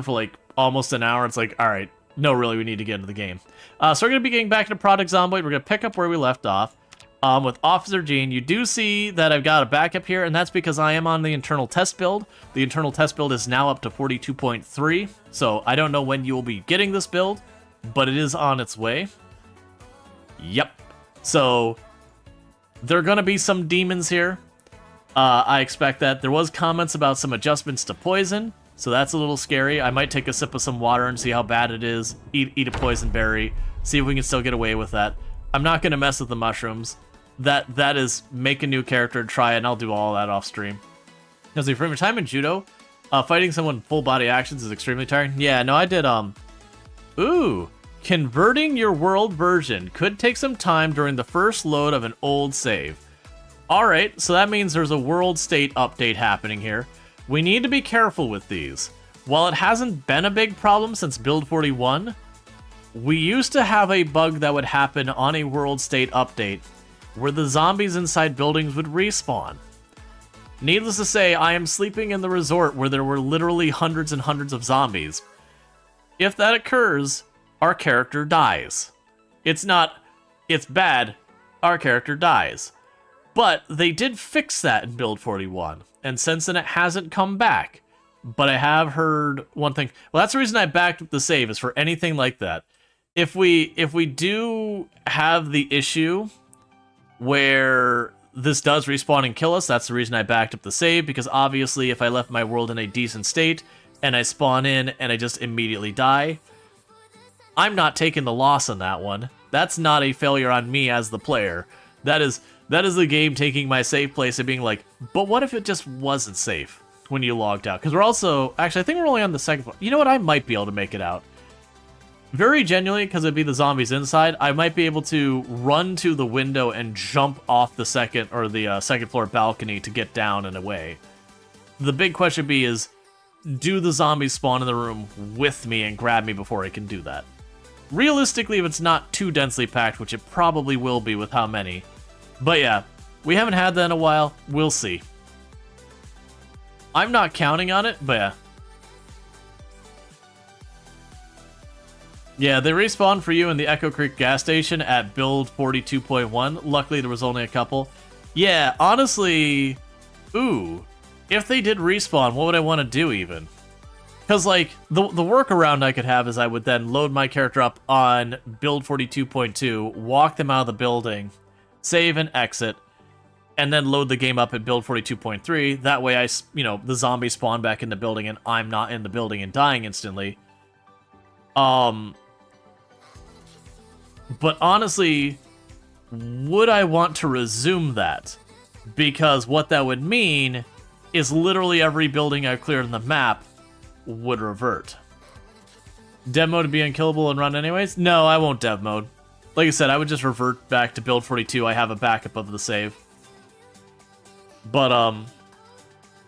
for like almost an hour. It's like, all right, no, really, we need to get into the game. So we're going to be getting back into Project Zomboid. We're going to pick up where we left off. With Officer Gene, you do see that I've got a backup here, and that's because I am on the internal test build. The internal test build is now up to 42.3, so I don't know when you will be getting this build, but it is on its way. Yep. So there are going to be some demons here. I expect that. There was comments about some adjustments to poison, so that's a little scary. I might take a sip of some water and see how bad it is. Eat a poison berry. See if we can still get away with that. I'm not going to mess with the mushrooms. That is make a new character, try it, and I'll do all that off stream. Because from your time in judo, fighting someone full body actions is extremely tiring. Yeah, no, I did, Ooh, converting your world version could take some time during the first load of an old save. Alright, so that means there's a world state update happening here. We need to be careful with these. While it hasn't been a big problem since Build 41, we used to have a bug that would happen on a world state update where the zombies inside buildings would respawn. Needless to say, I am sleeping in the resort where there were literally hundreds and hundreds of zombies. If that occurs, our character dies. It's bad, our character dies. But they did fix that in Build 41, and since then it hasn't come back. But I have heard one thing. Well, that's the reason I backed up the save, is for anything like that. If we do have the issue where this does respawn and kill us, that's the reason I backed up the save, because obviously if I left my world in a decent state and I spawn in and I just immediately die, I'm not taking the loss on that one. That's not a failure on me as the player. That is the game taking my save place and being like, but what if it just wasn't safe when you logged out? Because we're also, actually I think we're only on the second floor. You know what, I might be able to make it out. Very genuinely, because it'd be the zombies inside, I might be able to run to the window and jump off the second floor balcony to get down and away. The big question is, do the zombies spawn in the room with me and grab me before I can do that? Realistically, if it's not too densely packed, which it probably will be with how many. But yeah, we haven't had that in a while. We'll see. I'm not counting on it, but yeah. Yeah, they respawned for you in the Echo Creek gas station at build 42.1. Luckily, there was only a couple. Yeah, honestly, ooh, if they did respawn, what would I want to do even? Because, like, the workaround I could have is I would then load my character up on build 42.2, walk them out of the building, save and exit, and then load the game up at build 42.3. That way, the zombies spawn back in the building and I'm not in the building and dying instantly. But honestly, would I want to resume that? Because what that would mean is literally every building I've cleared on the map would revert. Dev mode to be unkillable and run anyways? No, I won't dev mode. Like I said, I would just revert back to build 42. I have a backup of the save. But,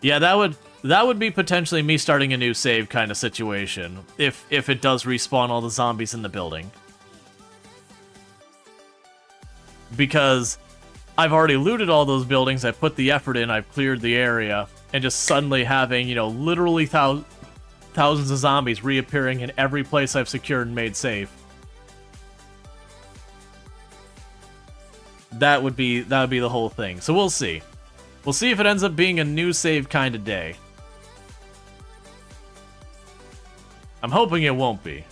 yeah, that would be potentially me starting a new save kind of situation, if it does respawn all the zombies in the building. Because I've already looted all those buildings, I put the effort in, I've cleared the area, and just suddenly having, literally thousands of zombies reappearing in every place I've secured and made safe. That would be the whole thing. So we'll see. We'll see if it ends up being a new save kind of day. I'm hoping it won't be.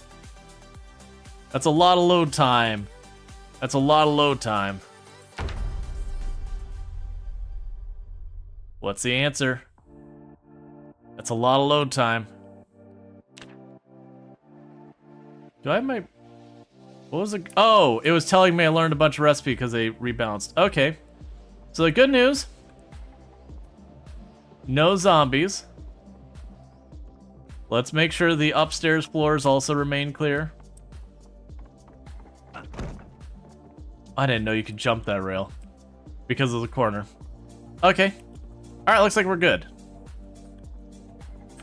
That's a lot of load time. That's a lot of load time. What's the answer? That's a lot of load time. Do I have my... What was it? Oh, it was telling me I learned a bunch of recipe because they rebalanced. Okay. So the good news... No zombies. Let's make sure the upstairs floors also remain clear. I didn't know you could jump that rail because of the corner. Okay. Alright, looks like we're good.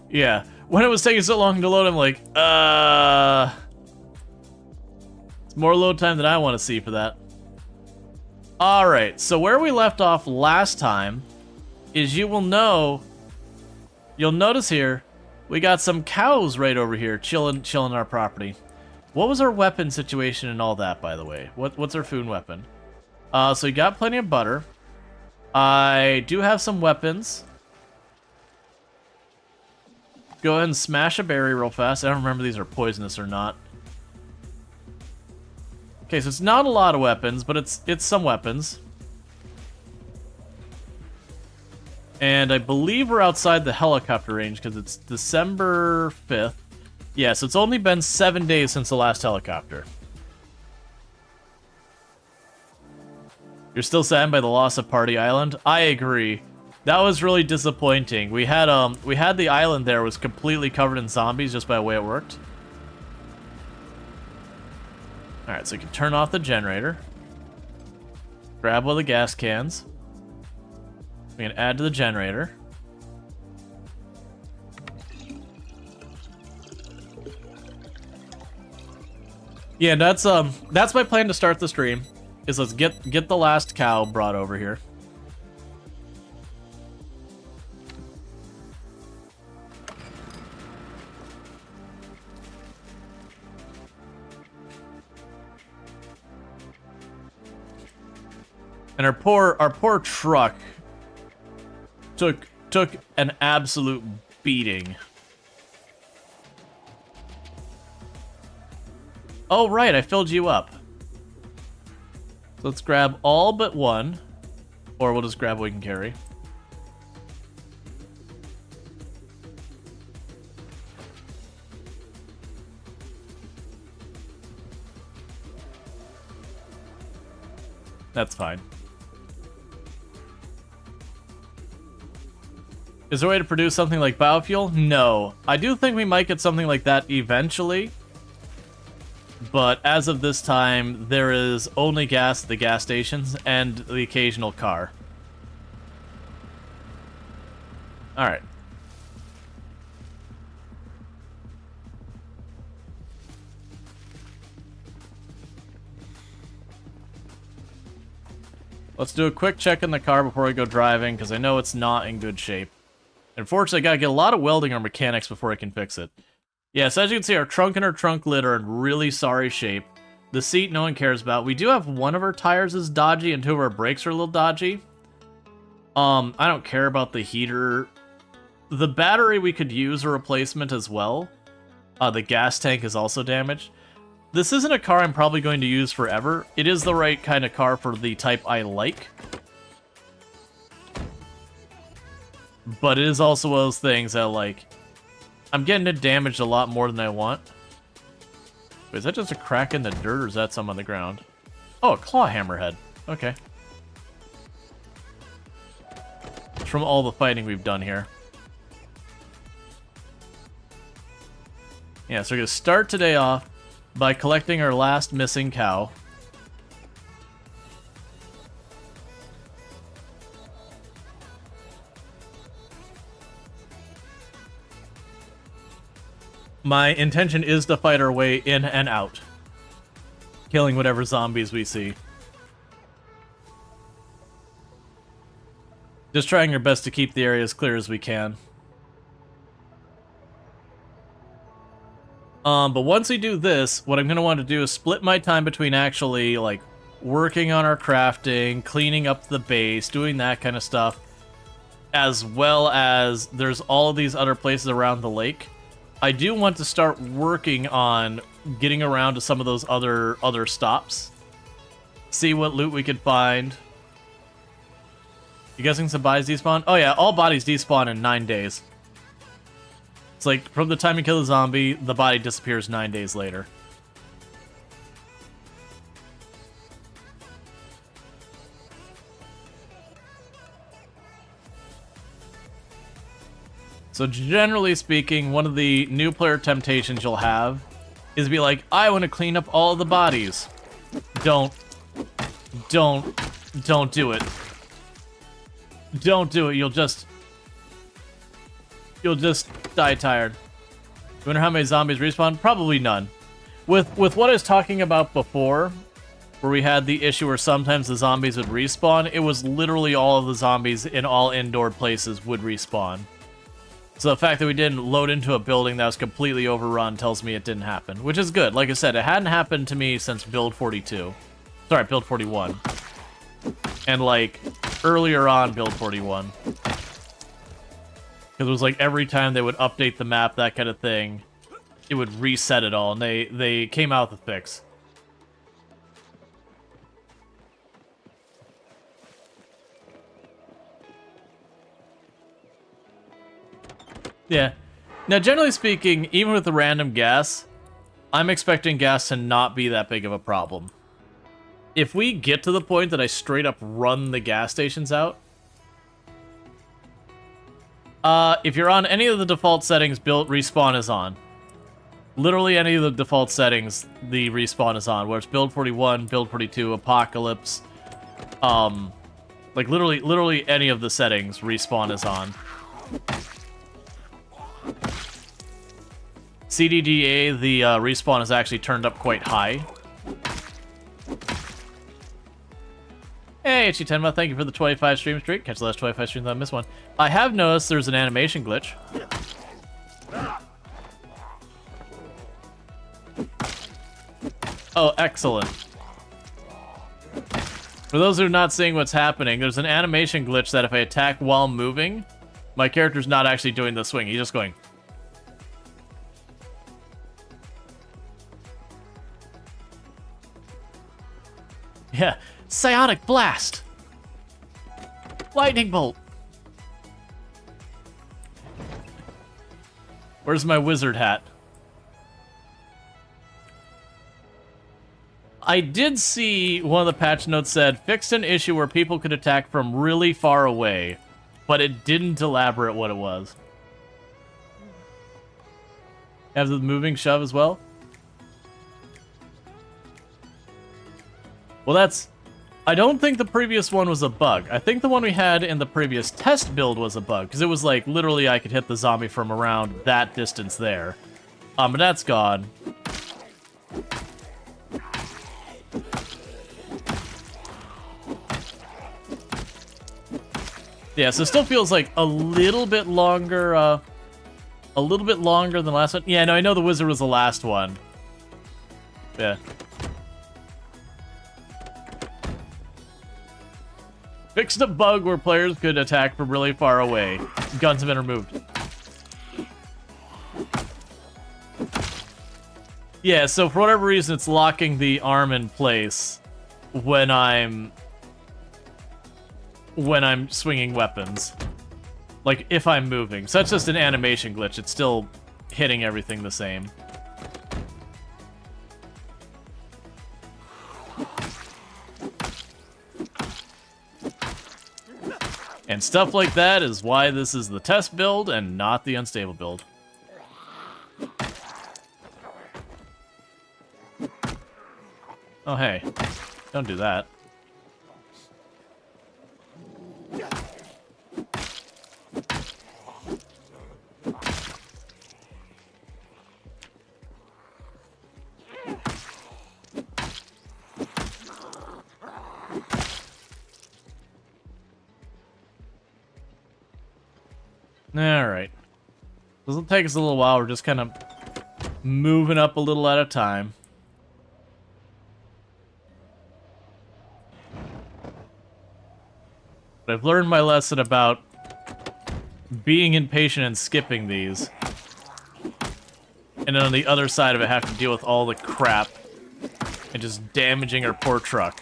Yeah. When it was taking so long to load, I'm like, it's more load time than I want to see for that. Alright, so where we left off last time is you'll notice here, We got some cows right over here, chilling our property. What was our weapon situation and all that, by the way? What's our food weapon? So we got plenty of butter. I do have some weapons. Go ahead and smash a berry real fast. I don't remember these are poisonous or not. Okay, so it's not a lot of weapons, but it's some weapons. And I believe we're outside the helicopter range because it's December 5th. Yeah, so it's only been 7 days since the last helicopter. You're still saddened by the loss of Party Island? I agree. That was really disappointing. We had the island there was completely covered in zombies just by the way it worked. Alright, so you can turn off the generator. Grab one of the gas cans. We can add to the generator. Yeah, that's my plan to start the stream. Is let's get the last cow brought over here. And our poor truck took an absolute beating. Oh right, I filled you up. So let's grab all but one, or we'll just grab what we can carry. That's fine. Is there a way to produce something like biofuel? No. I do think we might get something like that eventually. But as of this time, there is only gas at the gas stations and the occasional car. Alright. Let's do a quick check in the car before we go driving, because I know it's not in good shape. Unfortunately, I gotta get a lot of welding or mechanics before I can fix it. Yes, as you can see, our trunk and our trunk lid are in really sorry shape. The seat no one cares about. We do have one of our tires is dodgy and two of our brakes are a little dodgy. I don't care about the heater. The battery we could use a replacement as well. The gas tank is also damaged. This isn't a car I'm probably going to use forever. It is the right kind of car for the type I like. But it is also one of those things that, like, I'm getting it damaged a lot more than I want. Wait, is that just a crack in the dirt, or is that some on the ground? Oh, a claw hammerhead. Okay. It's from all the fighting we've done here. Yeah, so we're going to start today off by collecting our last missing cow. My intention is to fight our way in and out, killing whatever zombies we see. Just trying our best to keep the area as clear as we can. But once we do this, what I'm going to want to do is split my time between actually, like, working on our crafting, cleaning up the base, doing that kind of stuff, as well as there's all of these other places around the lake. I do want to start working on getting around to some of those other stops. See what loot we could find. You guessing some bodies despawn? Oh yeah, all bodies despawn in 9 days. It's like, from the time you kill the zombie, the body disappears 9 days later. So generally speaking, one of the new player temptations you'll have is be like, I want to clean up all the bodies. Don't do it. Don't do it. You'll just die tired. You wonder how many zombies respawn? Probably none. With what I was talking about before, where we had the issue where sometimes the zombies would respawn, it was literally all of the zombies in all indoor places would respawn. So the fact that we didn't load into a building that was completely overrun tells me it didn't happen, which is good. Like I said, it hadn't happened to me since build 42. Sorry, build 41. And like earlier on build 41. Because it was like every time they would update the map, that kind of thing, it would reset it all, and they came out with a fix. Yeah. Now, generally speaking, even with the random gas, I'm expecting gas to not be that big of a problem. If we get to the point that I straight up run the gas stations out, if you're on any of the default settings, respawn is on. Literally any of the default settings, the respawn is on. Where it's build 41, build 42, apocalypse, like literally any of the settings, respawn is on. CDDA, the respawn is actually turned up quite high. Hey, Tenma, thank you for the 25 stream streak. Catch the last 25 streams, I missed one. I have noticed there's an animation glitch. Oh, excellent. For those who are not seeing what's happening, there's an animation glitch that if I attack while moving, my character's not actually doing the swing. He's just going. Yeah. Psionic Blast! Lightning Bolt! Where's my wizard hat? I did see one of the patch notes said, fixed an issue where people could attack from really far away, but it didn't elaborate what it was. Have the moving shove as well? Well, I don't think the previous one was a bug. I think the one we had in the previous test build was a bug, because it was like, literally I could hit the zombie from around that distance there. But that's gone. Yeah, so it still feels like a little bit longer than the last one. Yeah, no, I know the wizard was the last one. Yeah. Fixed a bug where players could attack from really far away. Guns have been removed. Yeah, so for whatever reason, it's locking the arm in place when I'm swinging weapons. Like, if I'm moving. So that's just an animation glitch. It's still hitting everything the same. And stuff like that is why this is the test build and not the unstable build. Oh, hey. Don't do that. Alright. This will take us a little while. We're just kind of moving up a little at a time. But I've learned my lesson about being impatient and skipping these. And then on the other side of it, have to deal with all the crap and just damaging our poor truck.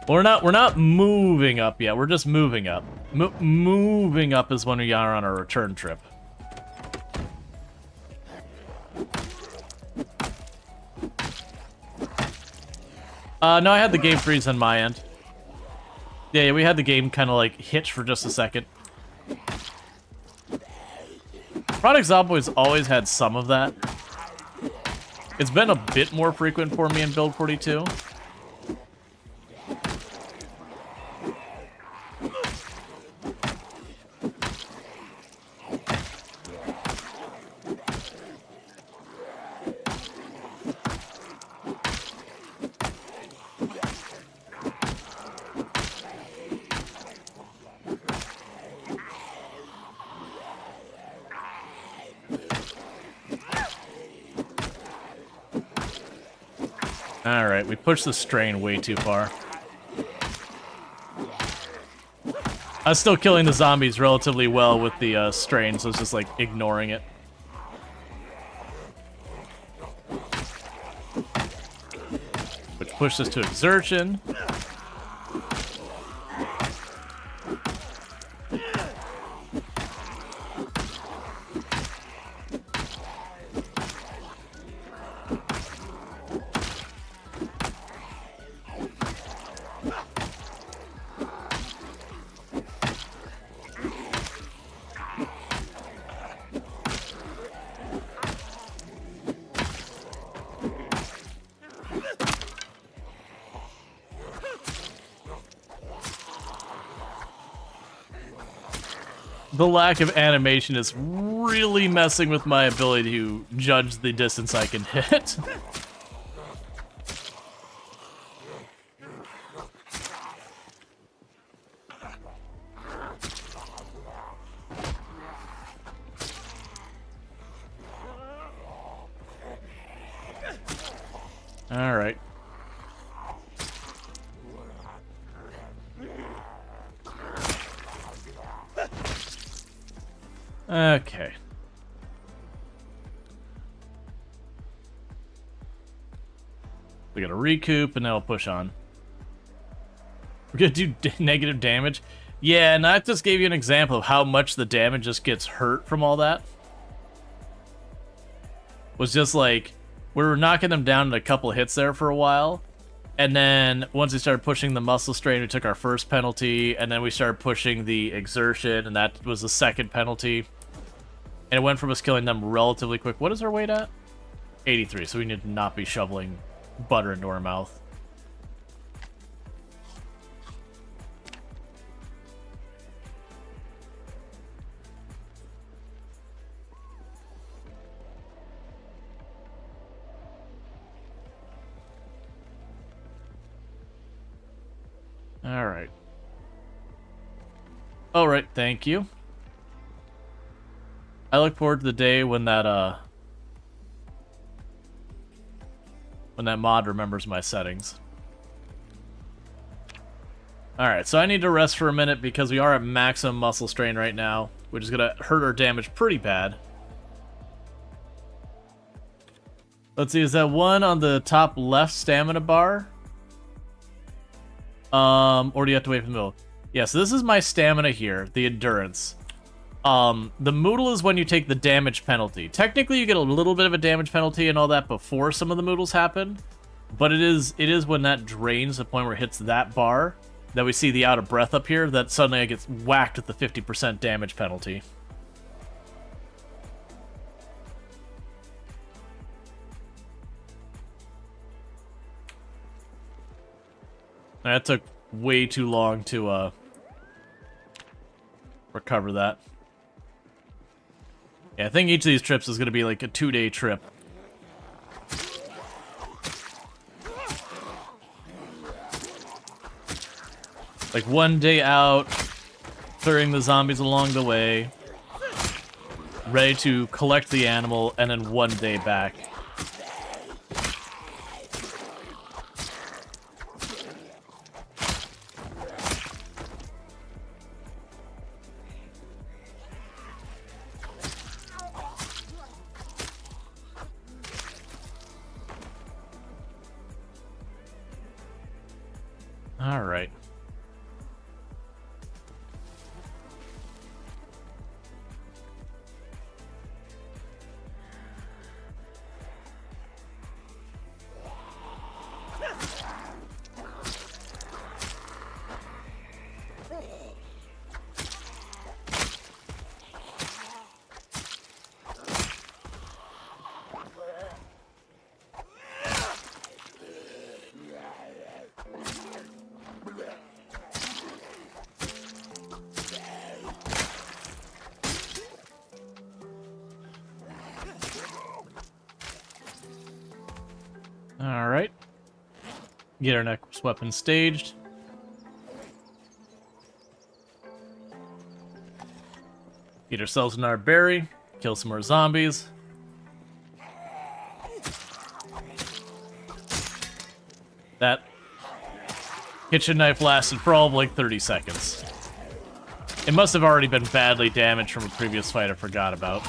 We're not moving up yet. We're just moving up. Moving up is when we are on our return trip. No, I had the game freeze on my end. Yeah, we had the game kind of like hitch for just a second. Product Zomboid's always had some of that. It's been a bit more frequent for me in build 42. Alright, we pushed the strain way too far. I was still killing the zombies relatively well with the strain, so I was just like ignoring it. Which pushed us to exertion. The lack of animation is really messing with my ability to judge the distance I can hit. All right. Okay. We gotta recoup, and then we'll push on. We're gonna do negative damage. Yeah, and I just gave you an example of how much the damage just gets hurt from all that. Was just like, we were knocking them down in a couple hits there for a while. And then once we started pushing the muscle strain, we took our first penalty. And then we started pushing the exertion, and that was the second penalty. And it went from us killing them relatively quick. What is our weight at? 83, so we need to not be shoveling butter into our mouth. Alright. Alright, thank you. I look forward to the day when that mod remembers my settings. Alright, so I need to rest for a minute because we are at maximum muscle strain right now, which is gonna hurt our damage pretty bad. Let's see, is that one on the top left stamina bar? Or do you have to wait for the middle? Yeah, so this is my stamina here, the endurance. The Moodle is when you take the damage penalty. Technically, you get a little bit of a damage penalty and all that before some of the Moodles happen, but it is when that drains the point where it hits that bar that we see the out of breath up here that suddenly it gets whacked with the 50% damage penalty. That took way too long to recover that. Yeah, I think each of these trips is going to be like a 2-day trip. Like 1 day out, clearing the zombies along the way, ready to collect the animal, and then 1 day back. All right. Alright. Get our next weapon staged. Get ourselves another berry. Kill some more zombies. That kitchen knife lasted for all of like 30 seconds. It must have already been badly damaged from a previous fight I forgot about.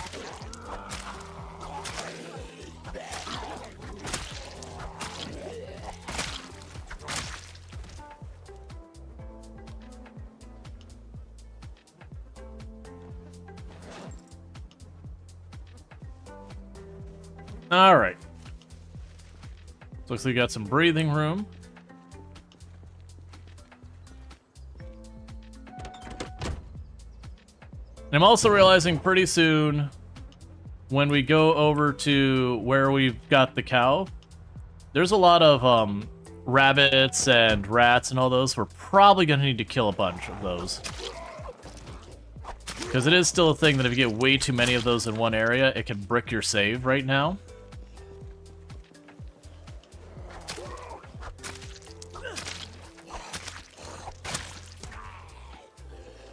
Alright. Looks like we got some breathing room. And I'm also realizing pretty soon, when we go over to where we've got the cow, there's a lot of rabbits and rats and all those. We're probably going to need to kill a bunch of those. Because it is still a thing that if you get way too many of those in one area, it can brick your save right now.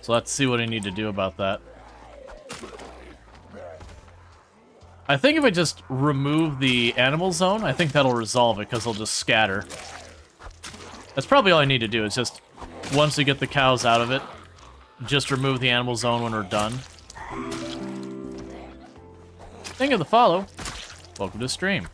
So let's see what I need to do about that. I think if I just remove the animal zone, I think that'll resolve it, because they'll just scatter. That's probably all I need to do, is just, once we get the cows out of it, just remove the animal zone when we're done. Thank you for the follow. Welcome to the stream.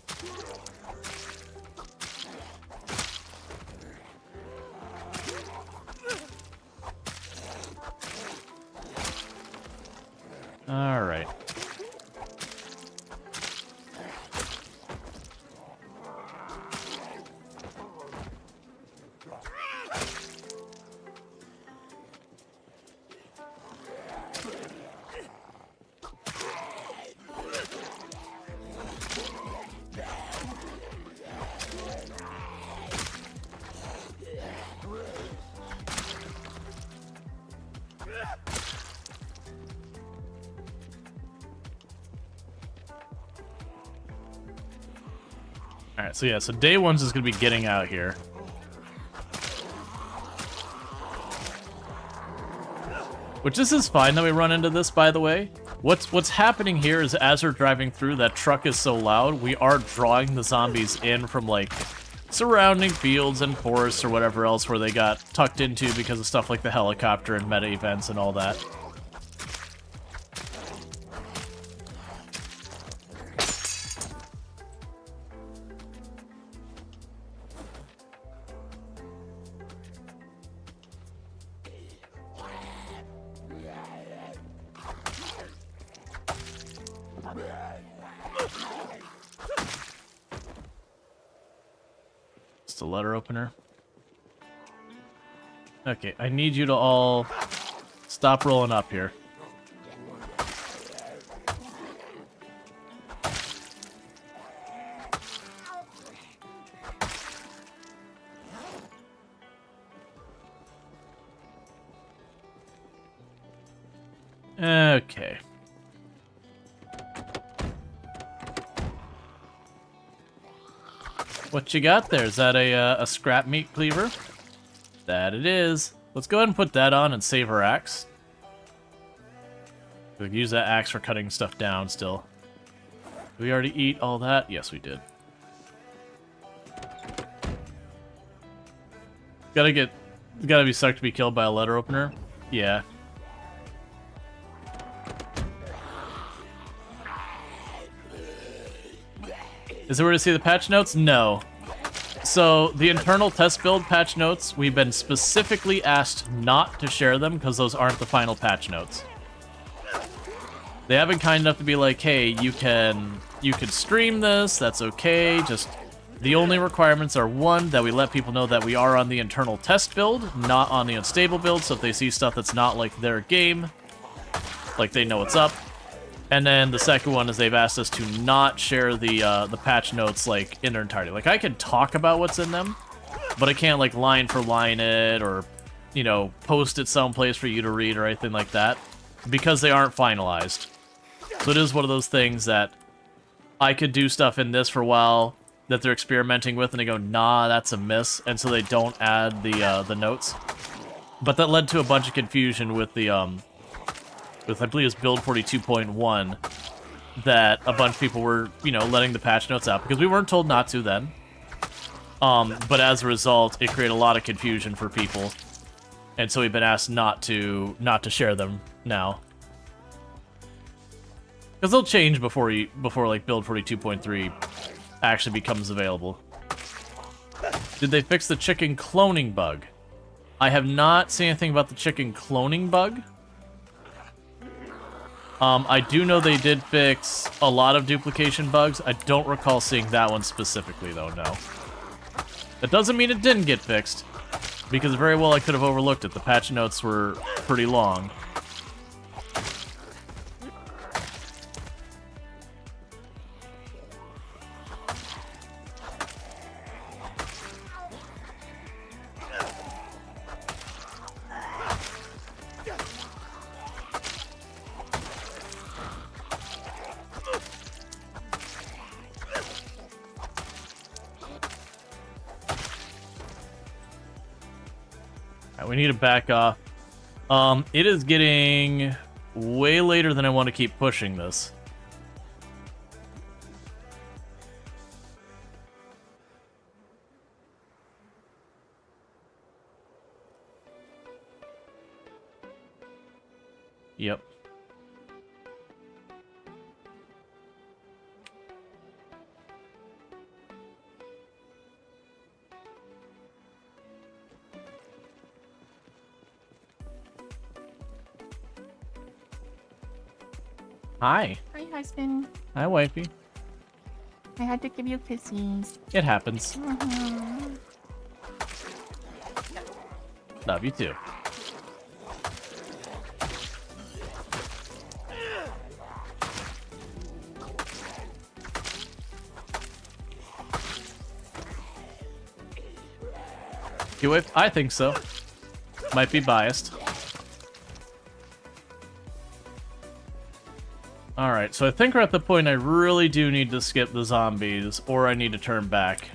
Alright. Alright, so yeah, so day one's is going to be getting out here. Which this is fine that we run into this, by the way. What's happening here is as we're driving through, that truck is so loud, we are drawing the zombies in from, like, surrounding fields and forests or whatever else where they got tucked into because of stuff like the helicopter and meta events and all that. Just a letter opener. Okay, I need you to all stop rolling up here. Okay. What you got there? Is that a scrap meat cleaver? That it is. Let's go ahead and put that on and save our axe. We can use that axe for cutting stuff down still. Did we already eat all that? Yes, we did. Gotta be sucked to be killed by a letter opener? Yeah. Is there where to see the patch notes? No. So, the internal test build patch notes, we've been specifically asked not to share them because those aren't the final patch notes. They have been kind enough to be like, hey, you can stream this, that's okay, just the only requirements are, one, that we let people know that we are on the internal test build, not on the unstable build, so if they see stuff that's not like their game, like they know what's up. And then the second one is they've asked us to not share the patch notes like in their entirety. Like I can talk about what's in them, but I can't like line for line it or, you know, post it someplace for you to read or anything like that because they aren't finalized. So it is one of those things that I could do stuff in this for a while that they're experimenting with and they go, nah, that's a miss, and so they don't add the notes. But that led to a bunch of confusion with the with, I believe it's build 42.1, that a bunch of people were, you know, letting the patch notes out, because we weren't told not to then. But as a result, it created a lot of confusion for people. And so we've been asked not to share them now. Because they'll change before like build 42.3 actually becomes available. Did they fix the chicken cloning bug? I have not seen anything about the chicken cloning bug. I do know they did fix a lot of duplication bugs. I don't recall seeing that one specifically, though, no. That doesn't mean it didn't get fixed, because very well I could have overlooked it. The patch notes were pretty long. We need to back off. It is getting way later than I want to keep pushing this. Yep. Hi. Hi, husband. Hi, wifey. I had to give you kisses. It happens. Mm-hmm. Love you too. You wife? I think so. Might be biased. Alright, so I think we're at the point I really do need to skip the zombies, or I need to turn back.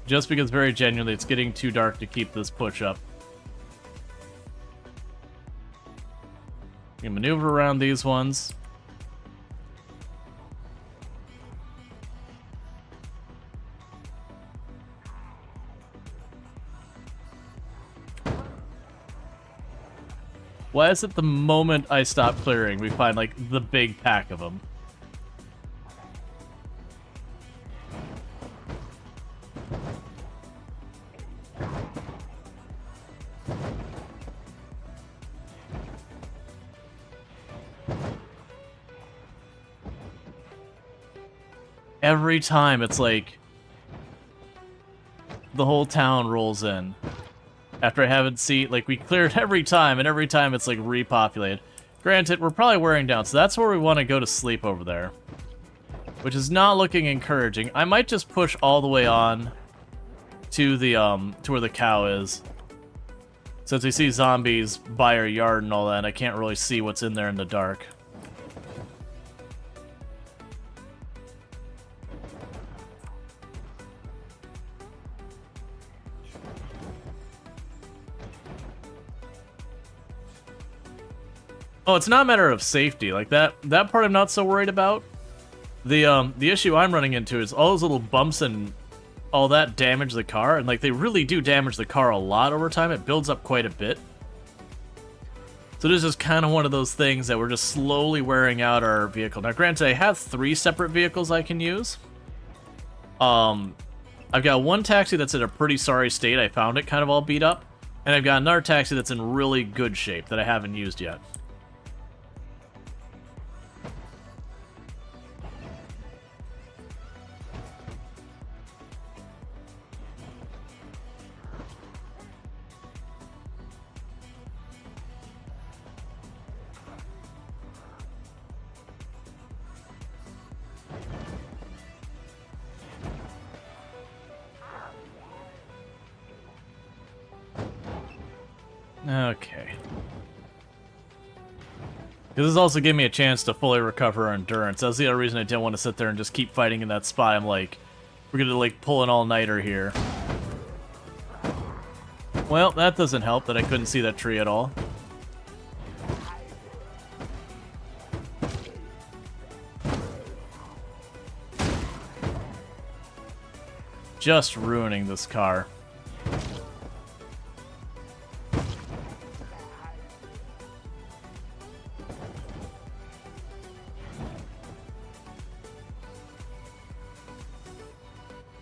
Just because very genuinely it's getting too dark to keep this push up. You can maneuver around these ones. Why is it the moment I stop clearing, we find, like, the big pack of them? Every time, it's like the whole town rolls in. After I haven't seen, like, we cleared every time, and every time it's, like, repopulated. Granted, we're probably wearing down, so that's where we want to go to sleep over there. Which is not looking encouraging. I might just push all the way on to the, to where the cow is. Since we see zombies by our yard and all that, I can't really see what's in there in the dark. Oh, it's not a matter of safety. Like, that part I'm not so worried about. The issue I'm running into is all those little bumps and all that damage the car, and, like, they really do damage the car a lot over time. It builds up quite a bit. So this is kind of one of those things that we're just slowly wearing out our vehicle. Now, granted, I have 3 separate vehicles I can use. I've got one taxi that's in a pretty sorry state. I found it kind of all beat up. And I've got another taxi that's in really good shape that I haven't used yet. Okay. This is also giving me a chance to fully recover our endurance. That's the other reason I didn't want to sit there and just keep fighting in that spot. I'm like, we're gonna, like, pull an all-nighter here. Well, that doesn't help that I couldn't see that tree at all. just ruining this car.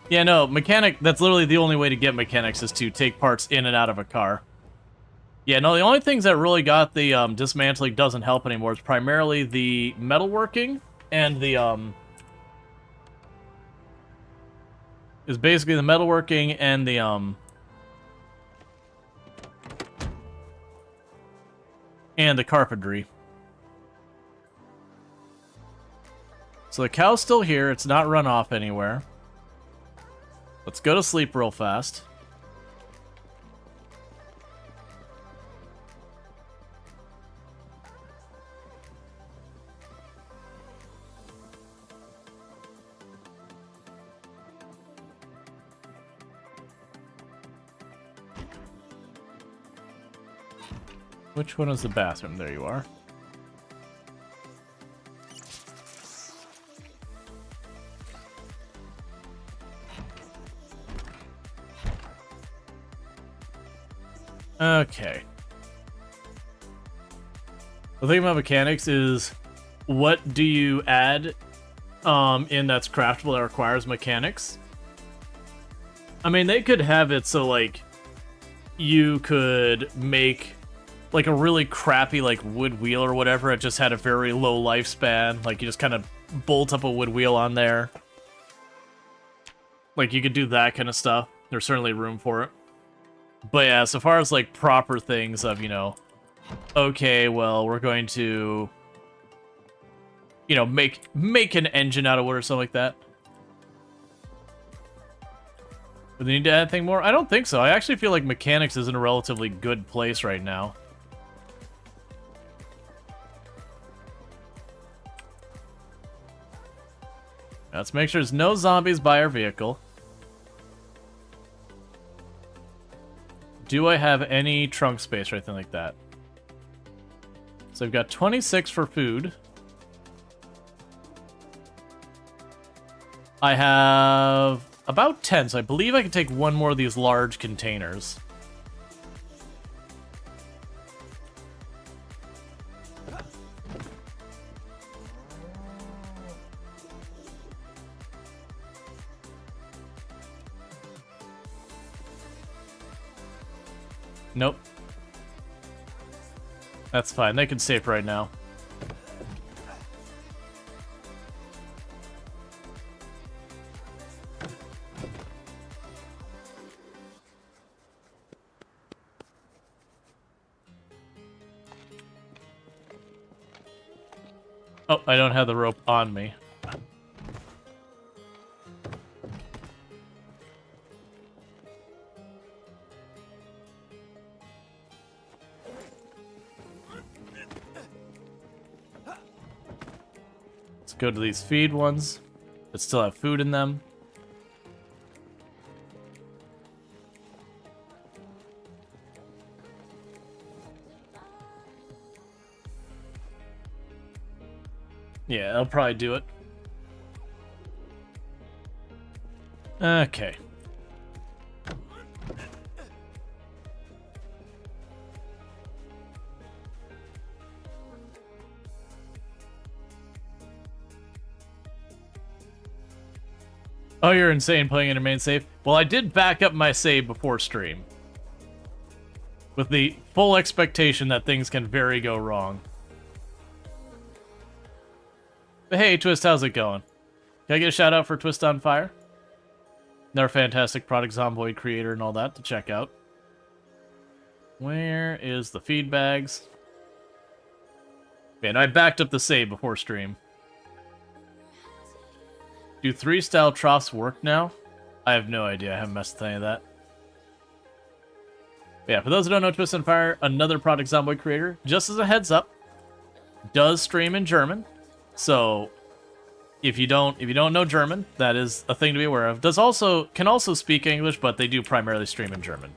Yeah, no, mechanic, that's literally the only way to get mechanics is to take parts in and out of a car. Yeah, no, the only things that really got the dismantling doesn't help anymore is primarily the metalworking and the is basically the metalworking and the carpentry. So the cow's still here, it's not run off anywhere. Let's go to sleep real fast. Which one is the bathroom? There you are. Okay. The thing about mechanics is, what do you add in that's craftable that requires mechanics? I mean, they could have it so, like, you could make, like, a really crappy, like, wood wheel or whatever. It just had a very low lifespan. Like, you just kind of bolt up a wood wheel on there. Like, you could do that kind of stuff. There's certainly room for it. But yeah, so far as, like, proper things of, you know, okay, well, we're going to, you know, make an engine out of wood or something like that. Do they need to add anything more? I don't think so. I actually feel like mechanics is in a relatively good place right now. Let's make sure there's no zombies by our vehicle. Do I have any trunk space or anything like that? So I've got 26 for food. I have about 10, so I believe I can take one more of these large containers. Nope. That's fine. They can save right now. Oh, I don't have the rope on me. Let's go to these feed ones that still have food in them. Yeah, I'll probably do it. Okay. Oh, you're insane playing in your main save? Well, I did back up my save before stream. With the full expectation that things can very go wrong. But hey, Twist, how's it going? Can I get a shout out for Twist on Fire? Another fantastic product Zomboid creator and all that to check out. Where is the feed bags? Man, I backed up the save before stream. Do 3-style troughs work now? I have no idea. I haven't messed with any of that. But yeah, for those who don't know, Twist on Fire, another product Zomboid creator, just as a heads up, does stream in German. So, if you don't know German, that is a thing to be aware of. Can also speak English, but they do primarily stream in German.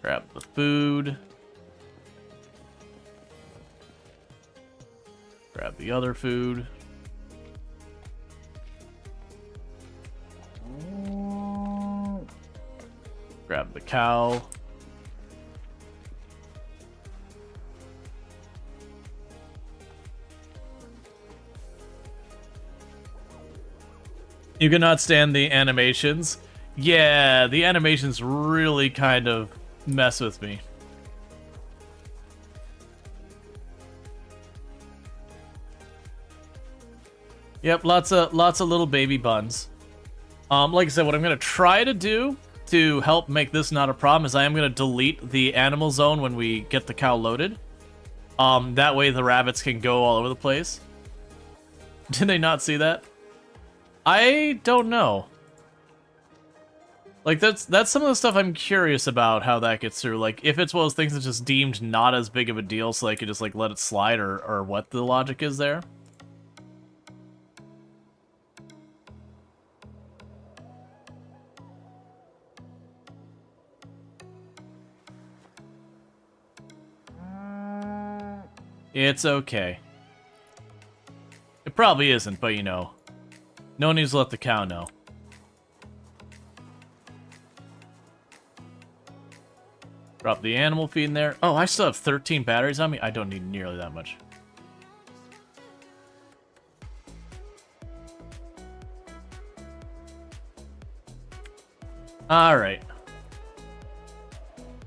Grab the food. Grab the other food. Grab the cow. You cannot stand the animations. Yeah, the animations really kind of mess with me. Yep, lots of little baby buns. Like I said, what I'm gonna try to do to help make this not a problem is I am gonna delete the animal zone when we get the cow loaded. That way the rabbits can go all over the place. Did they not see that? I don't know. Like, that's some of the stuff I'm curious about, how that gets through. Like, if it's one of those things that's just deemed not as big of a deal, so they could just, like, let it slide, or what the logic is there. It's okay. It probably isn't, but you know. No one needs to let the cow know. Drop the animal feed in there. Oh, I still have 13 batteries on me? I don't need nearly that much. Alright.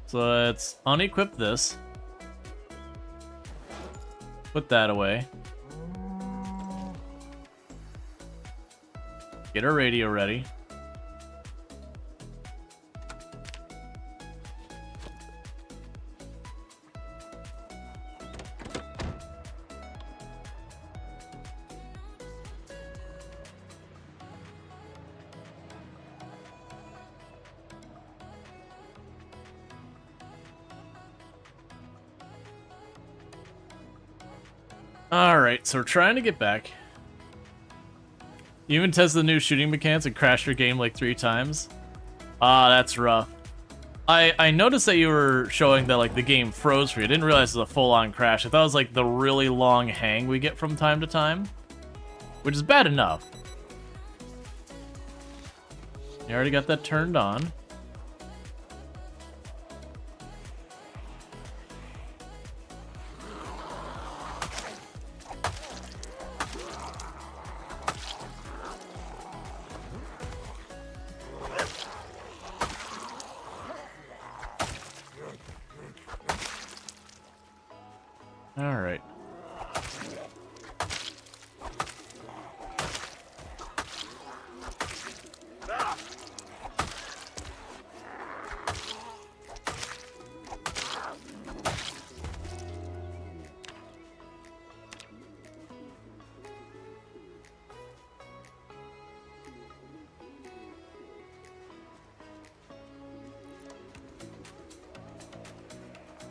So let's unequip this. Put that away. Get our radio ready. Alright, so we're trying to get back. You even tested the new shooting mechanics and crashed your game like 3 times? Ah, that's rough. I noticed that you were showing that like the game froze for you. I didn't realize it was a full-on crash. I thought it was like the really long hang we get from time to time, which is bad enough. You already got that turned on. Alright.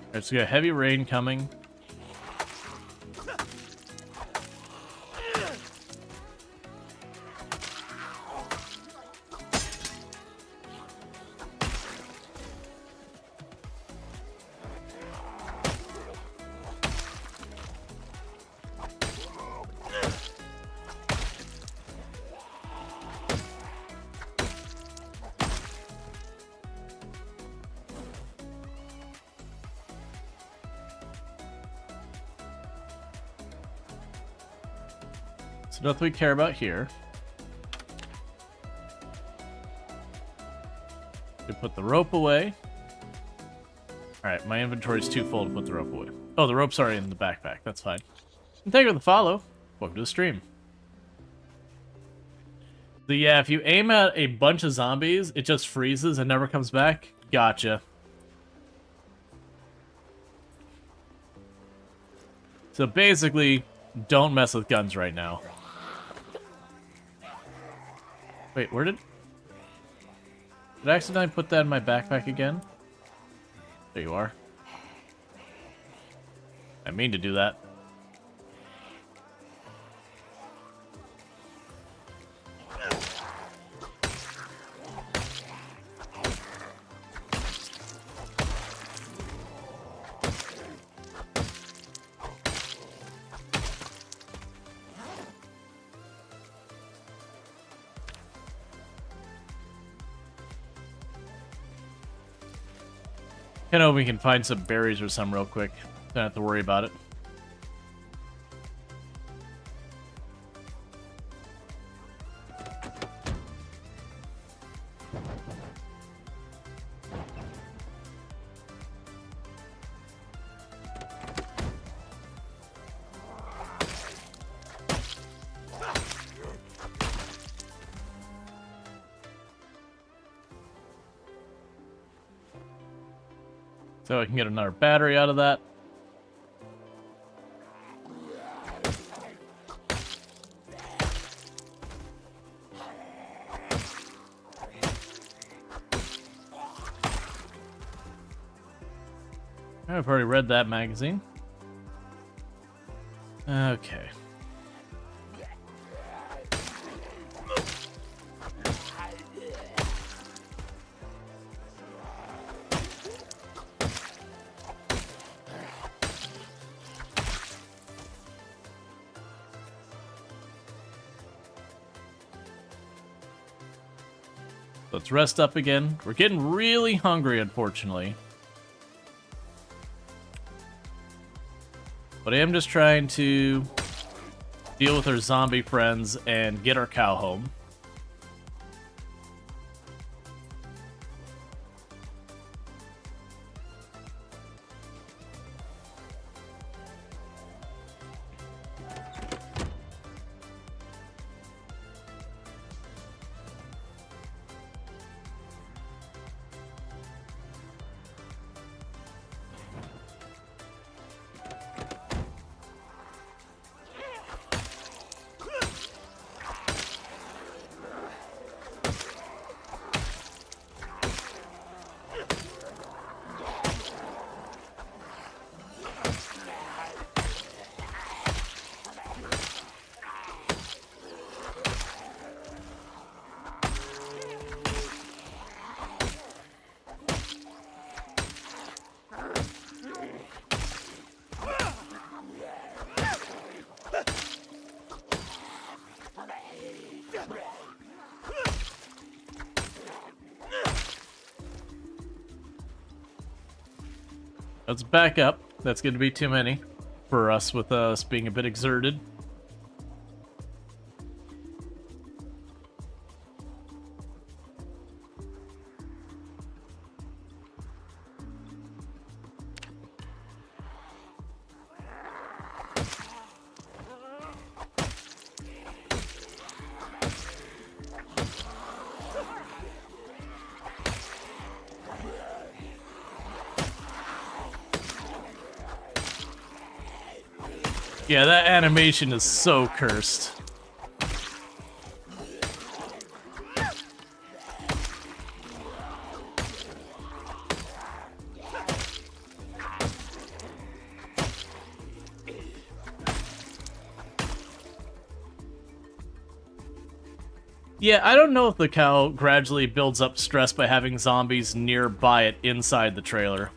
Alright, so we got heavy rain coming. So nothing we care about here. We put the rope away. Alright, my inventory's too full to put the rope away. Oh, the rope's already in the backpack. That's fine. And thank you for the follow. Welcome to the stream. So yeah, if you aim at a bunch of zombies, it just freezes and never comes back. Gotcha. So basically, don't mess with guns right now. Wait, where did I accidentally put that in my backpack again? There you are. I mean to do that. Kind of hope we can find some berries or some real quick. Don't have to worry about it. So I can get another battery out of that. I've already read that magazine. Okay. Let's rest up again. We're getting really hungry, unfortunately. But I am just trying to deal with our zombie friends and get our cow home. Let's back up. That's going to be too many for us with us being a bit exerted. Yeah, that animation is so cursed. Yeah, I don't know if the cow gradually builds up stress by having zombies nearby it inside the trailer.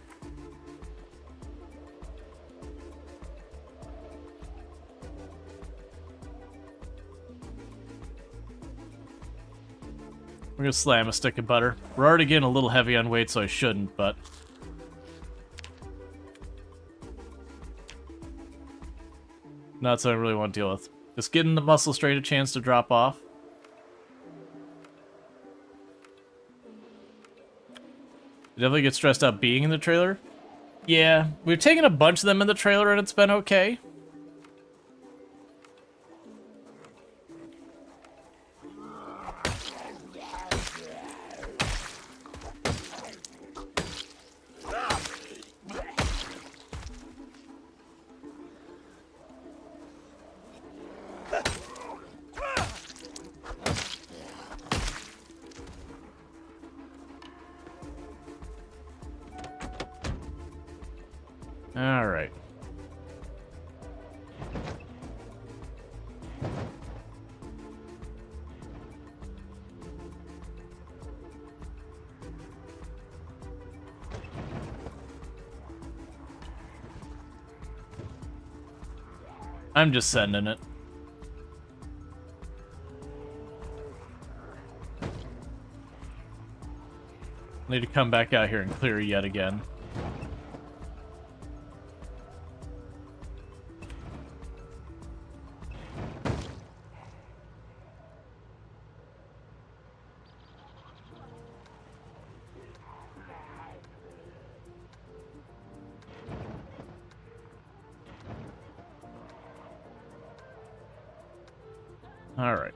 We're gonna slam a stick of butter. We're already getting a little heavy on weight, so I shouldn't, but... not something I really want to deal with. Just getting the muscle strain a chance to drop off. Definitely get stressed out being in the trailer. Yeah, we've taken a bunch of them in the trailer and it's been okay. All right. I'm just sending it. Need to come back out here and clear yet again. All right.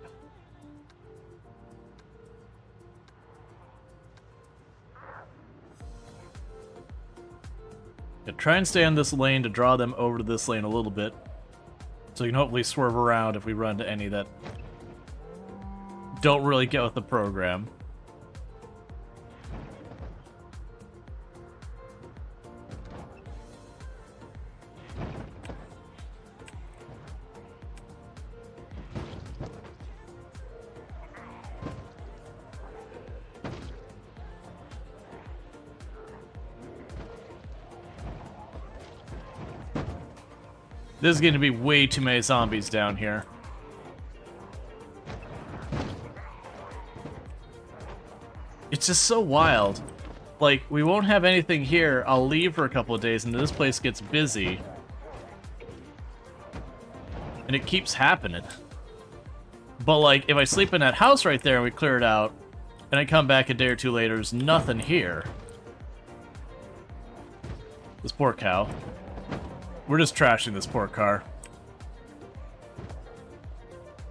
Yeah, try and stay on this lane to draw them over to this lane a little bit. So you can hopefully swerve around if we run into any that don't really get with the program. There's going to be way too many zombies down here. It's just so wild. Like, we won't have anything here. I'll leave for a couple of days, and this place gets busy. And it keeps happening. But, like, if I sleep in that house right there and we clear it out, and I come back a day or two later, there's nothing here. This poor cow. We're just trashing this poor car.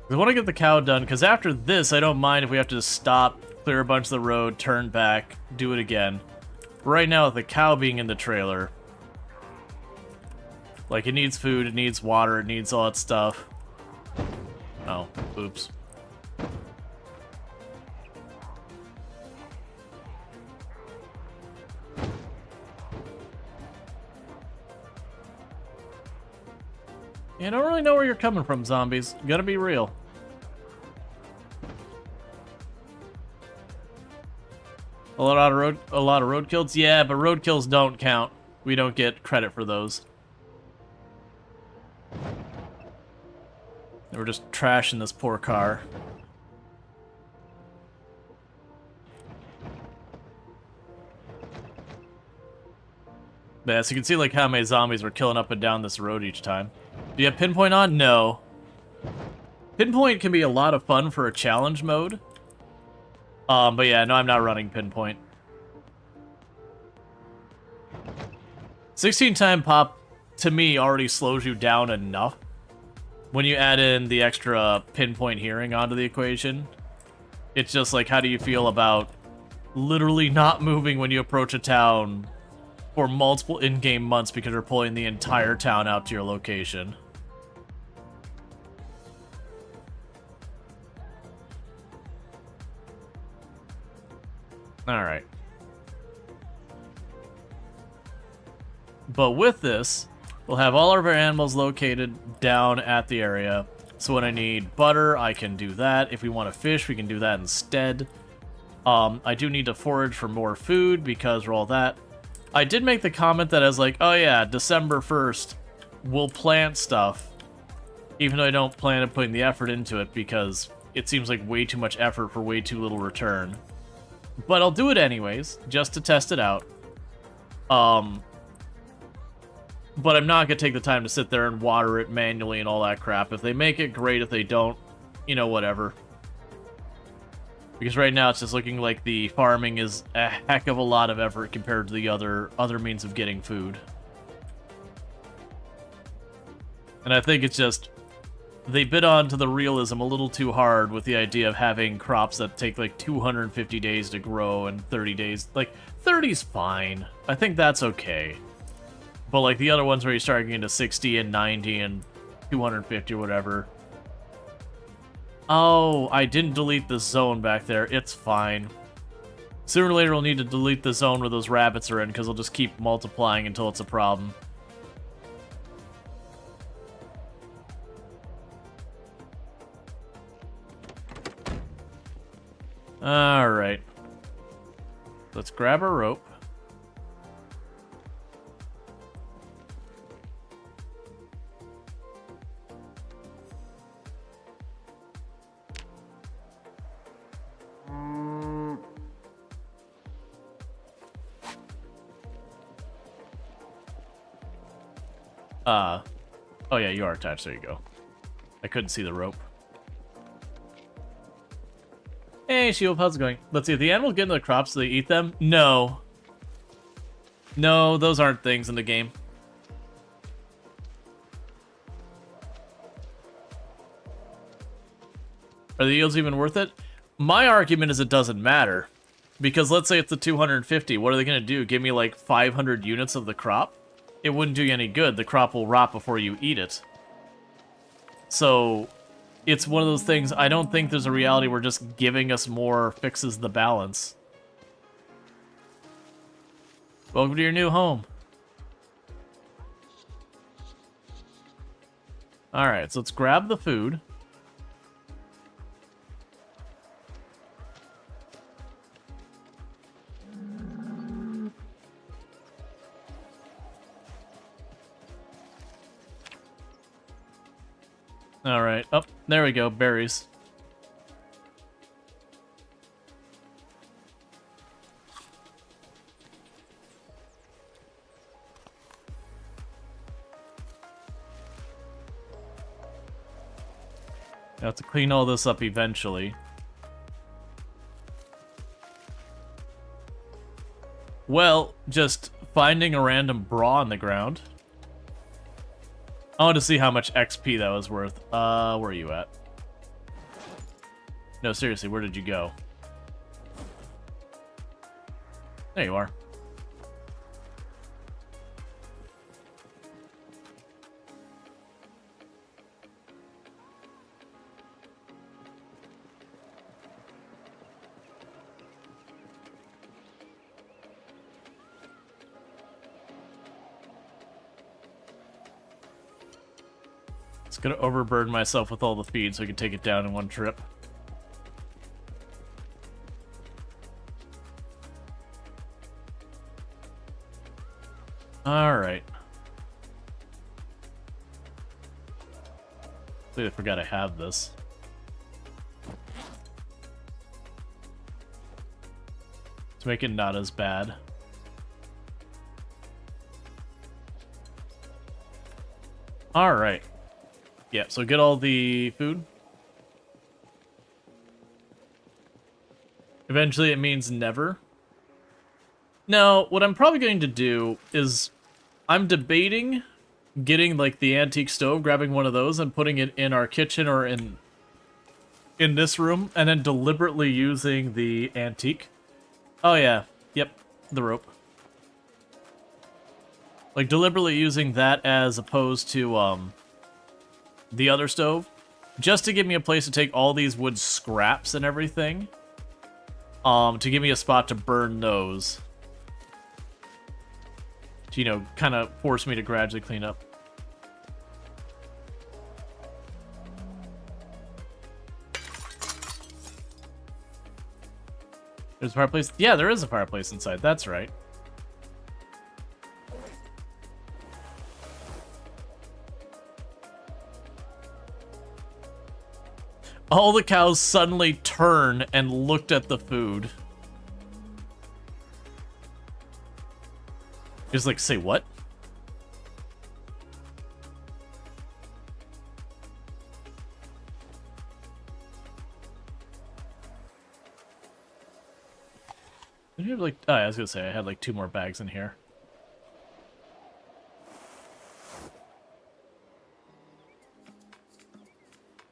I want to get the cow done, because after this, I don't mind if we have to just stop, clear a bunch of the road, turn back, do it again. But right now, with the cow being in the trailer, like, it needs food, it needs water, it needs all that stuff. Oh, oops. Yeah, I don't really know where you're coming from, zombies. Gotta be real. A lot of road kills? Yeah, but road kills don't count. We don't get credit for those. We're just trashing this poor car. Yeah, so you can see like how many zombies were killing up and down this road each time. Do you have pinpoint on? No. Pinpoint can be a lot of fun for a challenge mode. But yeah, no, I'm not running pinpoint. 16 time pop, to me, already slows you down enough. When you add in the extra pinpoint hearing onto the equation, it's just like, how do you feel about literally not moving when you approach a town for multiple in-game months because you're pulling the entire town out to your location? Alright. But with this, we'll have all of our animals located down at the area. So when I need butter, I can do that. If we want to fish, we can do that instead. I do need to forage for more food because we're all that. I did make the comment that I was like, oh yeah, December 1st, we'll plant stuff. Even though I don't plan on putting the effort into it because it seems like way too much effort for way too little return. But I'll do it anyways, just to test it out. But I'm not going to take the time to sit there and water it manually and all that crap. If they make it, great. If they don't, you know, whatever. Because right now it's just looking like the farming is a heck of a lot of effort compared to the other means of getting food. And I think it's just, they bit onto the realism a little too hard with the idea of having crops that take like 250 days to grow and 30 days. Like, 30's fine. I think that's okay. But like the other ones where you start getting to 60 and 90 and 250 or whatever. Oh, I didn't delete the zone back there. It's fine. Sooner or later we'll need to delete the zone where those rabbits are in because they'll just keep multiplying until it's a problem. Alright. Let's grab our rope. Oh yeah, you are attached. There you go. I couldn't see the rope. Hey, Shield, how's it going? Let's see, if the animals get into the crops, do they eat them? No. No, those aren't things in the game. Are the yields even worth it? My argument is it doesn't matter. Because let's say it's the 250, what are they going to do? Give me like 500 units of the crop? It wouldn't do you any good. The crop will rot before you eat it. So, it's one of those things, I don't think there's a reality where just giving us more fixes the balance. Welcome to your new home. Alright, so let's grab the food. Alright, oh, there we go, berries. I have to clean all this up eventually. Well, just finding a random bra on the ground. I want to see how much XP that was worth. Where are you at? No, seriously, where did you go? There you are. Just gonna overburden myself with all the feed so I can take it down in one trip. Alright. I forgot I have this. To make it not as bad. Alright. Yeah, so get all the food. Eventually it means never. Now, what I'm probably going to do is I'm debating getting like the antique stove, grabbing one of those and putting it in our kitchen or in this room, and then deliberately using the antique. Oh yeah, yep, the rope. Like deliberately using that as opposed to the other stove, just to give me a place to take all these wood scraps and everything, to give me a spot to burn those, to, you know, kind of force me to gradually clean up. There's a fireplace? Yeah, there is a fireplace inside, that's right. All the cows suddenly turned and looked at the food. Just like, say what? Did you have like, oh, I was gonna say I had like 2 more bags in here.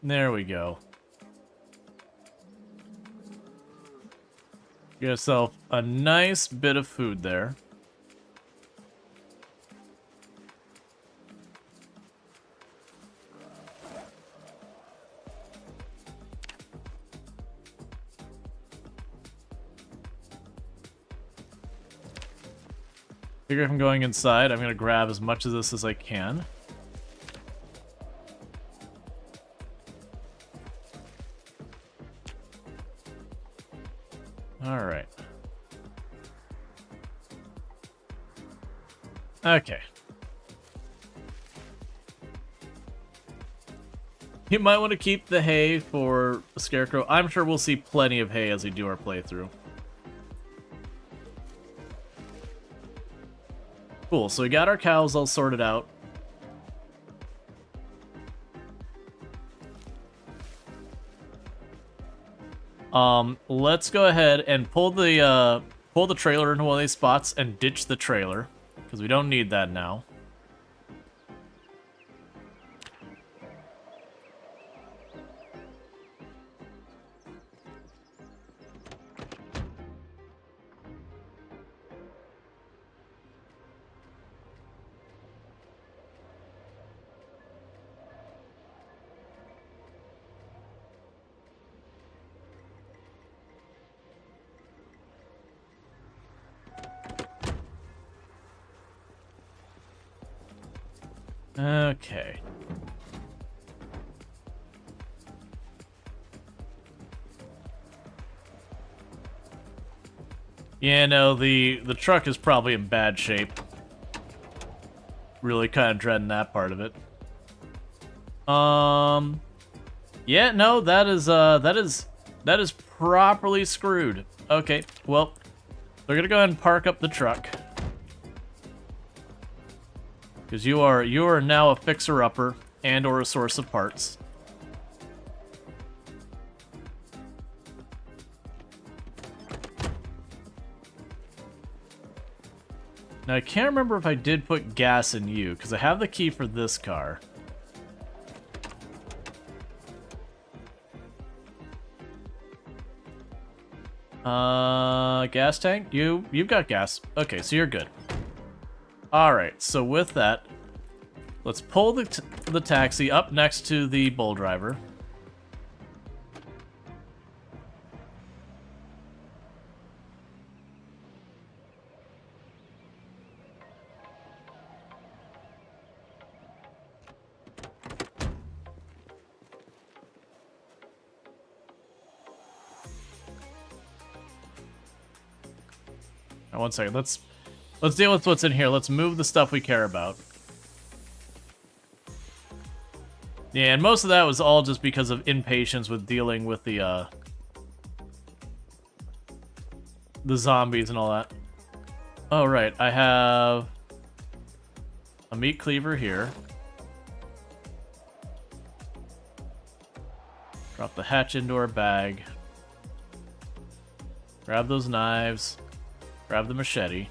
There we go. Get yourself a nice bit of food there. Figure if I'm going inside, I'm gonna grab as much of this as I can. Alright. Okay. You might want to keep the hay for a scarecrow. I'm sure we'll see plenty of hay as we do our playthrough. Cool, so we got our cows all sorted out. Let's go ahead and pull the trailer into one of these spots and ditch the trailer, because we don't need that now. Okay. Yeah, no, the truck is probably in bad shape. Really kind of dreading that part of it. Yeah, no, that is properly screwed. Okay, well, we're gonna go ahead and park up the truck. Because you are now a fixer-upper and or a source of parts. Now, I can't remember if I did put gas in you, because I have the key for this car. Gas tank? You've got gas. Okay, so you're good. Alright, so with that, let's pull the taxi up next to the bull driver. Now, one second, let's deal with what's in here. Let's move the stuff we care about. Yeah, and most of that was all just because of impatience with dealing with the zombies and all that. Oh, right, I have a meat cleaver here. Drop the hatch into our bag. Grab those knives. Grab the machete.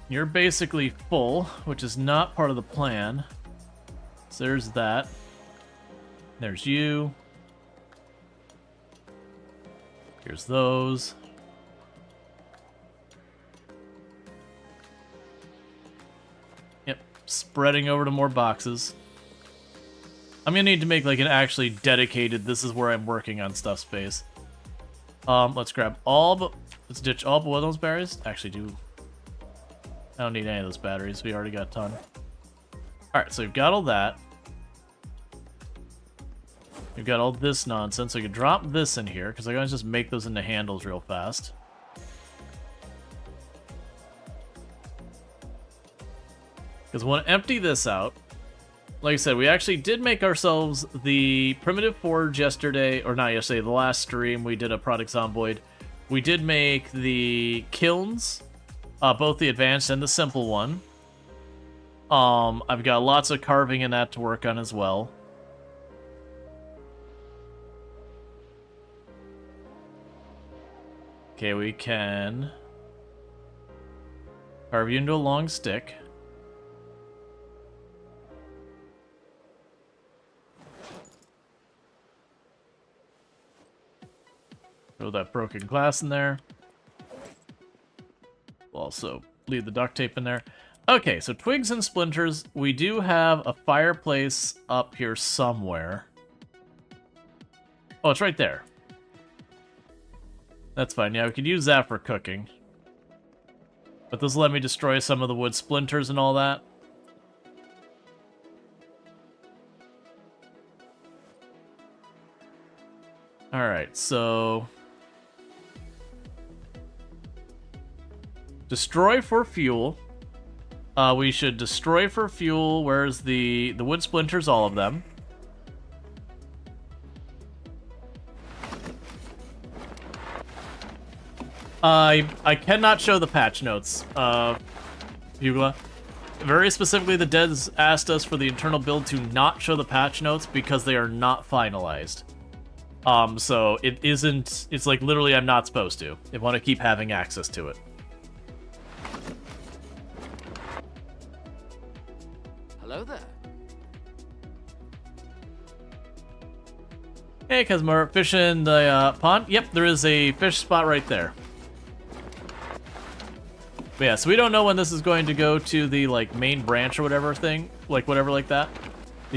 You're basically full, which is not part of the plan. So there's that. There's you. Here's those. Yep, spreading over to more boxes. I'm gonna need to make like an actually dedicated, this is where I'm working on stuff space. Let's grab let's ditch all but one of those batteries. Actually, I don't need any of those batteries. We already got a ton. Alright, so we've got all that. We've got all this nonsense. So we can drop this in here, because I gotta just make those into handles real fast. Because I want to empty this out. Like I said, we actually did make ourselves the primitive forge yesterday, or not yesterday, the last stream we did a Product Zomboid. We did make the kilns, both the advanced and the simple one. I've got lots of carving in that to work on as well. Okay, we can carve you into a long stick. Throw that broken glass in there. We'll also leave the duct tape in there. Okay, so twigs and splinters. We do have a fireplace up here somewhere. Oh, it's right there. That's fine. Yeah, we could use that for cooking. But this will let me destroy some of the wood splinters and all that. Alright, so... destroy for fuel. We should destroy for fuel. Where's the wood splinters? All of them. I cannot show the patch notes, Bugla. Very specifically, the devs asked us for the internal build to not show the patch notes because they are not finalized. So it isn't, it's like literally I'm not supposed to. I want to keep having access to it. Hello there. Hey, Kazmar, fish in the pond? Yep, there is a fish spot right there. But yeah, so we don't know when this is going to go to the like main branch or whatever thing, like whatever like that.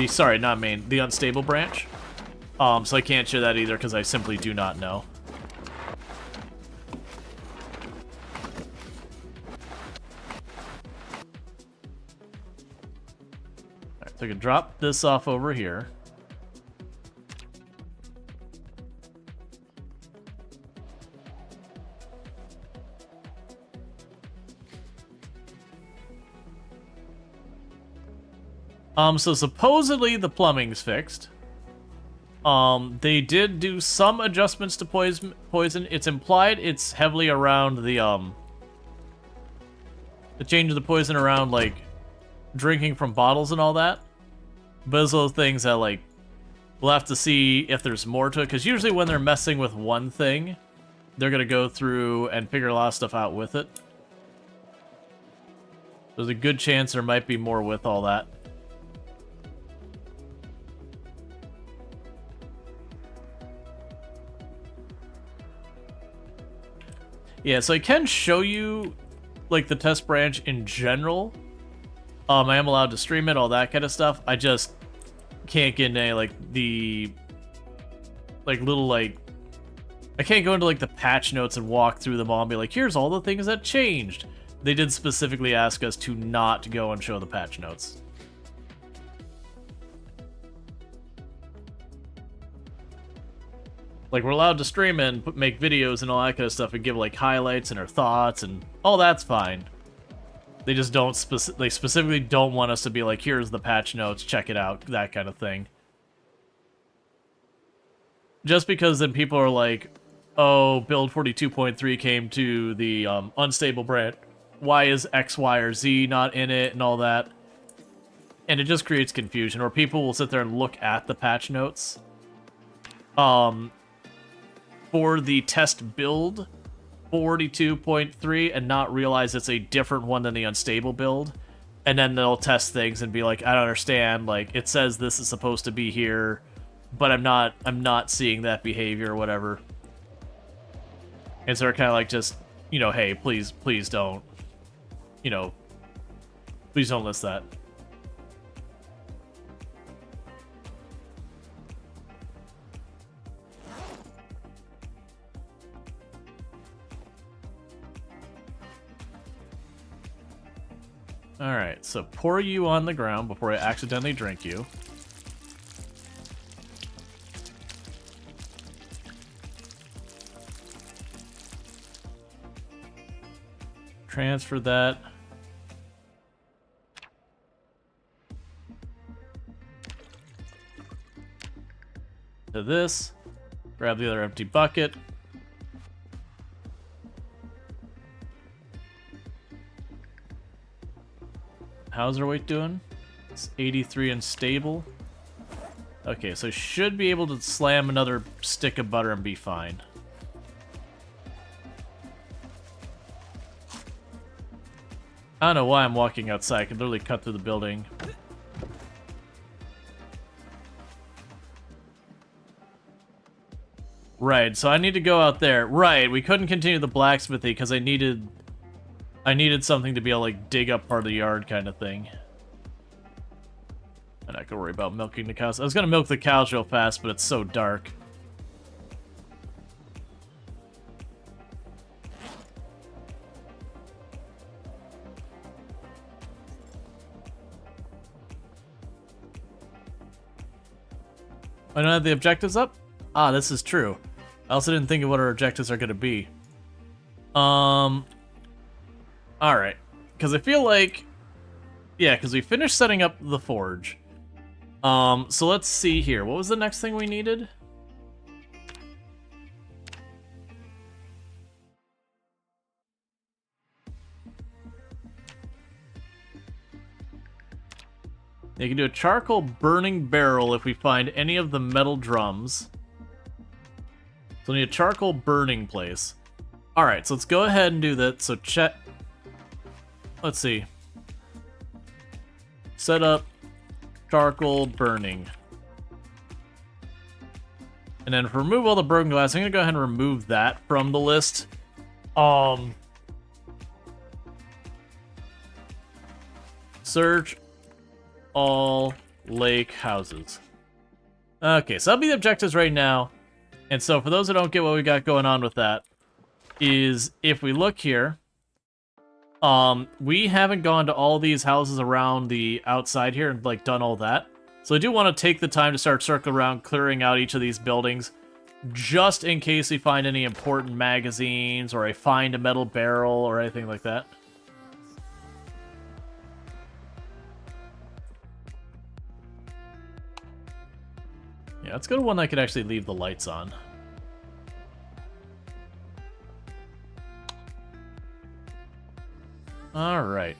Sorry, not main, the unstable branch. So I can't share that either because I simply do not know. So I can drop this off over here. So supposedly the plumbing's fixed. They did do some adjustments to poison. It's implied it's heavily around the change of the poison around, like, drinking from bottles and all that. But those are those things that, like, we'll have to see if there's more to it. Because usually when they're messing with one thing, they're going to go through and figure a lot of stuff out with it. There's a good chance there might be more with all that. Yeah, so I can show you, like, the test branch in general. I am allowed to stream it, all that kind of stuff. I just can't get into, like, the, like, little, like... I can't go into, like, the patch notes and walk through them all and be like, here's all the things that changed. They did specifically ask us to not go and show the patch notes. Like, we're allowed to stream and make videos and all that kind of stuff and give, like, highlights and our thoughts, and all that's fine. They just don't they specifically don't want us to be like, here's the patch notes, check it out, that kind of thing. Just because then people are like, oh, build 42.3 came to the unstable branch. Why is X, Y, or Z not in it and all that? And it just creates confusion, or people will sit there and look at the patch notes. For the test build 42.3 and not realize it's a different one than the unstable build, and then they'll test things and be like, I don't understand, like, it says this is supposed to be here, but I'm not seeing that behavior or whatever. And so they're kind of like, just, you know, hey, please don't, you know, please don't list that. Alright, so pour you on the ground before I accidentally drink you. Transfer that. To this. Grab the other empty bucket. How's our weight doing? It's 83 and stable. Okay, so should be able to slam another stick of butter and be fine. I don't know why I'm walking outside. I could literally cut through the building. Right, so I need to go out there. Right, we couldn't continue the blacksmithing because I needed something to be able to, like, dig up part of the yard kind of thing. I'm not gonna worry about milking the cows. I was gonna milk the cows real fast, but it's so dark. I don't have the objectives up? Ah, this is true. I also didn't think of what our objectives are gonna be. Alright, because I feel like... Yeah, because we finished setting up the forge. So let's see here. What was the next thing we needed? You can do a charcoal burning barrel if we find any of the metal drums. So we need a charcoal burning place. Alright, so let's go ahead and do that. So check... Let's see. Set up charcoal burning. And then remove all the broken glass. I'm gonna go ahead and remove that from the list. Search all lake houses. Okay, so that'll be the objectives right now. And so for those that don't get what we got going on with that, is if we look here, We haven't gone to all these houses around the outside here and, like, done all that. So I do want to take the time to start circling around, clearing out each of these buildings, just in case we find any important magazines, or I find a metal barrel, or anything like that. Yeah, let's go to one that could actually leave the lights on. Alright.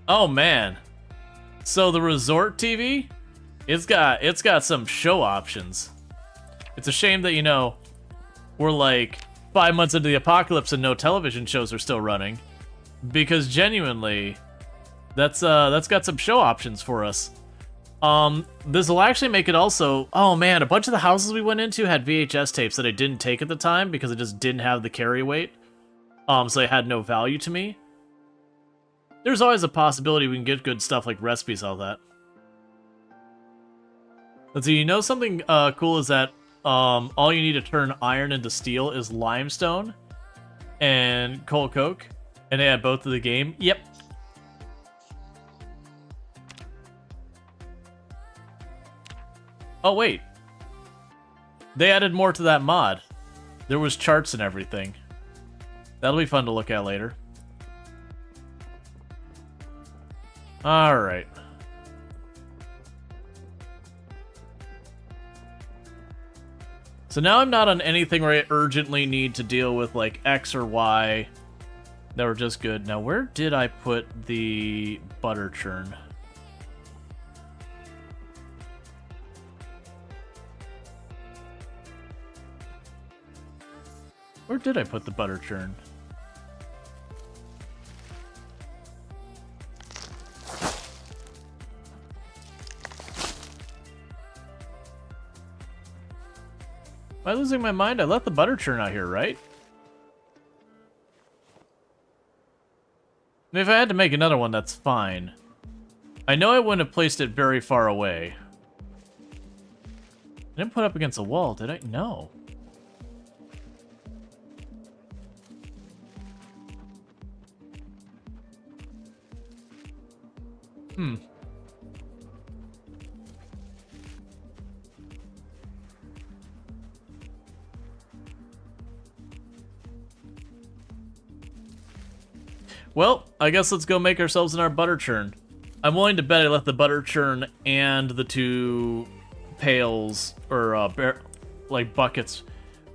Oh man. So the resort TV, it's got some show options. It's a shame that, you know, we're like 5 months into the apocalypse and no television shows are still running, because genuinely that's got some show options for us. This will actually make it also, oh man, a bunch of the houses we went into had VHS tapes that I didn't take at the time because it just didn't have the carry weight. So they had no value to me. There's always a possibility we can get good stuff like recipes, all that. Let's see, you know something cool is that all you need to turn iron into steel is limestone and coal coke, and they add both to the game. Yep. Oh wait, they added more to that mod. There was charts and everything. That'll be fun to look at later. Alright. So now I'm not on anything where I urgently need to deal with like X or Y that were just good. Now where did I put the butter churn? Where did I put the butter churn? Am I losing my mind? I left the butter churn out here, right? I mean, if I had to make another one, that's fine. I know I wouldn't have placed it very far away. I didn't put it up against a wall, did I? No. Well, I guess let's go make ourselves our butter churn. I'm willing to bet I left the butter churn and the two pails, or like buckets.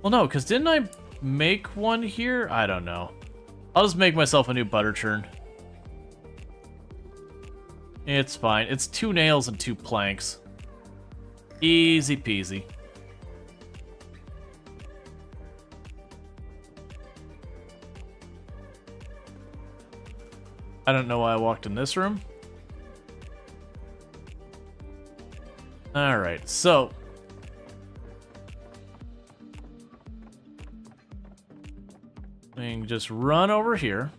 Well, no, because didn't I make one here? I don't know. I'll just make myself a new butter churn. It's fine. It's 2 nails and 2 planks. Easy peasy. I don't know why I walked in this room. Alright, so we can just run over here.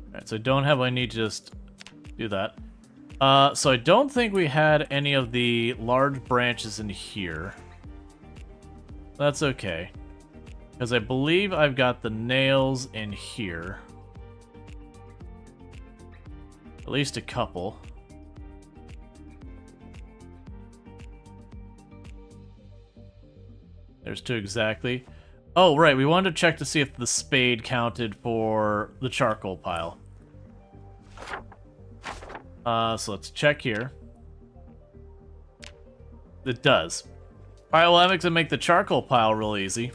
Alright, so I don't have, I need to just do that. So I don't think we had any of the large branches in here. That's okay. Because I believe I've got the nails in here. At least a couple. There's 2 exactly. Oh, right, we wanted to check to see if the spade counted for the charcoal pile. So let's check here. It does. Alright, well that makes it make the charcoal pile real easy.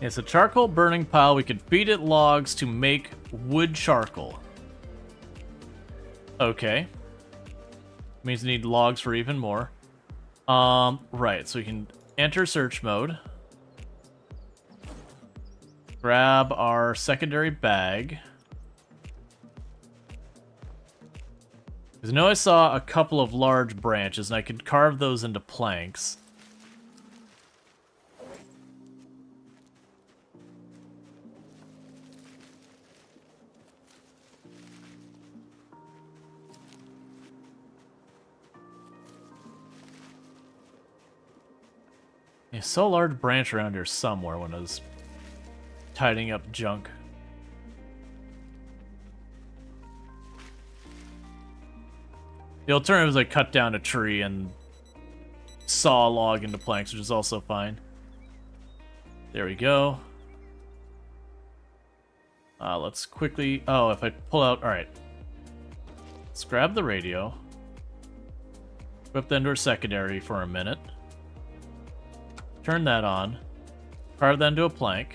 It's a charcoal burning pile. We could feed it logs to make wood charcoal. Okay. Means we need logs for even more. Right, so we can enter search mode. Grab our secondary bag. Because I know I saw a couple of large branches, and I could carve those into planks. I saw a large branch around here somewhere when I was tidying up junk. The alternative is I cut down a tree and saw a log into planks, which is also fine. There we go. Let's quickly... Oh, if I pull out... Alright. Let's grab the radio. Whip that into our secondary for a minute. Turn that on. Carve that into a plank.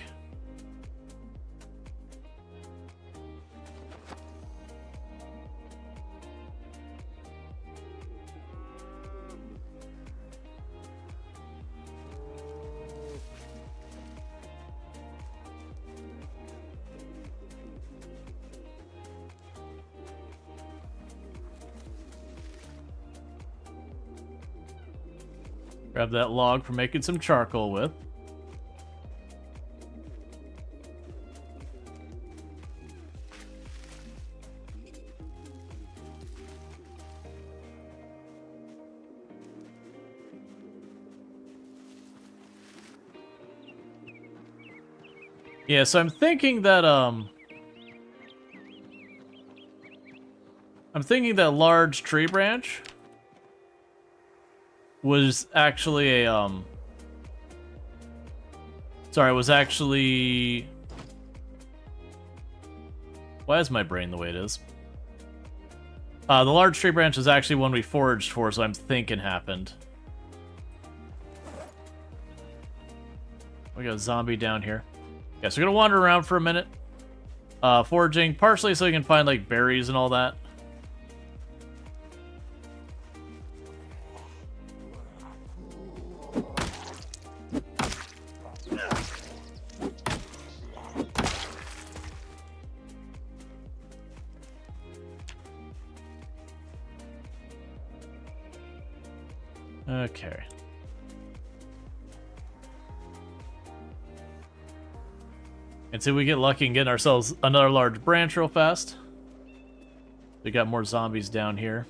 Grab that log for making some charcoal with. Yeah, so I'm thinking that large tree branch was actually a why is my brain the way it is? The large tree branch is actually one we foraged for, so I'm thinking happened. We got a zombie down here. Yeah, so we're gonna wander around for a minute. Foraging, partially so we can find like berries and all that. Okay. And see if we get lucky and get ourselves another large branch real fast. We got more zombies down here.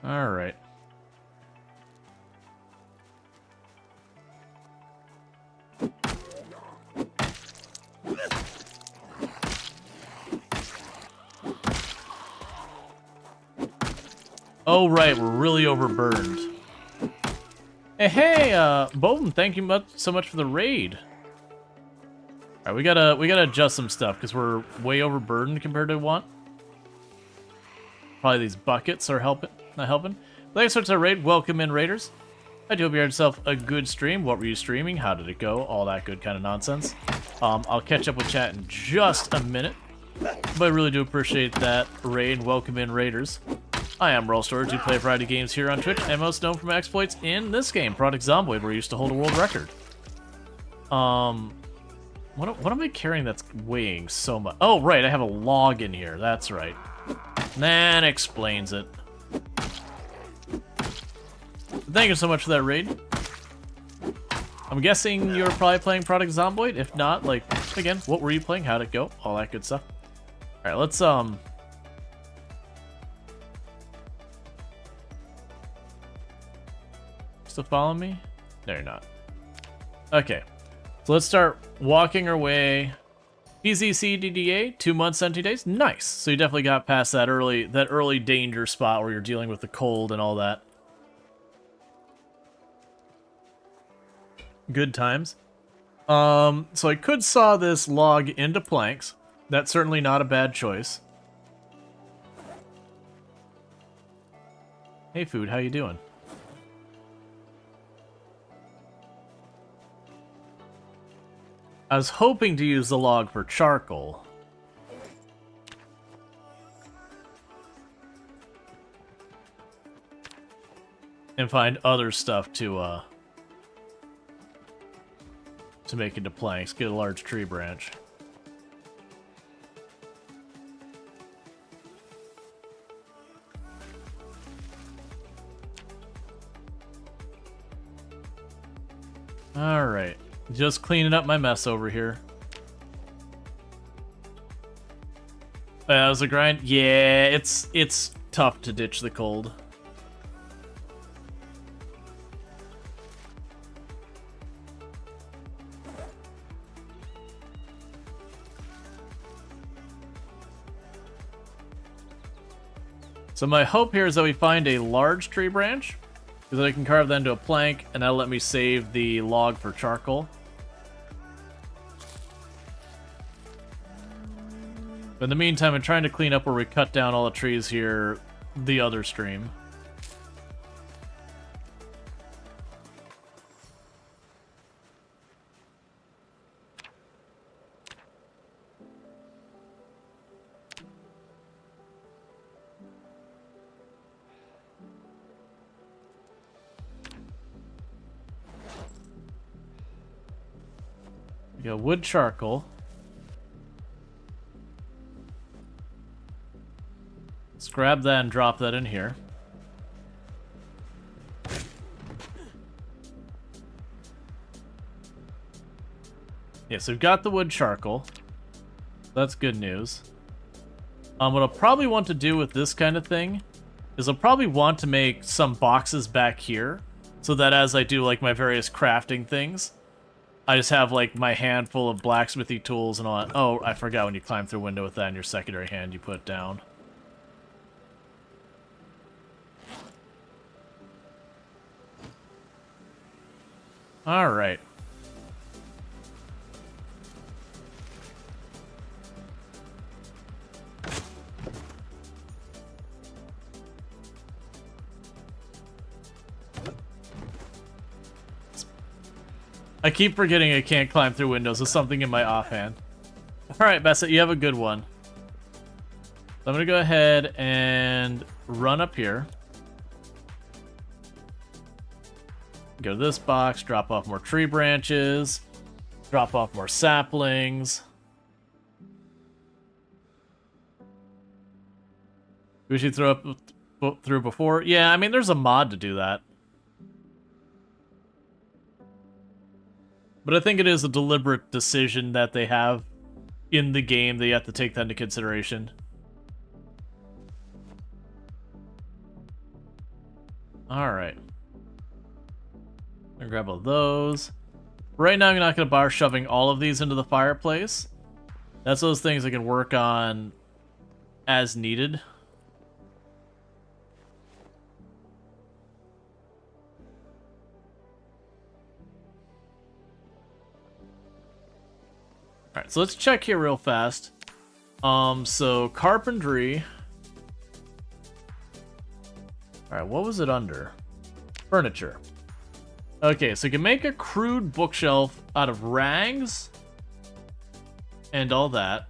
All right. Oh, right, we're really overburdened. Hey, Bowden, thank you so much for the raid. All right, we gotta adjust some stuff because we're way overburdened compared to what. Probably these buckets are not helping. Thanks for the raid. Welcome in, raiders. I do hope you had yourself a good stream. What were you streaming? How did it go? All that good kind of nonsense. I'll catch up with chat in just a minute, but I really do appreciate that raid. Welcome in, raiders. I am Rual Storge, who play a variety of games here on Twitch, and most known for my exploits in this game, Product Zomboid, where I used to hold a world record. What am I carrying that's weighing so much? Oh, right, I have a log in here. That's right. That explains it. Thank you so much for that raid. I'm guessing you're probably playing Product Zomboid. If not, like, again, what were you playing? How'd it go? All that good stuff. All right, let's, Still following me? No, you're not. Okay. So let's start walking our way. PZCDDA, 2 months, 17 days. Nice. So you definitely got past that early danger spot where you're dealing with the cold and all that. Good times. So I could saw this log into planks. That's certainly not a bad choice. Hey, food, how you doing? I was hoping to use the log for charcoal. And find other stuff to make into planks. Get a large tree branch. Alright. Just cleaning up my mess over here. That was a grind? Yeah, it's tough to ditch the cold. So my hope here is that we find a large tree branch, because I can carve that into a plank, and that'll let me save the log for charcoal. But in the meantime, I'm trying to clean up where we cut down all the trees here, the other stream. We got wood charcoal. Let's grab that and drop that in here. Yeah, so we've got the wood charcoal. That's good news. What I'll probably want to do with this kind of thing is I'll probably want to make some boxes back here so that as I do like my various crafting things, I just have like my handful of blacksmithy tools and all that. Oh, I forgot when you climb through a window with that in your secondary hand, you put it down. Alright. I keep forgetting I can't climb through windows. There's something in my offhand. Alright, Bassett, you have a good one. So I'm gonna go ahead and run up here. Go to this box, drop off more tree branches, drop off more saplings. We should throw up through before. Yeah, I mean, there's a mod to do that. But I think it is a deliberate decision that they have in the game that you have to take that into consideration. Alright. I'm gonna grab all those. Right now I'm not gonna bother shoving all of these into the fireplace. That's those things I can work on as needed. Alright, so let's check here real fast. So carpentry. Alright, what was it under? Furniture. Okay, so you can make a crude bookshelf out of rags and all that.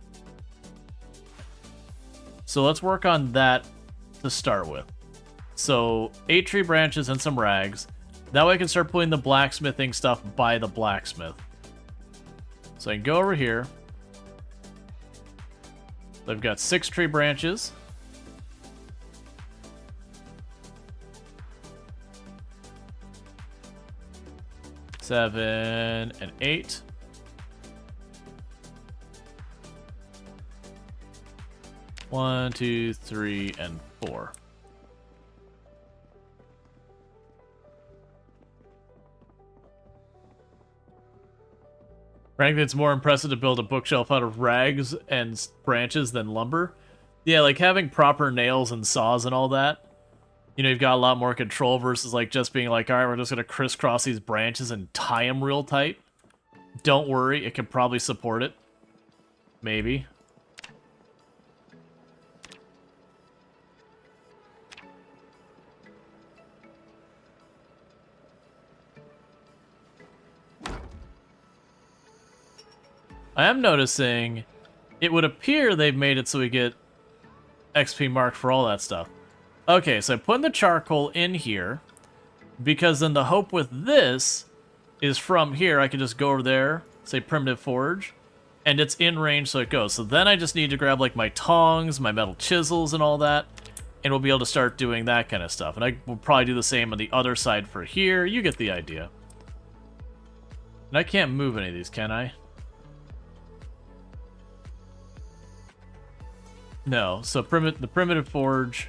So let's work on that to start with. So 8 tree branches and some rags. That way I can start putting the blacksmithing stuff by the blacksmith. So I can go over here. I've got 6 tree branches. Seven and 8. One, 2, 3, and 4. Frankly, it's more impressive to build a bookshelf out of rags and branches than lumber. Yeah, like having proper nails and saws and all that. You know, you've got a lot more control versus like just being like, alright, we're just going to crisscross these branches and tie them real tight. Don't worry, it can probably support it. Maybe. I am noticing it would appear they've made it so we get XP marked for all that stuff. Okay, so I'm putting the charcoal in here because then the hope with this is from here I can just go over there, say primitive forge, and it's in range so it goes. So then I just need to grab like my tongs, my metal chisels and all that, and we'll be able to start doing that kind of stuff. And I will probably do the same on the other side for here. You get the idea. And I can't move any of these, can I? No, so the primitive forge.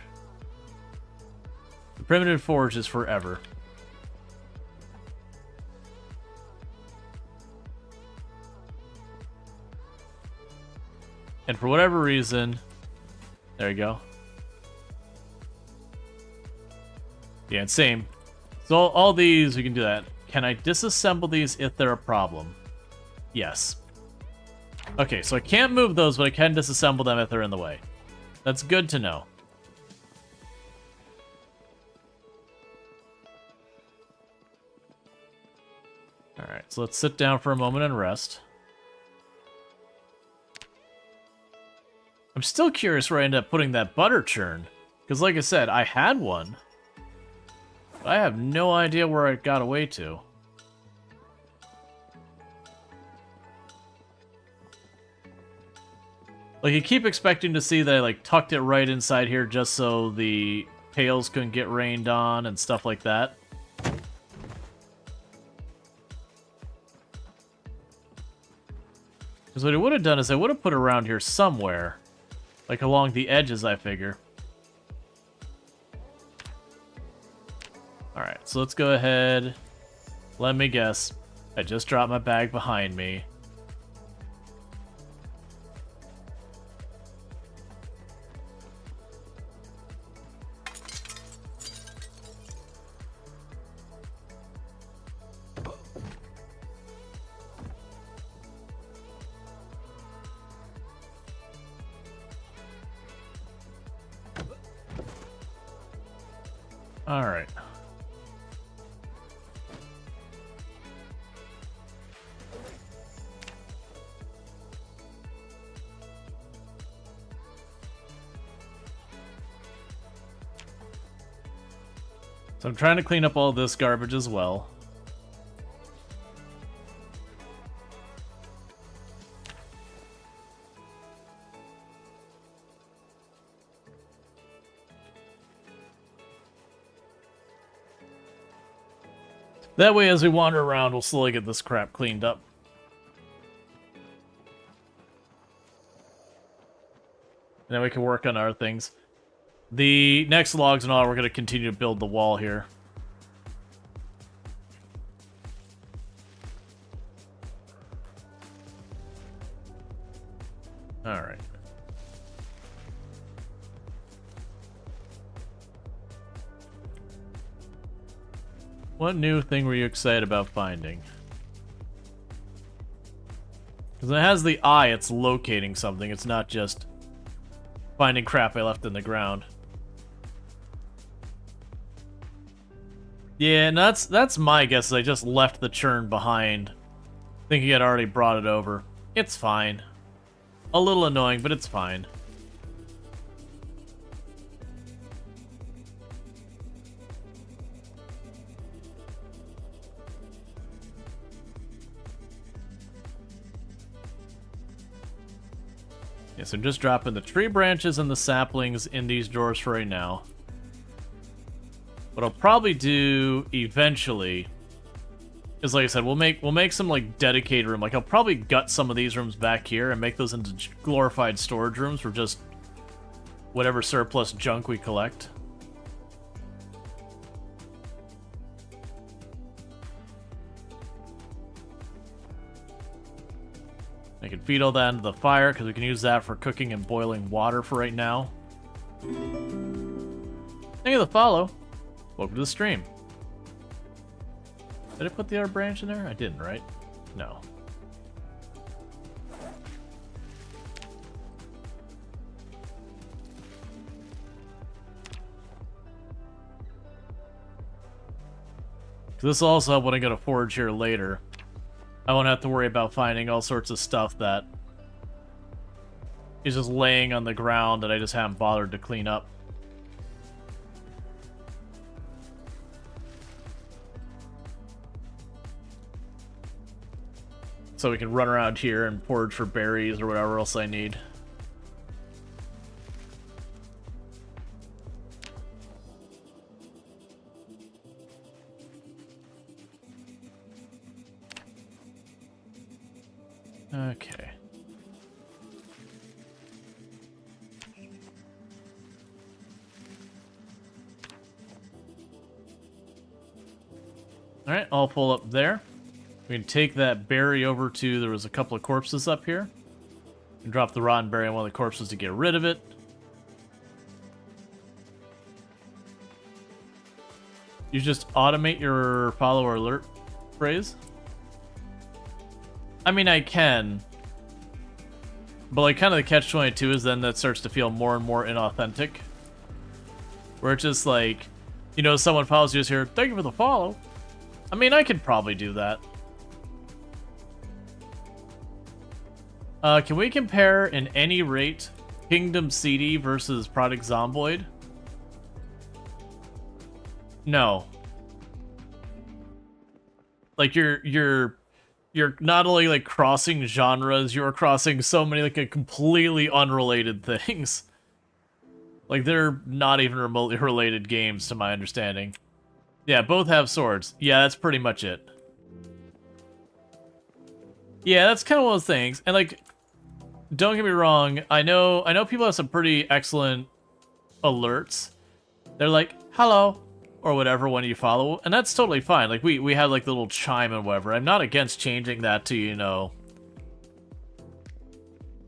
The primitive forge is forever. And for whatever reason, there you go. Yeah, and same. So all these, we can do that. Can I disassemble these if they're a problem? Yes. Okay, so I can't move those, but I can disassemble them if they're in the way. That's good to know. Alright, so let's sit down for a moment and rest. I'm still curious where I ended up putting that butter churn. Because like I said, I had one. But I have no idea where it got away to. Like, you keep expecting to see that I, like, tucked it right inside here just so the tails couldn't get rained on and stuff like that. Because what I would have done is I would have put it around here somewhere. Like, along the edges, I figure. Alright, so let's go ahead. Let me guess. I just dropped my bag behind me. Alright. So I'm trying to clean up all this garbage as well. That way, as we wander around, we'll slowly get this crap cleaned up. And then we can work on our things. The next logs and all, we're going to continue to build the wall here. Alright. What new thing were you excited about finding? Because it has the eye, it's locating something. It's not just finding crap I left in the ground. Yeah, and that's my guess. I just left the churn behind, thinking I'd already brought it over. It's fine. A little annoying, but it's fine. Yes, I'm just dropping the tree branches and the saplings in these drawers for right now. What I'll probably do eventually is, like I said, we'll make some like dedicated room. Like, I'll probably gut some of these rooms back here and make those into glorified storage rooms for just whatever surplus junk we collect. I can feed all that into the fire because we can use that for cooking and boiling water for right now. Thank you for the follow. Welcome to the stream. Did I put the other branch in there? I didn't, right? No. This will also help when I go to forage here later. I won't have to worry about finding all sorts of stuff that is just laying on the ground that I just haven't bothered to clean up. So we can run around here and forage for berries or whatever else I need. Okay. Alright, I'll pull up there. We can take that berry over to, there was a couple of corpses up here. And drop the rotten berry on one of the corpses to get rid of it. You just automate your follower alert phrase? I mean, I can. But, like, kind of the catch-22 is then that starts to feel more and more inauthentic. Where it's just like, you know, someone follows you here, thank you for the follow. I mean, I could probably do that. Can we compare in any rate Kingdom CD versus Product Zomboid? No. Like, you're not only, like, crossing genres, you're crossing so many, like, completely unrelated things. Like, they're not even remotely related games, to my understanding. Yeah, both have swords. Yeah, that's pretty much it. Yeah, that's kind of one of those things. And, like, don't get me wrong, I know people have some pretty excellent alerts. They're like, hello, or whatever when you follow, and that's totally fine. Like, we have, like, the little chime and whatever. I'm not against changing that to, you know...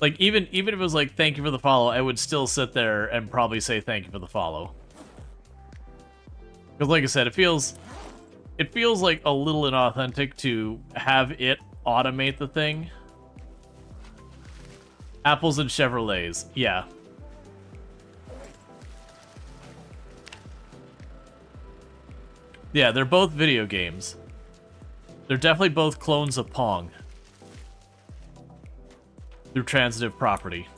Like, even if it was like, thank you for the follow, I would still sit there and probably say thank you for the follow. Because like I said, it feels like a little inauthentic to have it automate the thing. Apples and Chevrolets, yeah. Yeah, they're both video games. They're definitely both clones of Pong. Through transitive property.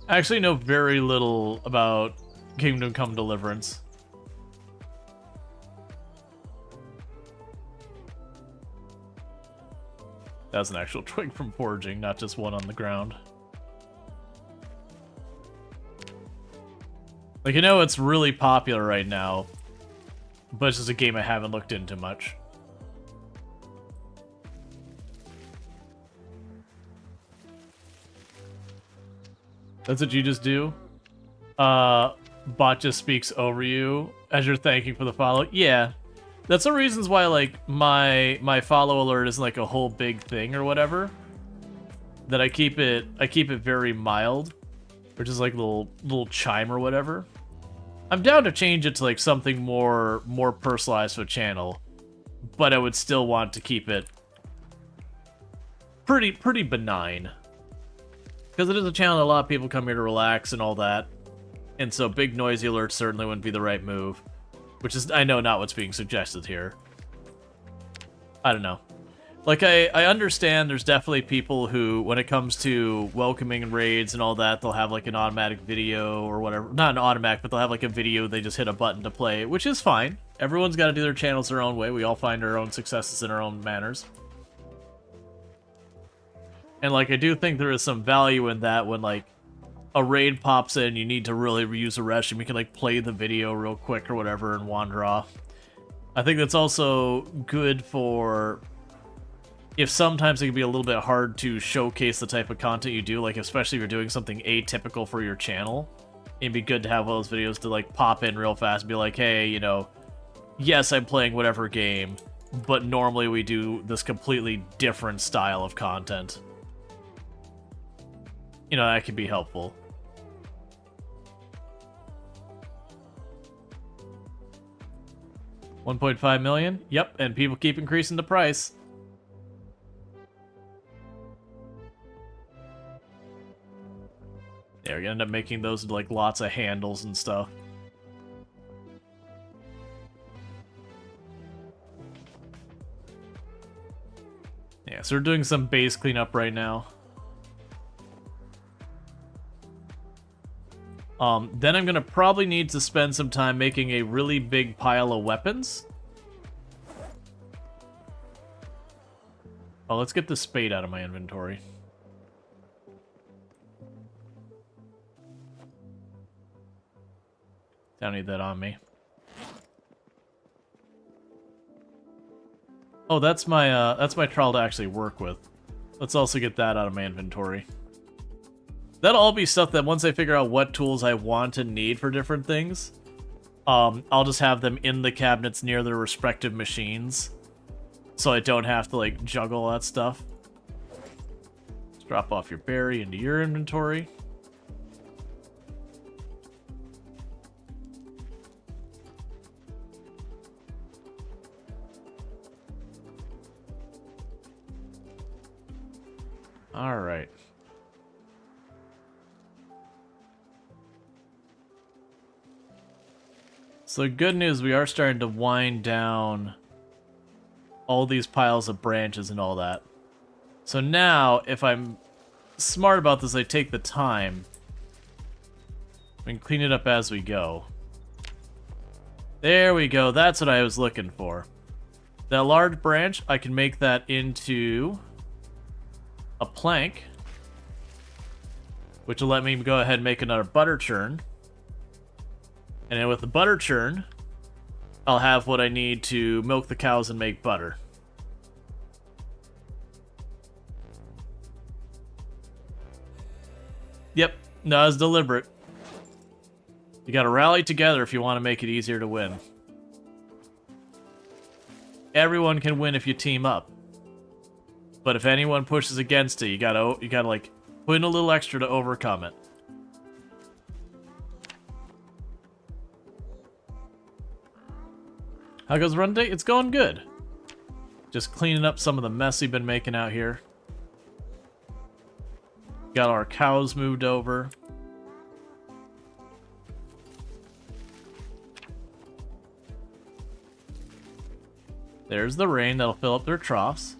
I actually know very little about Kingdom Come Deliverance. That's an actual twig from Foraging, not just one on the ground. Like, I know it's really popular right now, but it's just a game I haven't looked into much. That's what you just do? Bot just speaks over you as you're thanking for the follow? Yeah. That's the reasons why, like, my follow alert isn't like a whole big thing or whatever. That I keep it very mild. Which is like little chime or whatever. I'm down to change it to like something more personalized for a channel, but I would still want to keep it pretty benign. Because it is a channel that a lot of people come here to relax and all that. And so big noisy alerts certainly wouldn't be the right move. Which is, I know, not what's being suggested here. I don't know. Like, I understand there's definitely people who, when it comes to welcoming and raids and all that, they'll have, like, an automatic video or whatever. Not an automatic, but they'll have, like, a video they just hit a button to play, which is fine. Everyone's got to do their channels their own way. We all find our own successes in our own manners. And, like, I do think there is some value in that when, like, a raid pops in, you need to really reuse a restroom, you can, like, play the video real quick or whatever and wander off. I think that's also good for... if sometimes it can be a little bit hard to showcase the type of content you do, like, especially if you're doing something atypical for your channel, it'd be good to have those videos to, like, pop in real fast and be like, hey, you know, yes, I'm playing whatever game, but normally we do this completely different style of content. You know, that could be helpful. $1.5 million? Yep, and people keep increasing the price. Yeah, we're gonna end up making those into, like, lots of handles and stuff. Yeah, so we're doing some base cleanup right now. Then I'm gonna probably need to spend some time making a really big pile of weapons. Oh, let's get the spade out of my inventory. Don't need that on me. Oh, that's my trowel to actually work with. Let's also get that out of my inventory. That'll all be stuff that once I figure out what tools I want and need for different things, I'll just have them in the cabinets near their respective machines, so I don't have to like juggle all that stuff. Let's drop off your berry into your inventory. All right. So good news, we are starting to wind down all these piles of branches and all that. So now, if I'm smart about this, I take the time and clean it up as we go. There we go, that's what I was looking for. That large branch, I can make that into a plank, which will let me go ahead and make another butter churn. And then with the butter churn, I'll have what I need to milk the cows and make butter. Yep, no, it's deliberate. You gotta rally together if you want to make it easier to win. Everyone can win if you team up. But if anyone pushes against it, you gotta like put in a little extra to overcome it. How goes run day? It's going good. Just cleaning up some of the mess we've been making out here. Got our cows moved over. There's the rain that'll fill up their troughs.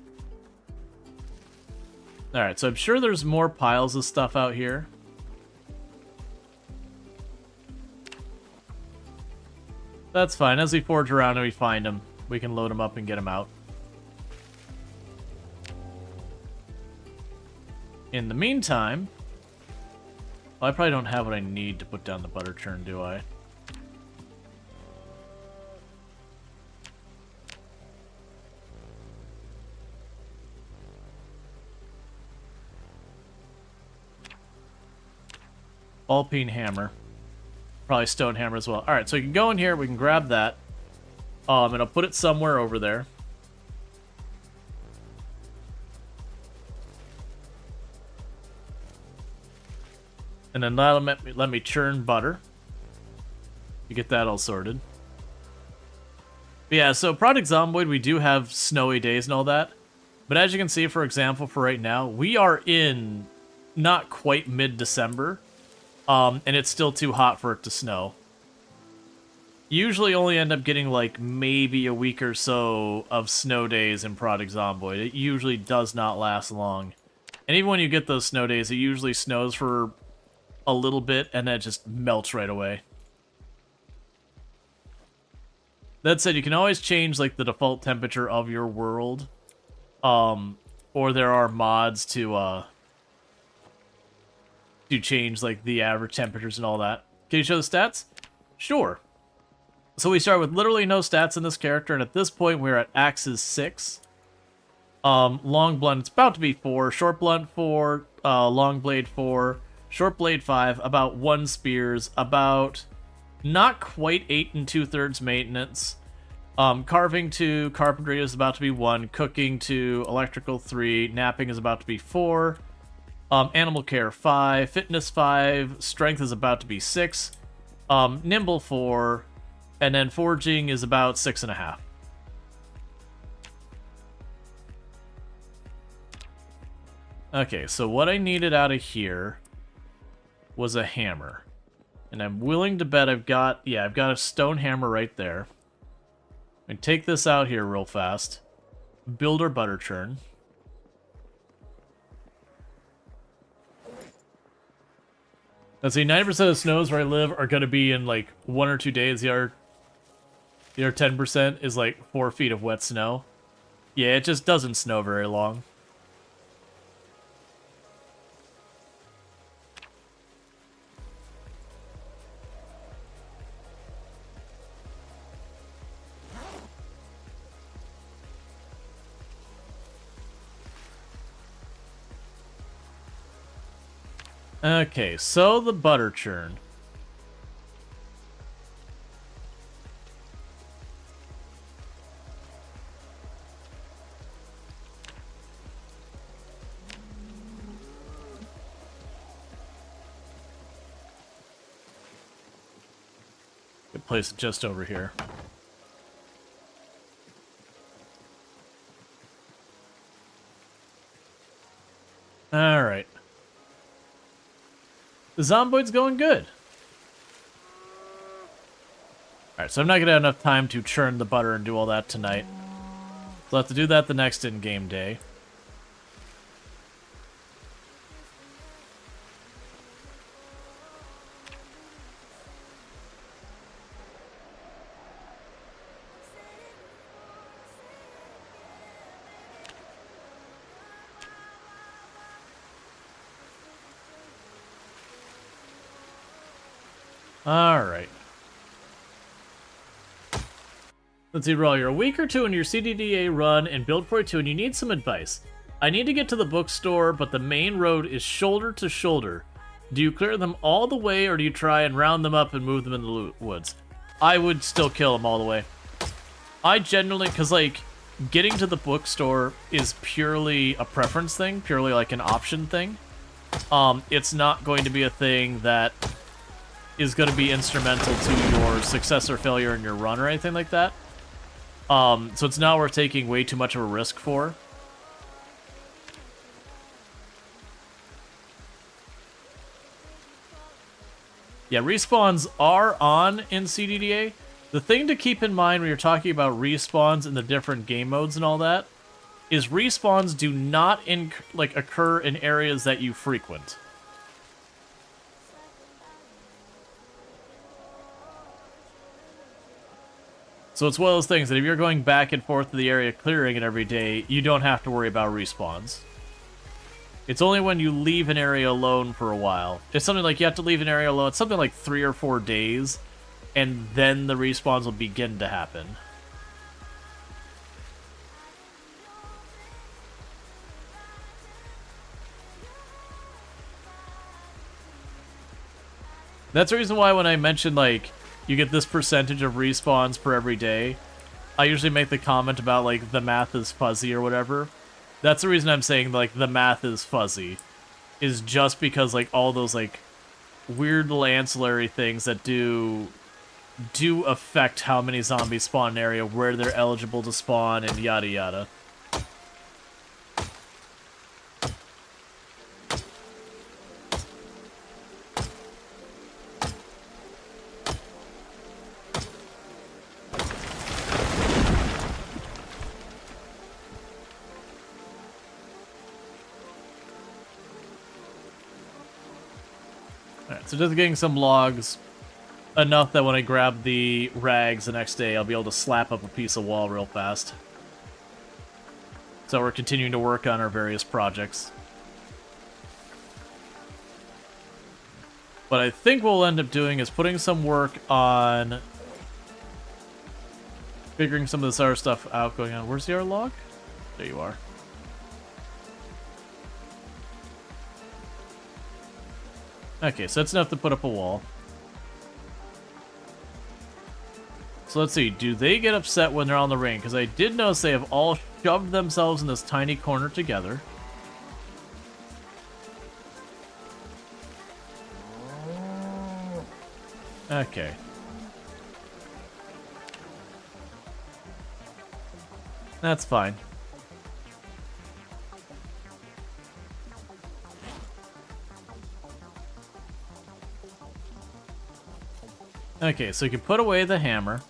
Alright, so I'm sure there's more piles of stuff out here. That's fine. As we forge around and we find them, we can load them up and get them out. In the meantime, well, I probably don't have what I need to put down the butter churn, do I? Ball peen hammer. Probably stone hammer as well. Alright, so you can go in here, we can grab that. And I'll put it somewhere over there. And then that'll let me churn butter. You get that all sorted. But yeah, so Project Zomboid, we do have snowy days and all that. But as you can see, for example, for right now, we are in not quite mid-December. And it's still too hot for it to snow. Usually only end up getting like maybe a week or so of snow days in Project Zomboid. It usually does not last long. And even when you get those snow days, it usually snows for a little bit and then it just melts right away. That said, you can always change like the default temperature of your world. Or there are mods to change like the average temperatures and all that. Can you show the stats? Sure. So we start with literally no stats in this character, and at this point we're at axes 6. Long blunt, it's about to be 4. Short blunt 4. Long blade 4. Short blade 5. About 1 spears. About not quite 8 2/3 maintenance. Carving 2. Carpentry is about to be 1. Cooking 2. Electrical 3. Napping is about to be 4. Animal care 5, fitness 5, strength is about to be 6, nimble 4, and then foraging is about 6.5. Okay, so what I needed out of here was a hammer. And I'm willing to bet I've got a stone hammer right there. And take this out here real fast. Build our butter churn. Let's see, 90% of snows where I live are going to be in like 1 or 2 days. The other 10% is like 4 feet of wet snow. Yeah, it just doesn't snow very long. Okay, so the butter churn. Good place just over here. Alright. The Zomboid's going good. Alright, so I'm not going to have enough time to churn the butter and do all that tonight. So I'll have to do that the next in-game day. Alright. Let's see, Rual, you're a week or two in your CDDA run in Build 42 and you need some advice. I need to get to the bookstore, but the main road is shoulder to shoulder. Do you clear them all the way, or do you try and round them up and move them in the woods? I would still kill them all the way. I generally, because, like, getting to the bookstore is purely a preference thing, purely like an option thing. It's not going to be a thing that is going to be instrumental to your success or failure in your run or anything like that. So it's not worth taking way too much of a risk for. Yeah, respawns are on in CDDA. The thing to keep in mind when you're talking about respawns in the different game modes and all that is respawns do not occur in areas that you frequent. So it's one of those things that if you're going back and forth to the area clearing it every day, you don't have to worry about respawns. It's only when you leave an area alone for a while. It's something like you have to leave an area alone. It's something like 3 or 4 days, and then the respawns will begin to happen. That's the reason why when I mentioned, like, you get this percentage of respawns per every day, I usually make the comment about, like, the math is fuzzy or whatever. That's the reason I'm saying, like, the math is fuzzy. Is just because, like, all those, like, weird little ancillary things that do affect how many zombies spawn in an area, where they're eligible to spawn, and yada yada. So just getting some logs, enough that when I grab the rags the next day, I'll be able to slap up a piece of wall real fast. So we're continuing to work on our various projects. What I think we'll end up doing is putting some work on figuring some of this other stuff out going on. Where's the other log? There you are. Okay, so that's enough to put up a wall. So let's see, do they get upset when they're on the ring? Because I did notice they have all shoved themselves in this tiny corner together. Okay. That's fine. Okay, so you can put away the hammer.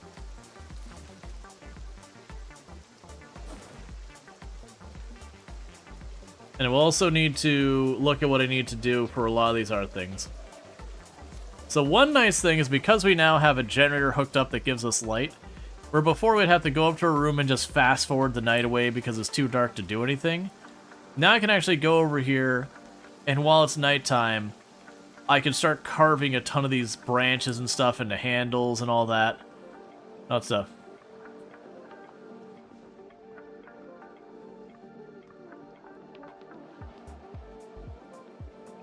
And we'll also need to look at what I need to do for a lot of these other things. So one nice thing is because we now have a generator hooked up that gives us light, where before we'd have to go up to a room and just fast forward the night away because it's too dark to do anything. Now I can actually go over here, and while it's nighttime, I can start carving a ton of these branches and stuff into handles and all that. That stuff.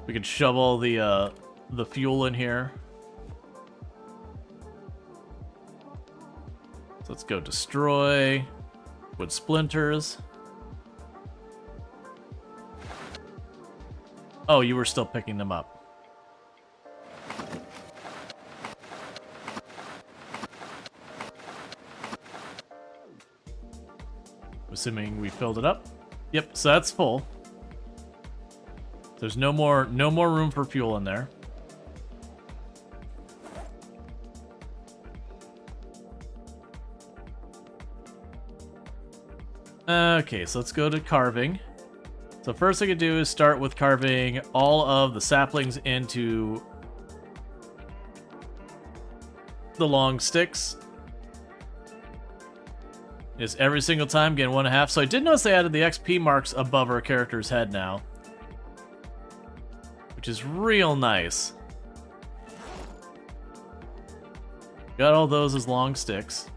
We could shovel the fuel in here. So let's go destroy wood splinters. Oh, you were still picking them up. Assuming we filled it up. Yep, so that's full. There's no more room for fuel in there. Okay, so let's go to carving. So first thing I could do is start with carving all of the saplings into the long sticks. Is every single time getting 1.5. So I did notice they added the XP marks above our character's head now, which is real nice. Got all those as long sticks.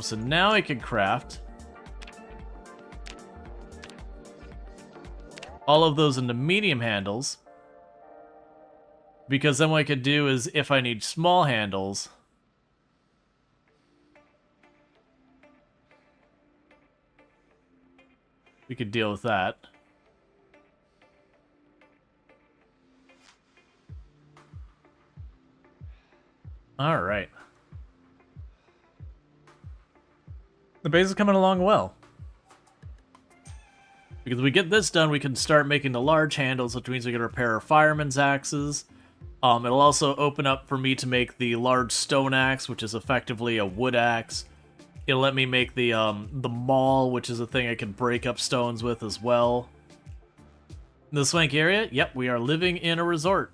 So now I can craft all of those into medium handles, because then what I could do is, if I need small handles, we could deal with that. All right. The base is coming along well. Because if we get this done, we can start making the large handles, which means we can repair our fireman's axes. It'll also open up for me to make the large stone axe, which is effectively a wood axe. It'll let me make the maul, which is a thing I can break up stones with as well. The swanky area? Yep, we are living in a resort.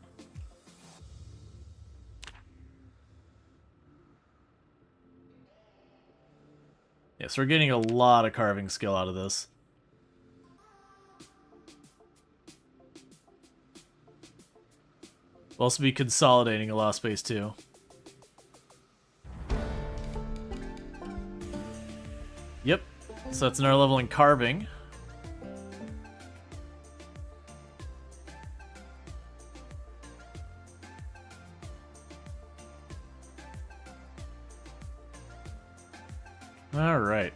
Yes, we're getting a lot of carving skill out of this. We'll also be consolidating a lot of space too. Yep, so that's another level in carving. All right.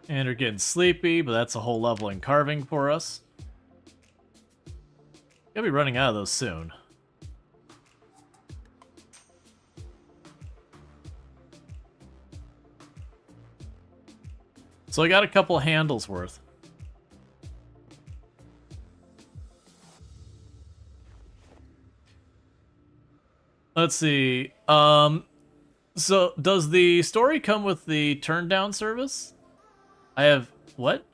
And we're getting sleepy, but that's a whole level in carving for us. Gonna be running out of those soon. So I got a couple handles worth. Let's see. So does the story come with the turn down service? I have what?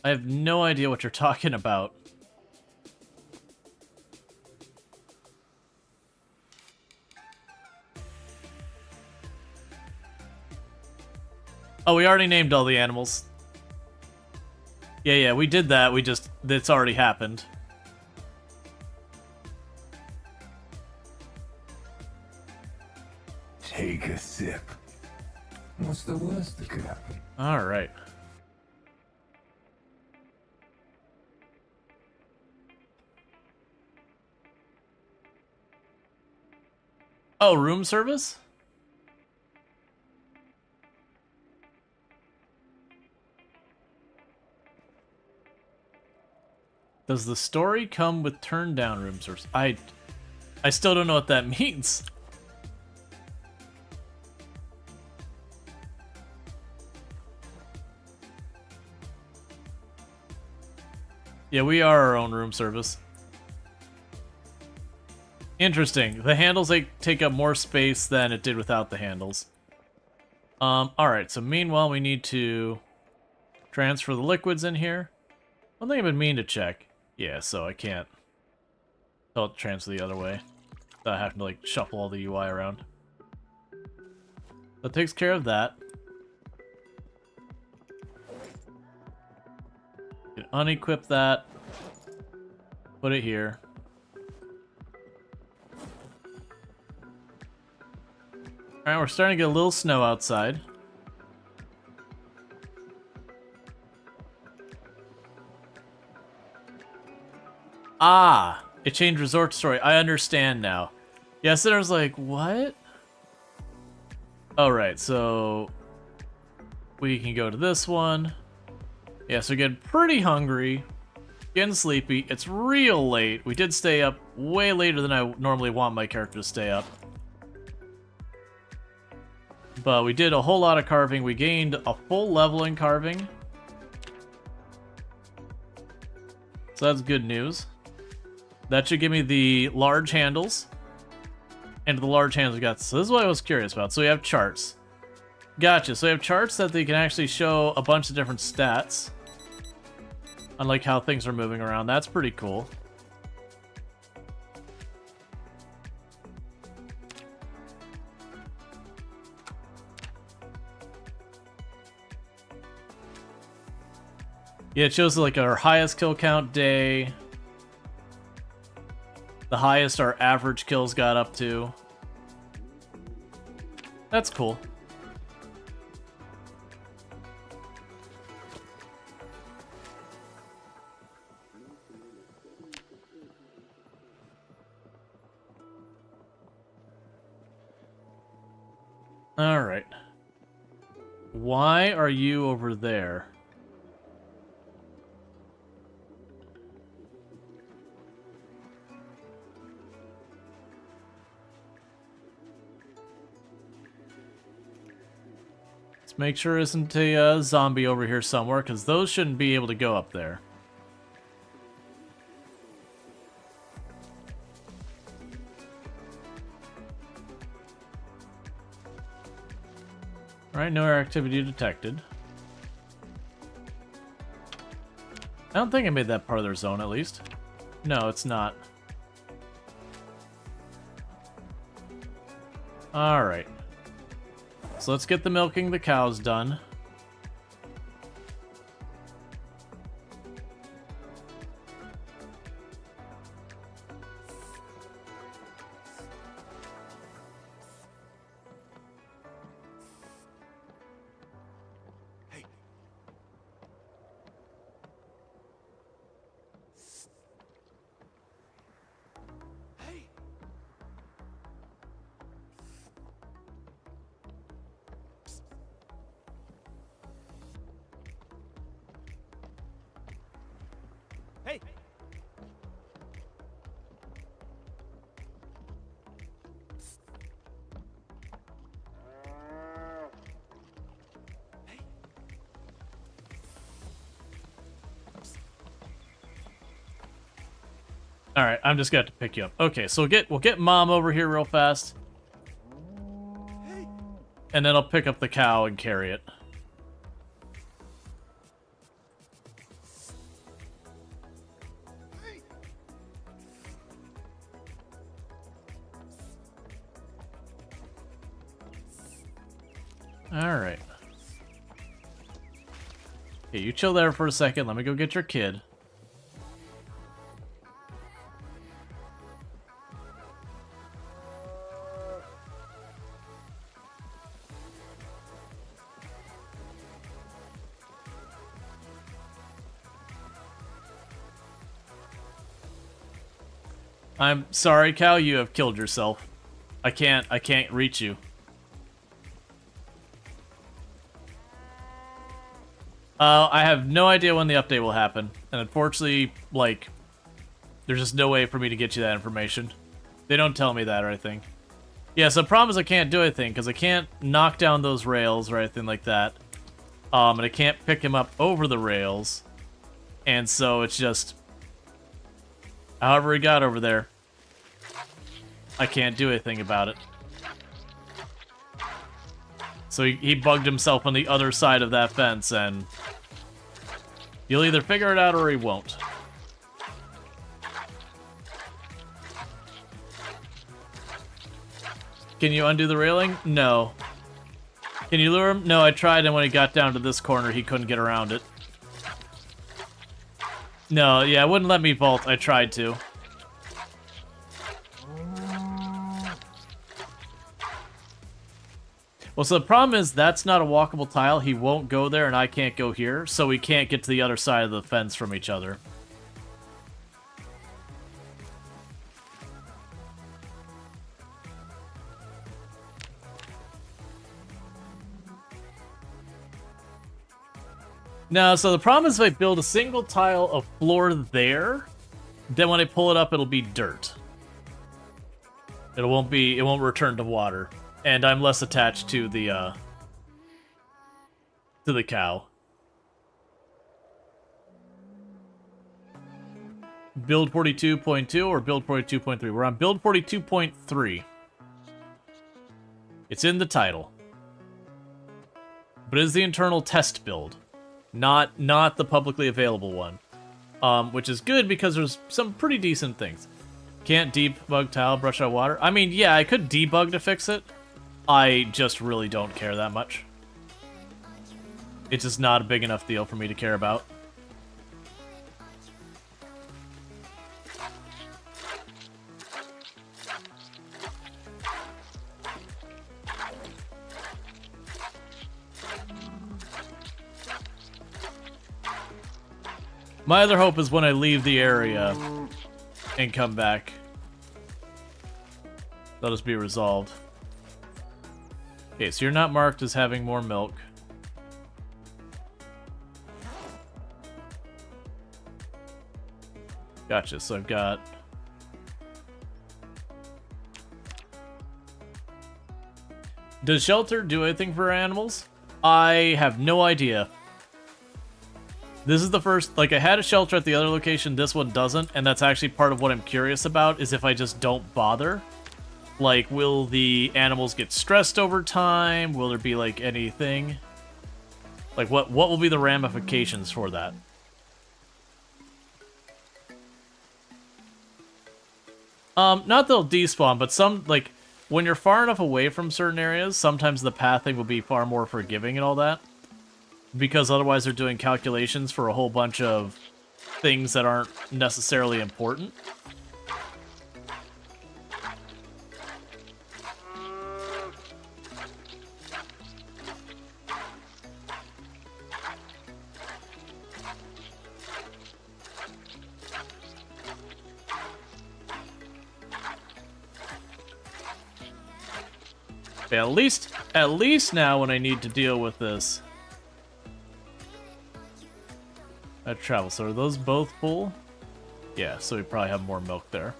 I have no idea what you're talking about. Oh, we already named all the animals. Yeah, we did that. It's already happened. Take a sip. What's the worst that could happen? All right. Oh, room service? Does the story come with turn down room service? I still don't know what that means. Yeah, we are our own room service. Interesting. The handles take up more space than it did without the handles. Alright, so meanwhile we need to transfer the liquids in here. One thing I've been meaning to check. Yeah, so I can't tell it to transfer the other way. So I have to like shuffle all the UI around. That takes care of that. You can unequip that. Put it here. Alright, we're starting to get a little snow outside. Ah! It changed resort to story. I understand now. Yes, then I was like, what? Alright, so we can go to this one. Yeah, so we're getting pretty hungry. Getting sleepy. It's real late. We did stay up way later than I normally want my character to stay up. But we did a whole lot of carving. We gained a full level in carving. So that's good news. That should give me the large handles. And the large handles we got. So this is what I was curious about. So we have charts. Gotcha. So we have charts that they can actually show a bunch of different stats. Unlike how things are moving around. That's pretty cool. Yeah, it shows like our highest kill count day. The highest our average kills got up to. That's cool. Alright. Why are you over there? Let's make sure there isn't a zombie over here somewhere, because those shouldn't be able to go up there. Alright, no air activity detected. I don't think I made that part of their zone, at least. No, it's not. Alright. So let's get the milking the cows done. Hey! All right, I'm just gonna have to pick you up. Okay, so we'll get Mom over here real fast, and then I'll pick up the cow and carry it. All right. Okay, you chill there for a second. Let me go get your kid. I'm sorry, cow, you have killed yourself. I can't reach you. I have no idea when the update will happen, and unfortunately, like, there's just no way for me to get you that information. They don't tell me that or anything. Yeah, so the problem is I can't do anything, because I can't knock down those rails or anything like that. And I can't pick him up over the rails. And so it's just... however he got over there, I can't do anything about it. So he bugged himself on the other side of that fence, and You'll either figure it out or he won't. Can you undo the railing? No. Can you lure him? No, I tried, and when he got down to this corner, he couldn't get around it. No, yeah, it wouldn't let me vault. I tried to. Well, so the problem is that's not a walkable tile. He won't go there, and I can't go here, so we can't get to the other side of the fence from each other. No, so the problem is if I build a single tile of floor there, then when I pull it up, it'll be dirt. It won't return to water. And I'm less attached to the cow. Build 42.2 or build 42.3? We're on build 42.3. It's in the title. But it is the internal test build. Not the publicly available one. Which is good because there's some pretty decent things. Can't debug tile, brush out water. I mean, yeah, I could debug to fix it. I just really don't care that much. It's just not a big enough deal for me to care about. My other hope is when I leave the area and come back, they'll just be resolved. Okay, so you're not marked as having more milk. Gotcha, so I've got... Does shelter do anything for animals? I have no idea. This is the first... Like, I had a shelter at the other location, this one doesn't, and that's actually part of what I'm curious about, is if I just don't bother. Like, will the animals get stressed over time? Will there be, like, anything? Like, what will be the ramifications for that? Not that they'll despawn, but some, like, when you're far enough away from certain areas, sometimes the pathing will be far more forgiving and all that. Because otherwise they're doing calculations for a whole bunch of things that aren't necessarily important. Yeah, at least now when I need to deal with this. I travel, so are those both full? Yeah, so we probably have more milk there.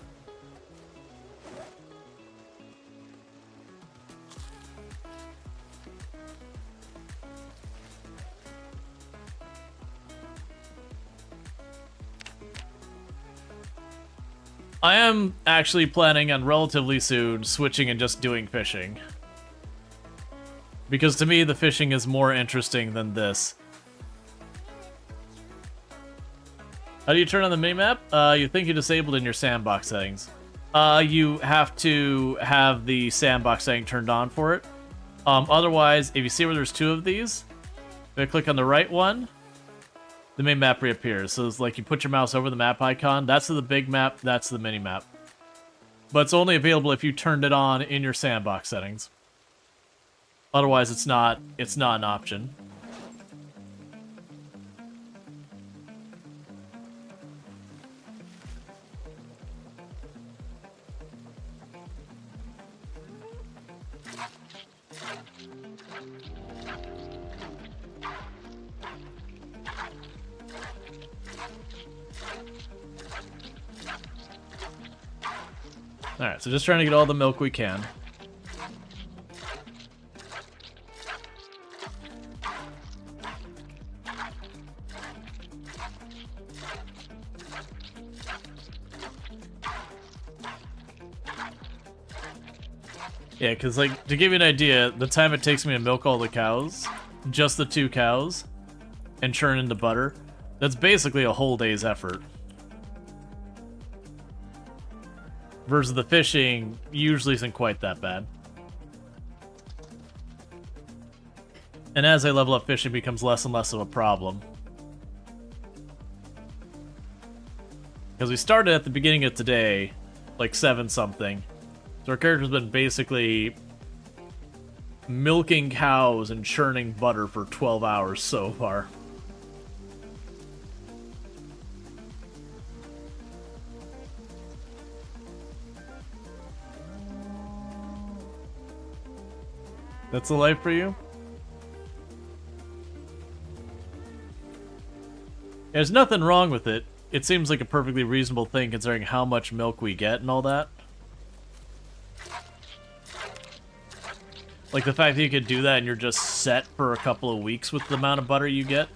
I am actually planning on relatively soon switching and just doing fishing. Because to me, the fishing is more interesting than this. How do you turn on the minimap? You think you disabled in your sandbox settings. You have to have the sandbox setting turned on for it. Otherwise, if you see where there's two of these, if I click on the right one, the main map reappears. So it's like you put your mouse over the map icon. That's the big map, that's the mini map. But it's only available if you turned it on in your sandbox settings. Otherwise, it's not an option. Alright, so just trying to get all the milk we can. Yeah, because, like, to give you an idea, the time it takes me to milk all the cows, just the 2 cows, and churn into butter, That's basically a whole day's effort. Versus the fishing usually isn't quite that bad. And as I level up, fishing becomes less and less of a problem. Because we started at the beginning of today, like 7-something. So our character's been basically milking cows and churning butter for 12 hours so far. That's the life for you? There's nothing wrong with it. It seems like a perfectly reasonable thing considering how much milk we get and all that. Like the fact that you could do that and you're just set for a couple of weeks with the amount of butter you get.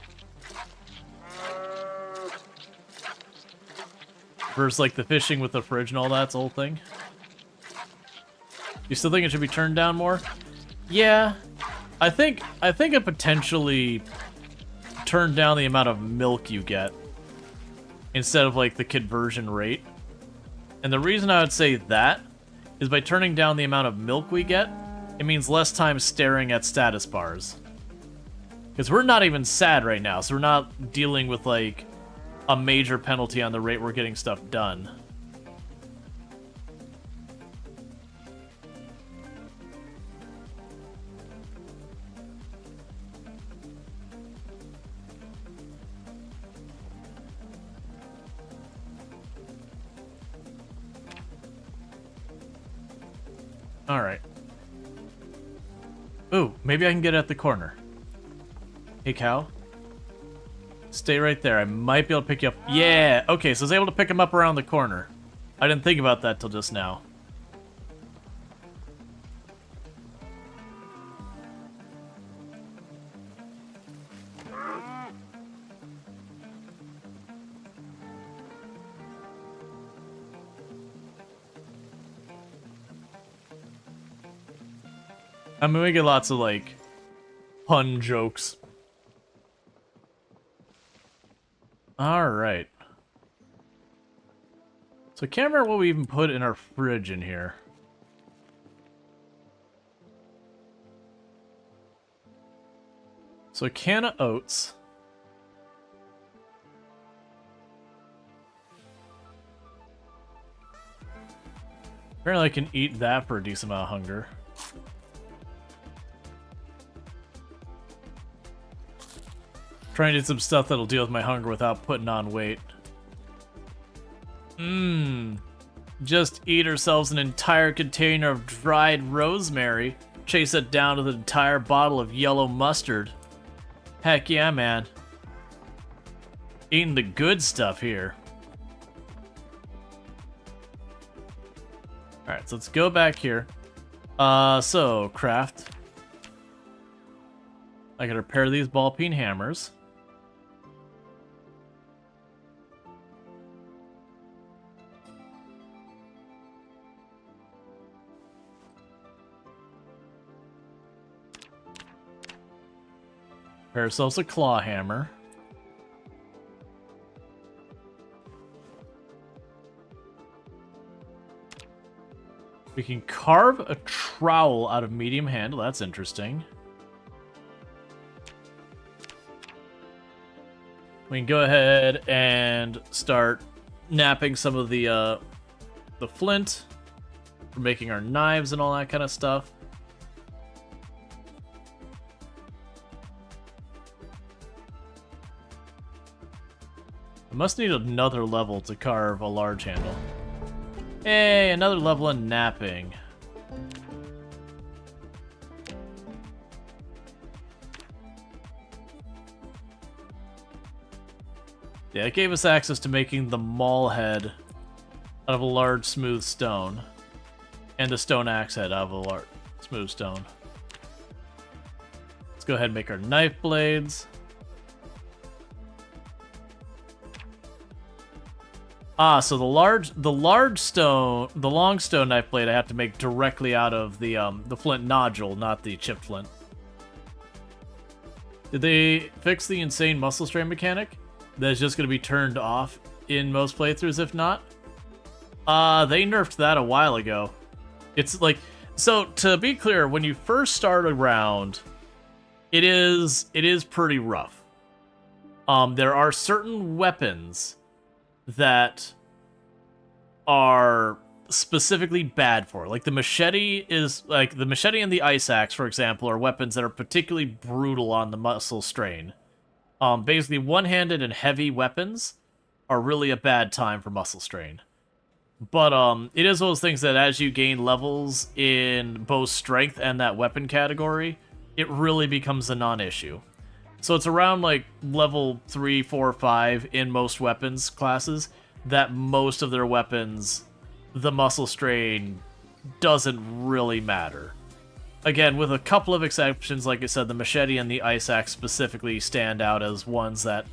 Versus like the fishing with the fridge and all that's the whole thing. You still think it should be turned down more? Yeah. I think it potentially turned down the amount of milk you get instead of like the conversion rate. And the reason I would say that is by turning down the amount of milk we get, it means less time staring at status bars. Because we're not even sad right now, so we're not dealing with like a major penalty on the rate we're getting stuff done. Alright. Ooh, maybe I can get it at the corner. Hey, cow. Stay right there. I might be able to pick you up. Yeah! Okay, so I was able to pick him up around the corner. I didn't think about that till just now. I mean, we get lots of, like, pun jokes. Alright. So I can't remember what we even put in our fridge in here. So a can of oats. Apparently I can eat that for a decent amount of hunger. Trying to do some stuff that'll deal with my hunger without putting on weight. Just eat ourselves an entire container of dried rosemary. Chase it down with an entire bottle of yellow mustard. Heck yeah, man. Eating the good stuff here. Alright, so let's go back here. So, craft. I can repair these ball peen hammers. Repair ourselves a claw hammer. We can carve a trowel out of medium handle. That's interesting. We can go ahead and start napping some of the flint for making our knives and all that kind of stuff. I must need another level to carve a large handle. Hey, another level in napping. Yeah, it gave us access to making the maul head out of a large smooth stone. And the stone axe head out of a large smooth stone. Let's go ahead and make our knife blades. Ah, so the long stone knife blade I have to make directly out of the flint nodule, not the chipped flint. Did they fix the insane muscle strain mechanic? that's just going to be turned off in most playthroughs, if not. They nerfed that a while ago. It's like, so to be clear, when you first start a round, it is pretty rough. There are certain weapons that are specifically bad for. Like the machete and the ice axe, for example, are weapons that are particularly brutal on the muscle strain. Basically, one-handed and heavy weapons are really a bad time for muscle strain. But it is one of those things that as you gain levels in both strength and that weapon category, it really becomes a non-issue. So it's around like level 3, 4, 5 in most weapons classes that most of their weapons, the muscle strain doesn't really matter. Again, with a couple of exceptions, like I said, the machete and the ice axe specifically stand out as ones that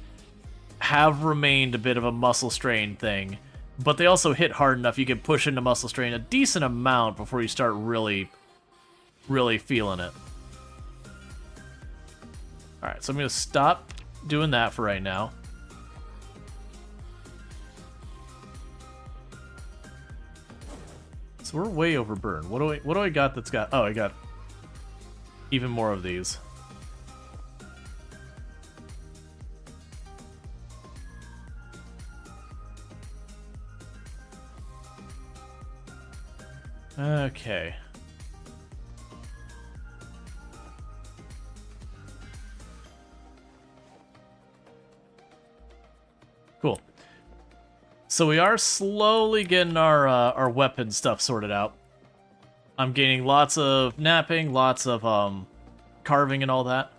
have remained a bit of a muscle strain thing, but they also hit hard enough you can push into muscle strain a decent amount before you start really, really feeling it. Alright, so I'm going to stop doing that for right now. So we're way overburned. What do I got that's got... Oh, I got even more of these. Okay. Cool. So we are slowly getting our weapon stuff sorted out. I'm gaining lots of napping, lots of carving and all that.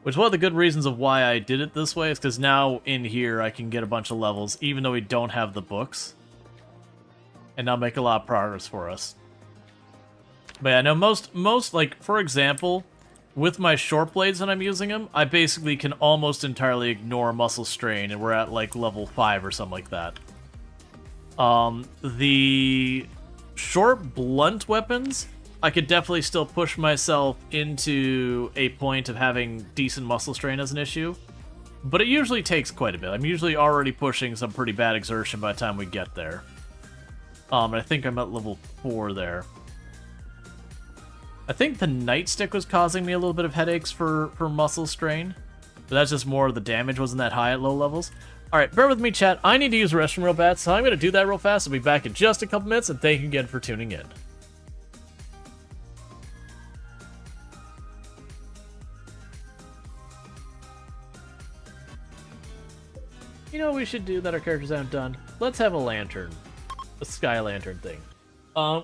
Which one of the good reasons of why I did it this way is because now in here I can get a bunch of levels, even though we don't have the books. And that'll make a lot of progress for us. But yeah, no, most like, for example, with my short blades when I'm using them, I basically can almost entirely ignore muscle strain, and we're at like level 5 or something like that. The short blunt weapons, I could definitely still push myself into a point of having decent muscle strain as an issue, but it usually takes quite a bit. I'm usually already pushing some pretty bad exertion by the time we get there. I think I'm at level 4 there. I think the nightstick was causing me a little bit of headaches for muscle strain, but that's just more of the damage wasn't that high at low levels. Alright, bear with me, chat. I need to use the restroom real bad, so I'm going to do that real fast. I'll be back in just a couple minutes, and thank you again for tuning in. You know what we should do that our characters haven't done? Let's have a lantern. A sky lantern thing.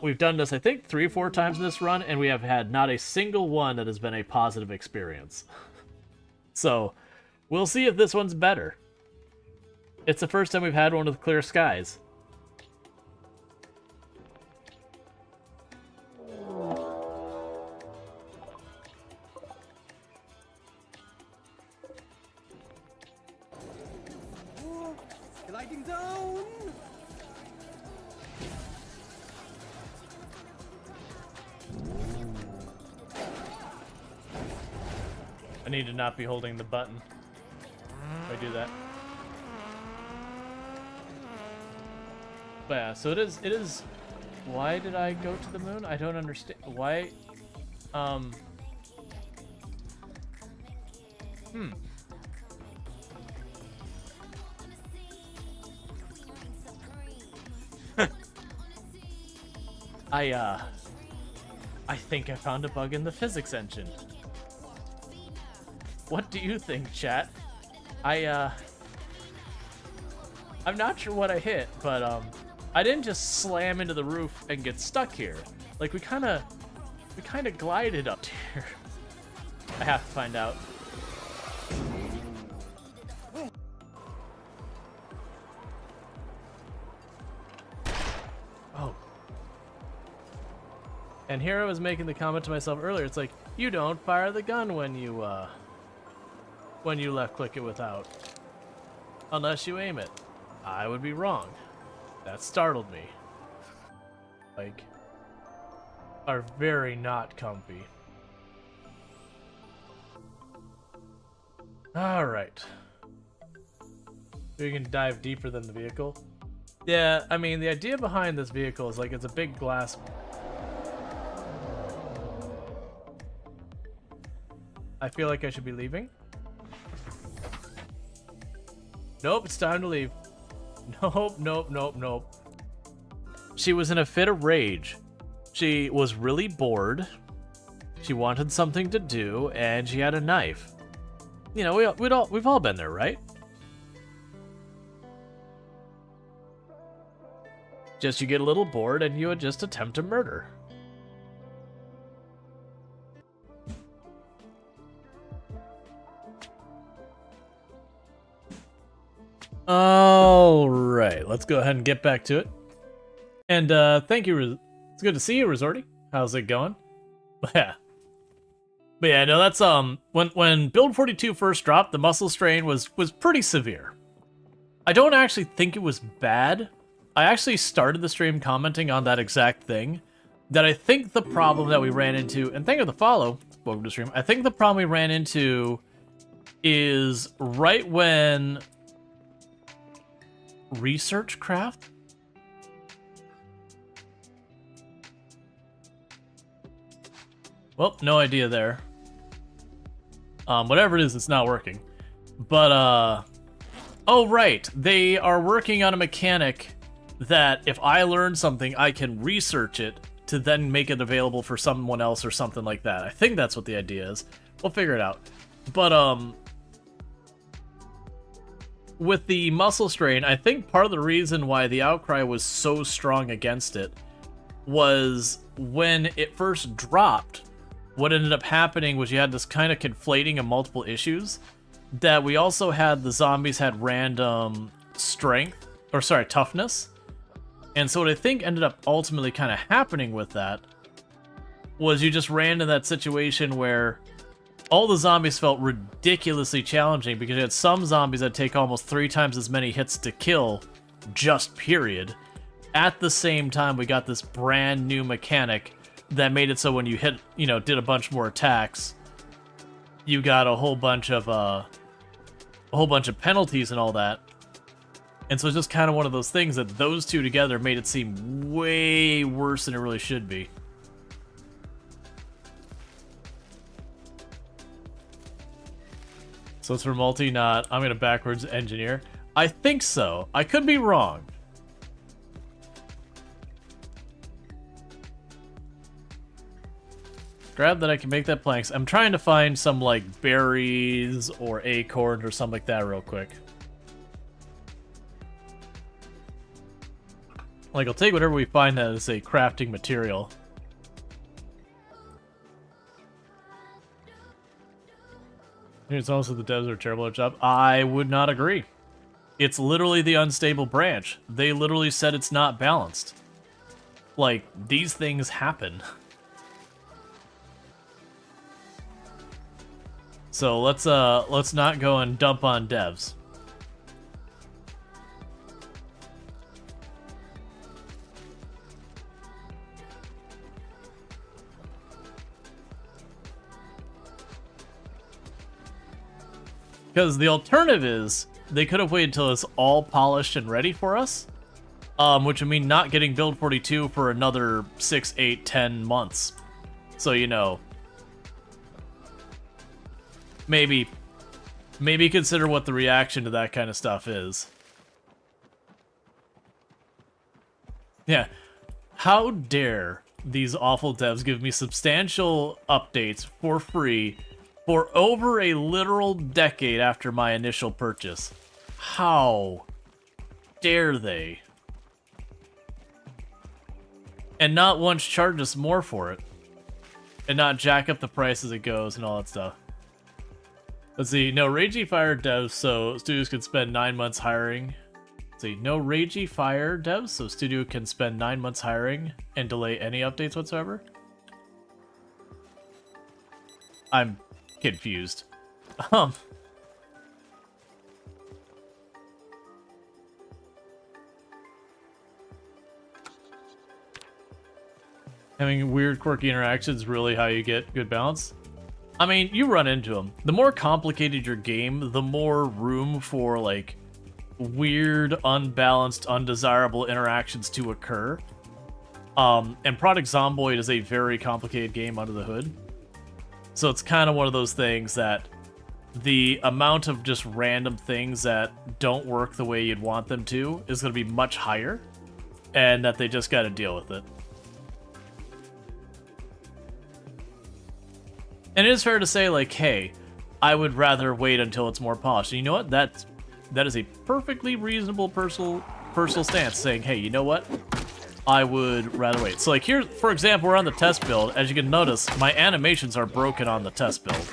We've done this, I think, 3 or 4 times in this run, and we have had not a single one that has been a positive experience. So, we'll see if this one's better. It's the first time we've had one with clear skies. Gliding down! I need to not be holding the button if I do that. But yeah, so it is... Why did I go to the moon? I don't understand. Why? I think I found a bug in the physics engine. What do you think, chat? I'm not sure what I hit, but I didn't just slam into the roof and get stuck here. Like we kind of glided up here. I have to find out. Oh. And here I was making the comment to myself earlier. It's like, you don't fire the gun when you left click it without. Unless you aim it. I would be wrong. That startled me. Like, are very not comfy. Alright. So you can dive deeper than the vehicle. Yeah, I mean, the idea behind this vehicle is like it's a big glass. I feel like I should be leaving. Nope, it's time to leave. Nope, nope, nope, nope. She was in a fit of rage. She was really bored. She wanted something to do, and she had a knife. You know, we've all been there, right? Just you get a little bored, and you would just attempt to murder. All right, let's go ahead and get back to it. And thank you. It's good to see you, Resorty. How's it going? Yeah. But yeah, no, that's when Build 42 first dropped, the muscle strain was pretty severe. I don't actually think it was bad. I actually started the stream commenting on that exact thing. That I think the problem that we ran into, and thank you for the follow, welcome to the stream. I think the problem we ran into is right when research craft. Well, no idea there. Whatever it is, it's not working. But, oh, right. They are working on a mechanic that if I learn something, I can research it to then make it available for someone else or something like that. I think that's what the idea is. We'll figure it out. But, with the muscle strain, I think part of the reason why the outcry was so strong against it was when it first dropped, what ended up happening was you had this kind of conflating of multiple issues, that we also had the zombies had random strength, or sorry, toughness. And so what I think ended up ultimately kind of happening with that was you just ran into that situation where all the zombies felt ridiculously challenging because you had some zombies that take almost 3 times as many hits to kill, just period. At the same time, we got this brand new mechanic that made it so when you hit, you know, did a bunch more attacks, you got a whole bunch of penalties and all that. And so it's just kind of one of those things that those two together made it seem way worse than it really should be. So it's for multi, not I'm gonna backwards engineer. I think so. I could be wrong. Grab that I can make that planks. I'm trying to find some like berries or acorns or something like that real quick. Like, I'll take whatever we find that is a crafting material. It's also the devs are terrible at job. I would not agree. It's literally the unstable branch. They literally said it's not balanced. Like, these things happen. So let's not go and dump on devs. Because the alternative is, they could have waited until it's all polished and ready for us. Which would mean not getting Build 42 for another 6, 8, 10 months. So, you know, maybe consider what the reaction to that kind of stuff is. Yeah. How dare these awful devs give me substantial updates for free for over a literal decade after my initial purchase? How dare they? And not once charge us more for it. And not jack up the price as it goes and all that stuff. Let's see, no Ragey Fire devs, so studios can spend 9 months hiring. Let's see, no Ragey Fire devs, so studio can spend 9 months hiring and delay any updates whatsoever. I'm confused. Having weird, quirky interactions really how you get good balance? I mean, you run into them. The more complicated your game, the more room for, like, weird, unbalanced, undesirable interactions to occur. And Product Zomboid is a very complicated game under the hood. So it's kind of one of those things that the amount of just random things that don't work the way you'd want them to is going to be much higher, and that they just got to deal with it. And it is fair to say, like, hey, I would rather wait until it's more polished. And you know what? That is a perfectly reasonable personal stance, saying, hey, you know what? I would rather wait. So, like, here, for example, we're on the test build. As you can notice, my animations are broken on the test build.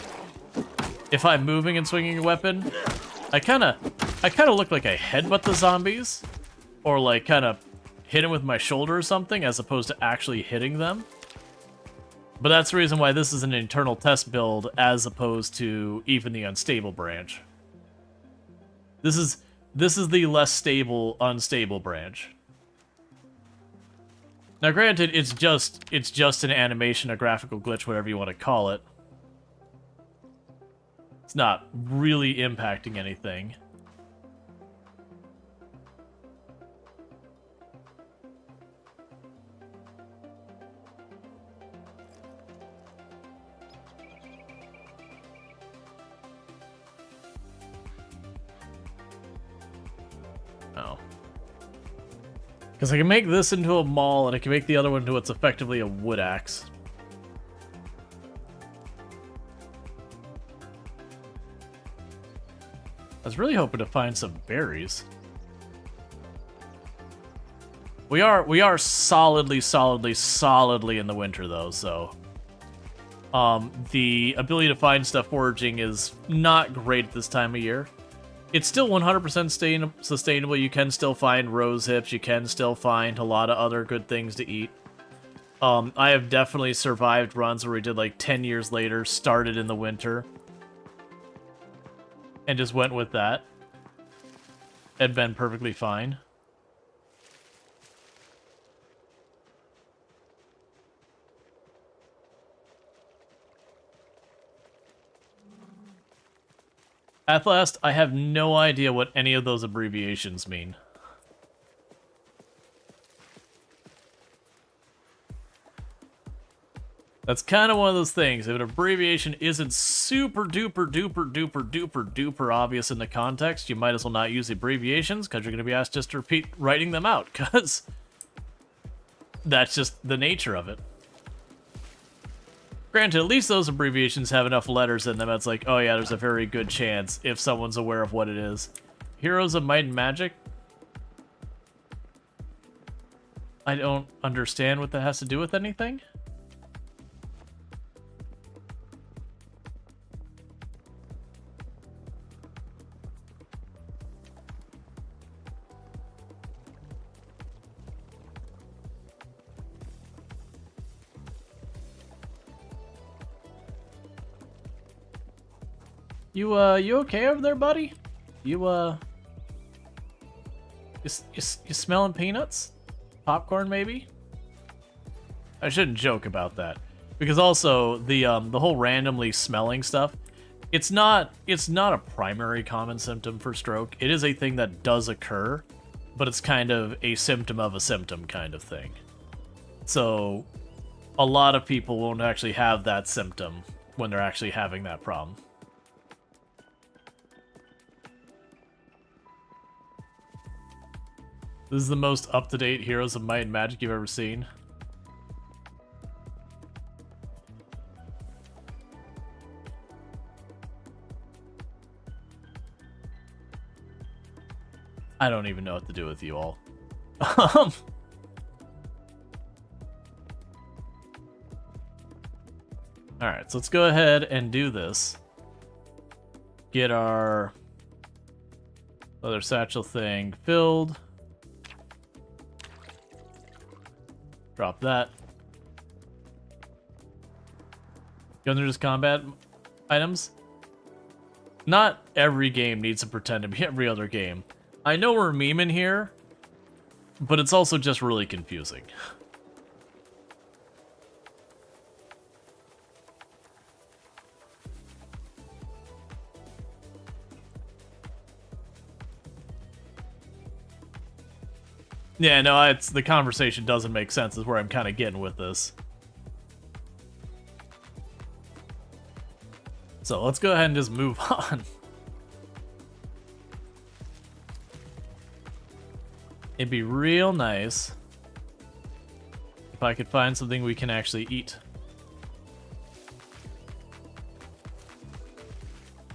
If I'm moving and swinging a weapon, I kind of look like I headbutt the zombies, or like kind of hit them with my shoulder or something, as opposed to actually hitting them. But that's the reason why this is an internal test build, as opposed to even the unstable branch. This is the less stable, unstable branch. Now, granted, it's just an animation, a graphical glitch, whatever you want to call it. It's not really impacting anything. Oh. Because I can make this into a maul, and I can make the other one into what's effectively a wood axe. I was really hoping to find some berries. We are solidly in the winter though, so the ability to find stuff foraging is not great at this time of year. It's still 100% sustainable. You can still find rose hips. You can still find a lot of other good things to eat. I have definitely survived runs where we did like 10 years later, started in the winter, and just went with that. Had been perfectly fine. At last, I have no idea what any of those abbreviations mean. That's kind of one of those things. If an abbreviation isn't super duper obvious in the context, you might as well not use the abbreviations, because you're going to be asked just to repeat writing them out, because that's just the nature of it. Granted, at least those abbreviations have enough letters in them that's like, oh yeah, there's a very good chance if someone's aware of what it is. Heroes of Might and Magic? I don't understand what that has to do with anything. You okay over there, buddy? You smelling peanuts? Popcorn, maybe? I shouldn't joke about that, because also the whole randomly smelling stuff, it's not a primary common symptom for stroke. It is a thing that does occur, but it's kind of a symptom of a symptom kind of thing. So a lot of people won't actually have that symptom when they're actually having that problem. This is the most up-to-date Heroes of Might and Magic you've ever seen. I don't even know what to do with you all. Alright, so let's go ahead and do this. Get our other satchel thing filled. Drop that. Go through just combat items. Not every game needs to pretend to be every other game. I know we're memeing here, but it's also just really confusing. Yeah, no, it's the conversation doesn't make sense is where I'm kind of getting with this. So let's go ahead and just move on. It'd be real nice if I could find something we can actually eat.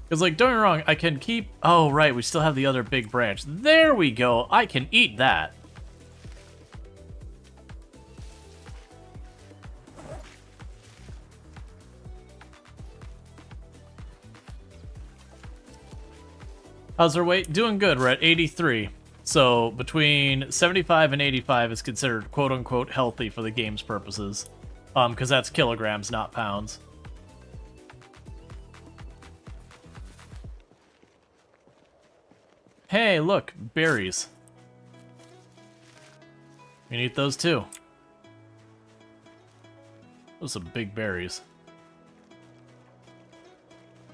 Because, like, don't get me wrong, I can keep... Oh, right, we still have the other big branch. There we go. I can eat that. How's our weight? Doing good. We're at 83. So between 75 and 85 is considered quote-unquote healthy for the game's purposes. Because that's kilograms, not pounds. Hey, look, berries. We can eat those too. Those are some big berries.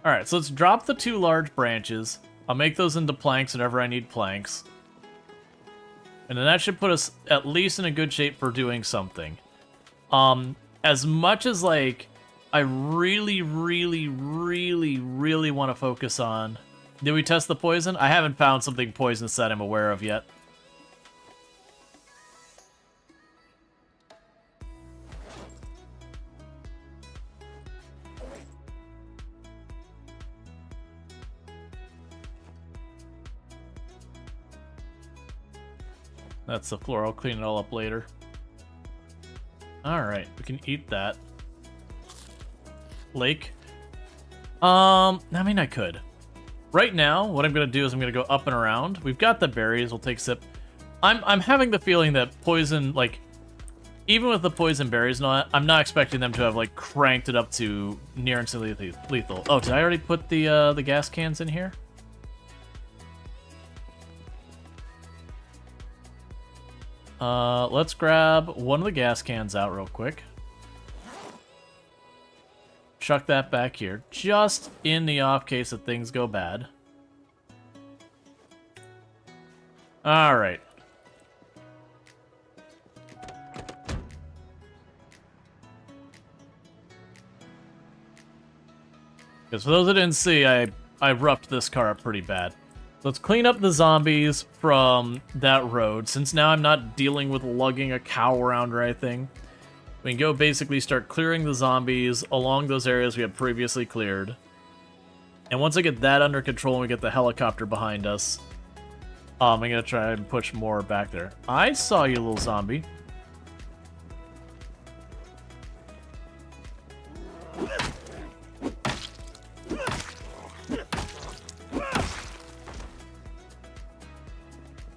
Alright, so let's drop the 2 large branches. I'll make those into planks whenever I need planks. And then that should put us at least in a good shape for doing something. As much as, like, I really want to focus on... Did we test the poison? I haven't found something poisonous that I'm aware of yet. That's the floor. I'll clean it all up later. Alright, we can eat that. Lake. I mean, I could. Right now, what I'm going to do is I'm going to go up and around. We've got the berries. We'll take a sip. I'm having the feeling that poison, like, even with the poison berries and all that, I'm not expecting them to have, like, cranked it up to near instantly lethal. Oh, did I already put the gas cans in here? Let's grab one of the gas cans out real quick. Chuck that back here, just in the off case that things go bad. Alright. Because for those that didn't see, I roughed this car up pretty bad. Let's clean up the zombies from that road, since now I'm not dealing with lugging a cow around or anything. We can go basically start clearing the zombies along those areas we had previously cleared. And once I get that under control and we get the helicopter behind us, I'm going to try and push more back there. I saw you, little zombie.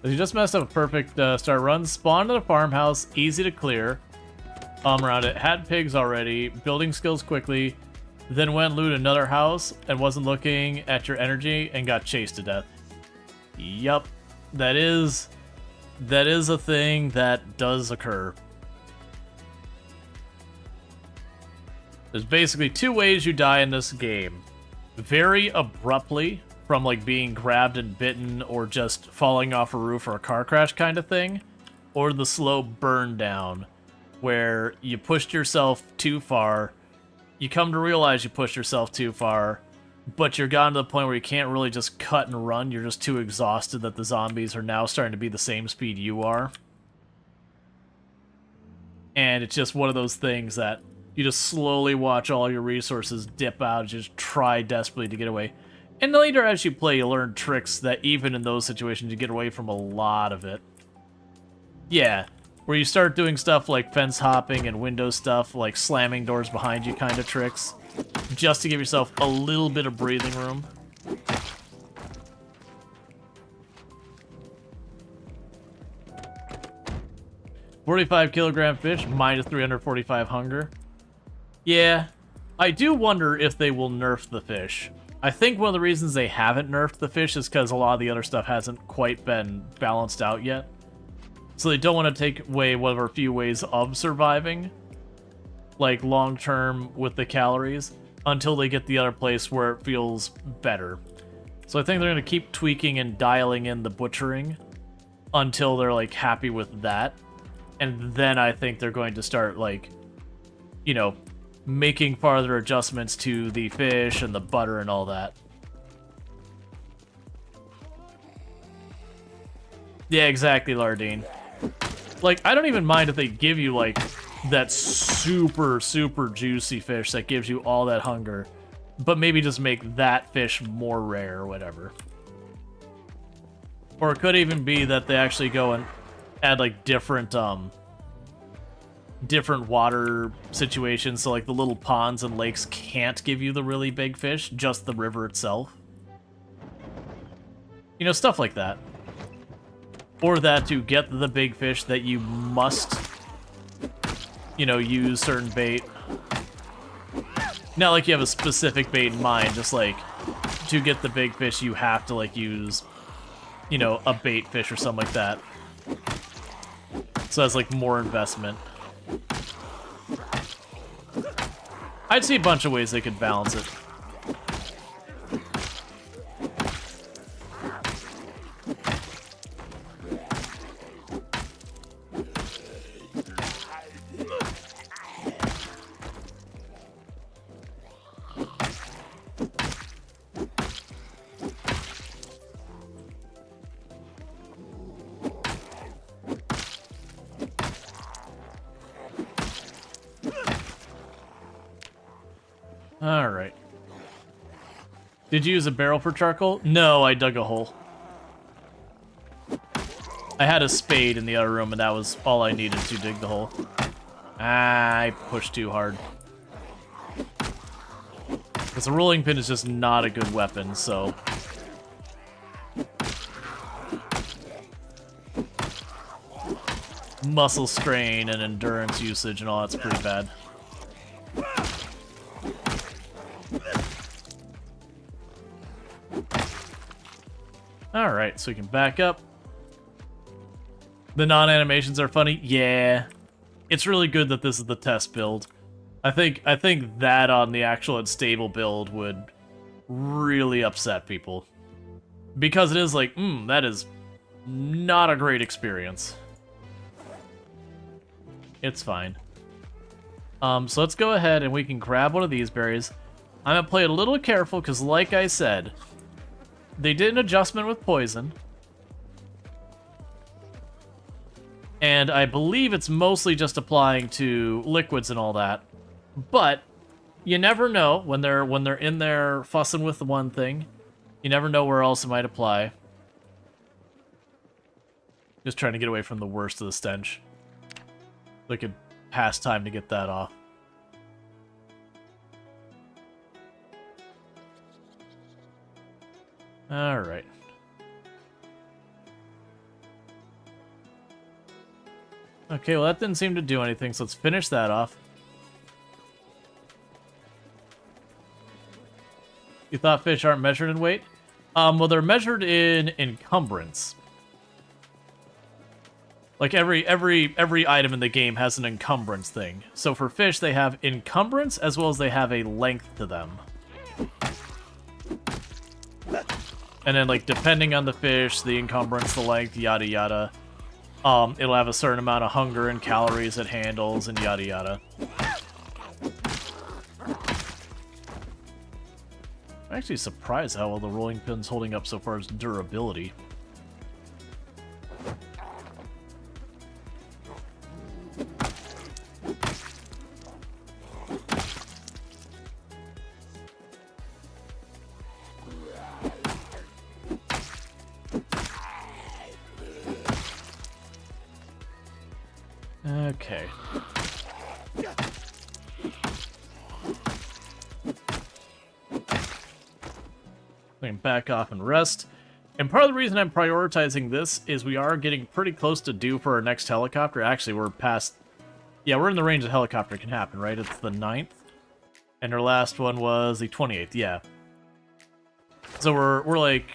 You just messed up a perfect start run. Spawned at a farmhouse, easy to clear. Around it. Had pigs already. Building skills quickly. Then went and looted another house and wasn't looking at your energy and got chased to death. Yup. That is a thing that does occur. There's basically 2 ways you die in this game. Very abruptly, from like being grabbed and bitten or just falling off a roof or a car crash kind of thing, or the slow burn down, where you pushed yourself too far, you come to realize you pushed yourself too far, but you're gotten to the point where you can't really just cut and run, you're just too exhausted that the zombies are now starting to be the same speed you are. And it's just one of those things that you just slowly watch all your resources dip out and just try desperately to get away. And later as you play, you learn tricks that even in those situations you get away from a lot of it. Yeah, where you start doing stuff like fence hopping and window stuff, like slamming doors behind you kind of tricks, just to give yourself a little bit of breathing room. $45 kilogram fish, minus 345 hunger. Yeah, I do wonder if they will nerf the fish. I think one of the reasons they haven't nerfed the fish is because a lot of the other stuff hasn't quite been balanced out yet. So they don't want to take away one of our few ways of surviving, like long-term with the calories, until they get the other place where it feels better. So I think they're going to keep tweaking and dialing in the butchering until they're like happy with that. And then I think they're going to start like, you know, making farther adjustments to the fish and the butter and all that. Yeah, exactly, Lardine. Like, I don't even mind if they give you, like, that super, super juicy fish that gives you all that hunger. But maybe just make that fish more rare or whatever. Or it could even be that they actually go and add, like, different water situations. So, like, the little ponds and lakes can't give you the really big fish, just the river itself. You know, stuff like that. Or that to get the big fish that you must, you know, use certain bait. Not like you have a specific bait in mind, just like to get the big fish you have to like use, you know, a bait fish or something like that. So that's like more investment. I'd see a bunch of ways they could balance it. Alright. Did you use a barrel for charcoal? No, I dug a hole. I had a spade in the other room, and that was all I needed to dig the hole. I pushed too hard. Because a rolling pin is just not a good weapon, so... muscle strain and endurance usage and all that's pretty bad. Alright, so we can back up. The non-animations are funny? Yeah. It's really good that this is the test build. I think that on the actual unstable build would really upset people. Because it is like, that is not a great experience. It's fine. So let's go ahead and we can grab one of these berries. I'm gonna play it a little careful because like I said, they did an adjustment with poison. And I believe it's mostly just applying to liquids and all that. But you never know when they're in there fussing with the one thing. You never know where else it might apply. Just trying to get away from the worst of the stench. So I could pass time to get that off. Alright. Okay, well that didn't seem to do anything, so let's finish that off. You thought fish aren't measured in weight? Well they're measured in encumbrance. Like every item in the game has an encumbrance thing. So for fish they have encumbrance as well as they have a length to them. And then, like, depending on the fish, the encumbrance, the length, yada yada, it'll have a certain amount of hunger and calories it handles, and yada yada. I'm actually surprised how well the rolling pin's holding up so far as durability. Okay. We can back off and rest. And part of the reason I'm prioritizing this is we are getting pretty close to due for our next helicopter. Actually, we're past... yeah, we're in the range of helicopter can happen, right? It's the 9th. And our last one was the 28th, yeah. So we're like...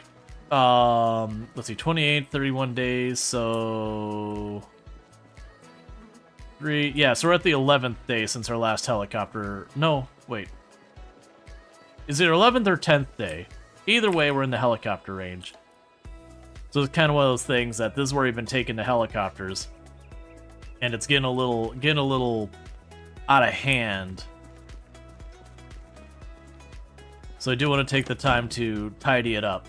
let's see, 28, 31 days, so... yeah, so we're at the 11th day since our last helicopter... no, wait. Is it 11th or 10th day? Either way, we're in the helicopter range. So it's kind of one of those things that this is where you've been taking the helicopters, and it's getting a little out of hand. So I do want to take the time to tidy it up.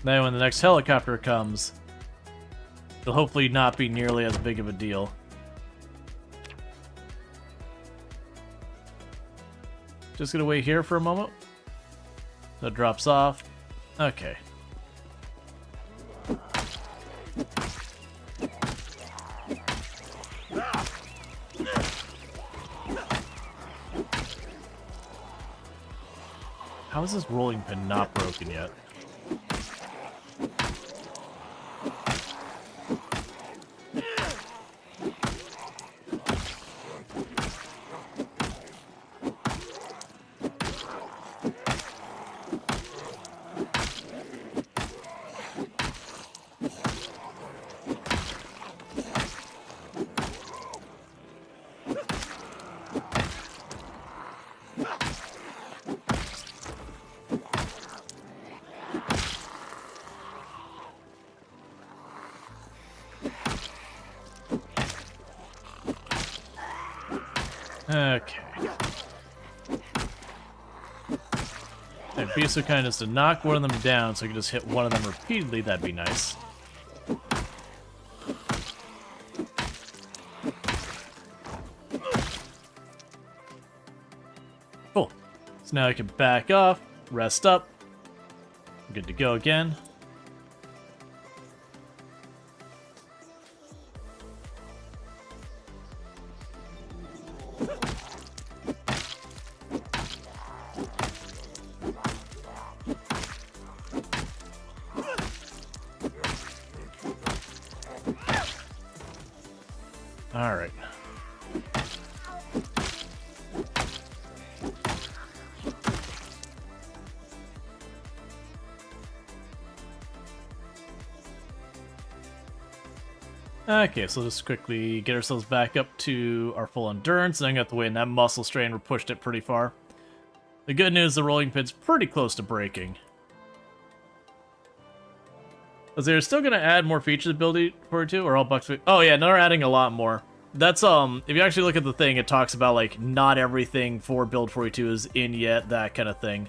Then when the next helicopter comes, it'll hopefully not be nearly as big of a deal. Just gonna wait here for a moment. So it drops off. Okay. How is this rolling pin not broken yet? Okay. It'd be so kind as to knock one of them down so I can just hit one of them repeatedly, that'd be nice. Cool. So now I can back off, rest up. Good to go again. All right. Okay, so just quickly get ourselves back up to our full endurance, and I got the way in that muscle strain, we pushed it pretty far. The good news, the rolling pin's pretty close to breaking. Because they're still gonna add more features ability for it too, or all bucks. Oh yeah, no, they're adding a lot more. That's if you actually look at the thing, it talks about like not everything for build 42 is in yet, that kind of thing.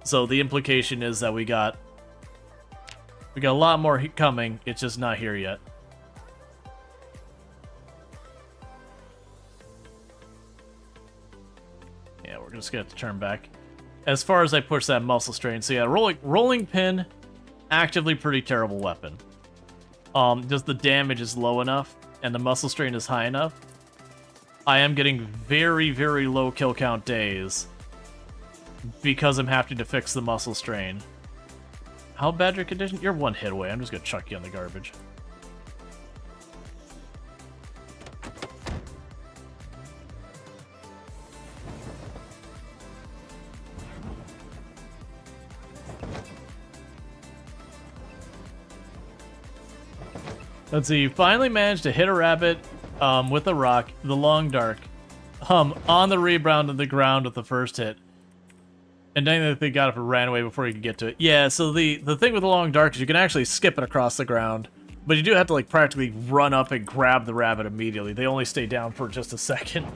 So the implication is that we got a lot more coming. It's just not here yet. Yeah, we're just gonna have to turn back. As far as I push that muscle strain, so yeah, rolling pin. Actively pretty terrible weapon. Just the damage is low enough and the muscle strain is high enough. I am getting very, very low kill count days because I'm having to fix the muscle strain. How bad your condition? You're one hit away. I'm just gonna chuck you in the garbage. Let's see, you finally managed to hit a rabbit with a rock, the long dark, on the rebound of the ground with the first hit. And then they got up and ran away before you could get to it. Yeah, so the thing with the long dark is you can actually skip it across the ground, but you do have to like practically run up and grab the rabbit immediately. They only stay down for just a second.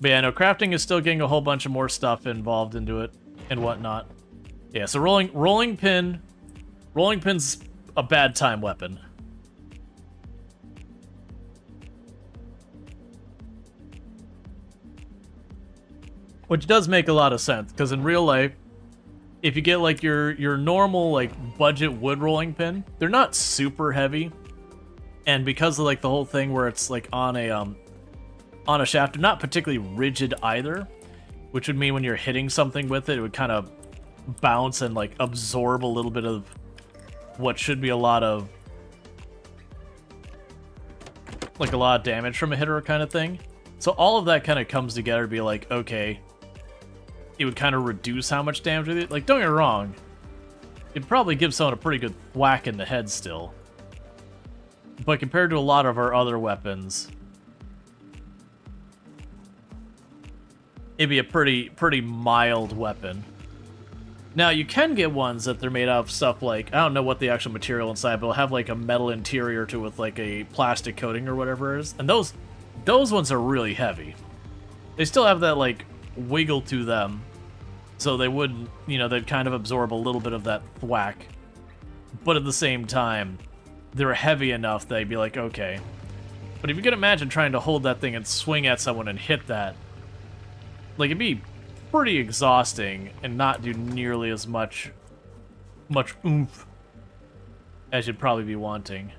But yeah, no, crafting is still getting a whole bunch of more stuff involved into it and whatnot. Yeah, so rolling pin's a bad time weapon. Which does make a lot of sense, because in real life, if you get like your normal like budget wood rolling pin, they're not super heavy. And because of like the whole thing where it's like on a shaft, they're not particularly rigid either. Which would mean when you're hitting something with it, it would kind of bounce and like absorb a little bit of what should be a lot of damage from a hitter kind of thing. So all of that kind of comes together to be like, okay, it would kind of reduce how much damage with it. Like, don't get me wrong, it'd probably give someone a pretty good whack in the head still. But compared to a lot of our other weapons, it'd be a pretty mild weapon. Now, you can get ones that they're made out of stuff like, I don't know what the actual material inside, but it'll have like a metal interior to it with like a plastic coating or whatever it is. And those ones are really heavy. They still have that like wiggle to them, so they wouldn't, you know, they'd kind of absorb a little bit of that thwack. But at the same time, they're heavy enough that you'd be like, okay. But if you can imagine trying to hold that thing and swing at someone and hit that, like, it'd be pretty exhausting and not do nearly as much oomph as you'd probably be wanting.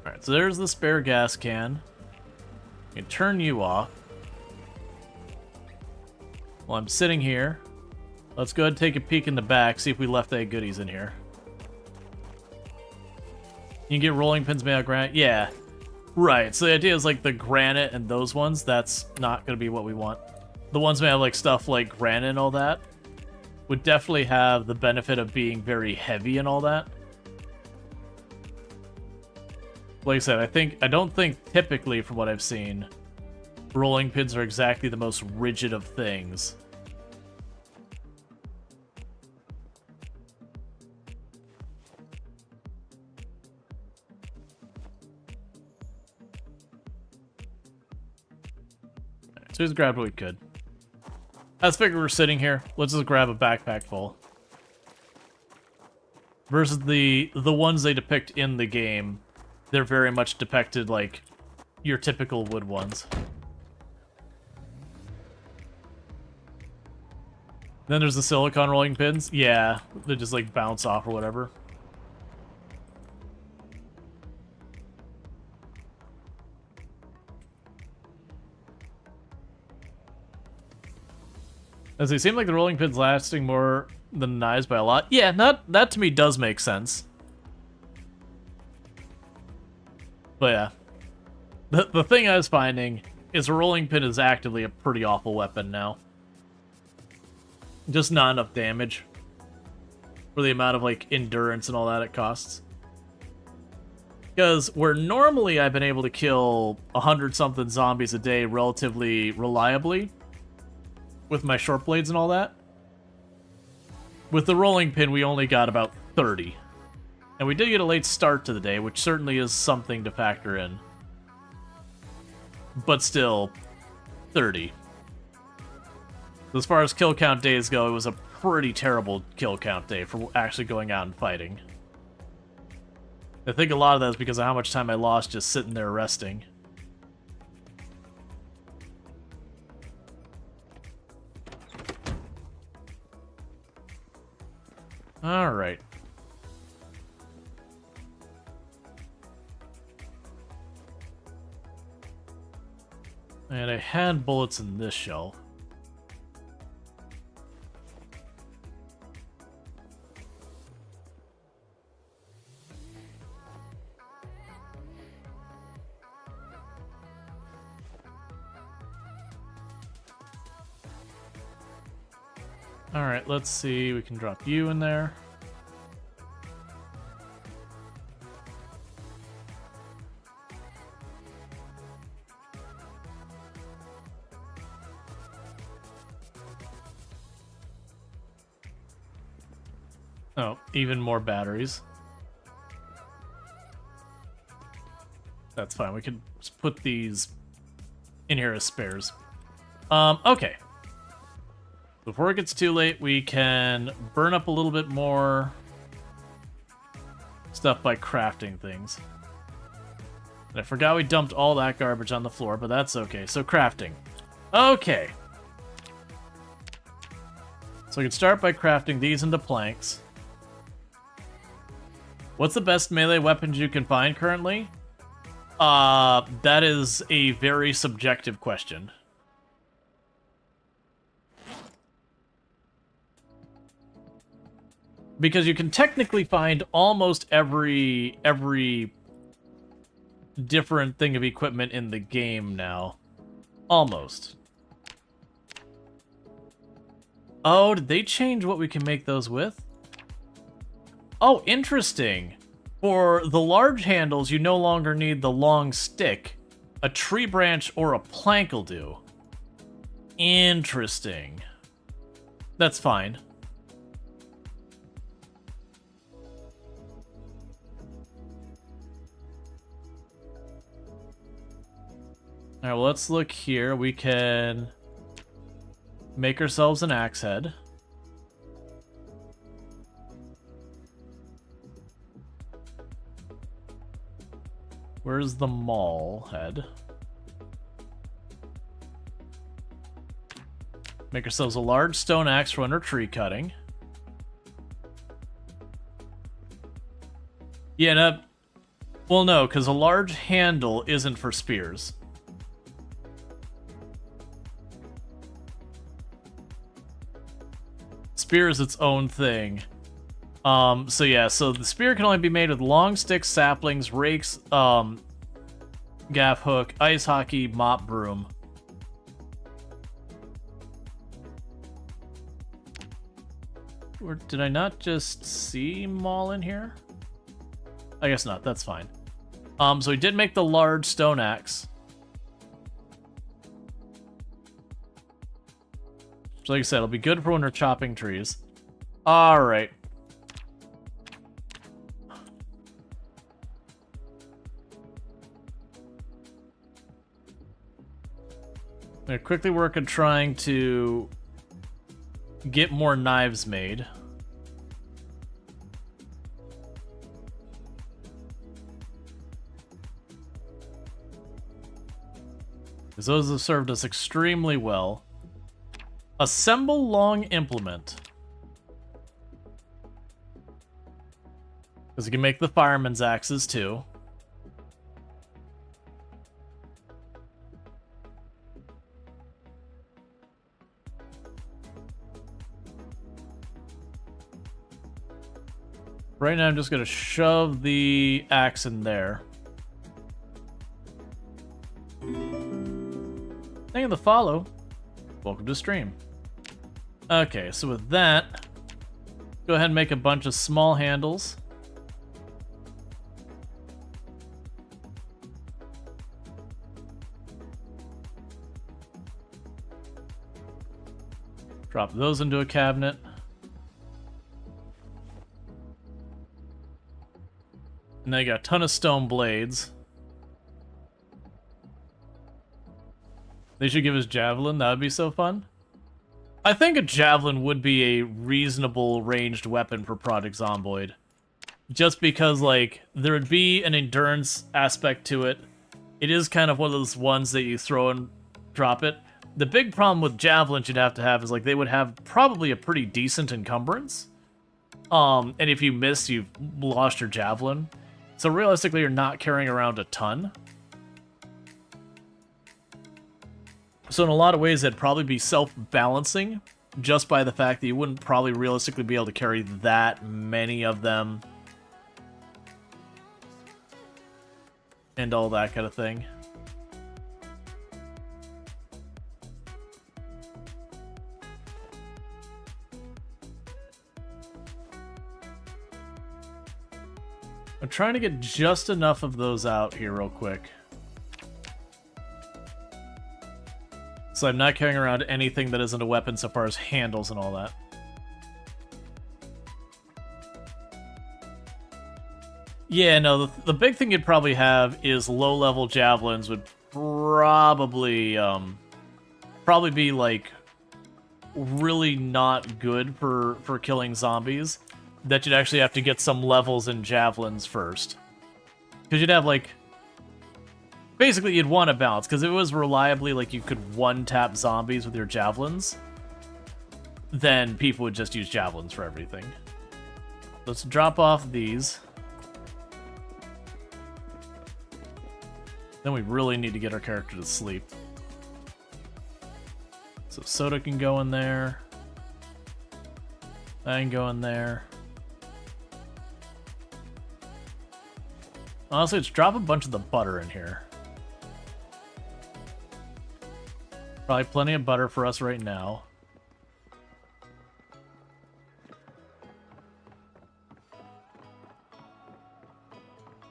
Alright, so there's the spare gas can. You can turn you off. While I'm sitting here, let's go ahead and take a peek in the back, see if we left any goodies in here. You can get rolling pins made out of granite? Yeah. Right, so the idea is like the granite and those ones, that's not going to be what we want. The ones made out of like stuff like granite and all that would definitely have the benefit of being very heavy and all that. Like I said, I don't think typically from what I've seen, rolling pins are exactly the most rigid of things. So we just grabbed what we could. I just figured we're sitting here. Let's just grab a backpack full. Versus the ones they depict in the game, they're very much depicted like your typical wood ones. Then there's the silicone rolling pins. Yeah, they just like bounce off or whatever. Does it seem like the rolling pin's lasting more than knives by a lot? Yeah, that to me does make sense. But yeah. The thing I was finding is a rolling pin is actively a pretty awful weapon now. Just not enough damage for the amount of like endurance and all that it costs. Because where normally I've been able to kill 100-something zombies a day relatively reliably, with my short blades and all that, with the rolling pin we only got about 30. And we did get a late start to the day, which certainly is something to factor in. But still, 30. As far as kill count days go, it was a pretty terrible kill count day for actually going out and fighting. I think a lot of that is because of how much time I lost just sitting there resting. Alright. And I had bullets in this shelf. Alright, let's see. We can drop you in there. Oh, even more batteries. That's fine. We can just put these in here as spares. Okay. Before it gets too late, we can burn up a little bit more stuff by crafting things. And I forgot we dumped all that garbage on the floor, but that's okay. So crafting. Okay. So we can start by crafting these into planks. What's the best melee weapons you can find currently? That is a very subjective question. Because you can technically find almost every different thing of equipment in the game now. Almost. Oh, did they change what we can make those with? Oh, interesting. For the large handles, you no longer need the long stick. A tree branch or a plank will do. Interesting. That's fine. All right, well, let's look here. We can make ourselves an axe head. Where's the maul head? Make ourselves a large stone axe for under tree cutting. Yeah, no, well, no, because a large handle isn't for spears. Spear is its own thing. So yeah, so the spear can only be made with long sticks, saplings, rakes, gaff hook, ice hockey, mop broom. Or did I not just see maul in here? I guess not, that's fine. So we did make the large stone axe. So like I said, it'll be good for when we're chopping trees. Alright. I'm gonna quickly work on trying to get more knives made. Because those have served us extremely well. Assemble long implement. Because you can make the fireman's axes too. Right now I'm just going to shove the axe in there. Thank you for the follow. Welcome to stream. Okay, so with that, go ahead and make a bunch of small handles. Drop those into a cabinet. And now you got a ton of stone blades. They should give us javelin. That would be so fun. I think a javelin would be a reasonable ranged weapon for Project Zomboid. Just because, like, there would be an endurance aspect to it. It is kind of one of those ones that you throw and drop it. The big problem with javelins you'd have to have is, like, they would have probably a pretty decent encumbrance. And if you miss, you've lost your javelin. So realistically, you're not carrying around a ton. So in a lot of ways, it'd probably be self-balancing, just by the fact that you wouldn't probably realistically be able to carry that many of them. And all that kind of thing. I'm trying to get just enough of those out here real quick. So I'm not carrying around anything that isn't a weapon so far as handles and all that. Yeah, no, the big thing you'd probably have is low-level javelins would probably be, like, really not good for killing zombies. That you'd actually have to get some levels in javelins first. Because you'd have, like... Basically, you'd want to balance, because if it was reliably, like, you could one-tap zombies with your javelins, then people would just use javelins for everything. Let's drop off these. Then we really need to get our character to sleep. So soda can go in there. That can go in there. Honestly, let's drop a bunch of the butter in here. Probably plenty of butter for us right now.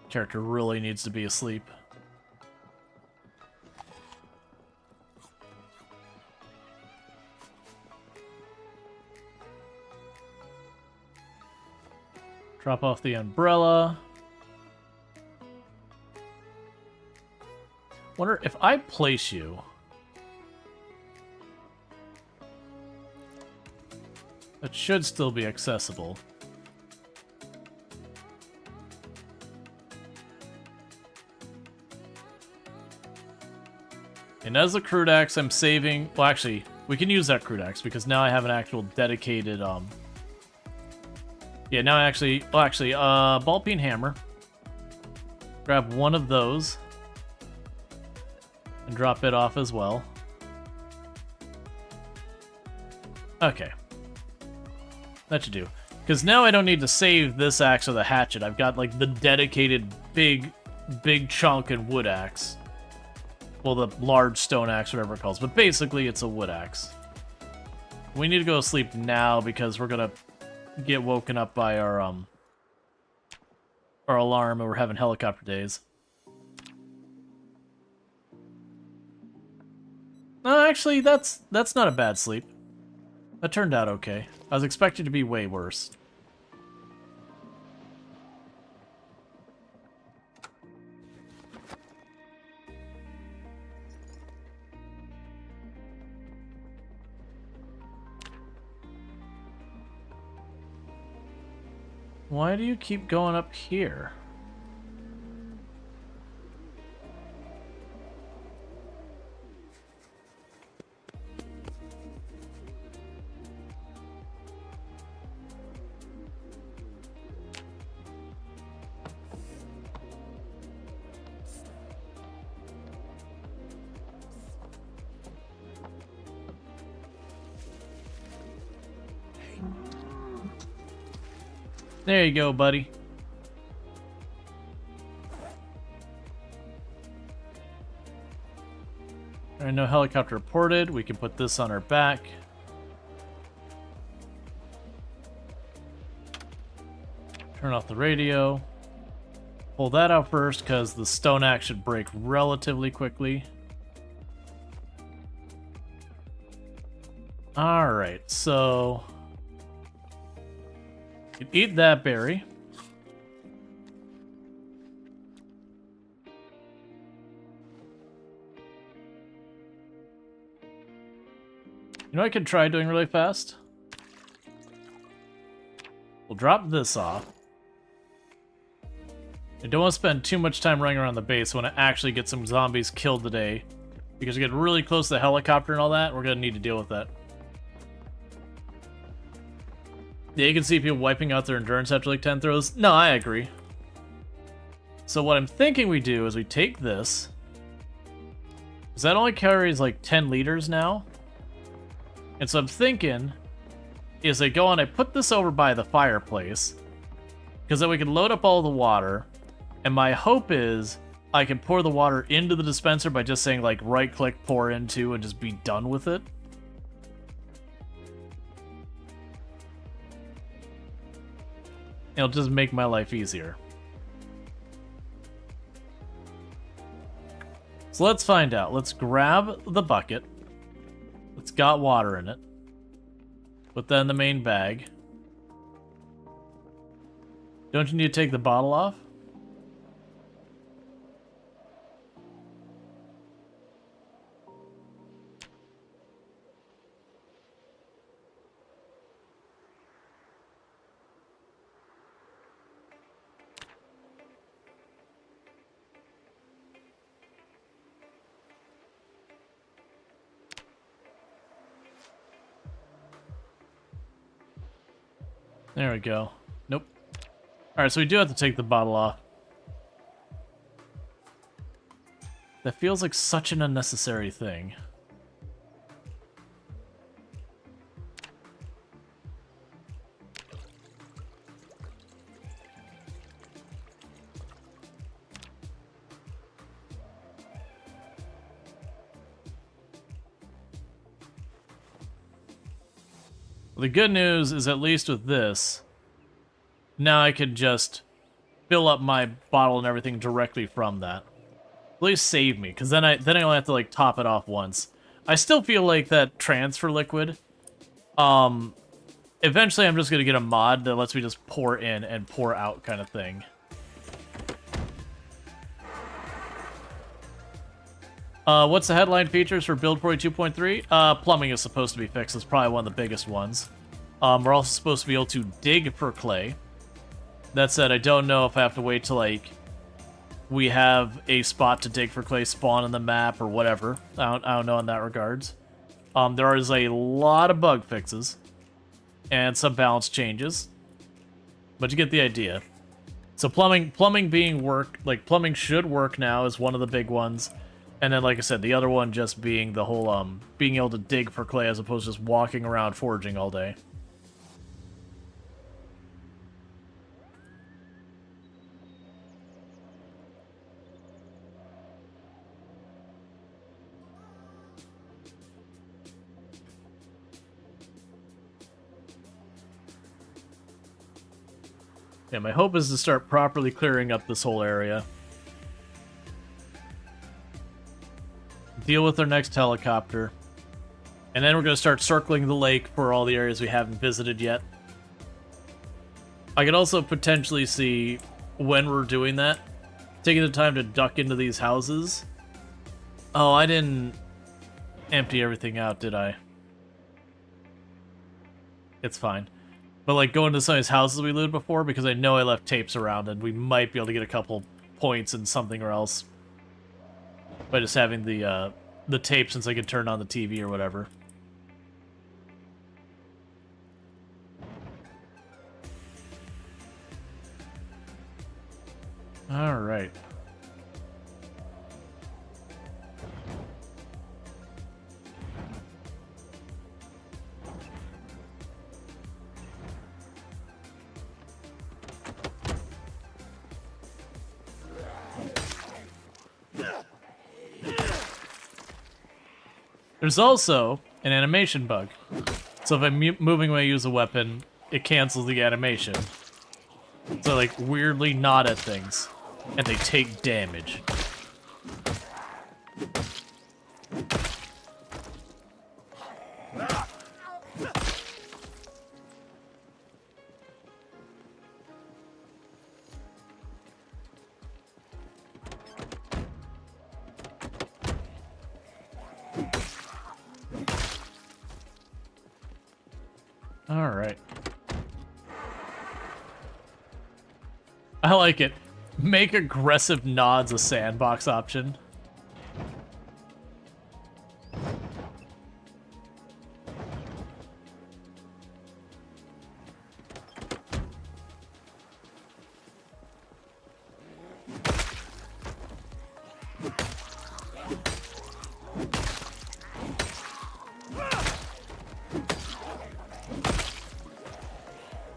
Character really needs to be asleep. Drop off the umbrella. Wonder if I place you. It should still be accessible. And as the crude axe, I'm saving. Well, actually, we can use that crude axe because now I have an actual dedicated. Yeah, now I actually. Well, actually, ball peen hammer. Grab one of those and drop it off as well. Okay, that should do. Because now I don't need to save this axe or the hatchet. I've got like the dedicated big chunk and wood axe. Well, the large stone axe, whatever it calls. But basically, it's a wood axe. We need to go to sleep now because we're gonna get woken up by our alarm and we're having helicopter days. No, actually, that's not a bad sleep. That turned out okay. I was expecting to be way worse. Why do you keep going up here? There you go, buddy. Alright, no helicopter reported. We can put this on our back. Turn off the radio. Pull that out first, because the stone axe should break relatively quickly. Alright, so... you can eat that berry. You know what I could try doing really fast? We'll drop this off. I don't want to spend too much time running around the base when I actually get some zombies killed today. Because we get really close to the helicopter and all that, we're going to need to deal with that. Yeah, you can see people wiping out their endurance after like 10 throws. No, I agree. So what I'm thinking we do is we take this. Because that only carries like 10 liters now. And so I'm thinking is I go and I put this over by the fireplace. Because then we can load up all the water. And my hope is I can pour the water into the dispenser by just saying like right click, pour into, and just be done with it. It'll just make my life easier. So let's find out. Let's grab the bucket. It's got water in it. Put that in the main bag. Don't you need to take the bottle off? There we go. Nope. Alright, so we do have to take the bottle off. That feels like such an unnecessary thing. The good news is, at least with this, now I can just fill up my bottle and everything directly from that. At least save me, because then I only have to like top it off once. I still feel like that transfer liquid, Eventually, I'm just going to get a mod that lets me just pour in and pour out kind of thing. What's the headline features for Build 42.3? Plumbing is supposed to be fixed. It's probably one of the biggest ones. We're also supposed to be able to dig for clay. That said, I don't know if I have to wait till, like, we have a spot to dig for clay spawn on the map or whatever. I don't know in that regards. There is a lot of bug fixes and some balance changes, but you get the idea. So plumbing being plumbing should work now is one of the big ones, and then like I said, the other one just being the whole being able to dig for clay as opposed to just walking around foraging all day. Yeah, my hope is to start properly clearing up this whole area. Deal with our next helicopter. And then we're going to start circling the lake for all the areas we haven't visited yet. I could also potentially see, when we're doing that, taking the time to duck into these houses. Oh, I didn't empty everything out, did I? It's fine. But, like, going to some of these houses we looted before, because I know I left tapes around, and we might be able to get a couple points in something or else by just having the tape, since I can turn on the TV or whatever. Alright. There's also an animation bug. So if I'm moving when I use a weapon, it cancels the animation. So I, like, weirdly nod at things, and they take damage. Alright. I like it. Make aggressive nods a sandbox option.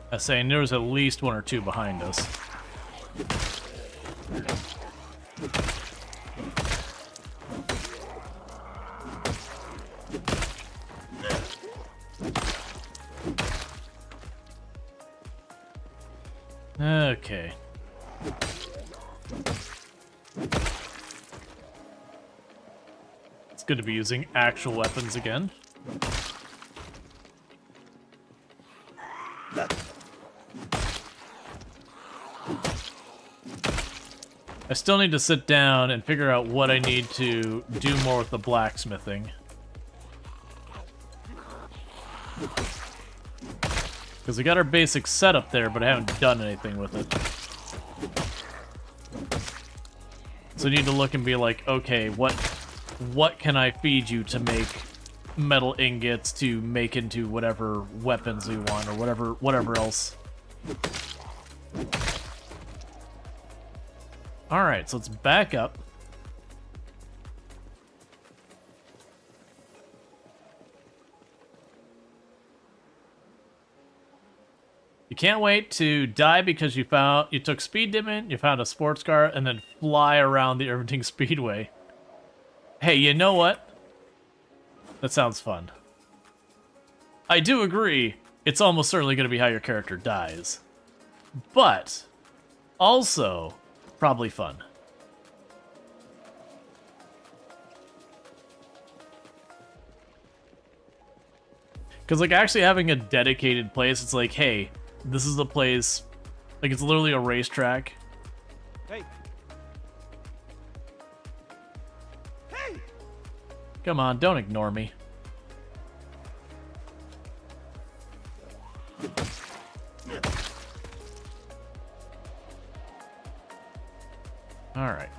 I was saying there was at least one or two behind us. Okay. It's good to be using actual weapons again. I still need to sit down and figure out what I need to do more with the blacksmithing. Because we got our basic setup there, but I haven't done anything with it. So I need to look and be like, okay, what can I feed you to make metal ingots to make into whatever weapons we want, or whatever else. Alright, so let's back up. You can't wait to die because you took speed dimming, you found a sports car, and then fly around the Irvington Speedway. Hey, you know what? That sounds fun. I do agree, it's almost certainly going to be how your character dies. But, also, probably fun. Because, like, actually having a dedicated place, it's like, hey, this is the place. Like, it's literally a racetrack. Hey! Hey! Come on, don't ignore me. Alright.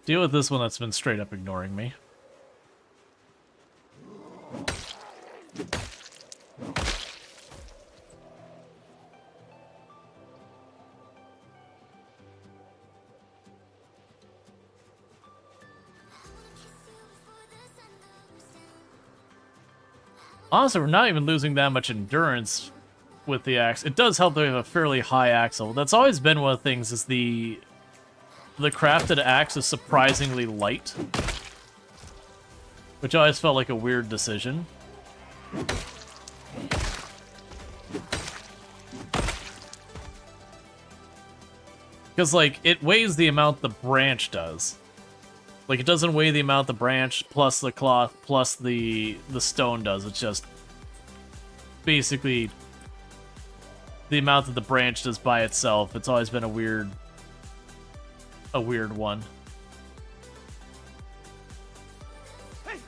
Deal with this one that's been straight up ignoring me. Honestly, we're not even losing that much endurance with the axe. It does help that we have a fairly high axle. That's always been one of the things, is the crafted axe is surprisingly light, which always felt like a weird decision. Because, like, it weighs the amount the branch does. Like, it doesn't weigh the amount the branch plus the cloth plus the stone does. It's just basically the amount that the branch does by itself. It's always been a weird one. Hey!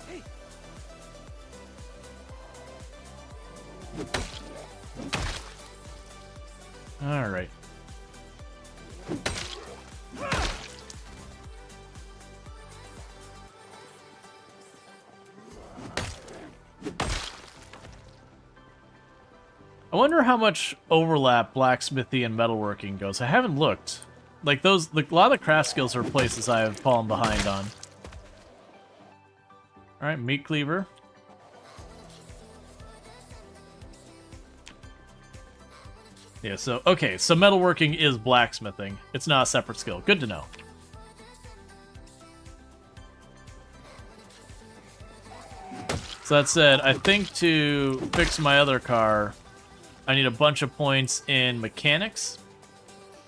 Hey! All right. I wonder how much overlap blacksmithy and metalworking goes. I haven't looked. Like, a lot of the craft skills are places I have fallen behind on. Alright, meat cleaver. Yeah, so, okay, so metalworking is blacksmithing. It's not a separate skill. Good to know. So that said, I think to fix my other car, I need a bunch of points in mechanics,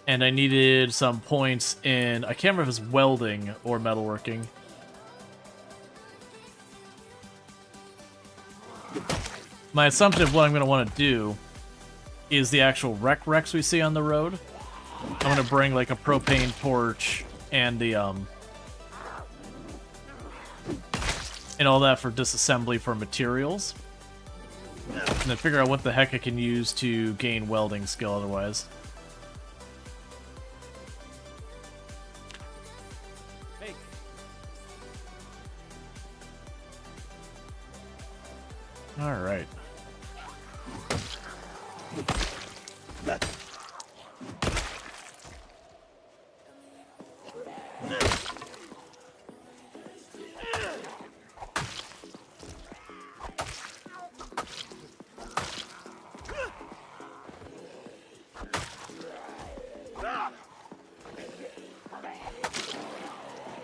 and I needed some points in, I can't remember if it's welding or metalworking. My assumption of what I'm going to want to do is the actual wrecks we see on the road. I'm going to bring like a propane torch and the and all that for disassembly for materials. And then figure out what the heck I can use to gain welding skill otherwise. Hey! Alright.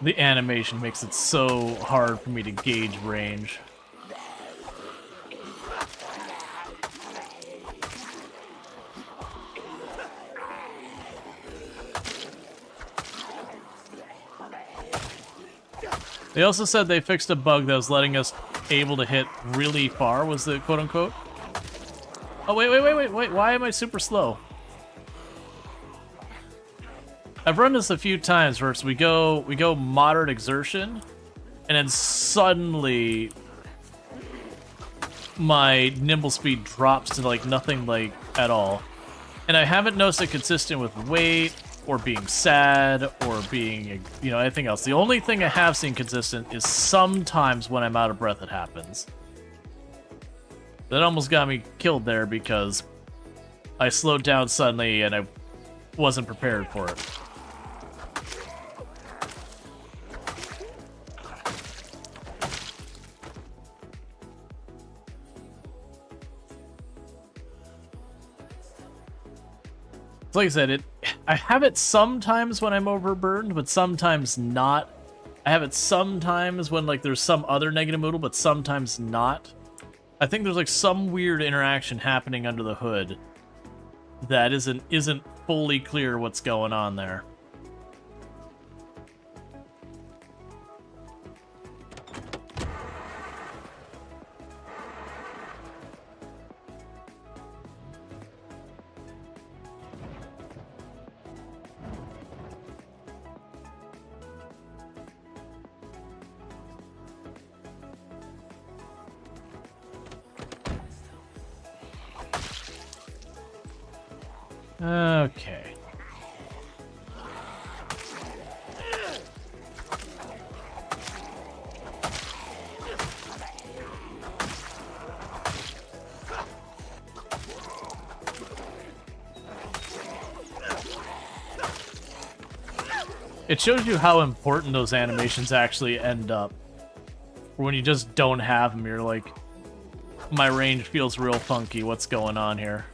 The animation makes it so hard for me to gauge range. They also said they fixed a bug that was letting us able to hit really far, was the quote-unquote. Oh, wait, why am I super slow? I've run this a few times where we go moderate exertion, and then suddenly my nimble speed drops to like nothing like at all. And I haven't noticed it consistent with weight or being sad or being, you know, anything else. The only thing I have seen consistent is sometimes when I'm out of breath it happens. That almost got me killed there because I slowed down suddenly and I wasn't prepared for it. Like I said, I have it sometimes when I'm overburned, but sometimes not. I have it sometimes when like there's some other negative modal, but sometimes not. I think there's like some weird interaction happening under the hood that isn't fully clear what's going on there. Okay. It shows you how important those animations actually end up. When you just don't have them, you're like, my range feels real funky. What's going on here?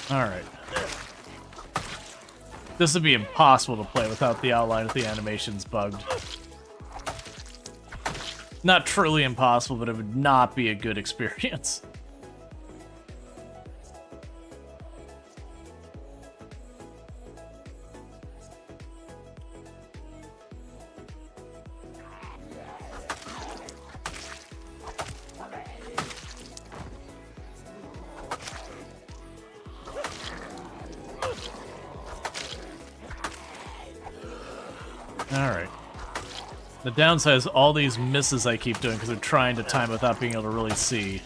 Alright. This would be impossible to play without the outline of the animations bugged. Not truly impossible, but it would not be a good experience. Alright. The downside is all these misses I keep doing because they're trying to time without being able to really see.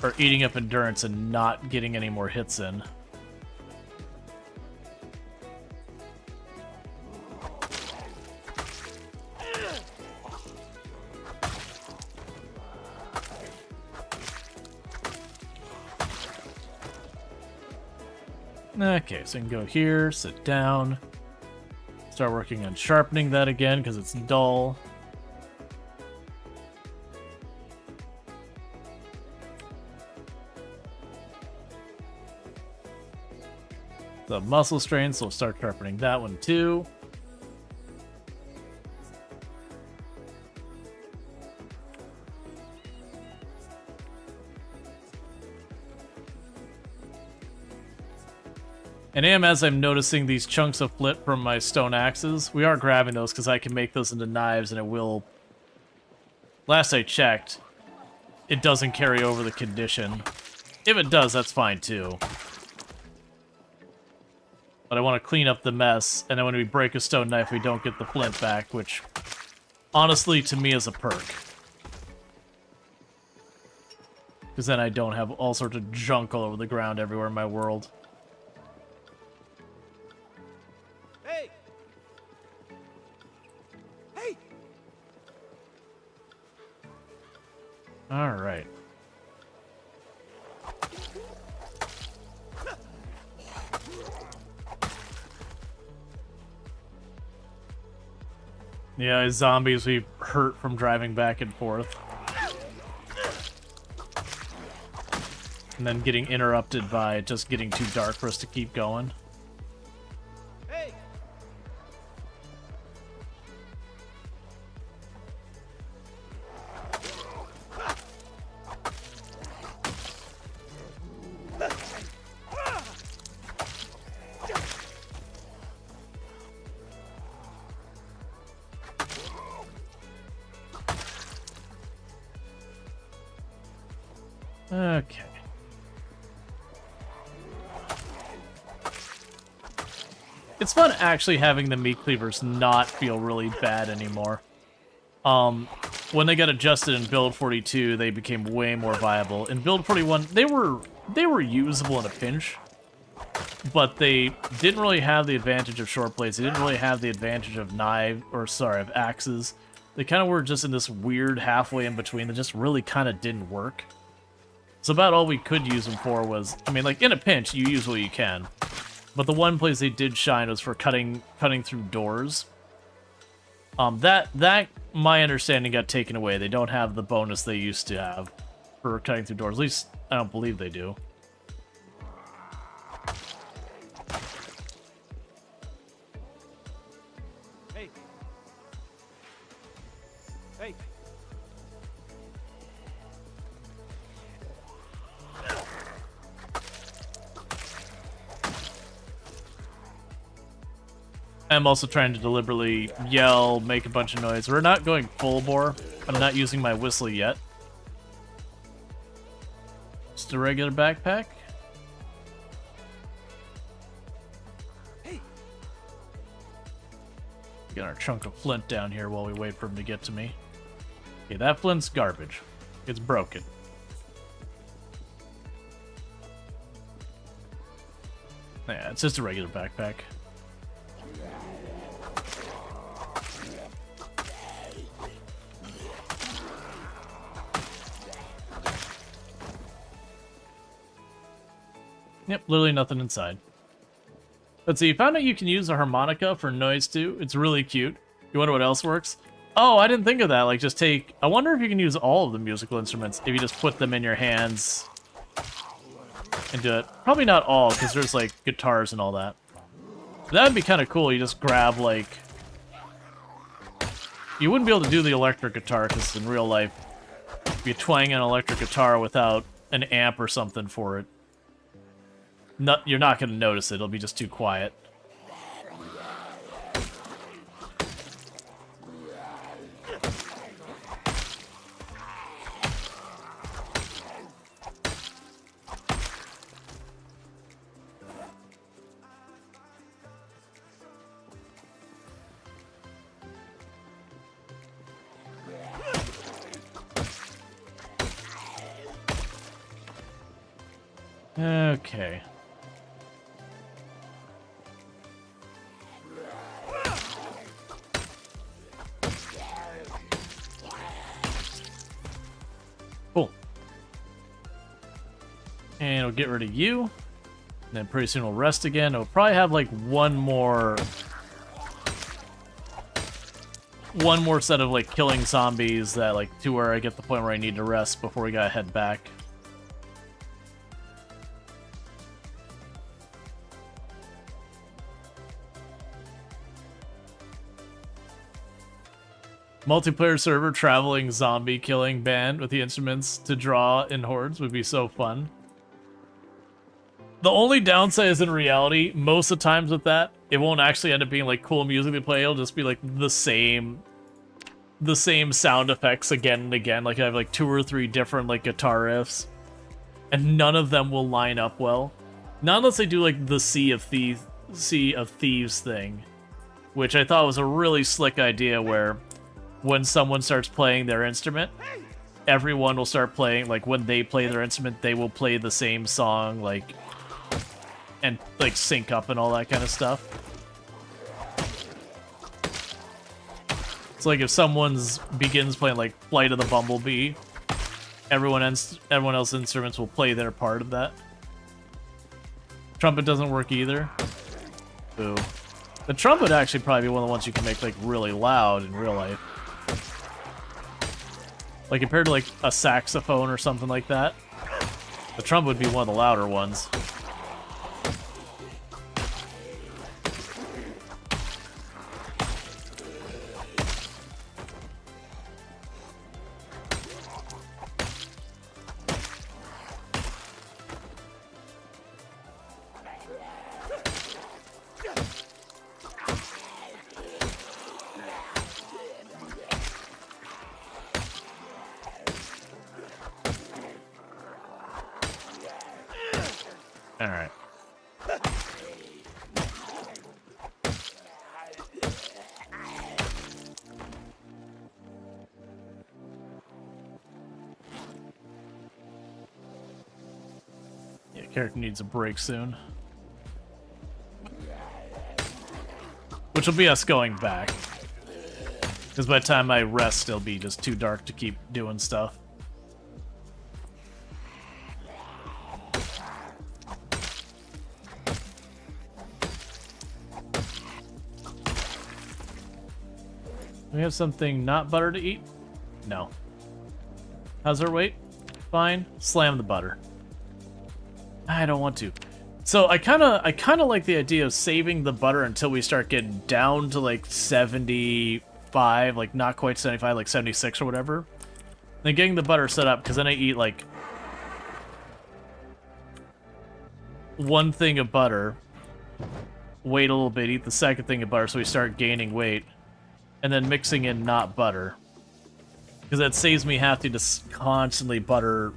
Or eating up endurance and not getting any more hits in. Okay, so you can go here, sit down. Start working on sharpening that again because it's dull. The muscle strain, so we'll start sharpening that one too. And as I'm noticing these chunks of flint from my stone axes, we are grabbing those because I can make those into knives and it will... Last I checked, it doesn't carry over the condition. If it does, that's fine too. But I want to clean up the mess, and then when we break a stone knife, we don't get the flint back, which honestly, to me, is a perk. Because then I don't have all sorts of junk all over the ground everywhere in my world. Hey! Hey! All right. Yeah, as zombies, we hurt from driving back and forth. And then getting interrupted by it just getting too dark for us to keep going. Hey! Okay. It's fun actually having the meat cleavers not feel really bad anymore. when they got adjusted in build 42, they became way more viable. In build 41, they were usable in a pinch, but they didn't really have the advantage of short blades. They didn't really have the advantage of of axes. They kind of were just in this weird halfway in between that just really kind of didn't work. So about all we could use them for was, I mean, like in a pinch, you use what you can. But the one place they did shine was for cutting through doors. That my understanding got taken away. They don't have the bonus they used to have for cutting through doors. At least I don't believe they do. Hey. Hey. I'm also trying to deliberately yell, make a bunch of noise. We're not going full bore. I'm not using my whistle yet. Just a regular backpack. Hey. Get our chunk of flint down here while we wait for him to get to me. Okay, that flint's garbage. It's broken. Yeah, it's just a regular backpack. Yep, literally nothing inside. Let's see, you found out you can use a harmonica for noise too. It's really cute. You wonder what else works? Oh, I didn't think of that. Like, just take... I wonder if you can use all of the musical instruments if you just put them in your hands and do it. Probably not all, because there's, like, guitars and all that. But that would be kind of cool. You just grab, like... You wouldn't be able to do the electric guitar, because in real life, if you twang an electric guitar without an amp or something for it, you're not going to notice it. It'll be just too quiet. Okay. Cool. And we'll get rid of you. And then pretty soon we'll rest again. We'll probably have like one more set of like killing zombies that like to where I get the point where I need to rest before we gotta head back. Multiplayer server traveling zombie killing band with the instruments to draw in hordes would be so fun. The only downside is in reality, most of the times with that, it won't actually end up being like cool music to play. It'll just be like the same sound effects again and again. Like I have like 2 or 3 different like guitar riffs, and none of them will line up well. Not unless they do like the Sea of Thieves thing, which I thought was a really slick idea where when someone starts playing their instrument, everyone will start playing, like when they play their instrument, they will play the same song, like, and like sync up and all that kind of stuff. It's like if someone's begins playing like Flight of the Bumblebee, everyone else's instruments will play their part of that. Trumpet doesn't work either. Boo. The trumpet actually probably be one of the ones you can make like really loud in real life. Like compared to like a saxophone or something like that, the trumpet would be one of the louder ones. Alright. Character needs a break soon. Which will be us going back. Because by the time I rest, it'll be just too dark to keep doing stuff. We have something not butter to eat? No. How's our weight? Fine. Slam the butter. I don't want to. So I kind of like the idea of saving the butter until we start getting down to like 75, like not quite 75, like 76 or whatever. Then getting the butter set up, because then I eat like one thing of butter, wait a little bit, eat the second thing of butter, so we start gaining weight, and then mixing in not butter. Because that saves me having to constantly butter,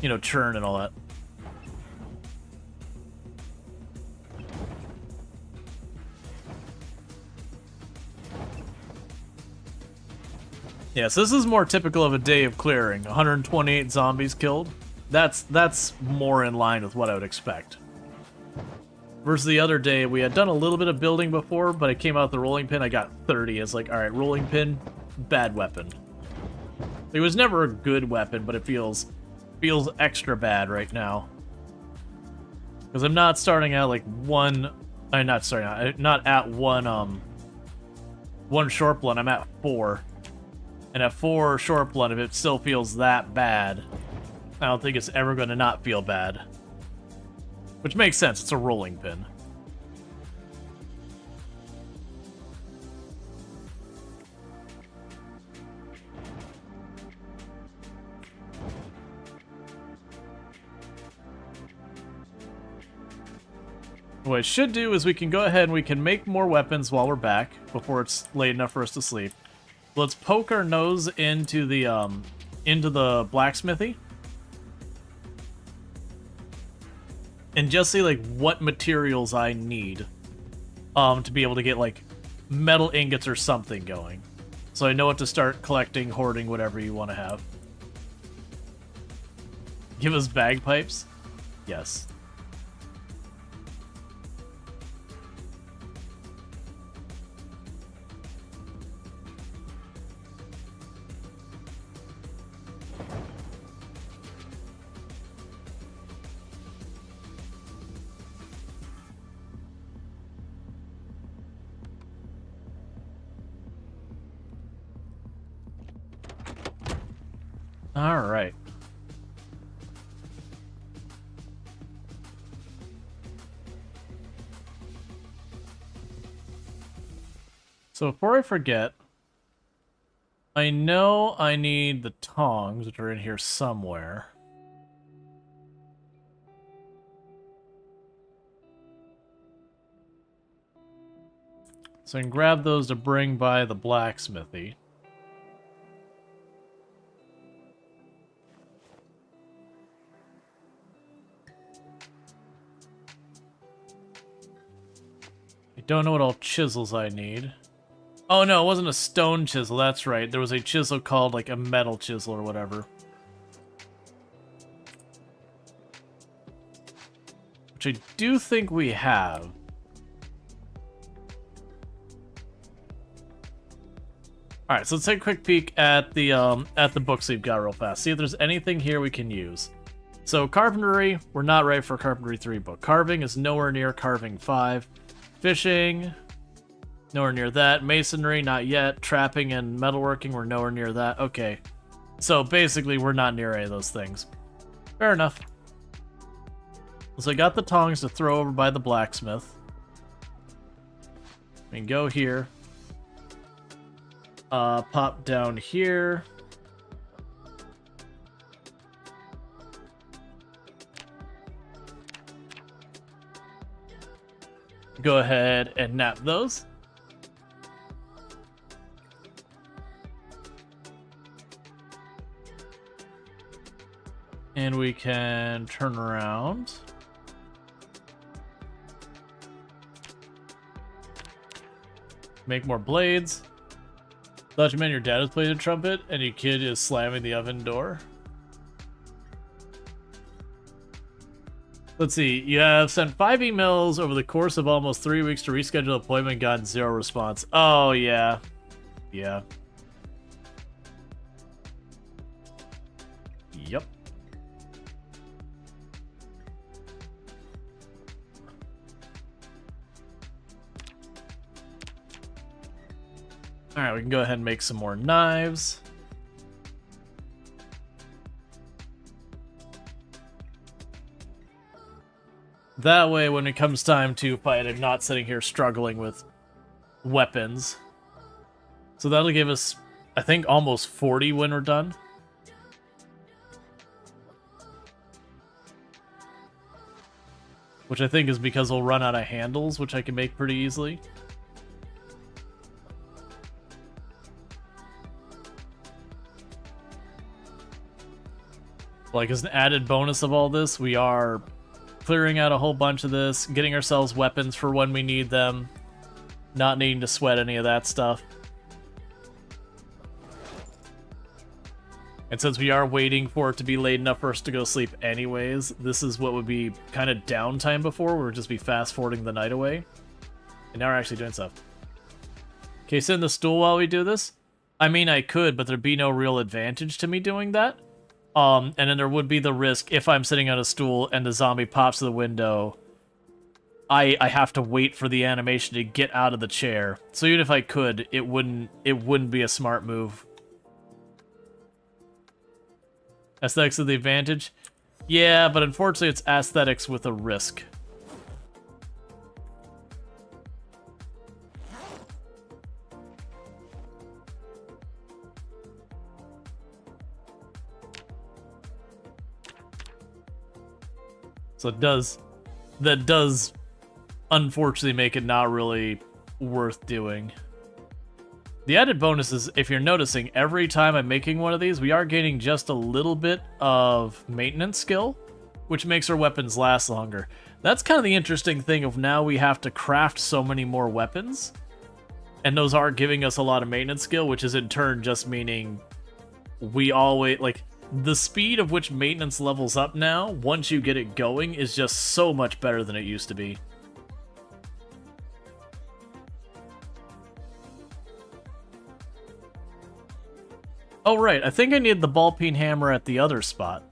you know, churn and all that. Yes, this is more typical of a day of clearing. 128 zombies killed. That's more in line with what I would expect. Versus the other day, we had done a little bit of building before, but I came out with the rolling pin, I got 30. It's like, alright, rolling pin, bad weapon. It was never a good weapon, but it feels extra bad right now. Because I'm not starting at like one... I'm not starting out, not at one short blunt, I'm at 4. And at 4 short blunt, if it still feels that bad, I don't think it's ever going to not feel bad. Which makes sense, it's a rolling pin. What I should do is we can go ahead and we can make more weapons while we're back, before it's late enough for us to sleep. Let's poke our nose into the blacksmithy. And just see like what materials I need to be able to get like metal ingots or something going. So I know what to start collecting, hoarding, whatever you want to have. Give us bagpipes? Yes. All right. So before I forget, I know I need the tongs, which are in here somewhere. So I can grab those to bring by the blacksmithy. Don't know what all chisels I need. Oh no, it wasn't a stone chisel, that's right. There was a chisel called like a metal chisel or whatever. Which I do think we have. Alright, so let's take a quick peek at the books we've got real fast. See if there's anything here we can use. So carpentry, we're not ready for Carpentry 3 book. Carving is nowhere near Carving 5. Fishing, nowhere near that. Masonry, not yet. Trapping and metalworking, we're nowhere near that. Okay. So basically, we're not near any of those things. Fair enough. So I got the tongs to throw over by the blacksmith. We can go here. Pop down here. Go ahead and nap those. And we can turn around. Make more blades. Thought you meant your dad was playing a trumpet and your kid is slamming the oven door. Let's see. You have sent 5 emails over the course of almost 3 weeks to reschedule appointment, gotten 0 response. Oh, yeah. Yeah. Yep. Alright, we can go ahead and make some more knives. That way, when it comes time to fight, I'm not sitting here struggling with weapons. So that'll give us, I think, almost 40 when we're done. Which I think is because we'll run out of handles, which I can make pretty easily. Like, as an added bonus of all this, we are clearing out a whole bunch of this, getting ourselves weapons for when we need them, not needing to sweat any of that stuff. And since we are waiting for it to be late enough for us to go sleep anyways, this is what would be kind of downtime before, where we'd just be fast-forwarding the night away. And now we're actually doing stuff. Can you sit in the stool while we do this? I mean, I could, but there'd be no real advantage to me doing that. And then there would be the risk, if I'm sitting on a stool and the zombie pops to the window, I have to wait for the animation to get out of the chair. So even if I could, it wouldn't be a smart move. Aesthetics of the advantage? Yeah, but unfortunately it's aesthetics with a risk. So that does unfortunately make it not really worth doing. The added bonus is, if you're noticing, every time I'm making one of these, we are gaining just a little bit of maintenance skill, which makes our weapons last longer. That's kind of the interesting thing of now we have to craft so many more weapons, and those are giving us a lot of maintenance skill, which is in turn just meaning we always, like, the speed of which maintenance levels up now, once you get it going, is just so much better than it used to be. Oh, right. I think I need the ball peen hammer at the other spot.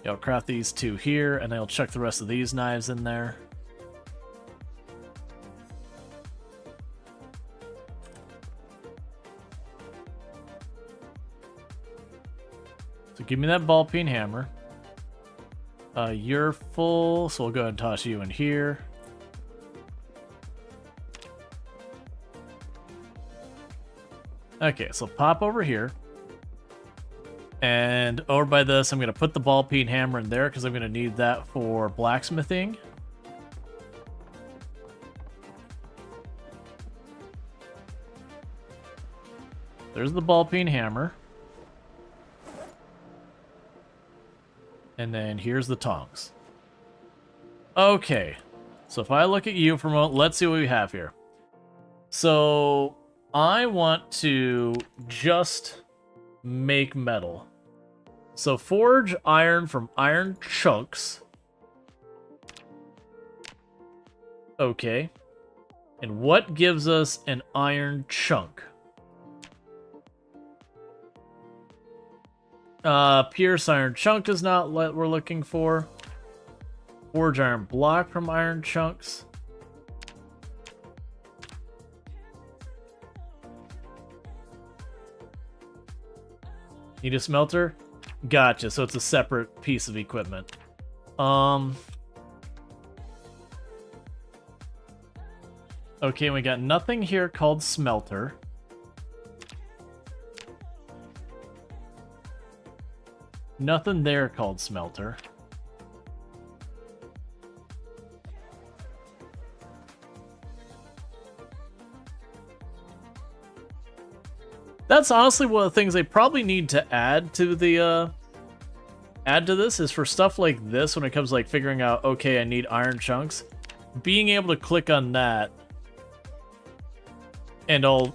Yeah, I'll craft these 2 here, and I'll chuck the rest of these knives in there. So give me that ball peen hammer. You're full, so we'll go ahead and toss you in here. Okay, so pop over here. And over by this, I'm going to put the ball peen hammer in there because I'm going to need that for blacksmithing. There's the ball peen hammer. And then here's the tongs. Okay, so if I look at you for a moment, let's see what we have here. So I want to just make metal. So forge iron from iron chunks. Okay. And what gives us an iron chunk? Pierce iron chunk is not what we're looking for. Forge iron block from iron chunks. Need a smelter? Gotcha, so it's a separate piece of equipment. Okay, we got nothing here called smelter. Nothing there called smelter. That's honestly one of the things they probably need to add to the this is for stuff like this when it comes to like figuring out, okay, I need iron chunks. Being able to click on that and all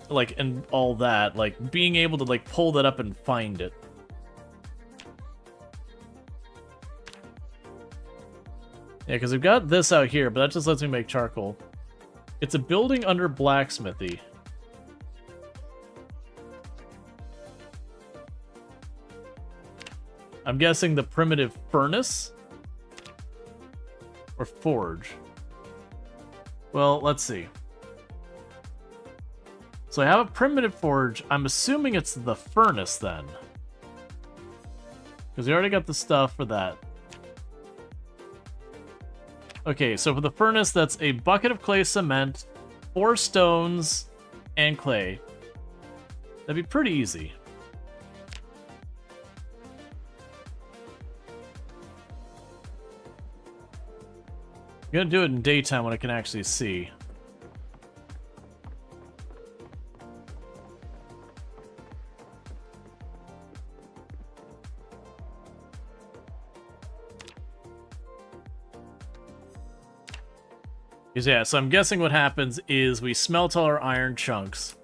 that, like being able to like pull that up and find it. Yeah, because we've got this out here, but that just lets me make charcoal. It's a building under blacksmithy. I'm guessing the primitive furnace? Or forge? Well, let's see. So I have a primitive forge. I'm assuming it's the furnace then. Because we already got the stuff for that. Okay, so for the furnace, that's a bucket of clay cement, 4 stones, and clay. That'd be pretty easy. I'm gonna do it in daytime when I can actually see. Yeah, so I'm guessing what happens is we smelt all our iron chunks.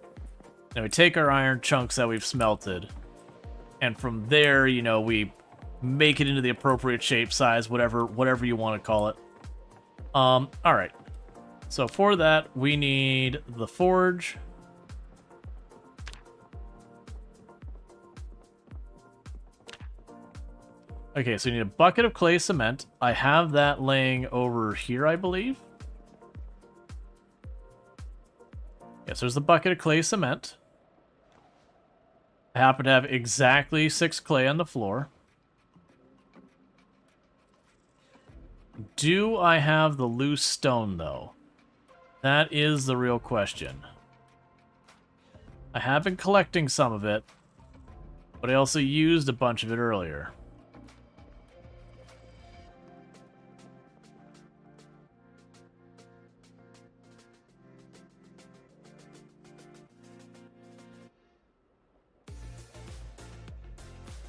And we take our iron chunks that we've smelted. And from there, you know, we make it into the appropriate shape, size, whatever you want to call it. Alright. So for that, we need the forge. Okay, so we need a bucket of clay cement. I have that laying over here, I believe. Yes, there's the bucket of clay cement. I happen to have exactly 6 clay on the floor. Do I have the loose stone, though? That is the real question. I have been collecting some of it, but I also used a bunch of it earlier.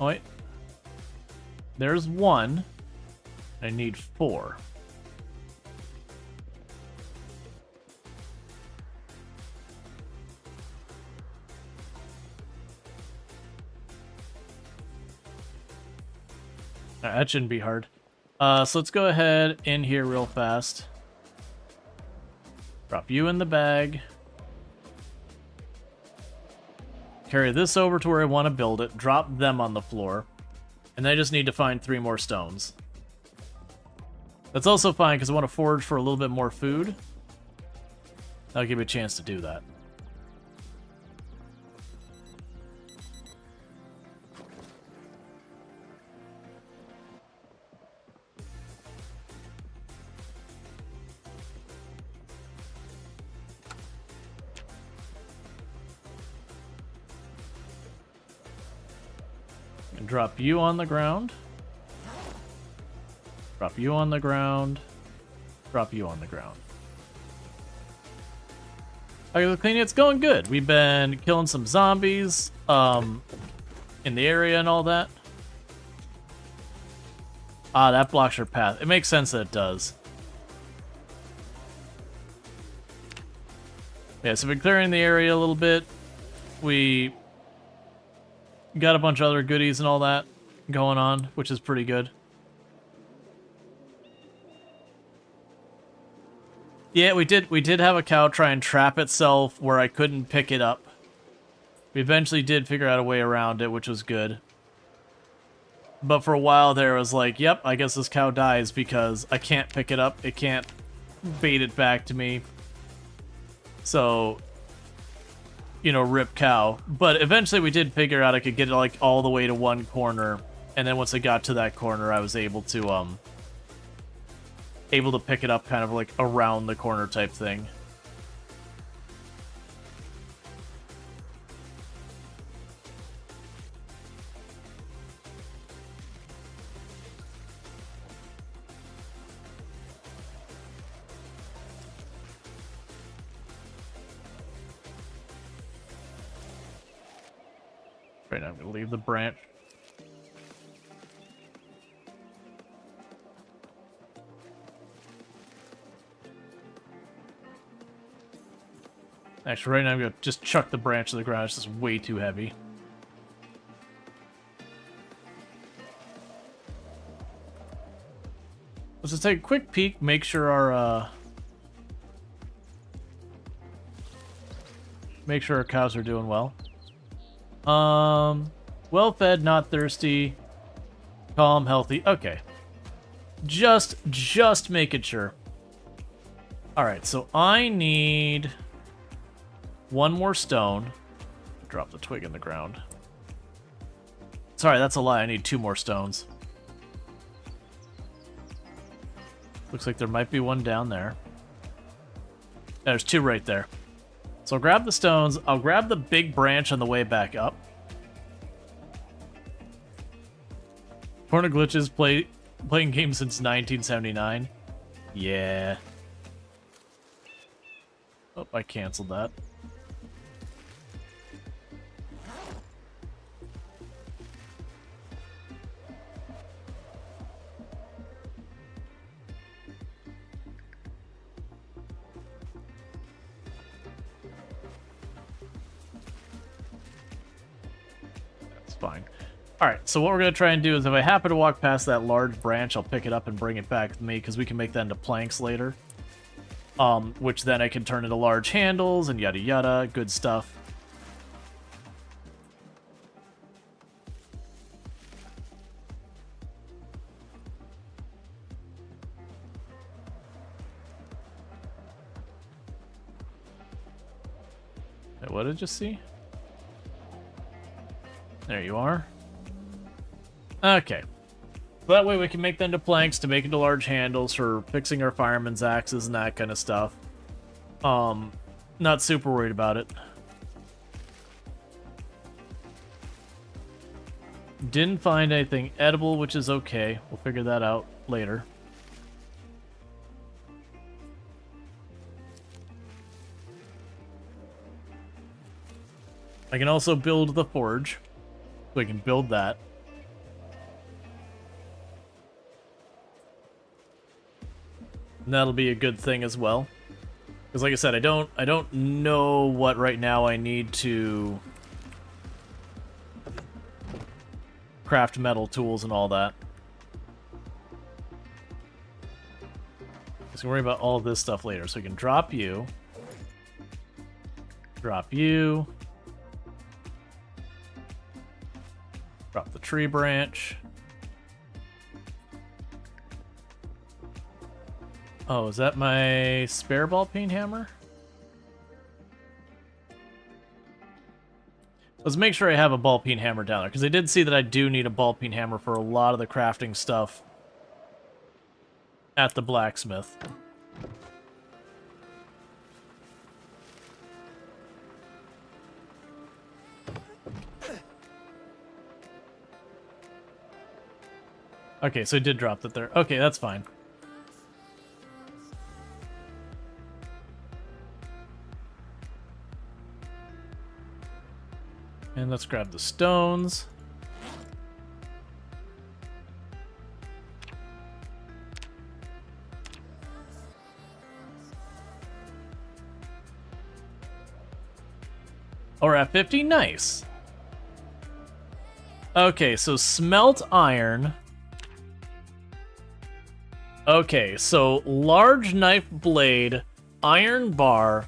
Oh, wait. There's 1. I need 4. That shouldn't be hard. So let's go ahead in here real fast. Drop you in the bag. Carry this over to where I want to build it. Drop them on the floor. And then I just need to find 3 more stones. That's also fine because I want to forage for a little bit more food. That'll give me a chance to do that. And drop you on the ground. Drop you on the ground. Drop you on the ground. Okay, the cleaning, it's going good. We've been killing some zombies in the area and all that. Ah, that blocks our path. It makes sense that it does. Yeah, so we've been clearing the area a little bit. We got a bunch of other goodies and all that going on, which is pretty good. Yeah, we did have a cow try and trap itself where I couldn't pick it up. We eventually did figure out a way around it, which was good. But for a while there, I was like, yep, I guess this cow dies because I can't pick it up. It can't bait it back to me. So, you know, rip cow. But eventually we did figure out I could get it like all the way to one corner. And then once I got to that corner, I was able to pick it up kind of like around the corner type thing. Right now I'm gonna leave the branch. Actually, right now I'm gonna just chuck the branch to the ground. It's just way too heavy. Let's just take a quick peek, make sure our cows are doing well. Well fed, not thirsty, calm, healthy. Okay. Just making sure. Alright, so I need one more stone. Drop the twig in the ground. Sorry, that's a lie. I need 2 more stones. Looks like there might be one down there. There's 2 right there. So I'll grab the stones. I'll grab the big branch on the way back up. Corner glitches playing games since 1979. Yeah. Oh, I canceled that. Fine. Alright, so what we're going to try and do is if I happen to walk past that large branch, I'll pick it up and bring it back with me, because we can make that into planks later. Which then I can turn into large handles and yada yada, good stuff. Wait, what did you see? There you are. Okay. So that way we can make them into planks to make into large handles for fixing our fireman's axes and that kind of stuff. Not super worried about it. Didn't find anything edible, which is okay. We'll figure that out later. I can also build the forge. So I can build that. And that'll be a good thing as well. Because like I said, I don't know what right now I need to craft metal tools and all that. So worry about all this stuff later. So we can drop you. Drop you. Drop the tree branch. Oh, is that my spare ball peen hammer? Let's make sure I have a ball peen hammer down there, because I did see that I do need a ball peen hammer for a lot of the crafting stuff at the blacksmith. Okay, so I did drop that there. Okay, that's fine. And let's grab the stones. Oh, we're at 50? Nice. Okay, so smelt iron. Okay, so large knife blade, iron bar,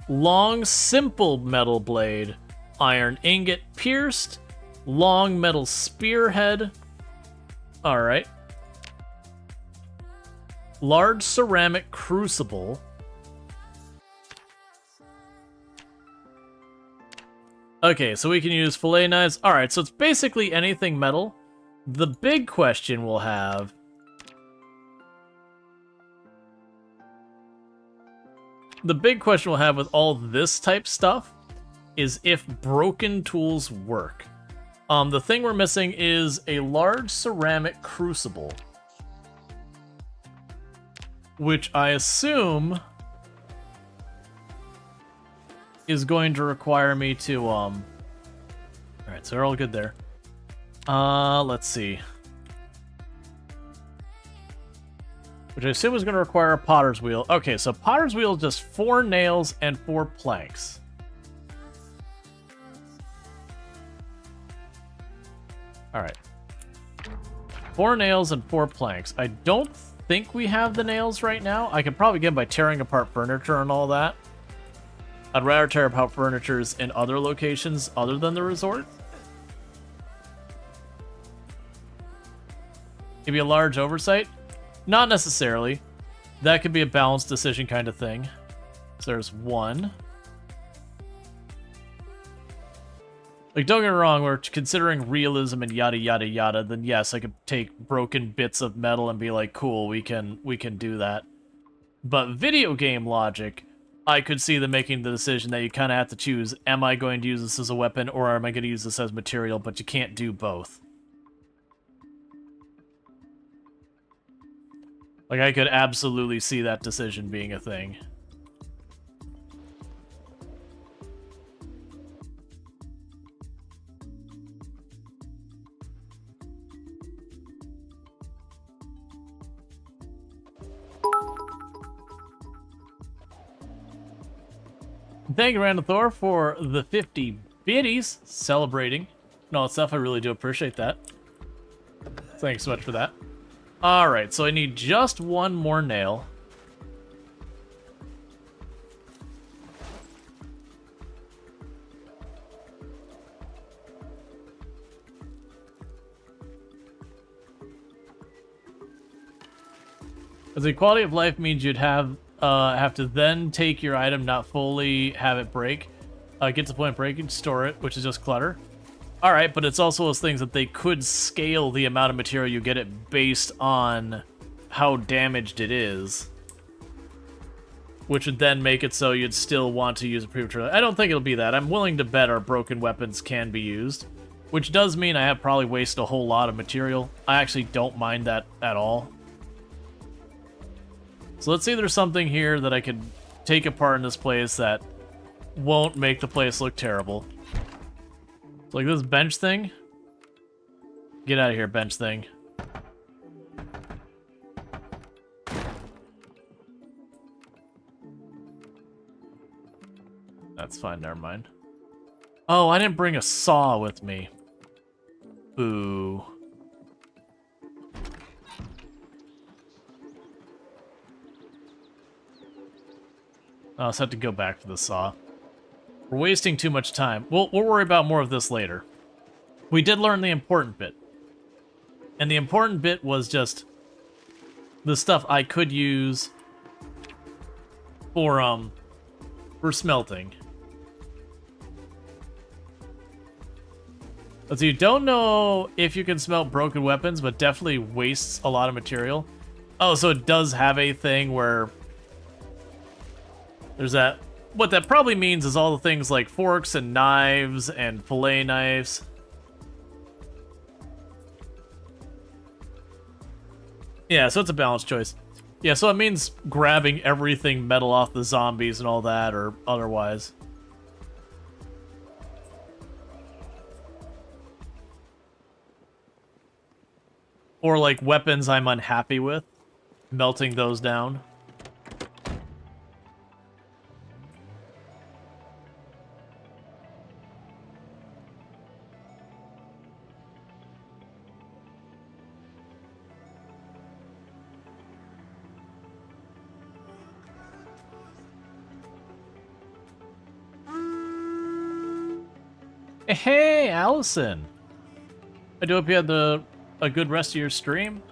long simple metal blade, iron ingot pierced, long metal spearhead. Alright. Large ceramic crucible. Okay, so we can use fillet knives. Alright, so it's basically anything metal. The big question we'll have... The big question we'll have with all this type stuff is if broken tools work. The thing we're missing is a large ceramic crucible, which I assume is going to require me to, Alright, so we're all good there. Let's see. Which I assume is going to require a potter's wheel. Okay, so potter's wheel is just 4 nails and 4 planks. Alright. 4 nails and 4 planks. I don't think we have the nails right now. I could probably get them by tearing apart furniture and all that. I'd rather tear apart furnitures in other locations other than the resort. Maybe a large oversight? Not necessarily. That could be a balanced decision kind of thing. So there's one. Like, don't get me wrong, we're considering realism and yada yada yada, then yes, I could take broken bits of metal and be like, cool, we can do that. But video game logic, I could see them making the decision that you kind of have to choose, am I going to use this as a weapon or am I going to use this as material, but you can't do both. Like, I could absolutely see that decision being a thing. Thank you, Randall Thor, for the 50 biddies celebrating. No, it's stuff. I really do appreciate that. Thanks so much for that. Alright, so I need just one more nail. As the quality of life means you'd have to then take your item, not fully have it break. Get to the point of breaking, store it, which is just clutter. Alright, but it's also those things that they could scale the amount of material you get it based on how damaged it is. Which would then make it so you'd still want to use a premature. I don't think it'll be that. I'm willing to bet our broken weapons can be used. Which does mean I have probably wasted a whole lot of material. I actually don't mind that at all. So let's see if there's something here that I could take apart in this place that won't make the place look terrible. So like this bench thing. Get out of here, bench thing. That's fine, never mind. Oh, I didn't bring a saw with me. Boo. I'll just have to go back for the saw. We're wasting too much time. We'll worry about more of this later. We did learn the important bit. And the important bit was just the stuff I could use for smelting. So you don't know if you can smelt broken weapons, but definitely wastes a lot of material. Oh, so it does have a thing where there's that. What that probably means is all the things like forks and knives and fillet knives. Yeah, so it's a balanced choice. Yeah, so it means grabbing everything metal off the zombies and all that, or otherwise. Or like weapons I'm unhappy with, melting those down. Hey, Allison. I do hope you had a good rest of your stream.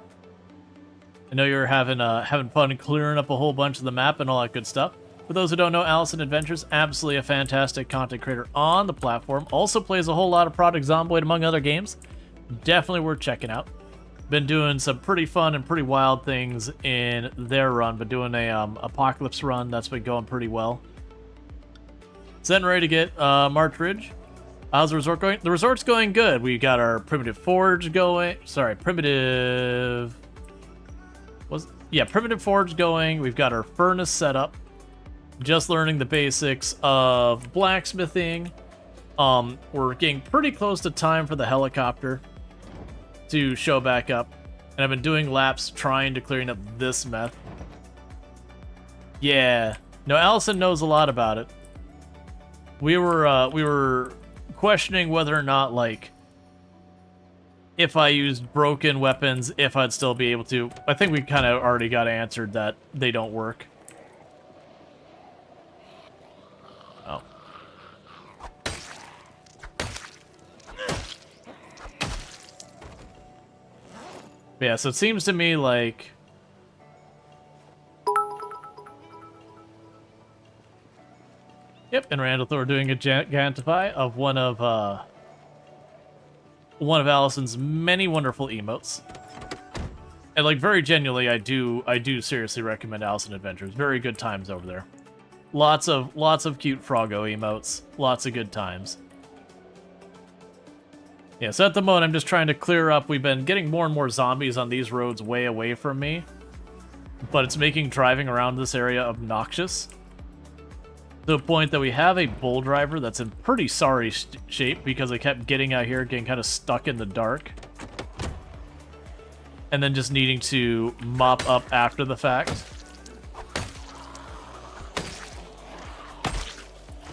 I know you're having fun and clearing up a whole bunch of the map and all that good stuff. For those who don't know, Allison Adventures, absolutely a fantastic content creator on the platform. Also plays a whole lot of Project Zomboid among other games. Definitely worth checking out. Been doing some pretty fun and pretty wild things in their run, but doing a Apocalypse run that's been going pretty well. Setting ready to get March Ridge. How's the resort going? The resort's going good. We got our primitive forge going. Sorry, primitive forge going. We've got our furnace set up. Just learning the basics of blacksmithing. We're getting pretty close to time for the helicopter to show back up. And I've been doing laps trying to clearing up this meth. Yeah. No, Allison knows a lot about it. We were questioning whether or not, like, if I used broken weapons, if I'd still be able to. I think we kind of already got answered that they don't work. Oh. Yeah, so it seems to me like... Yep, and Randall Thor doing a Gigantify of one of Allison's many wonderful emotes. And like very genuinely, I do seriously recommend Allison Adventures. Very good times over there. Lots of cute Froggo emotes. Lots of good times. Yeah, so at the moment I'm just trying to clear up. We've been getting more and more zombies on these roads way away from me. But it's making driving around this area obnoxious. To the point that we have a bull driver that's in pretty sorry shape because I kept getting out here, getting kind of stuck in the dark. And then just needing to mop up after the fact.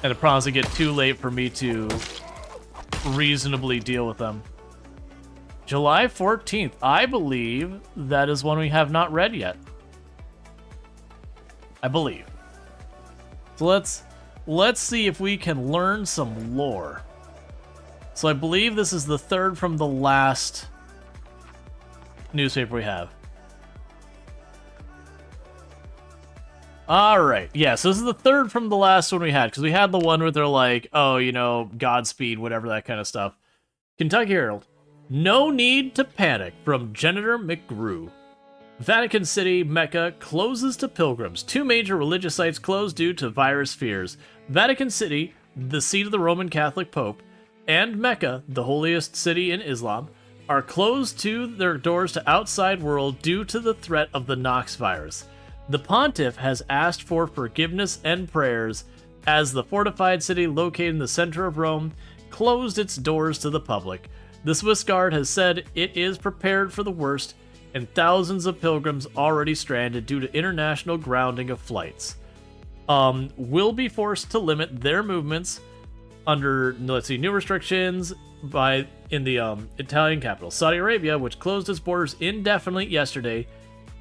And it promises to get too late for me to reasonably deal with them. July 14th. I believe that is one we have not read yet. I believe. So let's see if we can learn some lore. So I believe this is the third from the last newspaper we have. Alright, yeah, so this is the third from the last one we had, because we had the one where they're like, oh, you know, Godspeed, whatever, that kind of stuff. Kentucky Herald. No need to panic, from Janitor McGrew. Vatican City, Mecca, closes to pilgrims. 2 major religious sites closed due to virus fears. Vatican City, the seat of the Roman Catholic Pope, and Mecca, the holiest city in Islam, are closed to their doors to outside world due to the threat of the Nox virus. The pontiff has asked for forgiveness and prayers as the fortified city located in the center of Rome closed its doors to the public. The Swiss Guard has said it is prepared for the worst, and thousands of pilgrims already stranded due to international grounding of flights will be forced to limit their movements under, let's see, new restrictions in the Italian capital. Saudi Arabia, which closed its borders indefinitely yesterday,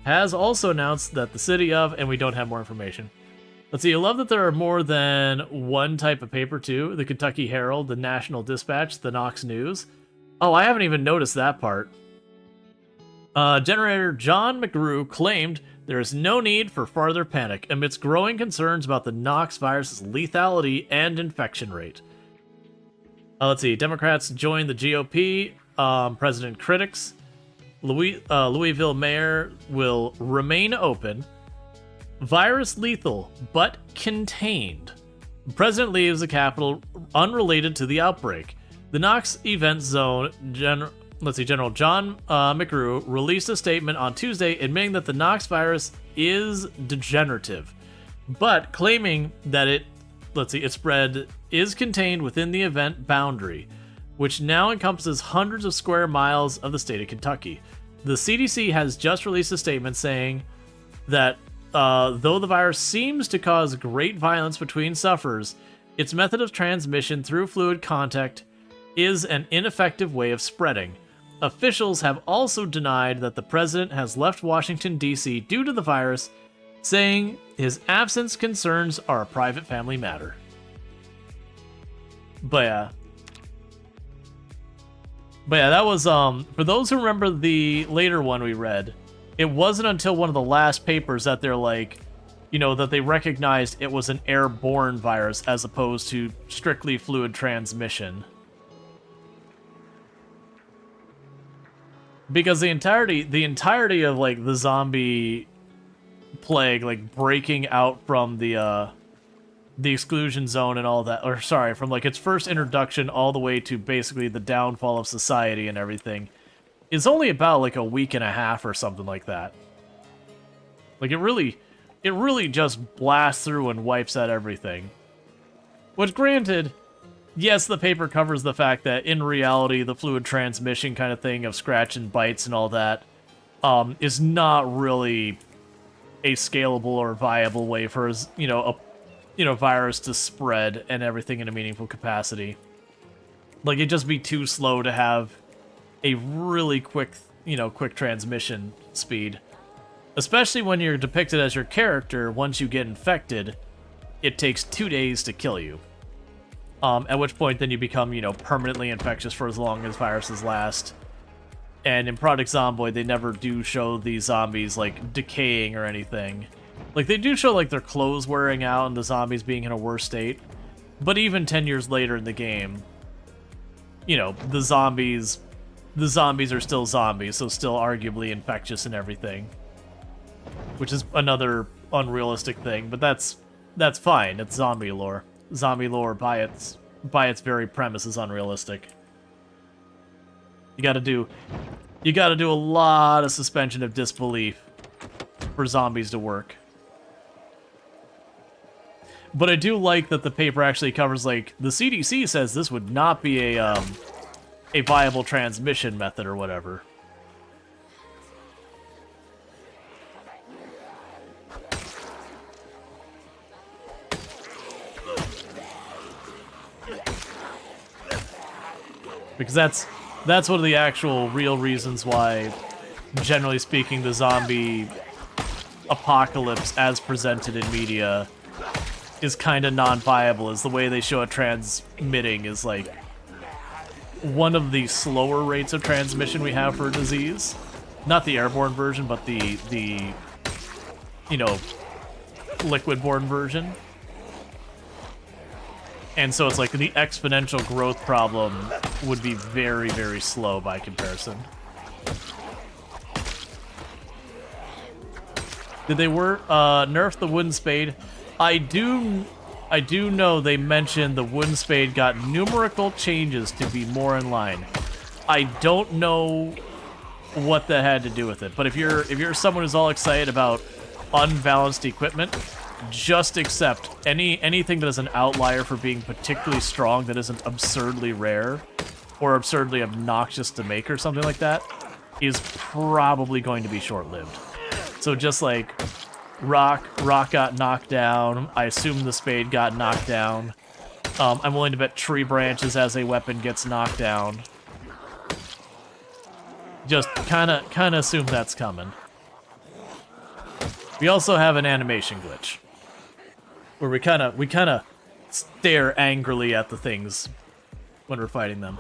has also announced that the city of, and we don't have more information. Let's see, I love that there are more than one type of paper too. The Kentucky Herald, the National Dispatch, the Knox News. Oh, I haven't even noticed that part. Generator John McGrew claimed there is no need for farther panic amidst growing concerns about the Nox virus's lethality and infection rate. Let's see, Democrats joined the GOP. President critics. Louisville mayor will remain open. Virus lethal, but contained. President leaves the Capitol unrelated to the outbreak. The Knox Event Zone, General John McGrew released a statement on Tuesday admitting that the Knox virus is degenerative, but claiming that its spread is contained within the event boundary, which now encompasses hundreds of square miles of the state of Kentucky. The CDC has just released a statement saying that though the virus seems to cause great violence between sufferers, its method of transmission through fluid contact is an ineffective way of spreading. Officials have also denied that the president has left Washington, D.C. due to the virus, saying his absence concerns are a private family matter. But yeah, that was, for those who remember the later one we read, it wasn't until one of the last papers that they're like, you know, that they recognized it was an airborne virus as opposed to strictly fluid transmission. Because the entirety of like the zombie plague, like breaking out from the exclusion zone and all that, or sorry, from like its first introduction all the way to basically the downfall of society and everything, is only about like a week and a half or something like that. Like it really just blasts through and wipes out everything. Which, granted, yes, the paper covers the fact that in reality, the fluid transmission kind of thing of scratch and bites and all that is not really a scalable or viable way for a virus to spread and everything in a meaningful capacity. Like, it'd just be too slow to have a really quick, quick transmission speed. Especially when you're depicted as your character, once you get infected, it takes 2 days to kill you. At which point then you become, permanently infectious for as long as viruses last. And in Project Zomboid, they never do show these zombies, like, decaying or anything. Like, they do show, like, their clothes wearing out and the zombies being in a worse state. But even 10 years later in the game, the zombies are still zombies, so still arguably infectious and everything. Which is another unrealistic thing, but that's fine. It's zombie lore. Zombie lore by its very premise is unrealistic. You gotta do a lot of suspension of disbelief for zombies to work. But I do like that the paper actually covers, like, the CDC says this would not be a viable transmission method or whatever. Because that's one of the actual real reasons why, generally speaking, the zombie apocalypse as presented in media is kind of non-viable, is the way they show it transmitting is like one of the slower rates of transmission we have for a disease. Not the airborne version, but the liquid-borne version. And so it's like the exponential growth problem would be very, very slow by comparison. Did they nerf the wooden spade? I do know they mentioned the wooden spade got numerical changes to be more in line. I don't know what that had to do with it, but if you're someone who's all excited about unbalanced equipment, just accept anything that is an outlier for being particularly strong that isn't absurdly rare or absurdly obnoxious to make or something like that is probably going to be short-lived. So just like rock got knocked down, I assume the spade got knocked down. I'm willing to bet tree branches as a weapon gets knocked down. Just kind of assume that's coming. We also have an animation glitch where we kind of stare angrily at the things when we're fighting them.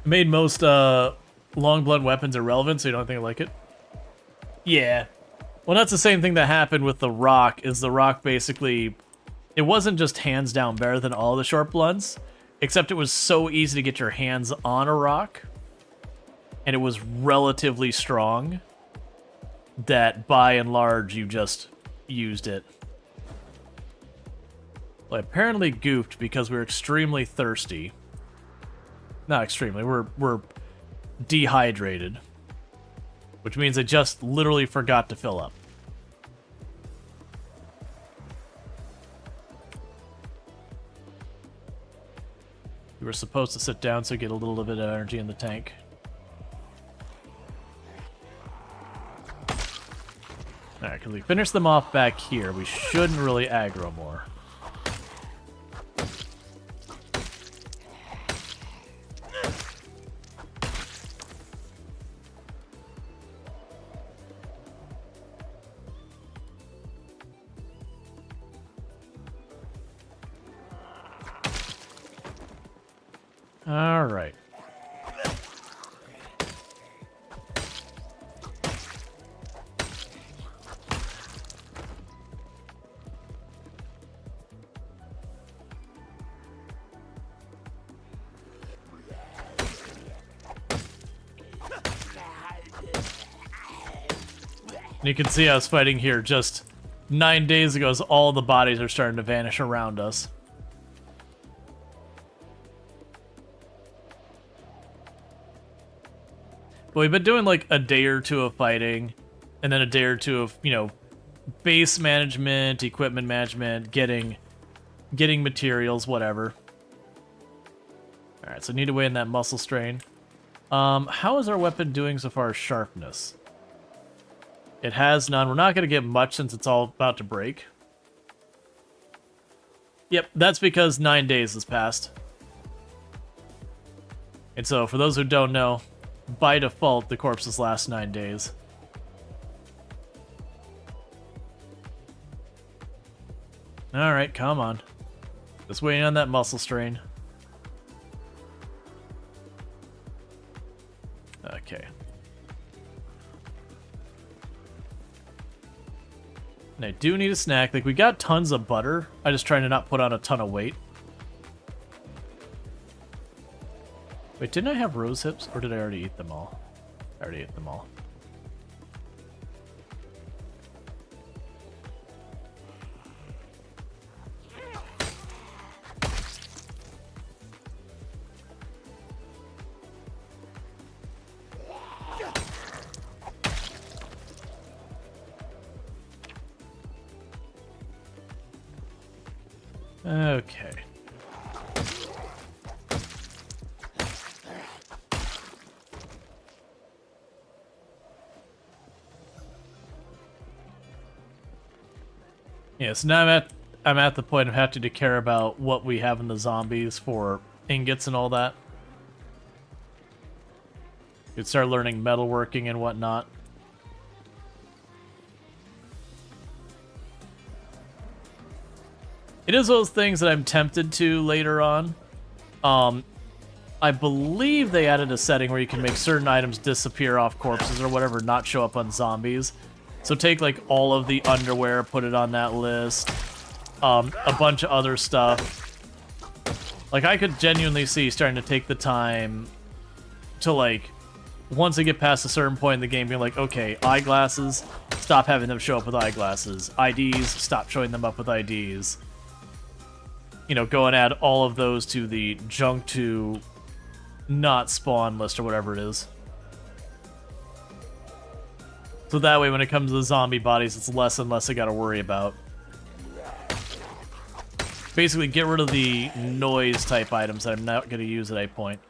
Made most long blunt weapons irrelevant, so you don't think I like it? Yeah. Well, that's the same thing that happened with the rock. Is the rock basically, it wasn't just hands down better than all the short blunts, except it was so easy to get your hands on a rock, and it was relatively strong, that by and large you just used it. Well, I apparently goofed because we're extremely thirsty. Not extremely, we're dehydrated. Which means I just literally forgot to fill up. We were supposed to sit down so get a little bit of energy in the tank. Alright, because we finish them off back here, we shouldn't really aggro more. Alright. And you can see us fighting here just 9 days ago as all the bodies are starting to vanish around us. But we've been doing like a day or two of fighting, and then a day or two of, base management, equipment management, getting materials, whatever. Alright, so need to weigh in that muscle strain. How is our weapon doing so far as sharpness? It has none. We're not going to get much since it's all about to break. Yep, that's because 9 days has passed. And so, for those who don't know, by default, the corpses last 9 days. Alright, come on. Just waiting on that muscle strain. Okay. And I do need a snack. Like, we got tons of butter. I'm just trying to not put on a ton of weight. Wait, didn't I have rose hips? Or did I already eat them all? I already ate them all. Okay. Yeah, so now I'm at the point of having to care about what we have in the zombies for ingots and all that. You'd start learning metalworking and whatnot. It is those things that I'm tempted to later on. I believe they added a setting where you can make certain items disappear off corpses or whatever, not show up on zombies. So take like all of the underwear, put it on that list. A bunch of other stuff. Like I could genuinely see starting to take the time to like, once I get past a certain point in the game, being like, okay, eyeglasses, stop having them show up with eyeglasses. IDs, stop showing them up with IDs. You know, go and add all of those to the junk to not spawn list or whatever it is. So that way when it comes to the zombie bodies, it's less and less I gotta worry about. Basically, get rid of the noise type items that I'm not gonna use at a point.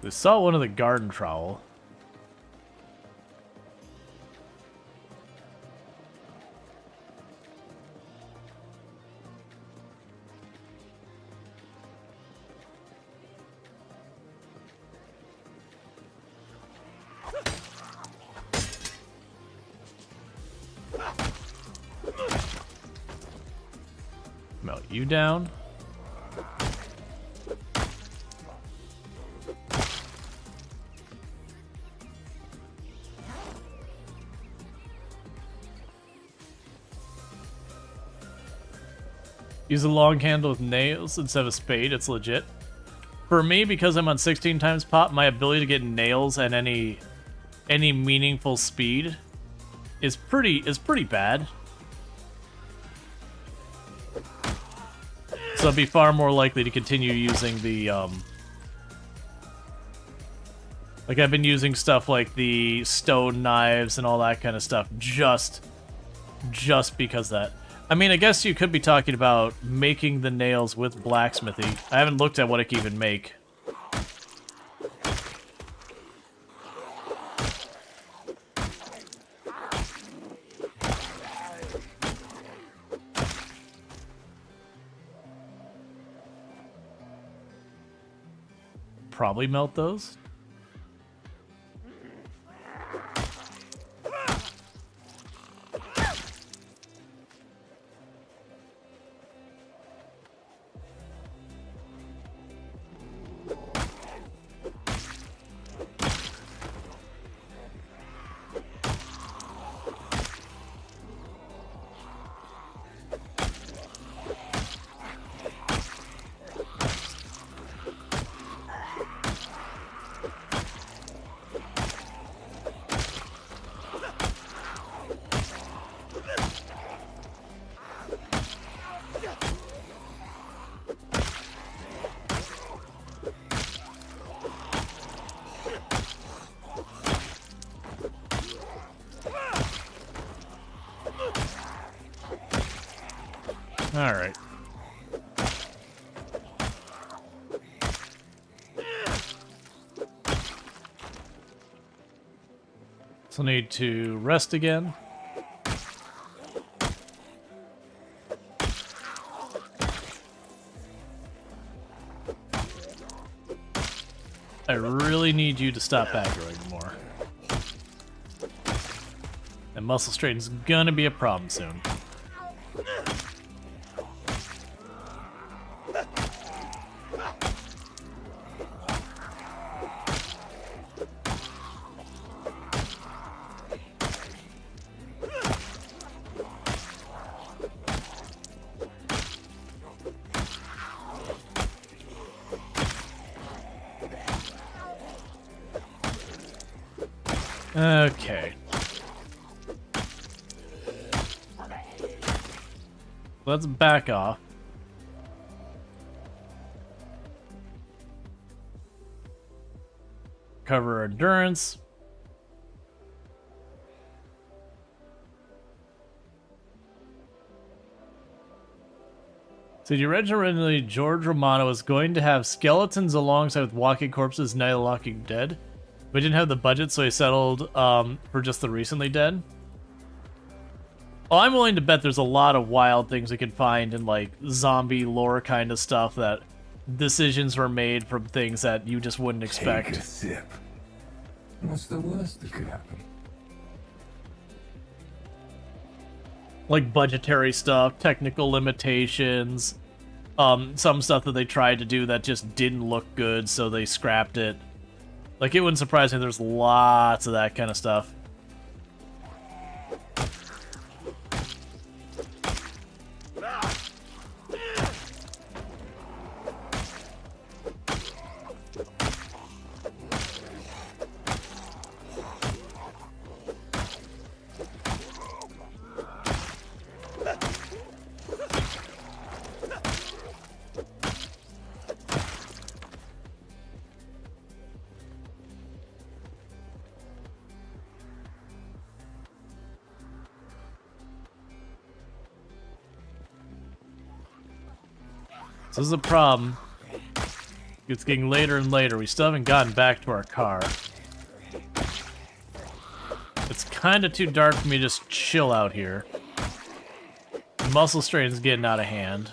We saw one of the garden trowel. Melt you down. Use a long handle with nails instead of a spade, it's legit. For me, because I'm on 16 times pop, my ability to get nails at any meaningful speed is pretty bad. So I'd be far more likely to continue using the, like I've been using stuff like the stone knives and all that kind of stuff just because that. I mean, I guess you could be talking about making the nails with blacksmithing. I haven't looked at what it can even make. Probably melt those. All right. So need to rest again. I really need you to stop aggroing more. And muscle strain's gonna be a problem soon. Okay. Let's back off. Cover our endurance. So originally George Romano was going to have skeletons alongside with walking corpses, Night of the Walking Dead. We didn't have the budget, so he settled for just the recently dead. Well, I'm willing to bet there's a lot of wild things we can find in like zombie lore kind of stuff that decisions were made from things that you just wouldn't expect. Take a sip. What's the worst that could happen? Like budgetary stuff, technical limitations, some stuff that they tried to do that just didn't look good, so they scrapped it. Like, it wouldn't surprise me there's lots of that kind of stuff. This is a problem. It's getting later and later. We still haven't gotten back to our car. It's kind of too dark for me to just chill out here. Muscle strain's getting out of hand.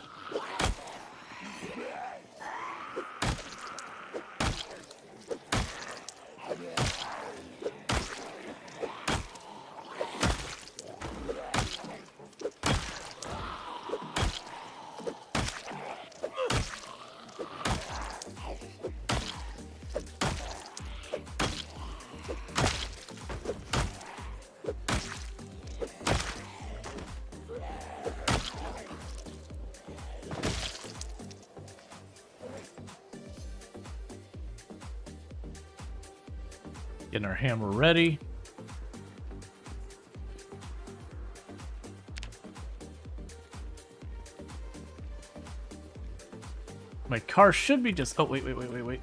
Getting our hammer ready. My car should be just... Oh, wait.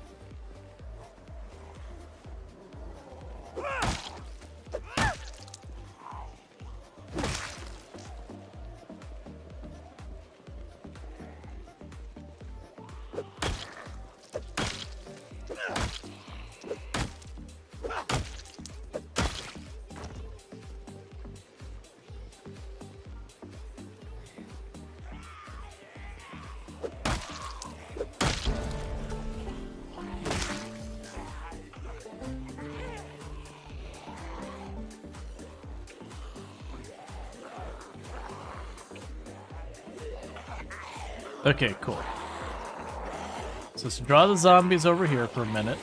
Okay, cool. So let's draw the zombies over here for a minute.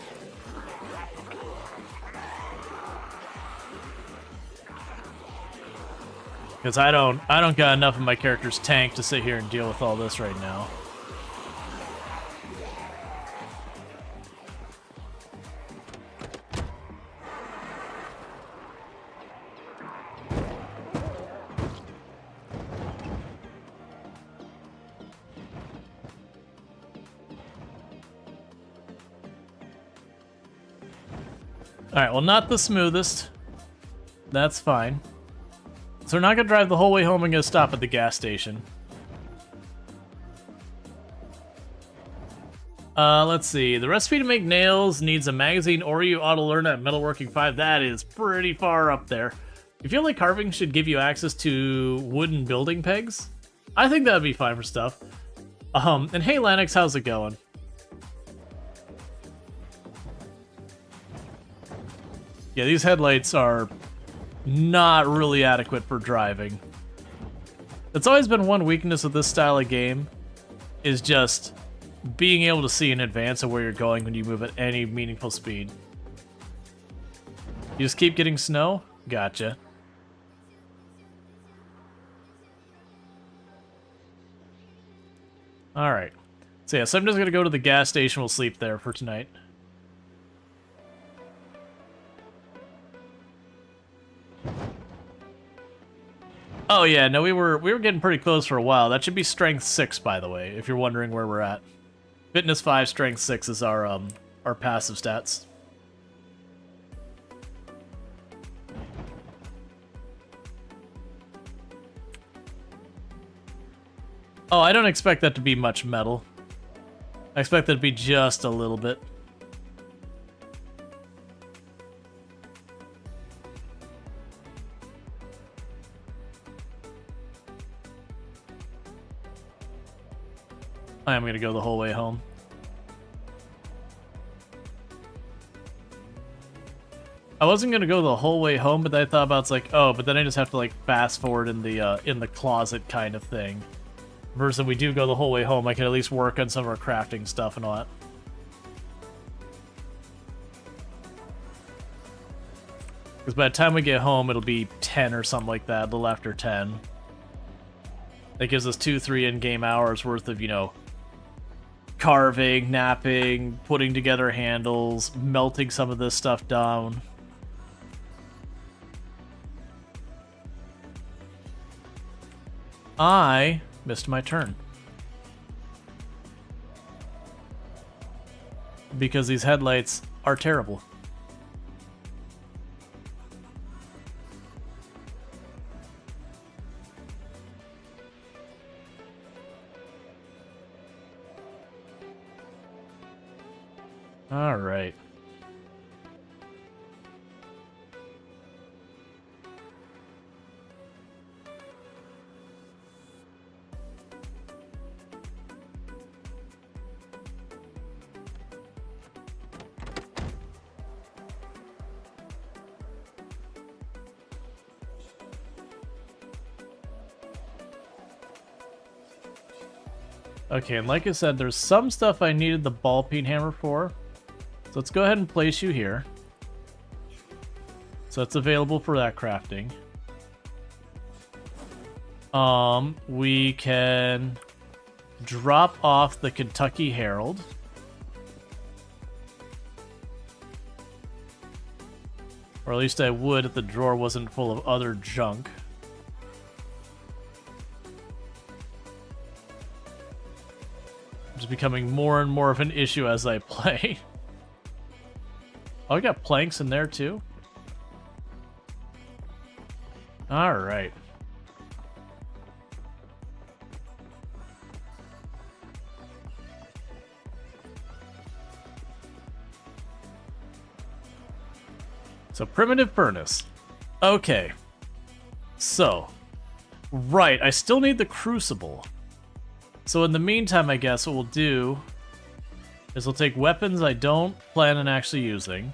Because I don't got enough of my character's tank to sit here and deal with all this right now. Alright, well, not the smoothest. That's fine. So we're not going to drive the whole way home and going to stop at the gas station. Let's see. The recipe to make nails needs a magazine, or you ought to learn at Metalworking 5. That is pretty far up there. You feel like carving should give you access to wooden building pegs? I think that would be fine for stuff. And hey, Lennox, how's it going? Yeah, these headlights are not really adequate for driving. It's always been one weakness of this style of game, is just being able to see in advance of where you're going when you move at any meaningful speed. You just keep getting snow? Gotcha. Alright. So yeah, so I'm just gonna go to the gas station, we'll sleep there for tonight. Oh yeah, no, we were getting pretty close for a while. That should be strength 6, by the way, if you're wondering where we're at. Fitness 5, strength 6 is our passive stats. Oh, I don't expect that to be much metal. I expect that to be just a little bit. I am going to go the whole way home. I wasn't going to go the whole way home, but then I thought about it's like, oh, but then I just have to like fast forward in the closet kind of thing. Versus if we do go the whole way home, I can at least work on some of our crafting stuff and all that. Because by the time we get home, it'll be 10 or something like that, a little after 10. That gives us 2-3 in-game hours worth of, you know, carving, napping, putting together handles, melting some of this stuff down. I missed my turn. Because these headlights are terrible. All right. Okay, and like I said, there's some stuff I needed the ball peen hammer for. So let's go ahead and place you here. So that's available for that crafting. We can drop off the Kentucky Herald. Or at least I would if the drawer wasn't full of other junk. Which is becoming more and more of an issue as I play. Oh, we got planks in there too? Alright. So, primitive furnace. Okay. So, right, I still need the crucible. So in the meantime, I guess what we'll do is we'll take weapons I don't plan on actually using.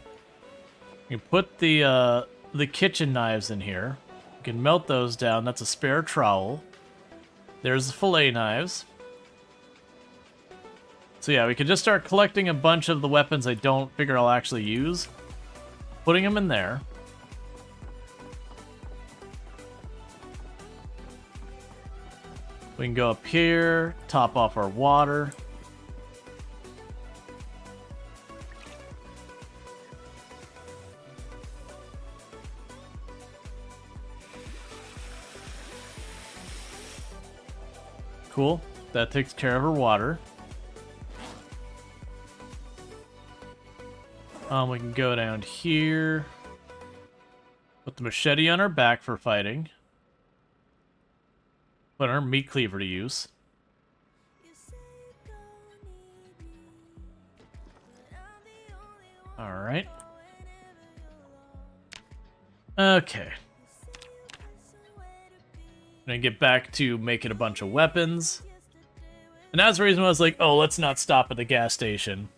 You put the kitchen knives in here. You can melt those down. That's a spare trowel. There's the fillet knives. So yeah, we can just start collecting a bunch of the weapons I don't figure I'll actually use. Putting them in there. We can go up here, top off our water. Cool. That takes care of our water. We can go down here. Put the machete on our back for fighting. Put our meat cleaver to use. Alright. Okay. I'm gonna get back to making a bunch of weapons. And that's the reason why I was like, oh, let's not stop at the gas station.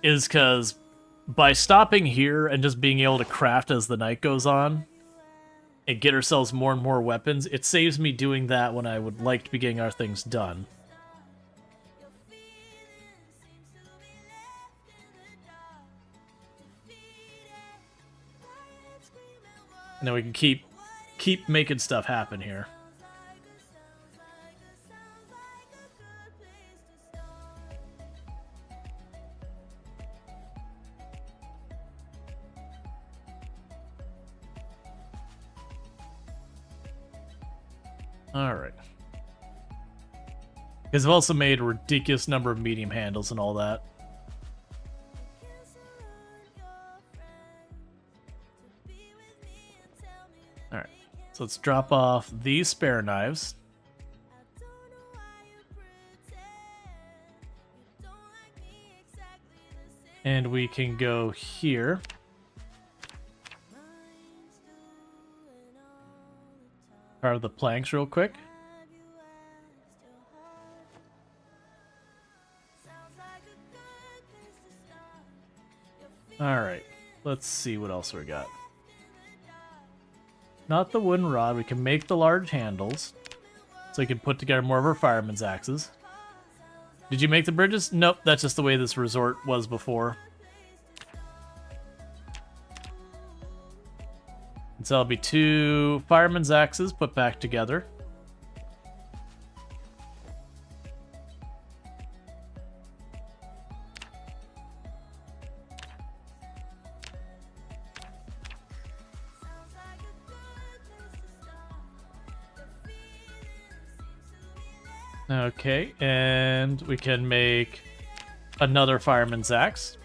Is because by stopping here and just being able to craft as the night goes on and get ourselves more and more weapons, it saves me doing that when I would like to be getting our things done. And then we can keep making stuff happen here. Alright. Because I've also made a ridiculous number of medium handles and all that. Alright. So let's drop off these spare knives. And we can go here. Carve the planks real quick. Alright, let's see what else we got. Not the wooden rod, we can make the large handles. So we can put together more of our fireman's axes. Did you make the bridges? Nope, that's just the way this resort was before. And so that'll be 2 fireman's axes put back together. Okay, and we can make another fireman's axe.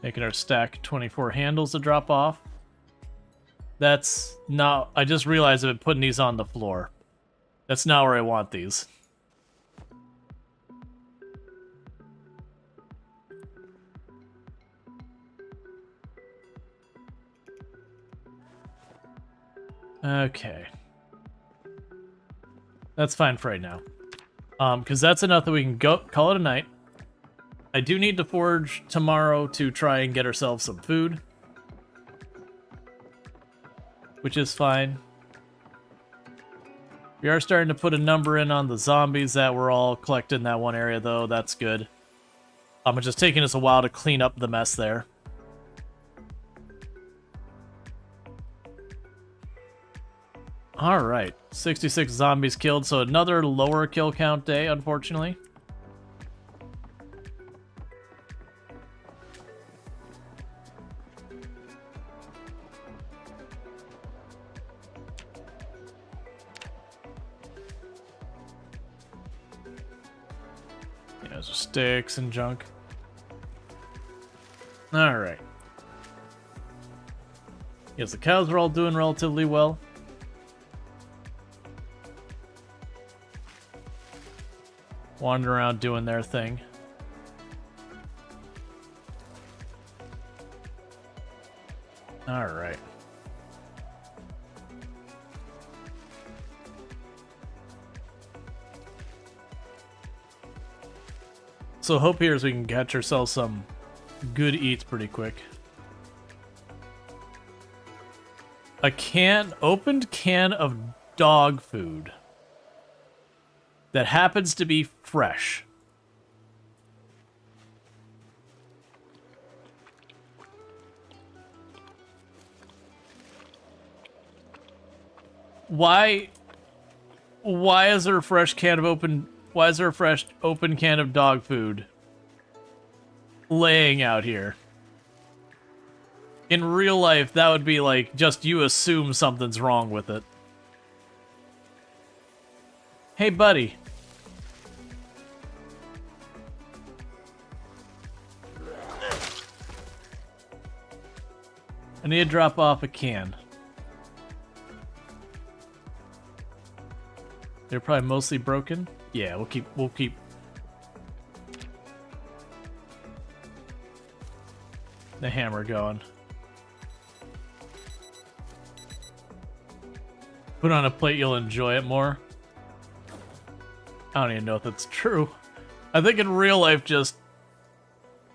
Making our stack 24 handles to drop off. That's not... I just realized I've been putting these on the floor. That's not where I want these. Okay. That's fine for right now. Because that's enough that we can go call it a night. I do need to forage tomorrow to try and get ourselves some food. Which is fine. We are starting to put a number in on the zombies that were all collected in that one area, though. That's good. It's just taking us a while to clean up the mess there. Alright, 66 zombies killed, so another lower kill count day, unfortunately. Yeah, those are sticks and junk. Alright. Yes, the cows are all doing relatively well. Wandering around doing their thing. Alright. So hope here is we can catch ourselves some good eats pretty quick. A opened can of dog food that happens to be fresh. Why is there a fresh can of why is there a fresh open can of dog food laying out here? In real life, that would be like just you assume something's wrong with it. Hey, buddy. I need to drop off a can. They're probably mostly broken. Yeah, we'll keep. the hammer going. Put on a plate, you'll enjoy it more. I don't even know if that's true. I think in real life, just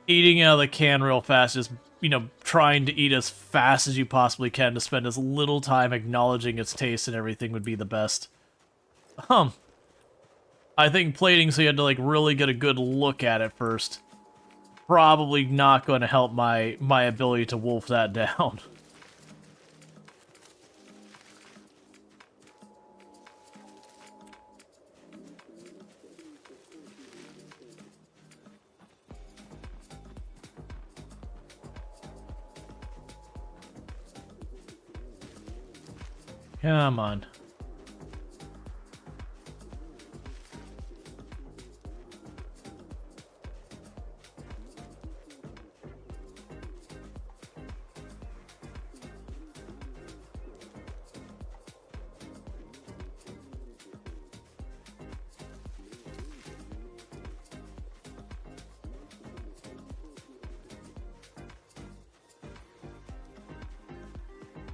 eating out of the can real fast, just, you know, trying to eat as fast as you possibly can to spend as little time acknowledging its taste and everything would be the best. I think plating so you had to, like, really get a good look at it first. Probably not going to help my ability to wolf that down. Come on.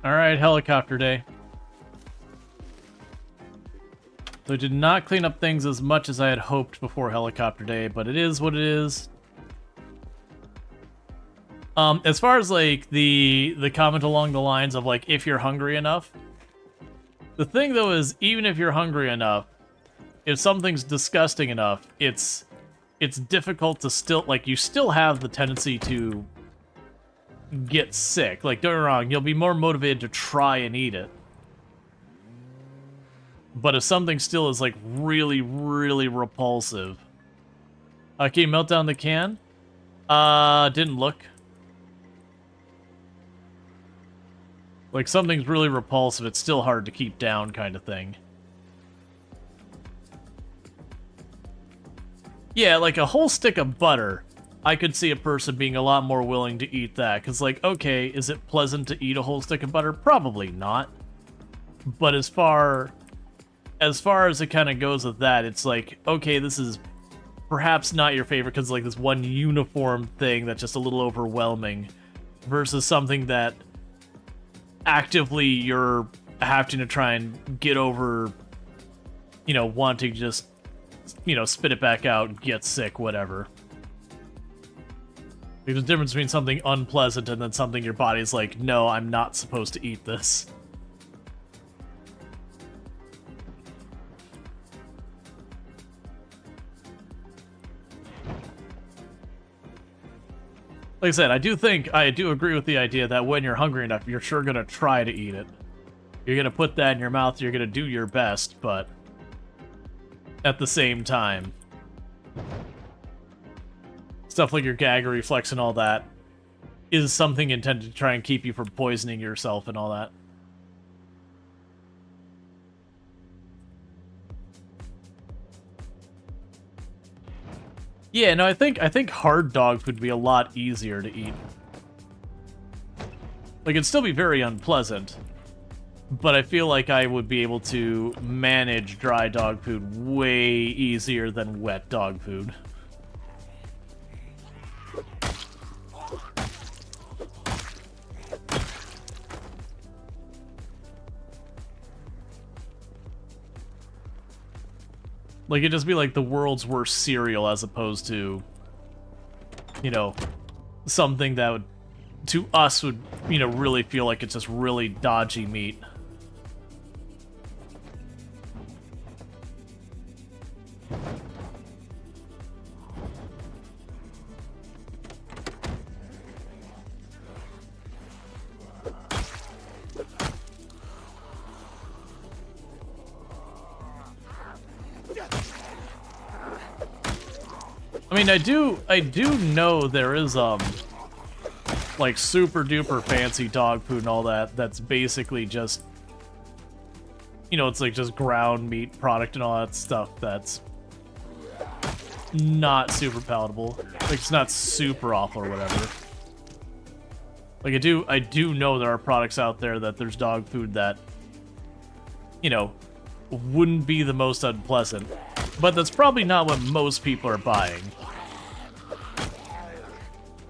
All right, helicopter day. So I did not clean up things as much as I had hoped before helicopter day, but it is what it is. As far as like the comment along the lines of like if you're hungry enough, the thing though is even if you're hungry enough, if something's disgusting enough, it's difficult to still like you still have the tendency to get sick. Like don't get me wrong, you'll be more motivated to try and eat it. But if something still is like really, really repulsive. Can you melt down the can? Didn't look. Like something's really repulsive, it's still hard to keep down kind of thing. Yeah, like a whole stick of butter. I could see a person being a lot more willing to eat that. Because like, okay, is it pleasant to eat a whole stick of butter? Probably not. But as far as it kind of goes with that, it's like, okay, this is perhaps not your favorite because like this one uniform thing that's just a little overwhelming versus something that actively you're having to try and get over, you know, wanting to just, you know, spit it back out, get sick, whatever. There's a difference between something unpleasant and then something your body's like, no, I'm not supposed to eat this. Like I said, I do agree with the idea that when you're hungry enough, you're sure gonna try to eat it. You're gonna put that in your mouth, you're gonna do your best, but at the same time, stuff like your gag reflex and all that is something intended to try and keep you from poisoning yourself and all that. Yeah, no, I think hard dog food would be a lot easier to eat. Like, it'd still be very unpleasant, but I feel like I would be able to manage dry dog food way easier than wet dog food. Like, it'd just be like the world's worst cereal as opposed to, you know, something that would, to us, would, you know, really feel like it's just really dodgy meat. I mean, I do know there is, like, super duper fancy dog food and all that, that's basically just, you know, it's like just ground meat product and all that stuff that's not super palatable. Like, it's not super awful or whatever. Like, I do know there are products out there that there's dog food that, you know, wouldn't be the most unpleasant. But that's probably not what most people are buying.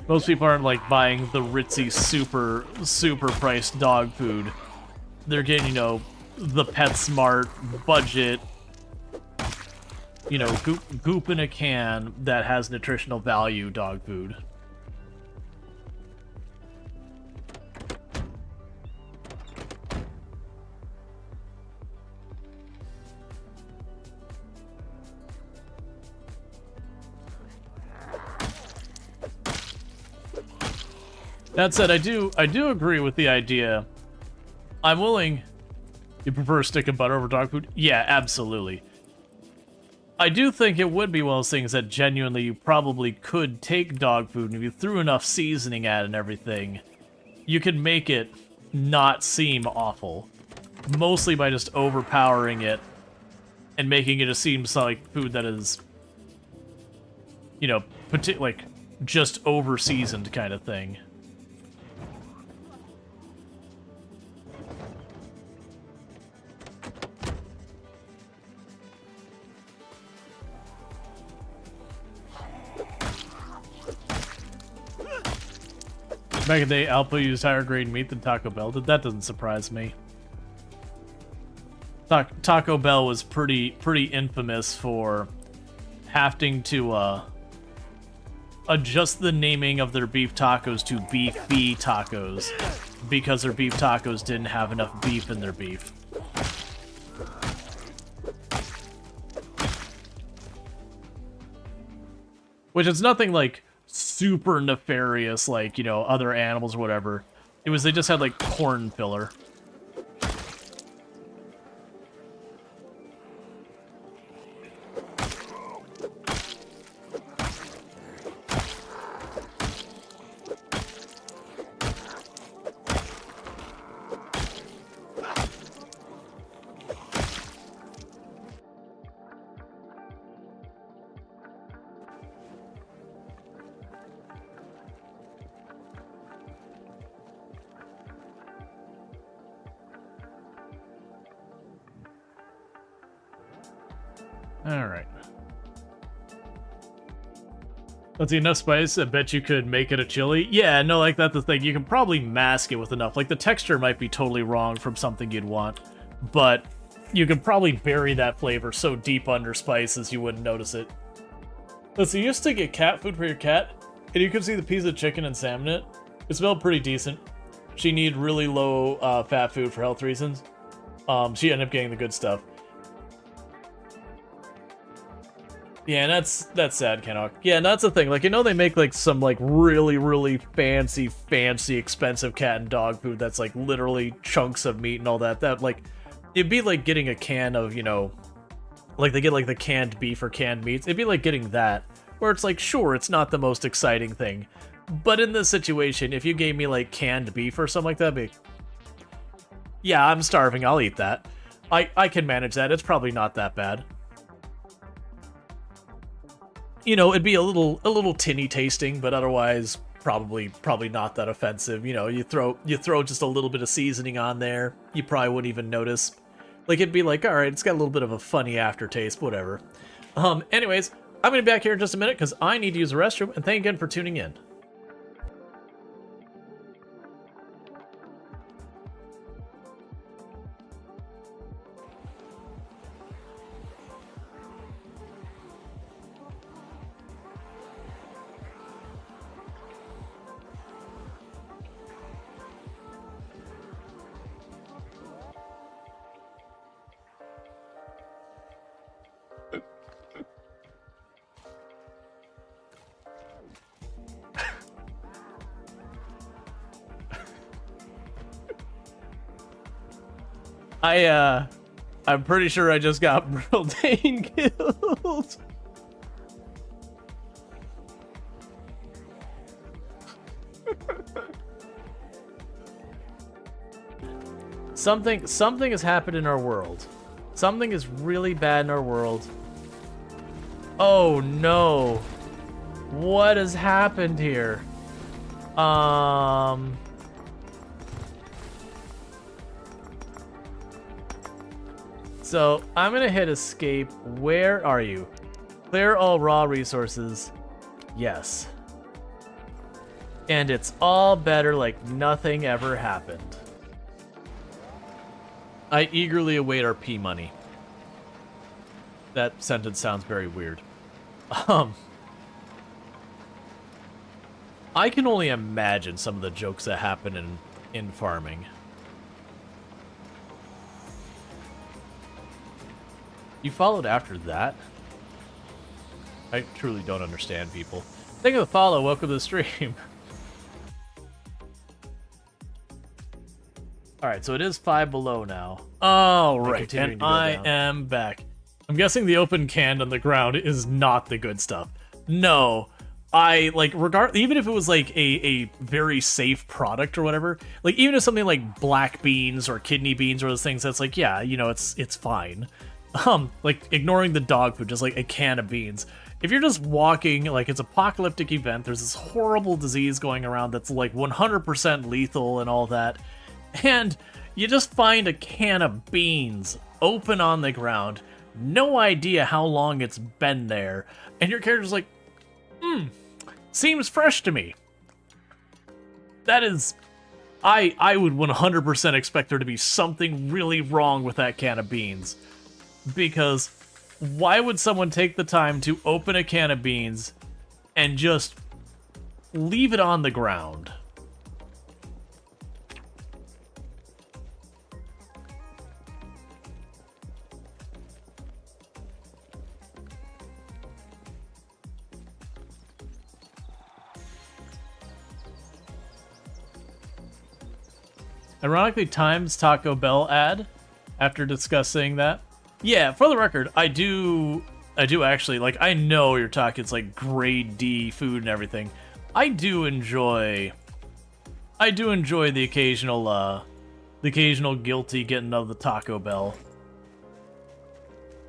Most people aren't like buying the ritzy super priced dog food. They're getting, you know, the PetSmart budget, you know, goop in a can that has nutritional value dog food. That said, I do agree with the idea. I'm willing. You prefer stick and butter over dog food? Yeah, absolutely. I do think it would be one of those things that genuinely you probably could take dog food, and if you threw enough seasoning at it and everything, you could make it not seem awful. Mostly by just overpowering it and making it just seem like food that is, you know, like just over seasoned kind of thing. Back in the day, Alpha used higher grade meat than Taco Bell did. That doesn't surprise me. Taco Bell was pretty infamous for having to adjust the naming of their beef tacos to beefy tacos because their beef tacos didn't have enough beef in their beef. Which is nothing like super nefarious like, you know, other animals or whatever. It was they just had like corn filler. Alright. Let's see, enough spice? I bet you could make it a chili. Yeah, no, like that's the thing. You can probably mask it with enough. Like the texture might be totally wrong from something you'd want, but you could probably bury that flavor so deep under spices you wouldn't notice it. Let's see, you used to get cat food for your cat, and you could see the piece of chicken and salmon in it. It smelled pretty decent. She needed really low fat food for health reasons. She ended up getting the good stuff. Yeah, and that's sad, Kenok. Yeah, and that's the thing. Like, you know, they make like some like really fancy, expensive cat and dog food that's like literally chunks of meat and all that. That like, it'd be like getting a can of, you know, like they get like the canned beef or canned meats. It'd be like getting that, where it's like, sure, it's not the most exciting thing, but in this situation, if you gave me like canned beef or something like that, I'd be, yeah, I'm starving. I'll eat that. I can manage that. It's probably not that bad. You know, it'd be a little tinny tasting, but otherwise probably not that offensive. You know, you throw just a little bit of seasoning on there, you probably wouldn't even notice. Like, it'd be like, all right, it's got a little bit of a funny aftertaste, whatever. Anyways, I'm gonna be back here in just a minute because I need to use the restroom, and thank you again for tuning in. I'm pretty sure I just got Brildain killed. Something has happened in our world. Something is really bad in our world. Oh no. What has happened here? So, I'm gonna hit escape. Where are you? Clear all raw resources. Yes. And it's all better like nothing ever happened. I eagerly await our P money. That sentence sounds very weird. I can only imagine some of the jokes that happen in farming. You followed after that? I truly don't understand people. Thank you for the follow. Welcome to the stream. Alright, so it is 5 below now. Oh, right. And I am back. I'm guessing the open can on the ground is not the good stuff. No. I, like, even if it was, like, a very safe product or whatever, like, even if something like black beans or kidney beans or those things, that's like, yeah, you know, it's fine. Like, ignoring the dog food, just like a can of beans. If you're just walking, like, it's an apocalyptic event, there's this horrible disease going around that's, like, 100% lethal and all that, and you just find a can of beans open on the ground, no idea how long it's been there, and your character's like, seems fresh to me. That is... I would 100% expect there to be something really wrong with that can of beans. Because why would someone take the time to open a can of beans and just leave it on the ground? Ironically, Times Taco Bell ad after discussing that. Yeah, for the record, I do actually, like, I know you're talking, it's like grade D food and everything. I do enjoy the occasional guilty getting of the Taco Bell.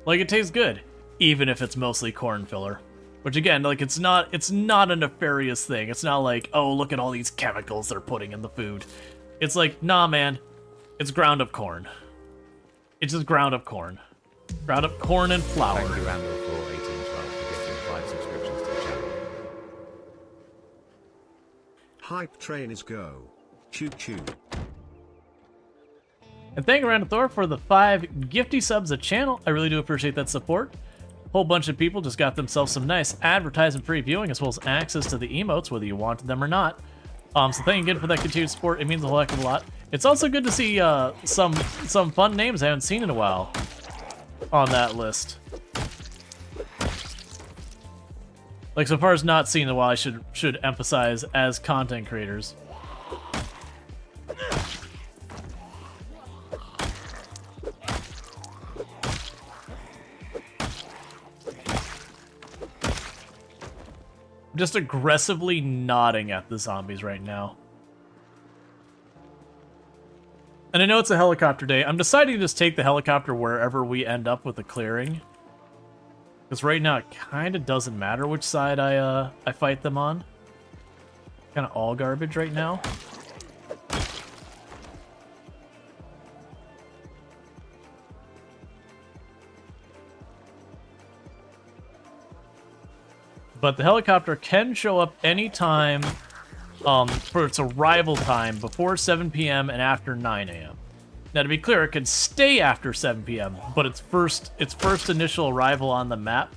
Like, it tastes good, even if it's mostly corn filler. Which again, like, it's not a nefarious thing. It's not like, oh, look at all these chemicals they're putting in the food. It's like, nah, man, it's ground up corn. It's just ground up corn. Ground up corn and flour. Thank you, Randall, for 1812 for gifting 5 subscriptions to the channel. Hype train is go. Choo choo. And thank you, Randall Thor, for the 5 gifty subs a channel. I really do appreciate that support. A whole bunch of people just got themselves some nice advertisement-free viewing, as well as access to the emotes, whether you wanted them or not. So thank you again for that continued support. It means a whole heck of a lot. It's also good to see some fun names I haven't seen in a while on that list. Like, so far as not seen in a while, I should emphasize as content creators. I'm just aggressively nodding at the zombies right now. And I know it's a helicopter day. I'm deciding to just take the helicopter wherever we end up with the clearing. Because right now it kind of doesn't matter which side I fight them on. Kind of all garbage right now. But the helicopter can show up anytime for its arrival time before 7 p.m. and after 9 a.m. Now, to be clear, it can stay after 7 p.m., but its first initial arrival on the map,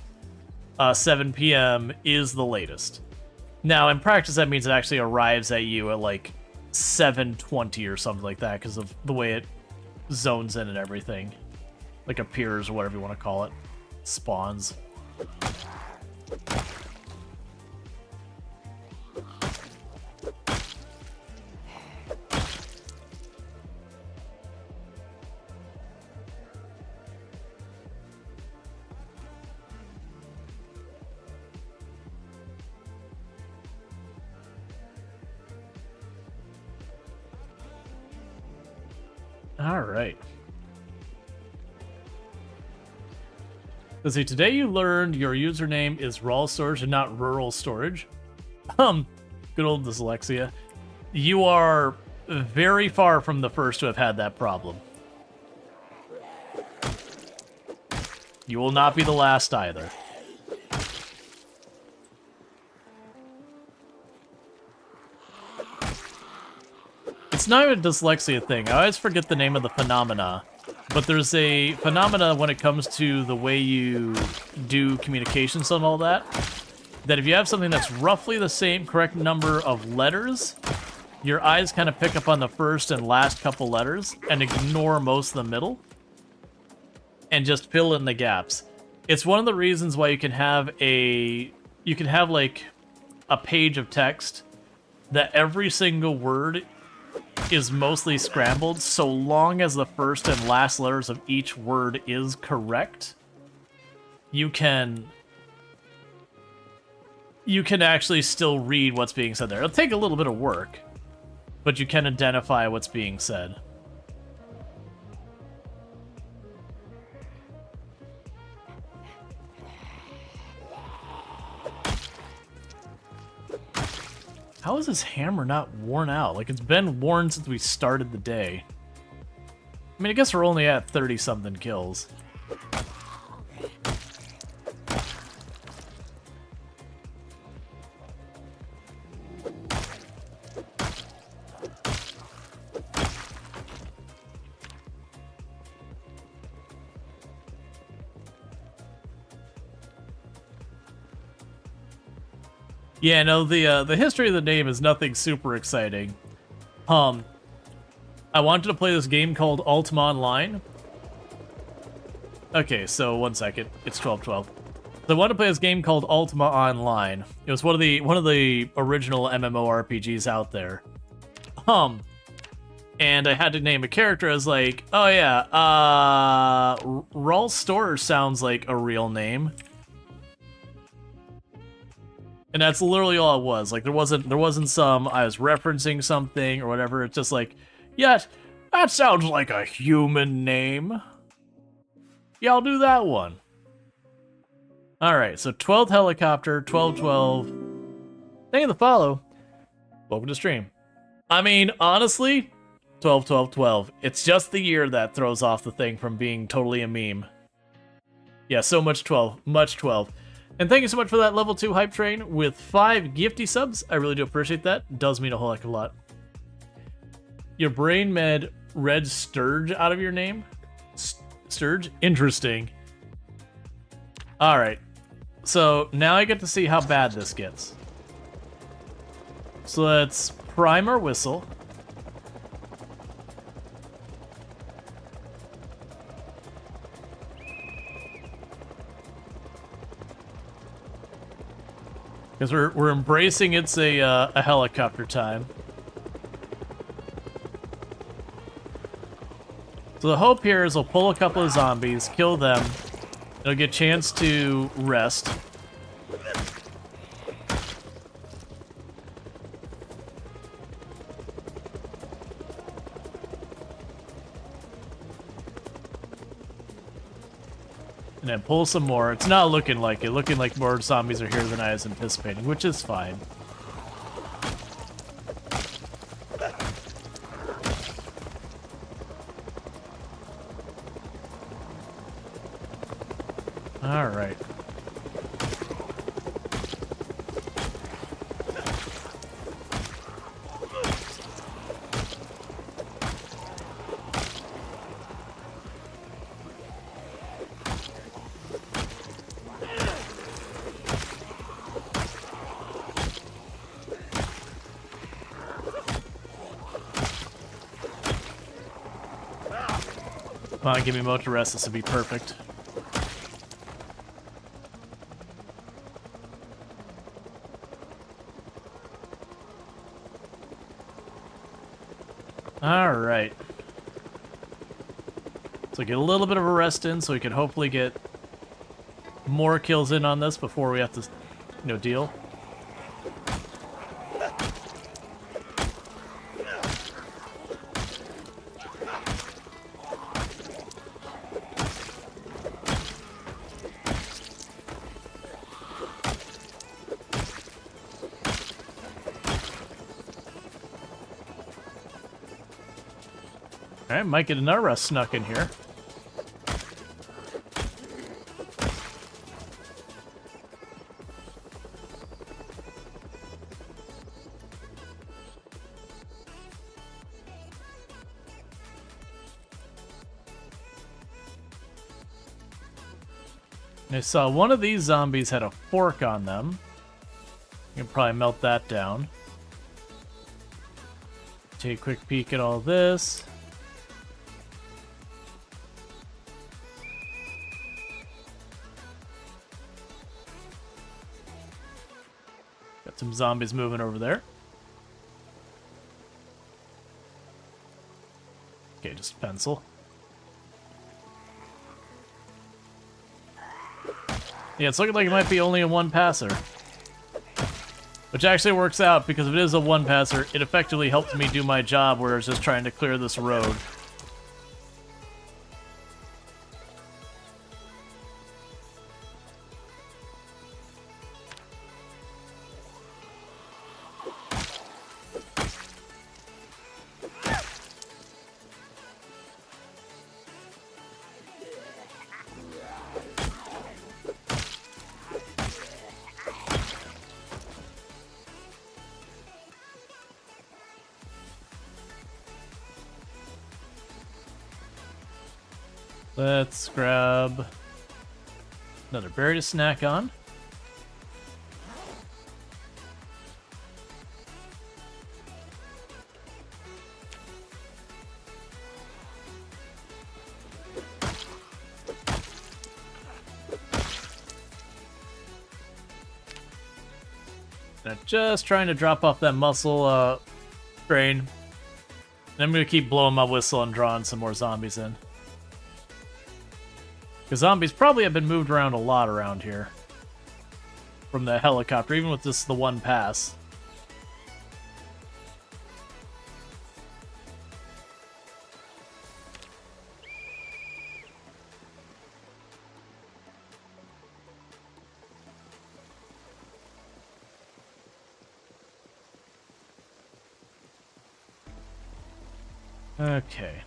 7 p.m., is the latest. Now, in practice, that means it actually arrives at you at like 7:20 or something like that, because of the way it zones in and everything. Like appears, or whatever you want to call it. Spawns. All right. Let's see. Today you learned your username is Rual Storge and not Rural Storage. Good old dyslexia. You are very far from the first to have had that problem. You will not be the last either. It's not even a dyslexia thing. I always forget the name of the phenomena. But there's a phenomena when it comes to the way you do communications and all that, that if you have something that's roughly the same correct number of letters, your eyes kind of pick up on the first and last couple letters and ignore most of the middle and just fill in the gaps. It's one of the reasons why you can have like a page of text that every single word is mostly scrambled, so long as the first and last letters of each word is correct, you can actually still read what's being said there. It'll take a little bit of work, but you can identify what's being said. How is this hammer not worn out? Like, it's been worn since we started the day. I mean, I guess we're only at 30-something kills. Yeah, no, the history of the name is nothing super exciting. I wanted to play this game called Ultima Online. Okay, so 1 second. It's 12:12. So I wanted to play this game called Ultima Online. It was one of the original MMORPGs out there. And I had to name a character as like, oh yeah, Rual Storge sounds like a real name. And that's literally all it was. Like, there wasn't some, I was referencing something or whatever. It's just like, yeah, that sounds like a human name. Yeah, I'll do that one. Alright, so 12th helicopter, 1212. Thank you for the follow. Welcome to stream. I mean, honestly, 12, 12, 12. It's just the year that throws off the thing from being totally a meme. Yeah, so much 12. Much 12. And thank you so much for that level 2 hype train with 5 gifty subs. I really do appreciate that. It does mean a whole heck of a lot. Your brain med read Storge out of your name? Storge? Interesting. Alright. So now I get to see how bad this gets. So let's prime our whistle. Because we're embracing it's a helicopter time. So the hope here is we'll pull a couple of zombies, kill them. They'll get a chance to rest. And then pull some more. It's not looking like it. Looking like more zombies are here than I was anticipating, which is fine. All right. Come on, give me a moment to rest. This would be perfect. Alright. So get a little bit of a rest in so we can hopefully get more kills in on this before we have to, deal. Alright, might get another rest snuck in here. I saw one of these zombies had a fork on them. You can probably melt that down. Take a quick peek at all this. Got some zombies moving over there. Okay, just pencil. Yeah, it's looking like it might be only a one passer. Which actually works out, because if it is a one passer, it effectively helps me do my job, where it's just trying to clear this road. Let's grab another berry to snack on. And I'm just trying to drop off that muscle strain. And I'm going to keep blowing my whistle and drawing some more zombies in. Because zombies probably have been moved around a lot around here. From the helicopter, even with just the one pass. Okay.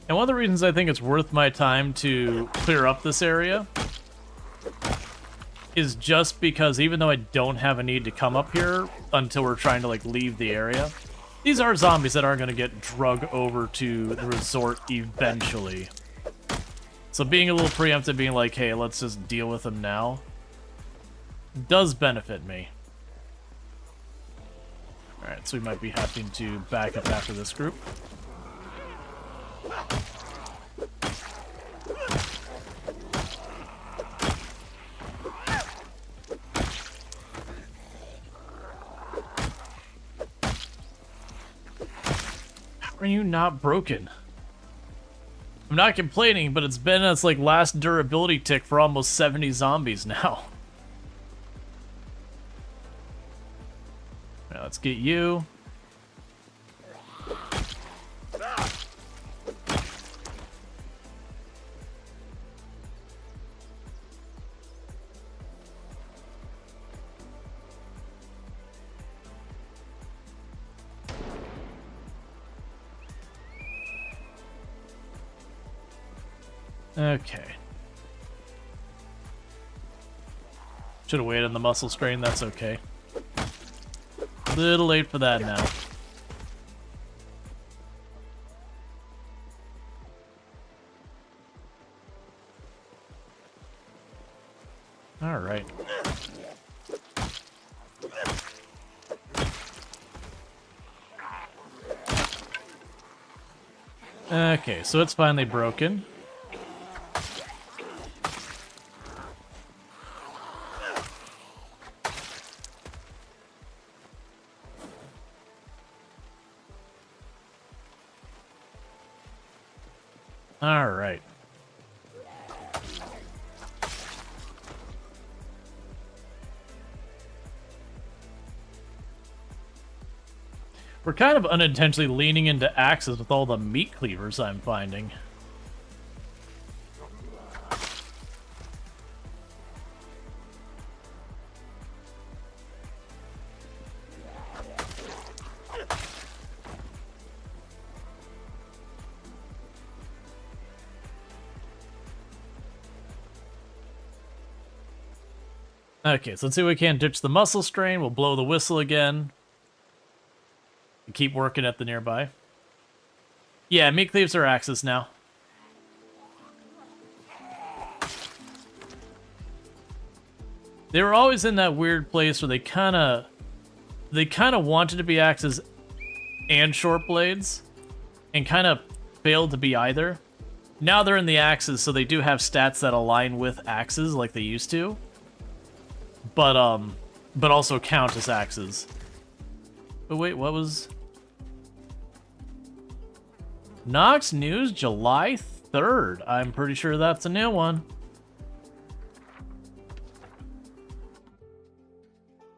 And one of the reasons I think it's worth my time to clear up this area is just because even though I don't have a need to come up here until we're trying to like leave the area, these are zombies that are going to get drug over to the resort eventually. So being a little preemptive, being like, hey, let's just deal with them now, does benefit me. Alright, so we might be having to back up after this group. How are you not broken? I'm not complaining, but it's been its like last durability tick for almost 70 zombies now. Now let's get you. Okay. Should have waited on the muscle strain, that's okay. Little late for that now. Alright. Okay, so it's finally broken. All right. We're kind of unintentionally leaning into axes with all the meat cleavers I'm finding. Okay, so let's see if we can't ditch the muscle strain. We'll blow the whistle again. Keep working at the nearby. Yeah, meat cleaves are axes now. They were always in that weird place where they kind of wanted to be axes and short blades, and kind of failed to be either. Now they're in the axes, so they do have stats that align with axes like they used to. But also count as axes. But wait, what was... Nox News, July 3rd. I'm pretty sure that's a new one.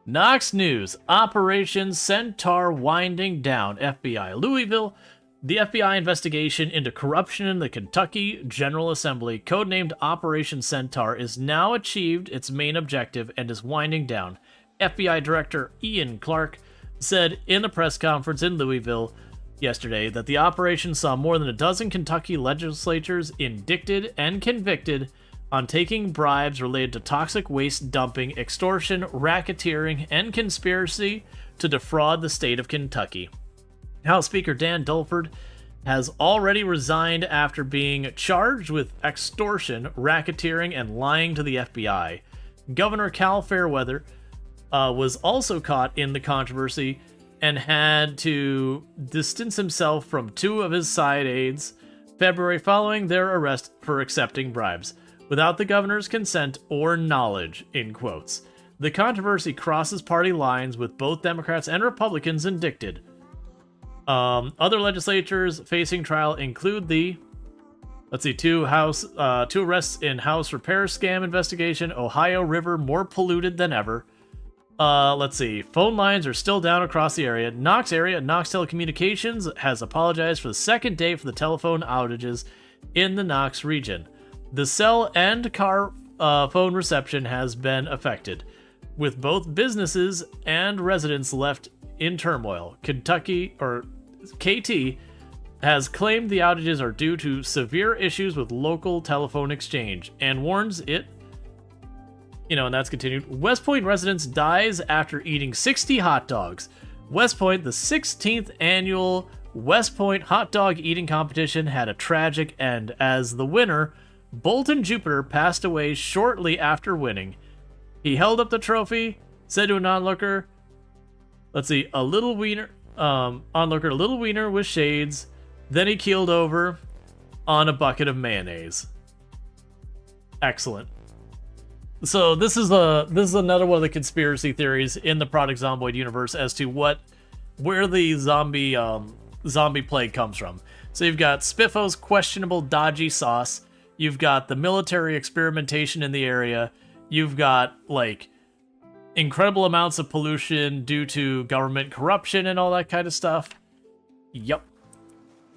Nox News, Operation Centaur winding down. FBI Louisville. The FBI investigation into corruption in the Kentucky General Assembly, codenamed Operation Centaur, is now achieved its main objective and is winding down. FBI Director Ian Clark said in a press conference in Louisville yesterday that the operation saw more than a dozen Kentucky legislatures indicted and convicted on taking bribes related to toxic waste dumping, extortion, racketeering, and conspiracy to defraud the state of Kentucky. House Speaker Dan Dulford has already resigned after being charged with extortion, racketeering, and lying to the FBI. Governor Cal Fairweather was also caught in the controversy and had to distance himself from two of his side aides February following their arrest for accepting bribes, without the governor's consent or knowledge, in quotes. The controversy crosses party lines with both Democrats and Republicans indicted. Other legislatures facing trial include the, two arrests in House repair scam investigation, Ohio River more polluted than ever. Phone lines are still down across the area. Knox Telecommunications has apologized for the second day for the telephone outages in the Knox region. The cell and car phone reception has been affected, with both businesses and residents left in turmoil. KT has claimed the outages are due to severe issues with local telephone exchange and warns it, and that's continued. West Point residents dies after eating 60 hot dogs. West Point, the 16th annual West Point hot dog eating competition, had a tragic end as the winner, Bolton Jupiter, passed away shortly after winning. He held up the trophy, said to an onlooker, a little wiener with shades. Then he keeled over on a bucket of mayonnaise. Excellent. So this is another one of the conspiracy theories in the Product Zomboid universe as to where the zombie plague comes from. So you've got Spiffo's questionable dodgy sauce. You've got the military experimentation in the area. You've got incredible amounts of pollution due to government corruption and all that kind of stuff. Yep.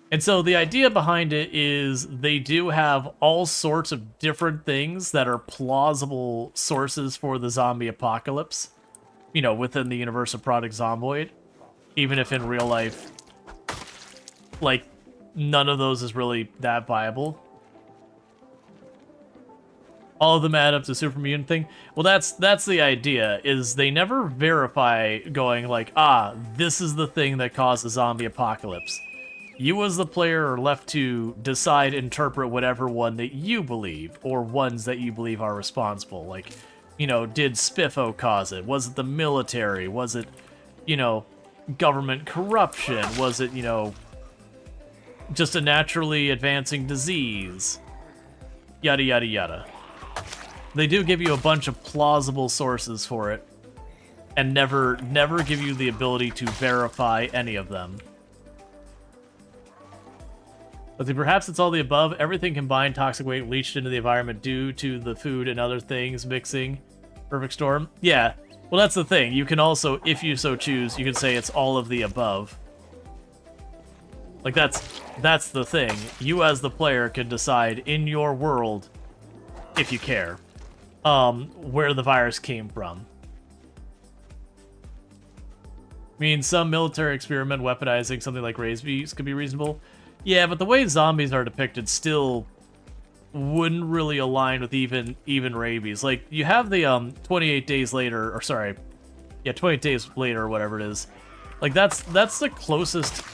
And so the idea behind it is they do have all sorts of different things that are plausible sources for the zombie apocalypse, within the universe of Product Zomboid. Even if in real life, none of those is really that viable. All of them add up to super mutant thing. Well, that's the idea, is they never verify going this is the thing that caused the zombie apocalypse. You as the player are left to decide, interpret whatever one that you believe, or ones that you believe are responsible. Did Spiffo cause it? Was it the military? Was it, government corruption? Was it, just a naturally advancing disease? Yada, yada, yada. They do give you a bunch of plausible sources for it, and never give you the ability to verify any of them. But perhaps it's all the above. Everything combined, toxic waste leached into the environment due to the food and other things mixing. Perfect storm. Yeah. Well, that's the thing. You can also, if you so choose, you can say it's all of the above. Like, that's the thing. You as the player can decide in your world, if you care, where the virus came from. I mean, some military experiment weaponizing something like rabies could be reasonable. Yeah, but the way zombies are depicted still wouldn't really align with even rabies. Like, you have the 28 days later, or sorry, yeah, 28 days later or whatever it is. Like, that's the closest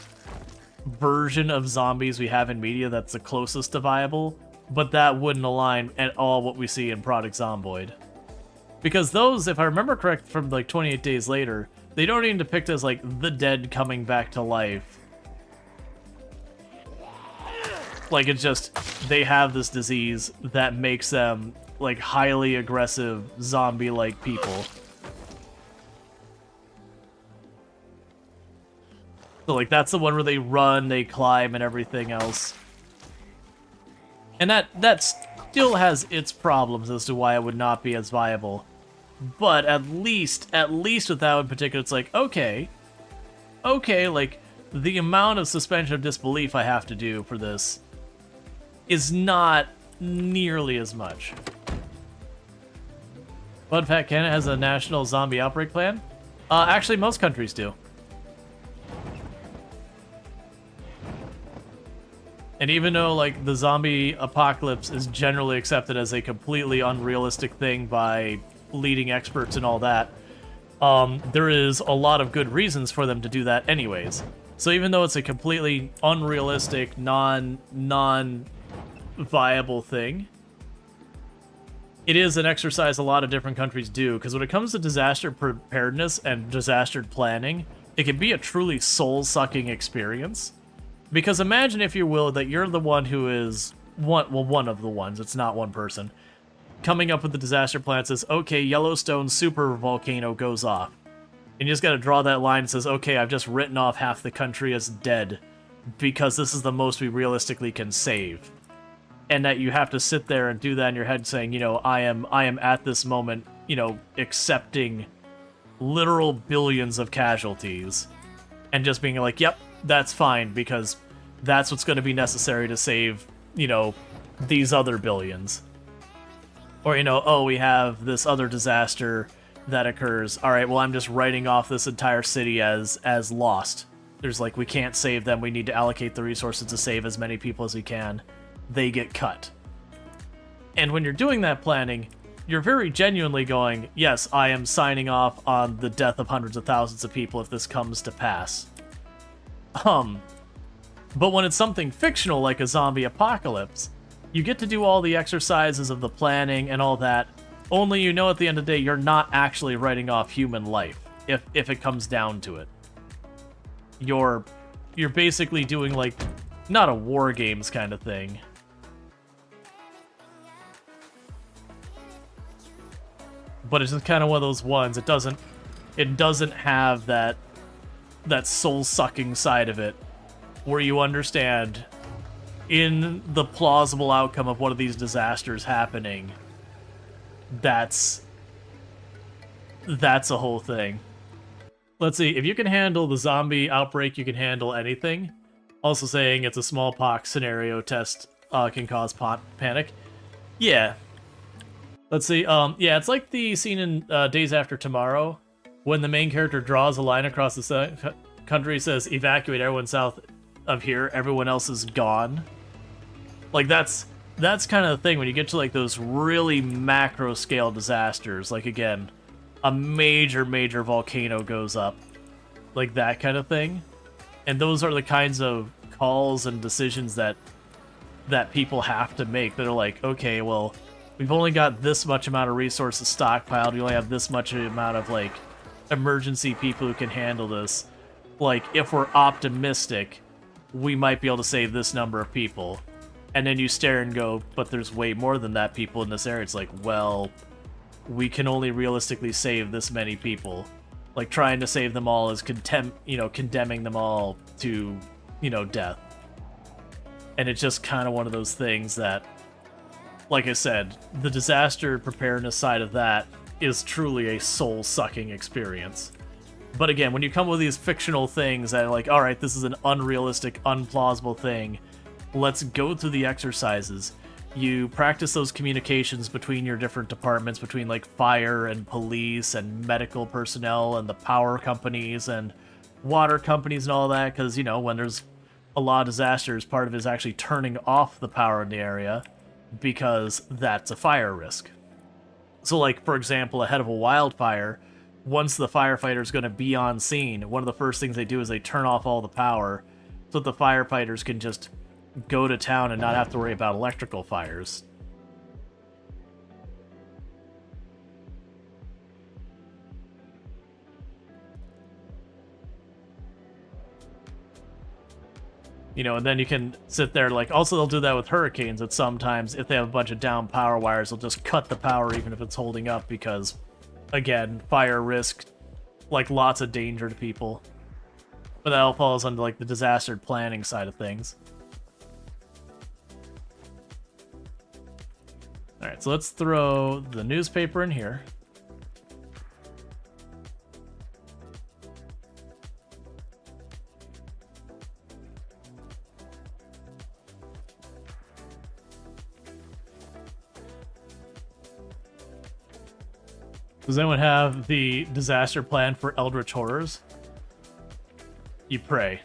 version of zombies we have in media that's the closest to viable, but that wouldn't align at all what we see in Product Zomboid. Because those, if I remember correct, from like 28 days later, they don't even depict as like the dead coming back to life. Like, it's just, they have this disease that makes them like highly aggressive zombie-like people. So, like, that's the one where they run, they climb, and everything else. And that still has its problems as to why it would not be as viable. But at least with that one in particular, it's like, okay, like, the amount of suspension of disbelief I have to do for this is not nearly as much. Fun fact, Canada has a national zombie outbreak plan? Actually, most countries do. And even though, like, the zombie apocalypse is generally accepted as a completely unrealistic thing by leading experts and all that, there is a lot of good reasons for them to do that anyways. So even though it's a completely unrealistic, non-viable thing, it is an exercise a lot of different countries do, because when it comes to disaster preparedness and disaster planning, it can be a truly soul-sucking experience. Because imagine, if you will, that you're the one who is one of the ones, it's not one person, coming up with the disaster plan. Says, okay, Yellowstone super volcano goes off. And you just gotta draw that line and says, okay, I've just written off half the country as dead because this is the most we realistically can save. And that you have to sit there and do that in your head saying, you know, I am at this moment, you know, accepting literal billions of casualties. And just being like, yep, that's fine, because that's what's going to be necessary to save, you know, these other billions. Or, you know, oh, we have this other disaster that occurs. All right, well, I'm just writing off this entire city as lost. There's like, we can't save them. We need to allocate the resources to save as many people as we can. They get cut. And when you're doing that planning, you're very genuinely going, yes, I am signing off on the death of hundreds of thousands of people if this comes to pass. But when it's something fictional like a zombie apocalypse, you get to do all the exercises of the planning and all that, only you know at the end of the day you're not actually writing off human life, if it comes down to it. You're basically doing, like, not a war games kind of thing. But it's just kind of one of those ones, it doesn't have that soul-sucking side of it, where you understand, in the plausible outcome of one of these disasters happening, that's a whole thing. Let's see, if you can handle the zombie outbreak, you can handle anything. Also saying it's a smallpox scenario test can cause panic. Yeah. Let's see, yeah, it's like the scene in Days After Tomorrow, when the main character draws a line across the country, says, evacuate everyone south of here, everyone else is gone. Like, that's kind of the thing when you get to, like, those really macro scale disasters. Like, again, a major volcano goes up. Like, that kind of thing. And those are the kinds of calls and decisions that people have to make. That are like, okay, well, we've only got this much amount of resources stockpiled. We only have this much amount of, like, emergency people who can handle this. Like, if we're optimistic, we might be able to save this number of people. And then you stare and go, but there's way more than that people in this area. It's like, well, we can only realistically save this many people. Like, trying to save them all is condemning them all to, you know, death. And it's just kind of one of those things that, like I said, the disaster preparedness side of that is truly a soul-sucking experience. But again, when you come with these fictional things that are like, all right, this is an unrealistic, unplausible thing, let's go through the exercises. You practice those communications between your different departments, between like fire and police and medical personnel and the power companies and water companies and all that, because, you know, when there's a lot of disasters, part of it is actually turning off the power in the area because that's a fire risk. So, like, for example, ahead of a wildfire, once the firefighter is going to be on scene, one of the first things they do is they turn off all the power so that the firefighters can just go to town and not have to worry about electrical fires. You know, and then you can sit there, like, also they'll do that with hurricanes, that sometimes if they have a bunch of down power wires, they'll just cut the power even if it's holding up because, again, fire risk, like, lots of danger to people. But that all falls under, like, the disaster planning side of things. Alright, so let's throw the newspaper in here. Does anyone have the disaster plan for Eldritch Horrors? You pray.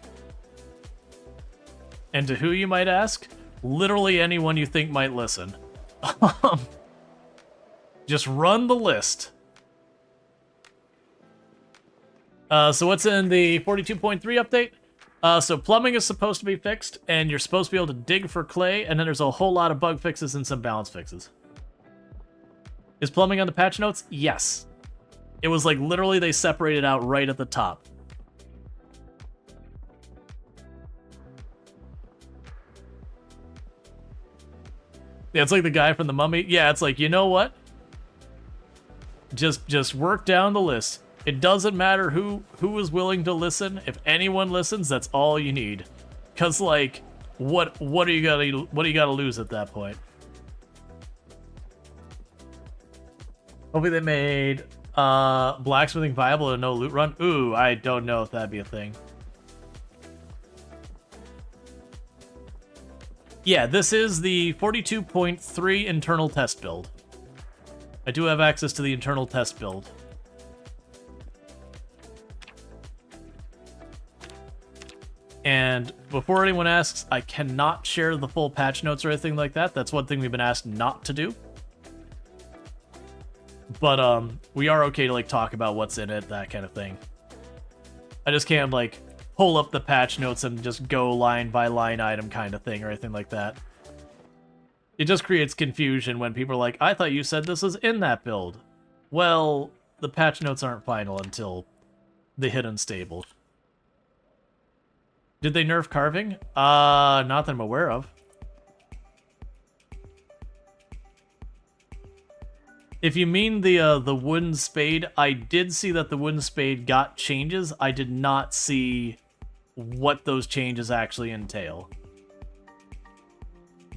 And to who, you might ask? Literally anyone you think might listen. Just run the list. So what's in the 42.3 update? So plumbing is supposed to be fixed, and you're supposed to be able to dig for clay, and then there's a whole lot of bug fixes and some balance fixes. Is plumbing on the patch notes? Yes. It was like literally they separated out right at the top. Yeah, it's like the guy from The Mummy. Yeah, it's like, you know what? Just work down the list. It doesn't matter who is willing to listen. If anyone listens, that's all you need. Cause like, what do you gotta lose at that point? Hopefully they made blacksmithing viable and no loot run. Ooh, I don't know if that'd be a thing. Yeah, this is the 42.3 internal test build. I do have access to the internal test build. And before anyone asks, I cannot share the full patch notes or anything like that. That's one thing we've been asked not to do. But we are okay to like talk about what's in it, that kind of thing. I just can't like pull up the patch notes and just go line by line item kind of thing or anything like that. It just creates confusion when people are like, I thought you said this was in that build. Well, the patch notes aren't final until they hit unstable. Did they nerf carving? Not that I'm aware of. If you mean the wooden spade, I did see that the wooden spade got changes. I did not see what those changes actually entail.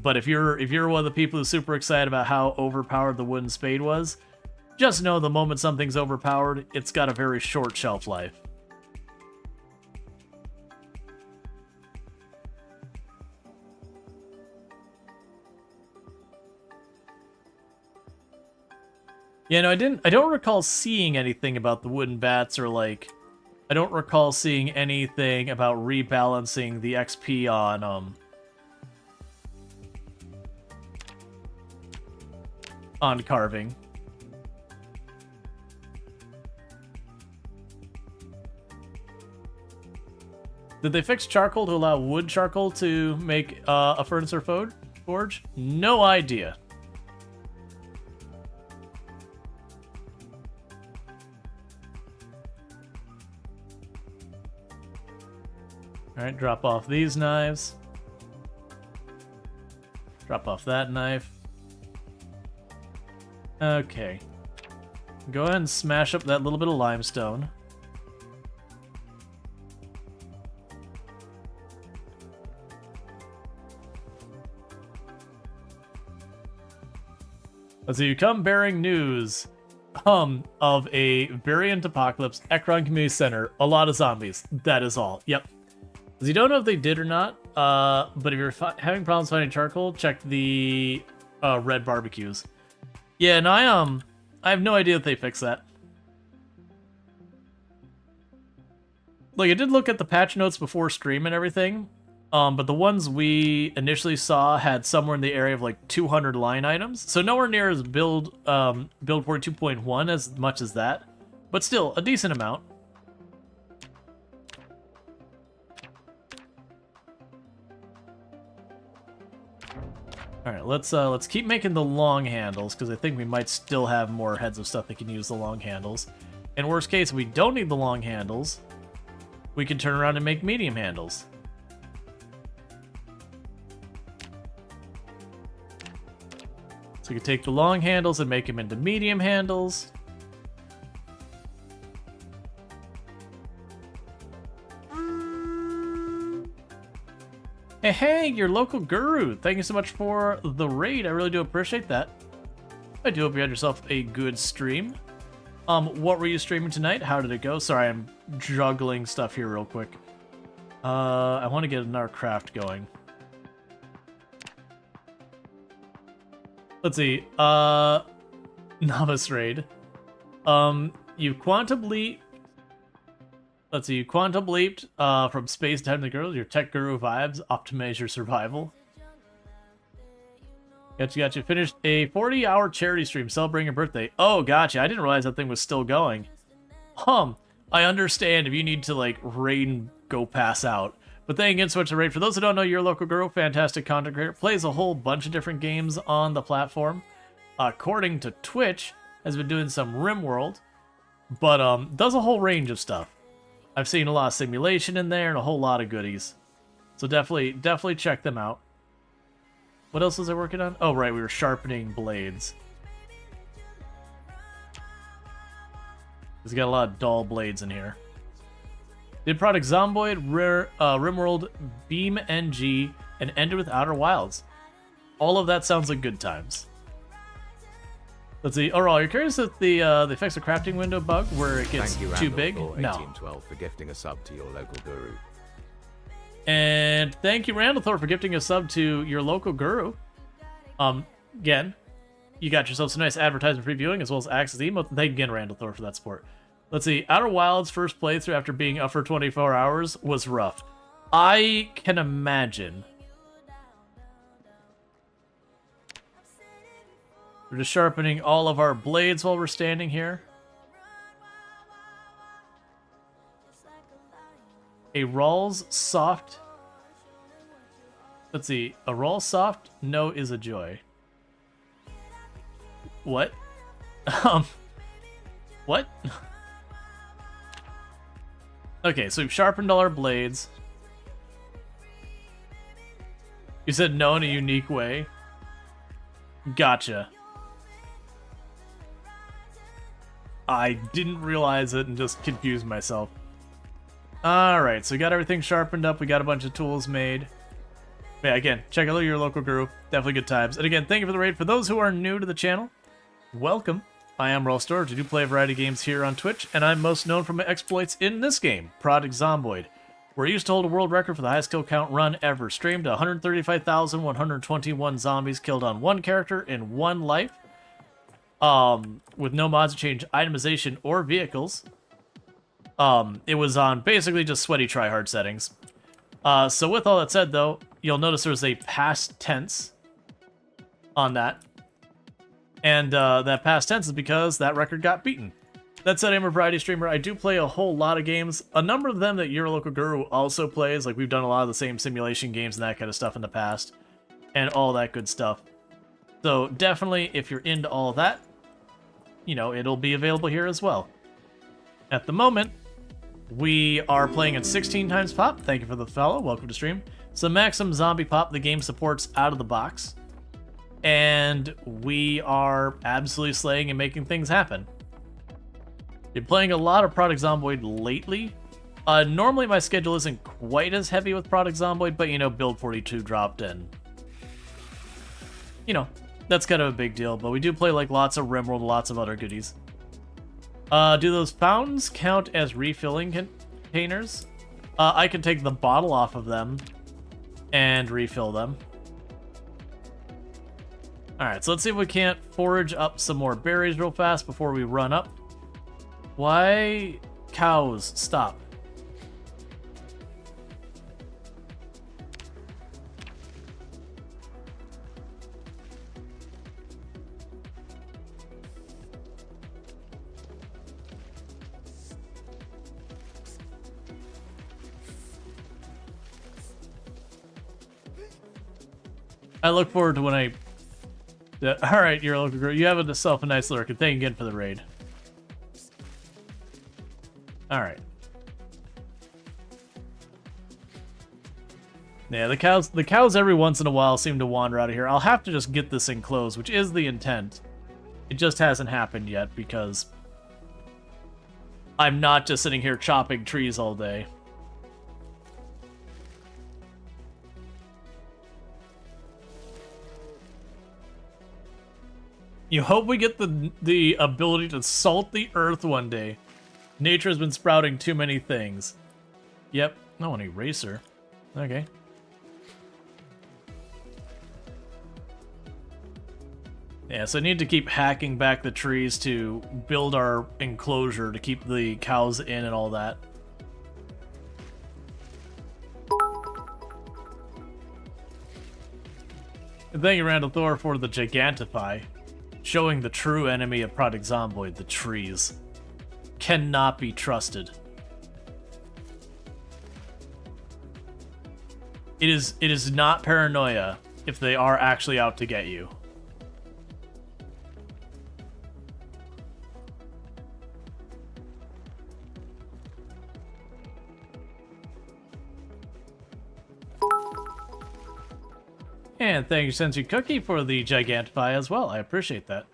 But if you're one of the people who's super excited about how overpowered the wooden spade was, just know the moment something's overpowered, it's got a very short shelf life. Yeah, no, I don't recall seeing anything about the wooden bats, or like, I don't recall seeing anything about rebalancing the XP on carving. Did they fix charcoal to allow wood charcoal to make a furnace or forge? No idea. Alright, drop off these knives. Drop off that knife. Okay. Go ahead and smash up that little bit of limestone. So you come bearing news. of a variant apocalypse, Ekron Community Center, a lot of zombies. That is all. Yep. Because you don't know if they did or not, but if you're having problems finding charcoal, check the red barbecues. Yeah, and I have no idea if they fixed that. Like, I did look at the patch notes before stream and everything, but the ones we initially saw had somewhere in the area of like 200 line items, so nowhere near as build 42.1 as much as that, but still a decent amount. All right, let's keep making the long handles because I think we might still have more heads of stuff that can use the long handles. In worst case, if we don't need the long handles, we can turn around and make medium handles. So we can take the long handles and make them into medium handles. Hey, your local guru. Thank you so much for the raid. I really do appreciate that. I do hope you had yourself a good stream. What were you streaming tonight? How did it go? Sorry, I'm juggling stuff here real quick. I want to get another craft going. Let's see. Novice raid. You quantum leap. Let's see. You quantum leaped from space down to the girls. Your tech guru vibes. Optimize your survival. Gotcha. Finished a 40-hour charity stream celebrating your birthday. Oh, gotcha. I didn't realize that thing was still going. I understand if you need to, like, raid and go pass out. But thank you again so much for raid. For those who don't know, your local guru, fantastic content creator, plays a whole bunch of different games on the platform. According to Twitch, has been doing some RimWorld, but does a whole range of stuff. I've seen a lot of simulation in there and a whole lot of goodies. So definitely check them out. What else was I working on? Oh, right, we were sharpening blades. He's got a lot of dull blades in here. Did product Zomboid, RimWorld, Beam NG, and ended with Outer Wilds. All of that sounds like good times. Let's see. Oh, you're curious if they fix the crafting window bug where it gets Thank you, too Randall, big? for No. 1812 for gifting a sub to your local guru. And thank you, Randall Thor, for gifting a sub to your local guru. Again, you got yourself some nice advertisement previewing as well as access to emotes. Thank you again, Randall Thor, for that support. Let's see. Outer Wilds' first playthrough after being up for 24 hours was rough. I can imagine. We're just sharpening all of our blades while we're standing here. A Rual's soft. Let's see. A Rual soft no is a joy. What? What? Okay, so we've sharpened all our blades. You said no in a unique way. Gotcha. I didn't realize it and just confused myself. Alright, so we got everything sharpened up. We got a bunch of tools made. Yeah, again, check out your local guru. Definitely good times. And again, thank you for the raid. For those who are new to the channel, welcome. I am Rual Storge. I do play a variety of games here on Twitch, and I'm most known for my exploits in this game, Project Zomboid, where I used to hold a world record for the highest kill count run ever. Streamed 135,121 zombies killed on one character in one life, with no mods to change itemization or vehicles. It was on basically just sweaty tryhard settings. So with all that said, though, you'll notice there's a past tense on that. And that past tense is because that record got beaten. That said, I'm a variety streamer. I do play a whole lot of games. A number of them that your local guru also plays. Like, we've done a lot of the same simulation games and that kind of stuff in the past. And all that good stuff. So definitely, if you're into all that, you know, it'll be available here as well. At the moment, we are playing at 16 times pop. Thank you for the follow. Welcome to stream. So maximum zombie pop the game supports out of the box. And we are absolutely slaying and making things happen. Been playing a lot of Product Zomboid lately. Normally my schedule isn't quite as heavy with Product Zomboid, but you know, Build 42 dropped and you know, that's kind of a big deal. But we do play like lots of RimWorld, lots of other goodies. Do those fountains count as refilling containers? I can take the bottle off of them and refill them. Alright, so let's see if we can't forage up some more berries real fast before we run up. Why? Cows, stop. I look forward to when I... Alright, you're a local girl. You have yourself a nice lurk, and thank you again for the raid. Alright. Yeah, the cows every once in a while seem to wander out of here. I'll have to just get this thing closed, which is the intent. It just hasn't happened yet because I'm not just sitting here chopping trees all day. You hope we get the ability to salt the earth one day. Nature has been sprouting too many things. Yep. No, an eraser. Okay. Yeah, so I need to keep hacking back the trees to build our enclosure to keep the cows in and all that. And thank you, Randall Thor, for the Gigantify. Showing the true enemy of Project Zomboid, the trees. Cannot be trusted. It is not paranoia if they are actually out to get you. And thank you, Sensory Cookie, for the Gigantify as well. I appreciate that.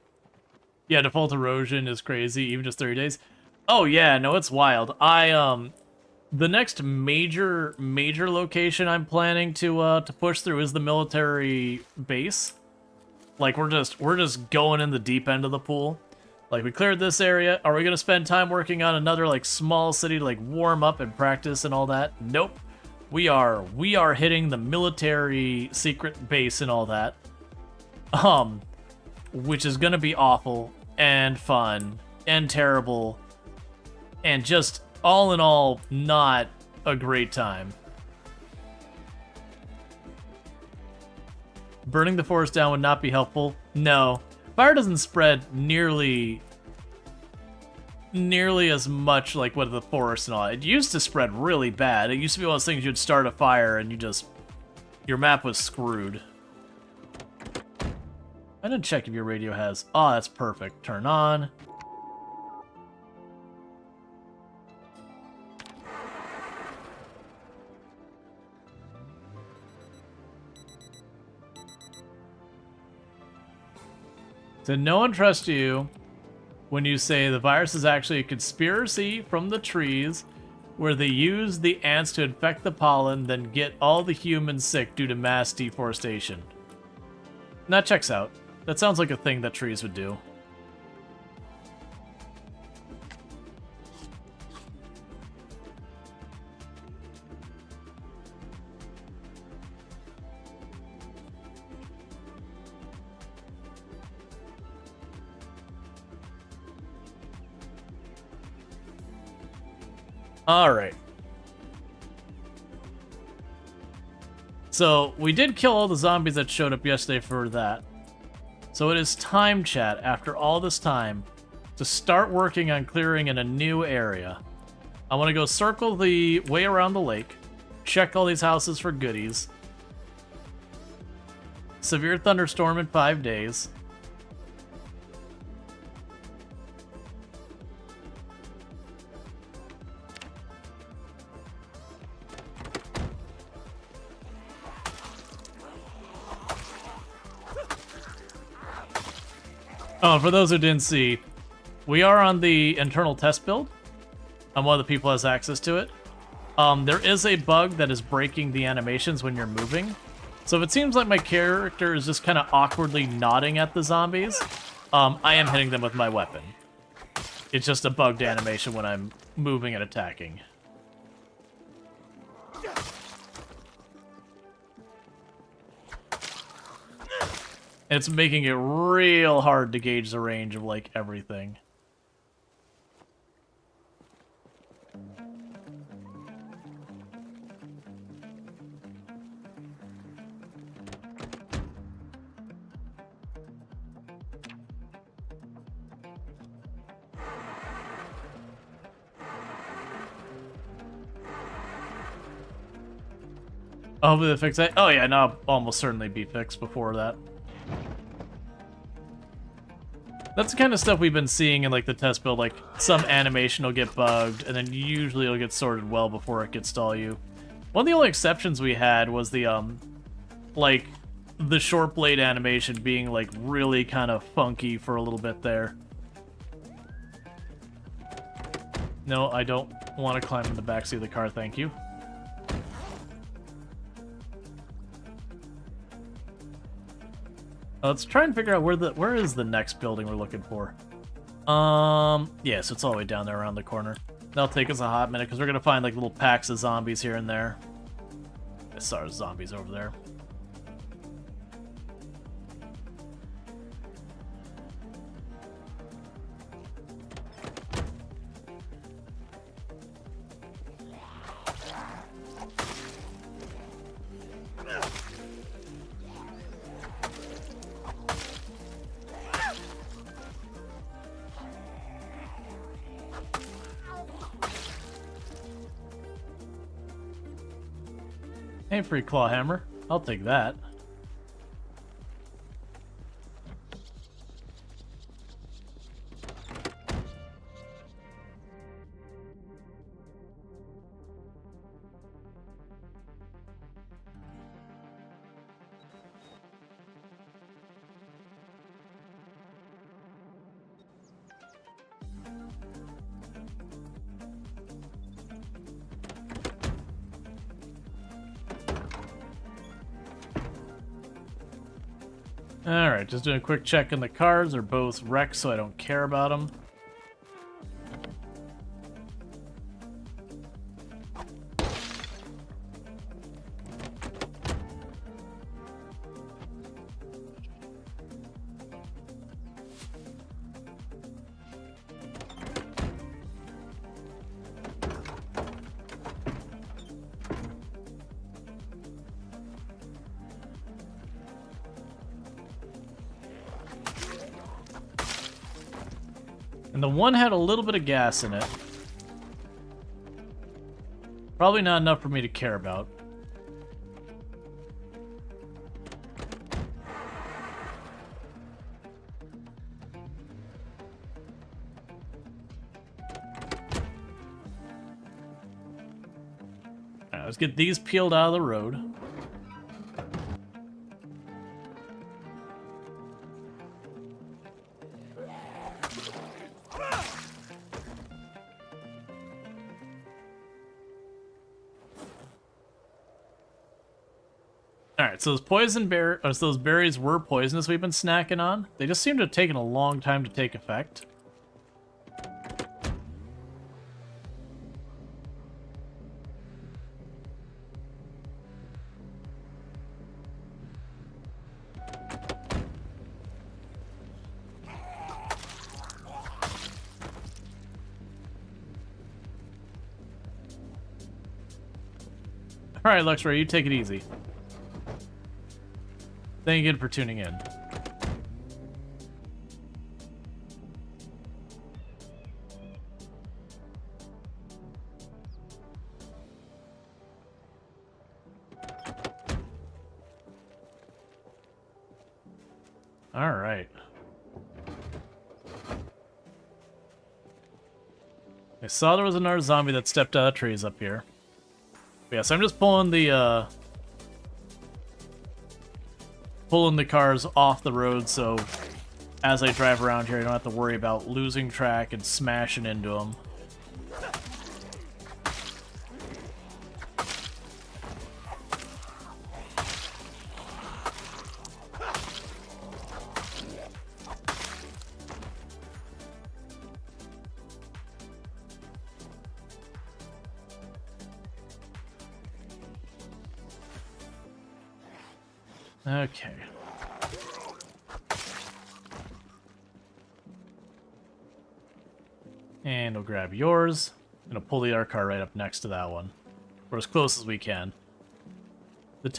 Yeah, default erosion is crazy, even just 30 days. Oh yeah, no, it's wild. The next major location I'm planning to push through is the military base. Like we're just going in the deep end of the pool. Like we cleared this area. Are we gonna spend time working on another like small city to like warm up and practice and all that? Nope. We are hitting the military secret base and all that. Which is gonna be awful and fun and terrible and just all in all not a great time. Burning the forest down would not be helpful. No. Fire doesn't spread nearly as much like with the forest and all. It used to spread really bad. It used to be one of those things you'd start a fire and your map was screwed. I didn't check if your radio has... Oh, that's perfect. Turn on. So no one trusts you when you say the virus is actually a conspiracy from the trees where they use the ants to infect the pollen, then get all the humans sick due to mass deforestation. That checks out. That sounds like a thing that trees would do. Alright. So, we did kill all the zombies that showed up yesterday for that. So it is time, chat, after all this time, to start working on clearing in a new area. I want to go circle the way around the lake, check all these houses for goodies. Severe thunderstorm in 5 days. Oh, for those who didn't see, we are on the internal test build. One of the people has access to it. There is a bug that is breaking the animations when you're moving. So if it seems like my character is just kind of awkwardly nodding at the zombies, I am hitting them with my weapon. It's just a bugged animation when I'm moving and attacking. It's making it real hard to gauge the range of, like, everything. Hopefully they fix that. Oh yeah, no, I'll almost certainly be fixed before that. That's the kind of stuff we've been seeing in, like, the test build. Like, some animation will get bugged, and then usually it'll get sorted well before it gets to all you. One of the only exceptions we had was the, like, the short blade animation being, like, really kind of funky for a little bit there. No, I don't want to climb in the backseat of the car, thank you. Let's try and figure out where is the next building we're looking for. Yeah, so it's all the way down there around the corner. That'll take us a hot minute because we're gonna find like little packs of zombies here and there. I saw zombies over there. Hey, free claw hammer. I'll take that. Alright, just doing a quick check in the cars. They're both wrecked, so I don't care about them. And the one had a little bit of gas in it. Probably not enough for me to care about. Alright, let's get these peeled out of the road. Alright, so those berries were poisonous we've been snacking on. They just seem to have taken a long time to take effect. Alright, Luxray, you take it easy. Thank you again for tuning in. All right. I saw there was another zombie that stepped out of trees up here. Yeah, so I'm just pulling the cars off the road, so as I drive around here, I don't have to worry about losing track and smashing into them. Okay. And we'll grab yours. And I'll pull the other car right up next to that one. We're as close as we can. The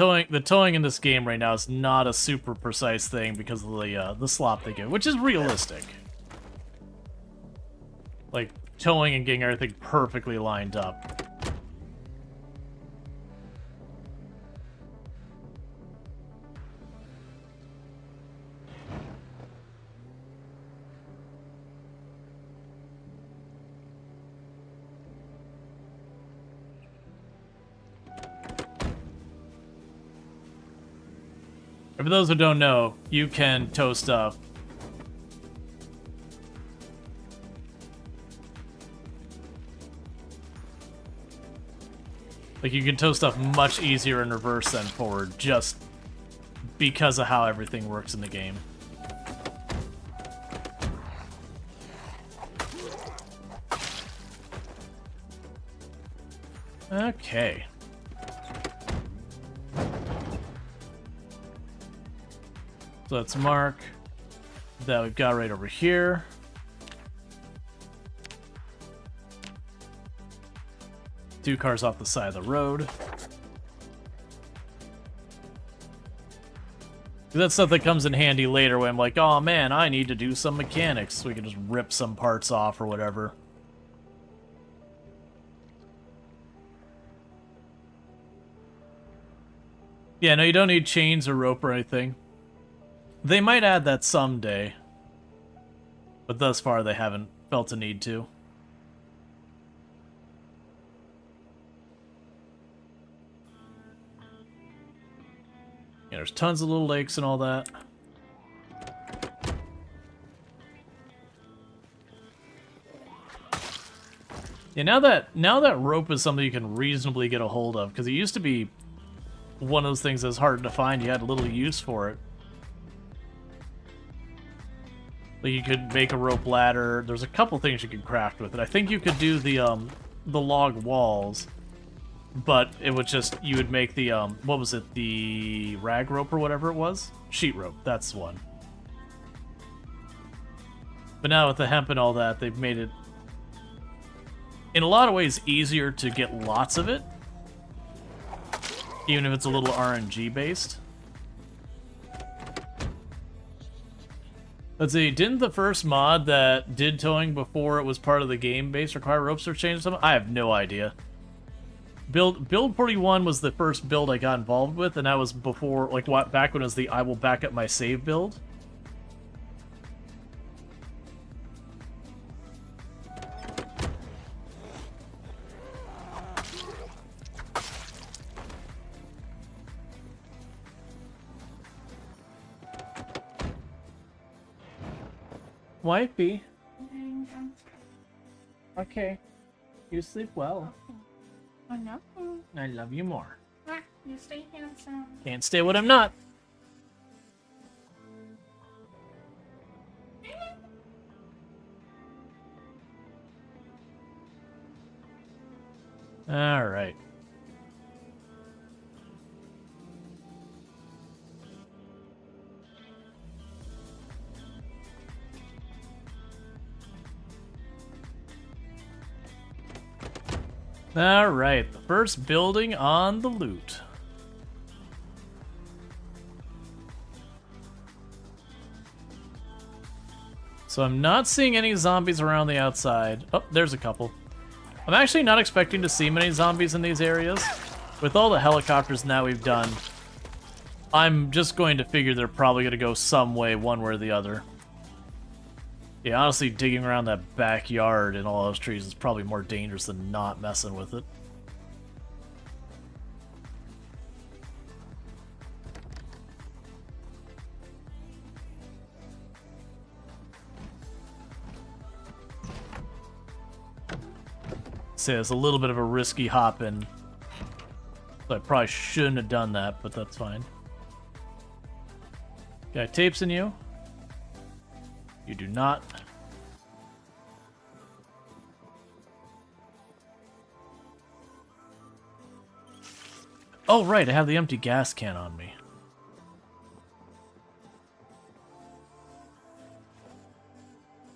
towing in this game right now is not a super precise thing because of the slop they get, which is realistic. Like, towing and getting everything perfectly lined up. And for those who don't know, you can tow stuff. Like, you can tow stuff much easier in reverse than forward, just because of how everything works in the game. Okay. So let's mark that we've got right over here. Two cars off the side of the road. That's stuff that comes in handy later when I'm like, oh man, I need to do some mechanics. So we can just rip some parts off or whatever. Yeah, no, you don't need chains or rope or anything. They might add that someday, but thus far they haven't felt a need to. Yeah, there's tons of little lakes and all that. Yeah, now that rope is something you can reasonably get a hold of, because it used to be one of those things that's hard to find. You had little use for it. Like, you could make a rope ladder. There's a couple things you could craft with it. I think you could do the log walls, but it would just, you would make the what was it, the rag rope or whatever it was? Sheet rope, that's one. But now with the hemp and all that, they've made it in a lot of ways easier to get lots of it, even if it's a little RNG based. Let's see, didn't the first mod that did towing before it was part of the game base require ropes or change something? I have no idea. Build 41 was the first build I got involved with, and that was before, like, what, back when it was the I will back up my save build. Wifey. Okay. You sleep well. I know. I love you more. Ah, you stay handsome. Can't stay when I'm not. All right. Alright, the first building on the loot. So I'm not seeing any zombies around the outside. Oh, there's a couple. I'm actually not expecting to see many zombies in these areas. With all the helicopters now we've done, I'm just going to figure they're probably going to go some way, one way or the other. Yeah, honestly, digging around that backyard and all those trees is probably more dangerous than not messing with it. So it's a little bit of a risky hop in. So I probably shouldn't have done that, but that's fine. Got tapes in you? You do not. Oh, right, I have the empty gas can on me.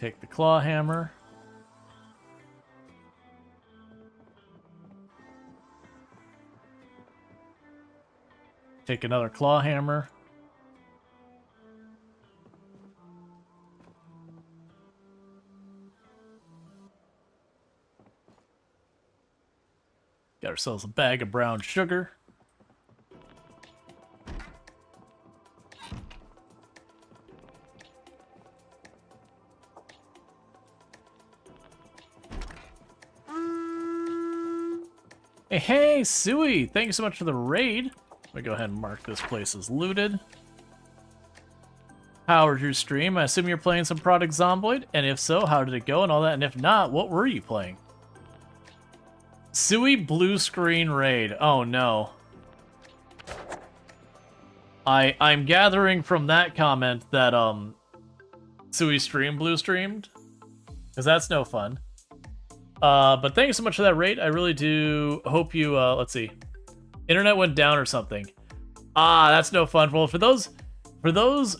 Take the claw hammer. Take another claw hammer. Got ourselves a bag of brown sugar. Hey, Suey! Thank you so much for the raid. Let me go ahead and mark this place as looted. How was your stream? I assume you're playing some Product Zomboid, and if so, how did it go and all that? And if not, what were you playing? Suey blue screen raid. Oh no. I'm gathering from that comment that Suey stream blue streamed, because that's no fun. But thank you so much for that raid. I really do hope you let's see. Internet went down or something. Ah, that's no fun. Well, for those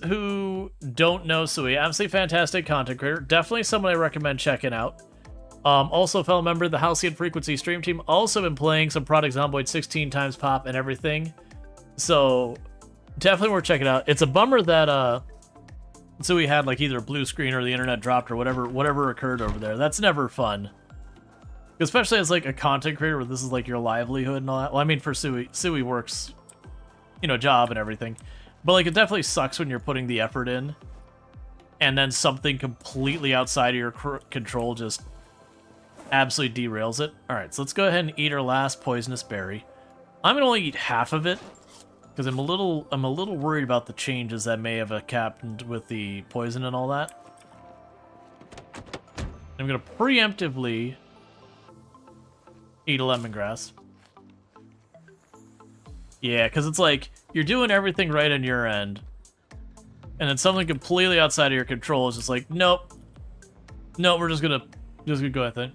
who don't know Suey, absolutely fantastic content creator. Definitely someone I recommend checking out. Also, fellow member of the Halcyon Frequency stream team, also been playing some Product Zomboid 16 times pop and everything. So definitely worth checking out. It's a bummer that Suey had like either a blue screen or the internet dropped or whatever occurred over there. That's never fun. Especially as like a content creator where this is like your livelihood and all that. Well, I mean for Suey works, you know, job and everything. But like it definitely sucks when you're putting the effort in and then something completely outside of your control just absolutely derails it. Alright, so let's go ahead and eat our last poisonous berry. I'm gonna only eat half of it because I'm a little worried about the changes that may have happened with the poison and all that. I'm gonna preemptively eat a lemongrass. Yeah, because it's like you're doing everything right on your end, and then something completely outside of your control is just like, nope, we're just gonna go with it.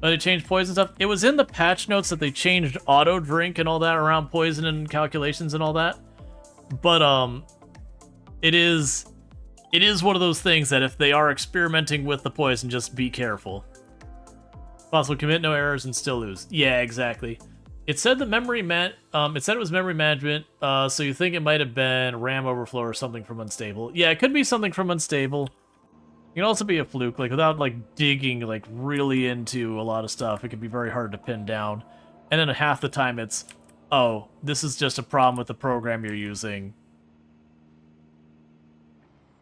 Oh, they changed poison stuff. It was in the patch notes that they changed auto drink and all that around poison and calculations and all that. But it is one of those things that if they are experimenting with the poison, just be careful. Possible commit no errors and still lose. Yeah, exactly. It said the it said it was memory management, so you think it might have been RAM overflow or something from unstable. Yeah, it could be something from unstable. It can also be a fluke, like without like digging like really into a lot of stuff, it can be very hard to pin down. And then half the time it's, oh, this is just a problem with the program you're using.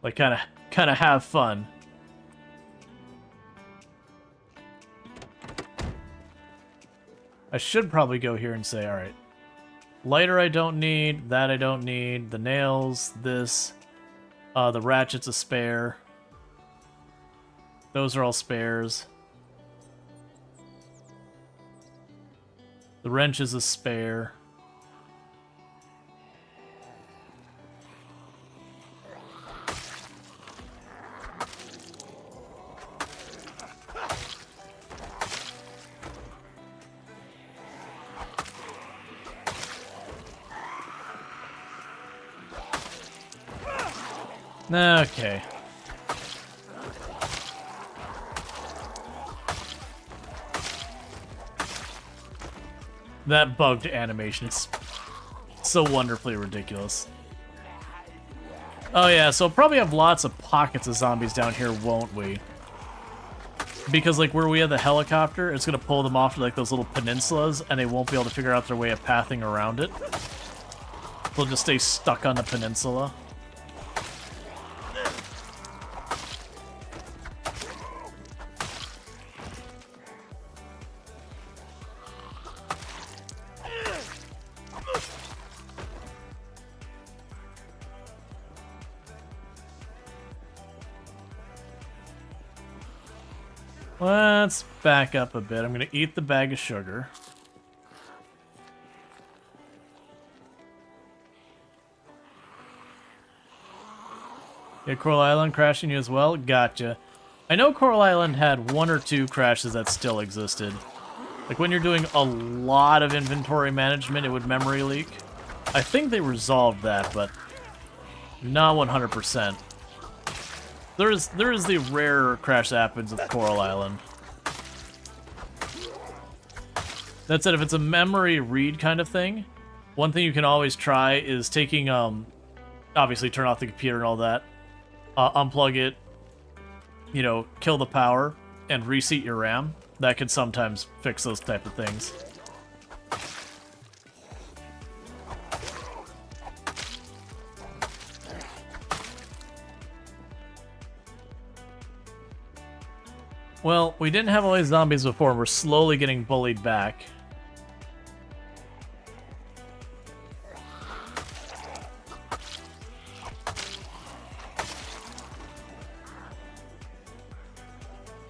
Like kind of have fun. I should probably go here and say, all right, lighter I don't need, that I don't need, the nails, this, the ratchet's a spare. Those are all spares. The wrench is a spare. Okay. That bugged animation is so wonderfully ridiculous. Oh yeah, so we'll probably have lots of pockets of zombies down here, won't we? Because like where we have the helicopter, it's gonna pull them off to like those little peninsulas and they won't be able to figure out their way of pathing around it. They'll just stay stuck on the peninsula. Let's back up a bit. I'm going to eat the bag of sugar. Yeah, Coral Island crashing you as well? Gotcha. I know Coral Island had 1 or 2 crashes that still existed. Like when you're doing a lot of inventory management, it would memory leak. I think they resolved that, but not 100%. There is the rare crash that happens with Coral Island. That said, if it's a memory read kind of thing, one thing you can always try is taking, obviously turn off the computer and all that, unplug it, you know, kill the power, and reseat your RAM. That could sometimes fix those type of things. Well, we didn't have all these zombies before, and we're slowly getting bullied back.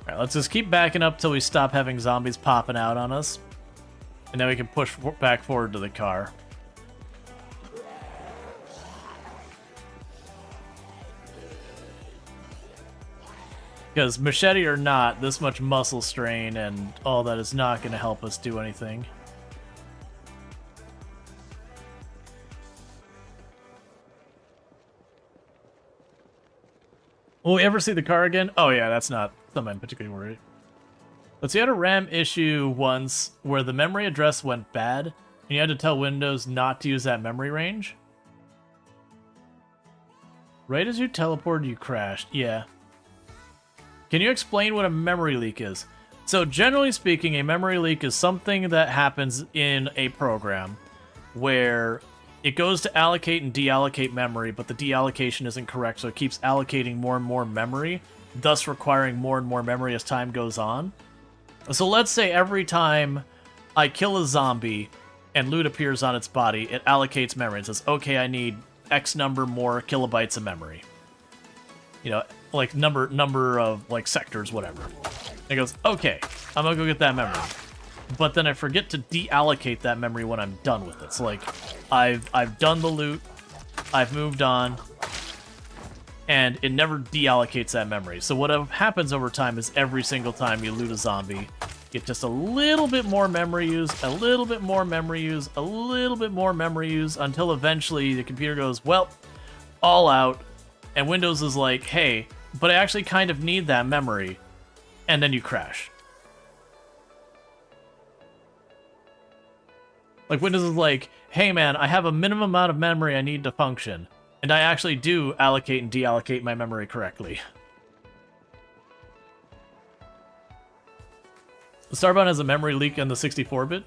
Alright, let's just keep backing up till we stop having zombies popping out on us. And then we can push back forward to the car. Because machete or not, this much muscle strain and all that is not going to help us do anything. Will we ever see the car again? Oh yeah, that's not something I'm particularly worried. Let's see, I had a RAM issue once where the memory address went bad, and you had to tell Windows not to use that memory range. Right as you teleported, you crashed. Yeah. Can you explain what a memory leak is? So generally speaking, a memory leak is something that happens in a program where it goes to allocate and deallocate memory, but the deallocation isn't correct, so it keeps allocating more and more memory, thus requiring more and more memory as time goes on. So let's say every time I kill a zombie and loot appears on its body, it allocates memory. It says, okay, I need X number more kilobytes of memory. You know, like number of like sectors, whatever. It goes, okay, I'm gonna go get that memory. But then I forget to deallocate that memory when I'm done with it. So like, I've done the loot, I've moved on, and it never deallocates that memory. So what happens over time is every single time you loot a zombie, get just a little bit more memory use, a little bit more memory use, a little bit more memory use, until eventually the computer goes, well, all out. And Windows is like, hey, but I actually kind of need that memory. And then you crash. Like, Windows is like, hey man, I have a minimum amount of memory I need to function. And I actually do allocate and deallocate my memory correctly. Starbound has a memory leak on the 64-bit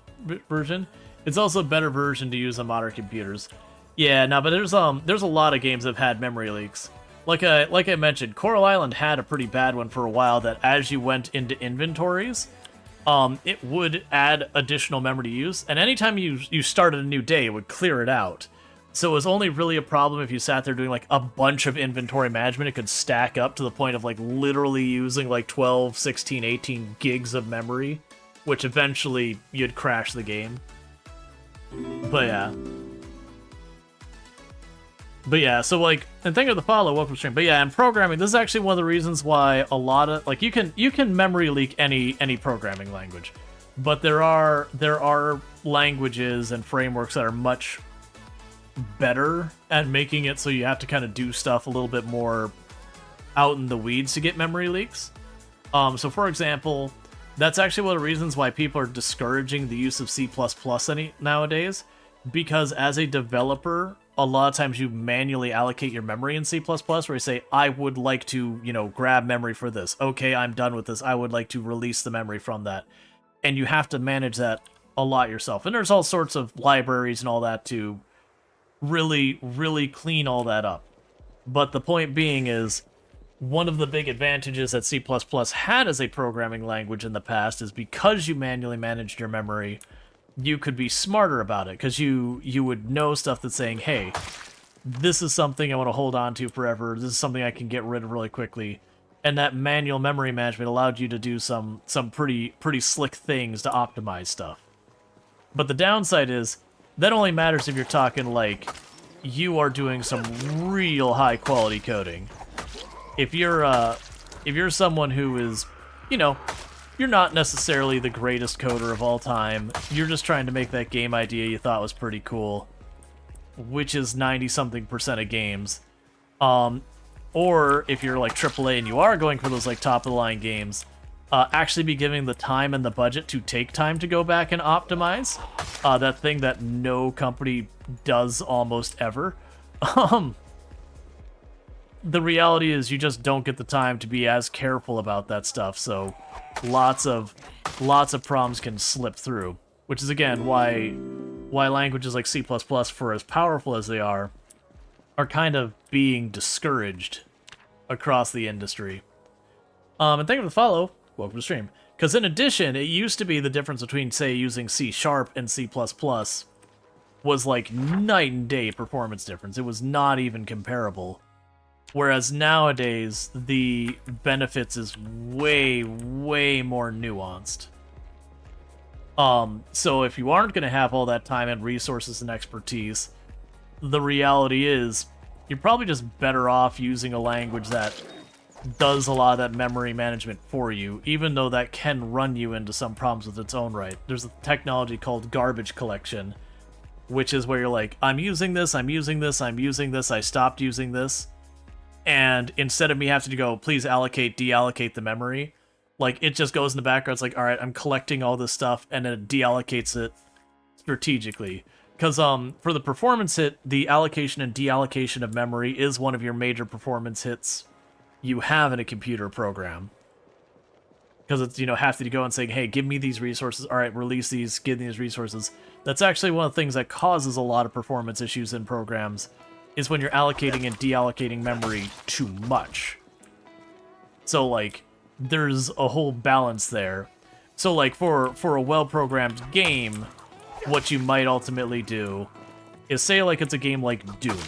version. It's also a better version to use on modern computers. Yeah, no, but there's a lot of games that have had memory leaks. Like I mentioned, Coral Island had a pretty bad one for a while that as you went into inventories, it would add additional memory use, and anytime you started a new day, it would clear it out. So it was only really a problem if you sat there doing like a bunch of inventory management. It could stack up to the point of like literally using like 12, 16, 18 gigs of memory, which eventually you'd crash the game. But yeah, so like, and thank you for the follow, welcome stream. But yeah, in programming, this is actually one of the reasons why a lot of, like, you can memory leak any programming language. But there are languages and frameworks that are much better at making it so you have to kind of do stuff a little bit more out in the weeds to get memory leaks. So for example, that's actually one of the reasons why people are discouraging the use of C++ nowadays, because as a developer, a lot of times you manually allocate your memory in C++, where you say, I would like to, you know, grab memory for this. Okay, I'm done with this. I would like to release the memory from that. And you have to manage that a lot yourself. And there's all sorts of libraries and all that to really, really clean all that up. But the point being is, one of the big advantages that C++ had as a programming language in the past is because you manually managed your memory, you could be smarter about it, because you would know stuff that's saying, hey, this is something I want to hold on to forever, this is something I can get rid of really quickly. And that manual memory management allowed you to do some pretty slick things to optimize stuff. But the downside is, that only matters if you're talking like, you are doing some real high quality coding. If you're someone who is, you know, you're not necessarily the greatest coder of all time, you're just trying to make that game idea you thought was pretty cool, which is 90-something% of games, or if you're like AAA and you are going for those like top of the line games, actually be giving the time and the budget to take time to go back and optimize. That thing that no company does almost ever. The reality is you just don't get the time to be as careful about that stuff, so lots of problems can slip through, which is again why languages like C++, for as powerful as they are kind of being discouraged across the industry. And thank you for the follow. Welcome to the stream. Because in addition, it used to be the difference between, say, using C# and C++ was like night and day performance difference. It was not even comparable. Whereas nowadays, the benefits is way, way more nuanced. So if you aren't going to have all that time and resources and expertise, the reality is you're probably just better off using a language that does a lot of that memory management for you, even though that can run you into some problems with its own right. There's a technology called garbage collection, which is where you're like, I'm using this, I'm using this, I'm using this, I stopped using this. And instead of me having to go, please allocate, deallocate the memory, like it just goes in the background. It's like, all right, I'm collecting all this stuff, and then it deallocates it strategically. Because for the performance hit, the allocation and deallocation of memory is one of your major performance hits you have in a computer program. Because it's, have to go and say, hey, give me these resources. All right, release these, give me these resources. That's actually one of the things that causes a lot of performance issues in programs, is when you're allocating and deallocating memory too much. So, like, there's a whole balance there. So, like, for a well-programmed game, what you might ultimately do is say, like, it's a game like Doom.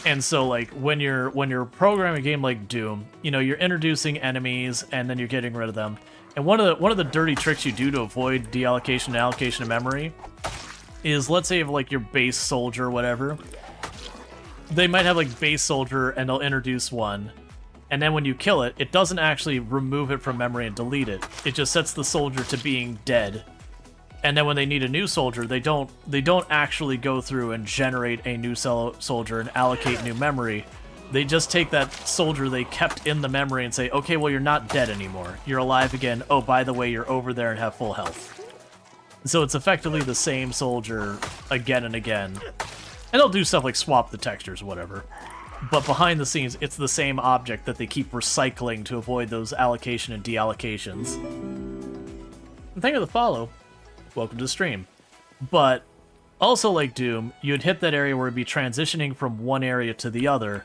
And so, like, when you're programming a game like Doom, you're introducing enemies, and then you're getting rid of them. And one of the dirty tricks you do to avoid deallocation and allocation of memory is, let's say, if, like, your base soldier or whatever, they might have, like, base soldier, and they'll introduce one, and then when you kill it, it doesn't actually remove it from memory and delete it. It just sets the soldier to being dead. And then when they need a new soldier, they don't actually go through and generate a new soldier and allocate new memory. They just take that soldier they kept in the memory and say, okay, well, you're not dead anymore. You're alive again. Oh, by the way, you're over there and have full health. So it's effectively the same soldier again and again. And they'll do stuff like swap the textures or whatever. But behind the scenes, it's the same object that they keep recycling to avoid those allocation and deallocations. And thank you for the follow. Welcome to the stream. But also like Doom, you'd hit that area where it'd be transitioning from one area to the other.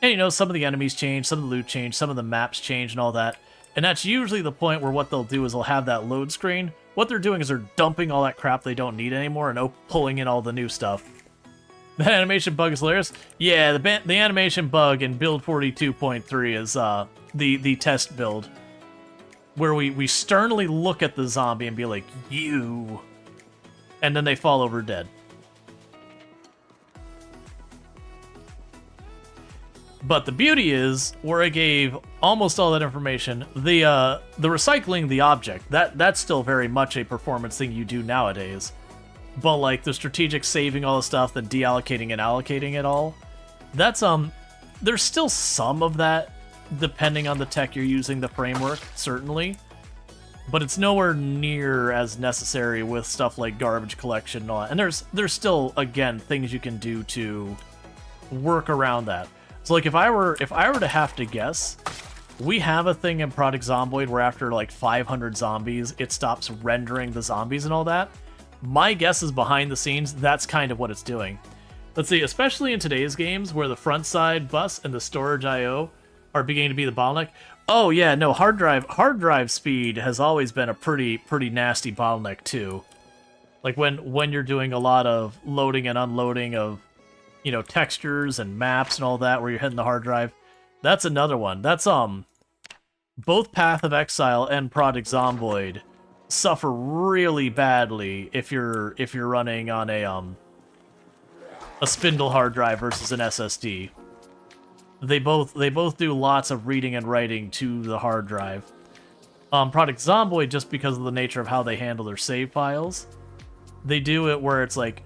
And some of the enemies change, some of the loot change, some of the maps change and all that. And that's usually the point where what they'll do is they'll have that load screen. What they're doing is they're dumping all that crap they don't need anymore and pulling in all the new stuff. The animation bug is hilarious. Yeah, the animation bug in build 42.3 is the test build, where we sternly look at the zombie and be like, you, and then they fall over dead. But the beauty is, where I gave almost all that information, the recycling the object, that's still very much a performance thing you do nowadays. But like the strategic saving all the stuff, then deallocating and allocating it all, that's there's still some of that depending on the tech you're using, the framework, certainly. But it's nowhere near as necessary with stuff like garbage collection and all that. And there's still, again, things you can do to work around that. So like if I were to have to guess, we have a thing in Project Zomboid where after like 500 zombies, it stops rendering the zombies and all that. My guess is behind the scenes, that's kind of what it's doing. Let's see, especially in today's games where the front side bus and the storage I/O are beginning to be the bottleneck. Oh yeah, no, hard drive speed has always been a pretty nasty bottleneck too. Like when you're doing a lot of loading and unloading of, textures and maps and all that, where you're hitting the hard drive. That's another one. That's both Path of Exile and Project Zomboid suffer really badly if you're running on a spindle hard drive versus an SSD. They both do lots of reading and writing to the hard drive. Project Zomboid, just because of the nature of how they handle their save files, they do it where it's like,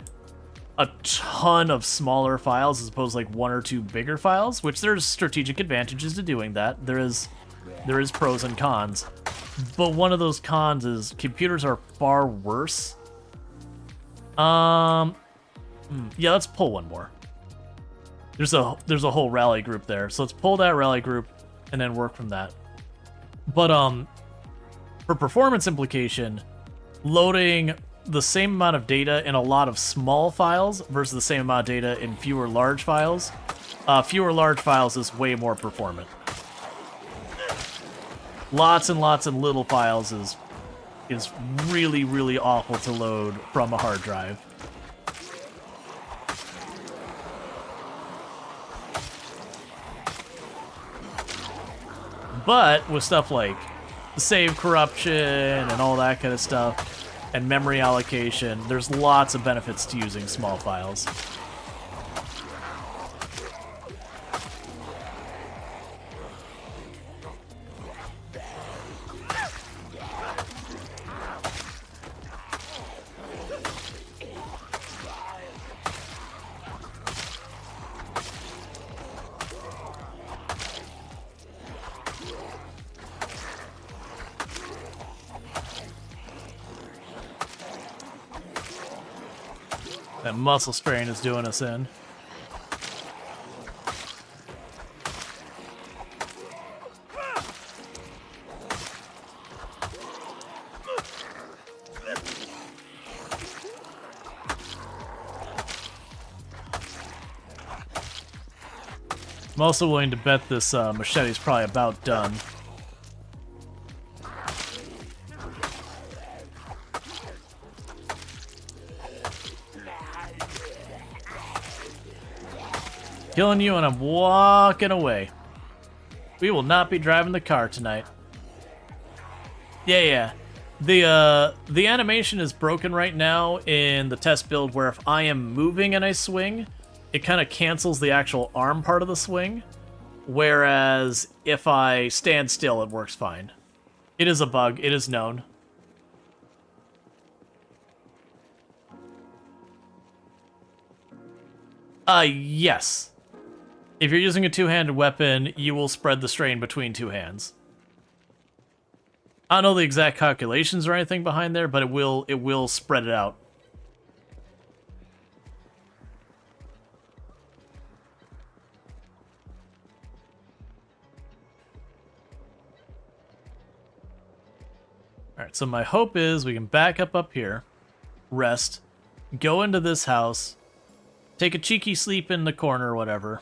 a ton of smaller files as opposed to like one or two bigger files, which there's strategic advantages to doing that. There is pros and cons. But one of those cons is computers are far worse. Yeah, let's pull one more. There's a whole rally group there. So let's pull that rally group and then work from that. But for performance implication, loading the same amount of data in a lot of small files versus the same amount of data in fewer large files. Fewer large files is way more performant. Lots and lots of little files is really, really awful to load from a hard drive. But with stuff like save corruption and all that kind of stuff, and memory allocation, there's lots of benefits to using small files. That muscle strain is doing us in. I'm also willing to bet this machete's probably about done. Killing you and I'm walking away. We will not be driving the car tonight. Yeah. The animation is broken right now in the test build where if I am moving and I swing, it kind of cancels the actual arm part of the swing. Whereas if I stand still, it works fine. It is a bug. It is known. Yes. If you're using a two-handed weapon, you will spread the strain between two hands. I don't know the exact calculations or anything behind there, but it will spread it out. Alright, so my hope is we can back up here, rest, go into this house, take a cheeky sleep in the corner or whatever.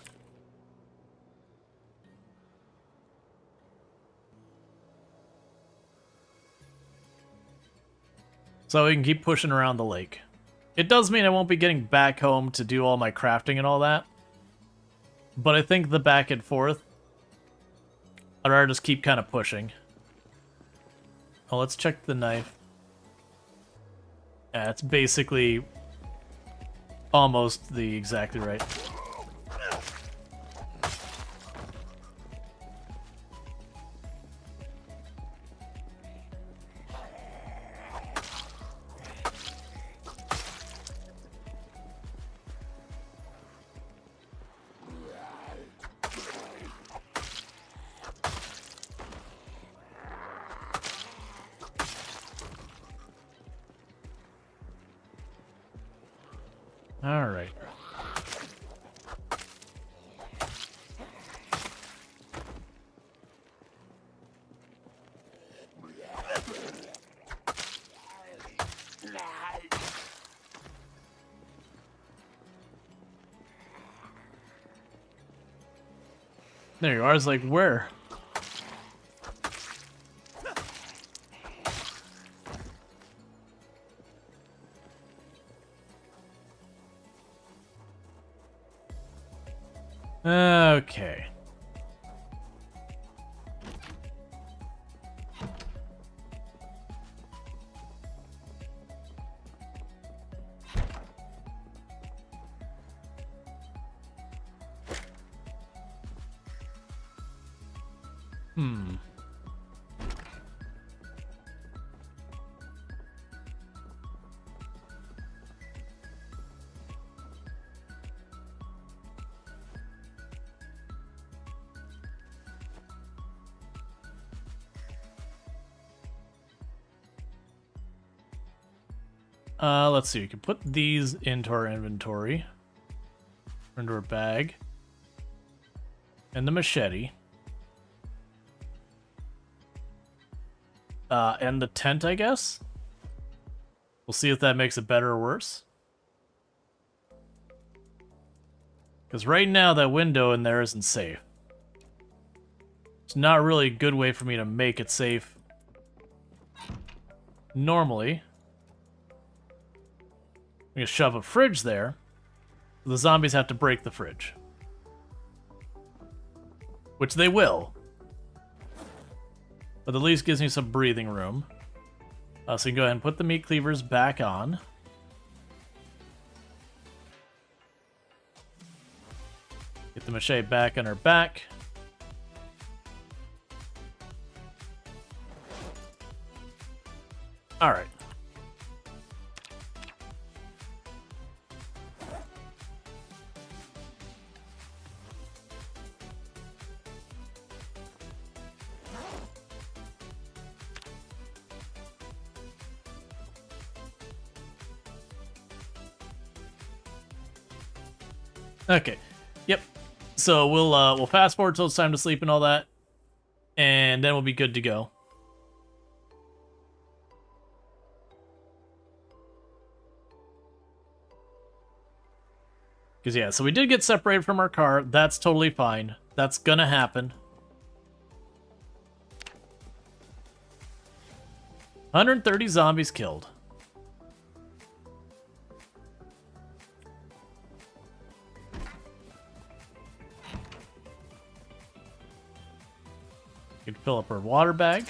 So we can keep pushing around the lake. It does mean I won't be getting back home to do all my crafting and all that. But I think the back and forth, I'd rather just keep kind of pushing. Oh, let's check the knife. Yeah, it's basically almost the exactly right. All right. There you are. I was like, where? Okay. Let's see. We can put these into our inventory. Into our bag. And the machete. And the tent, I guess? We'll see if that makes it better or worse. Because right now, that window in there isn't safe. It's not really a good way for me to make it safe. Normally. I'm going to shove a fridge there. The zombies have to break the fridge. Which they will. But at least gives me some breathing room. So you can go ahead and put the meat cleavers back on. Get the machete back on her back. Alright. Okay. Yep. So we'll fast forward till it's time to sleep and all that, and then we'll be good to go. Because yeah, so we did get separated from our car. That's totally fine. That's gonna happen. 130 zombies killed. You can fill up our water bag.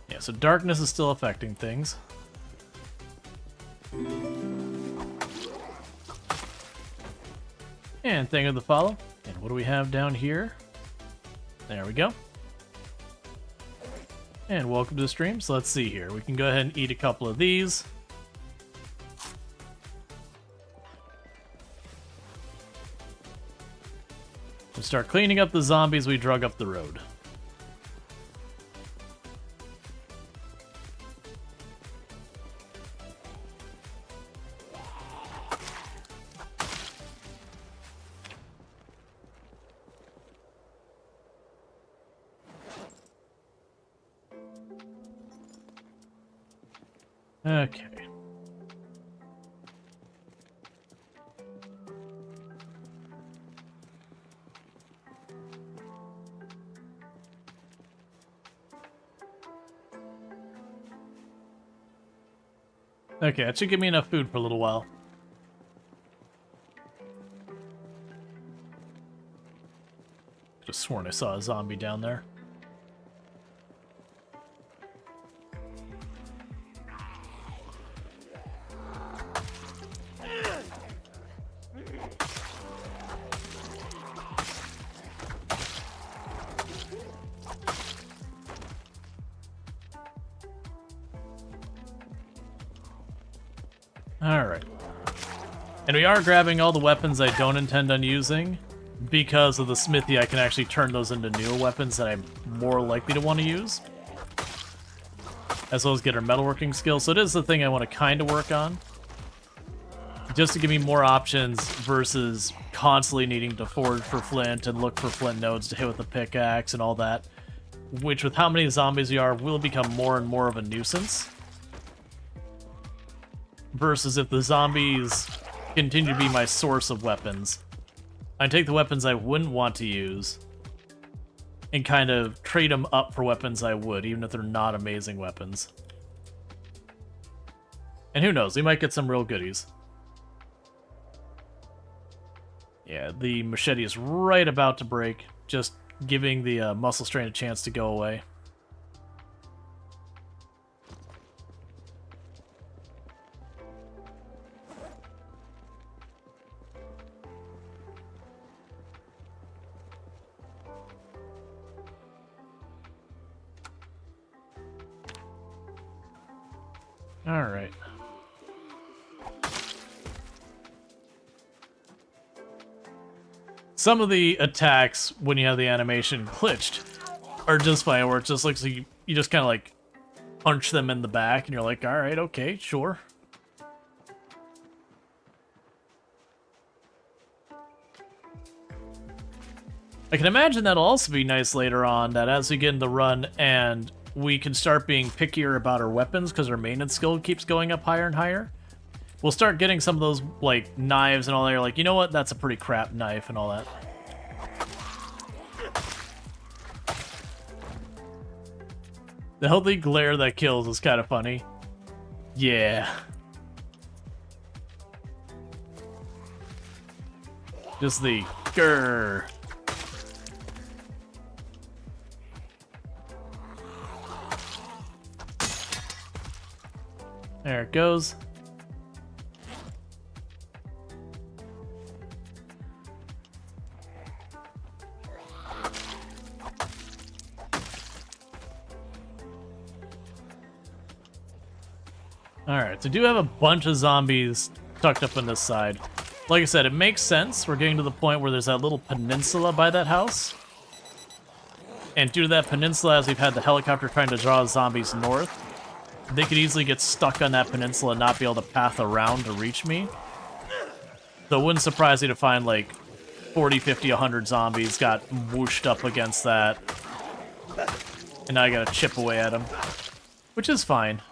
Yeah, so darkness is still affecting things. And thing of the follow. And what do we have down here? There we go. And welcome to the stream. So let's see here. We can go ahead and eat a couple of these. We'll start cleaning up the zombies we drug up the road. Okay. Okay, that should give me enough food for a little while. Could have sworn I saw a zombie down there. Alright. And we are grabbing all the weapons I don't intend on using. Because of the smithy, I can actually turn those into newer weapons that I'm more likely to want to use. As well as get our metalworking skills. So it is the thing I want to kind of work on. Just to give me more options versus constantly needing to forage for flint and look for flint nodes to hit with the pickaxe and all that. Which, with how many zombies we are, will become more and more of a nuisance. Versus if the zombies continue to be my source of weapons, I take the weapons I wouldn't want to use and kind of trade them up for weapons I would, even if they're not amazing weapons. And who knows, we might get some real goodies. Yeah, the machete is right about to break, just giving the muscle strain a chance to go away. All right. Some of the attacks, when you have the animation glitched, are just fine, where it just looks like you just kind of like punch them in the back, and you're like, all right, okay, sure. I can imagine that'll also be nice later on, that as we get in the run and we can start being pickier about our weapons because our maintenance skill keeps going up higher and higher, we'll start getting some of those, like, knives and all that. You're like, you know what? That's a pretty crap knife and all that. The healthy glare that kills is kind of funny. Yeah. Just the grrr. There it goes. Alright, so I do have a bunch of zombies tucked up on this side. Like I said, it makes sense. We're getting to the point where there's that little peninsula by that house. And due to that peninsula, as we've had the helicopter trying to draw zombies north, they could easily get stuck on that peninsula and not be able to path around to reach me. So it wouldn't surprise me to find like 40, 50, 100 zombies got whooshed up against that. And now I gotta chip away at them. Which is fine.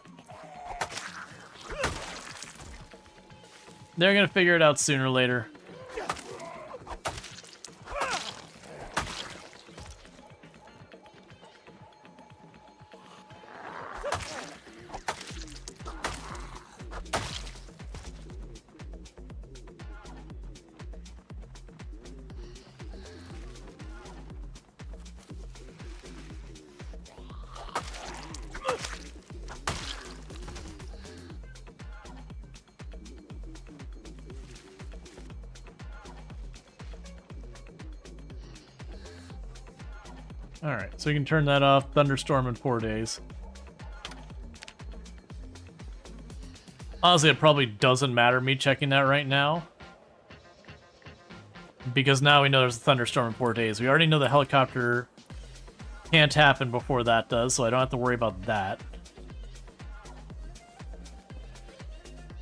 They're gonna figure it out sooner or later. Alright, so we can turn that off. Thunderstorm in 4 days. Honestly, it probably doesn't matter me checking that right now. Because now we know there's a thunderstorm in 4 days. We already know the helicopter can't happen before that does, so I don't have to worry about that.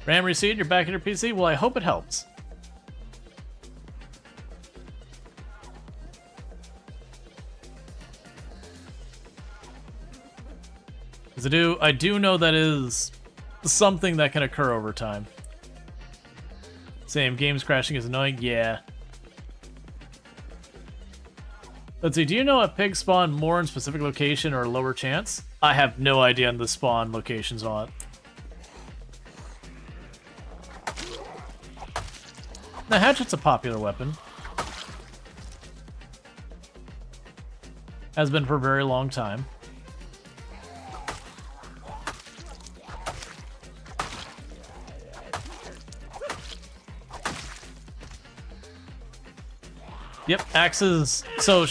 RAM reseed, you're back in your PC? Well, I hope it helps. Because I do know that is something that can occur over time. Same, games crashing is annoying? Yeah. Let's see, do you know if pigs spawn more in specific location or lower chance? I have no idea on the spawn locations on it. The hatchet's a popular weapon. Has been for a very long time. Yep, axes. So,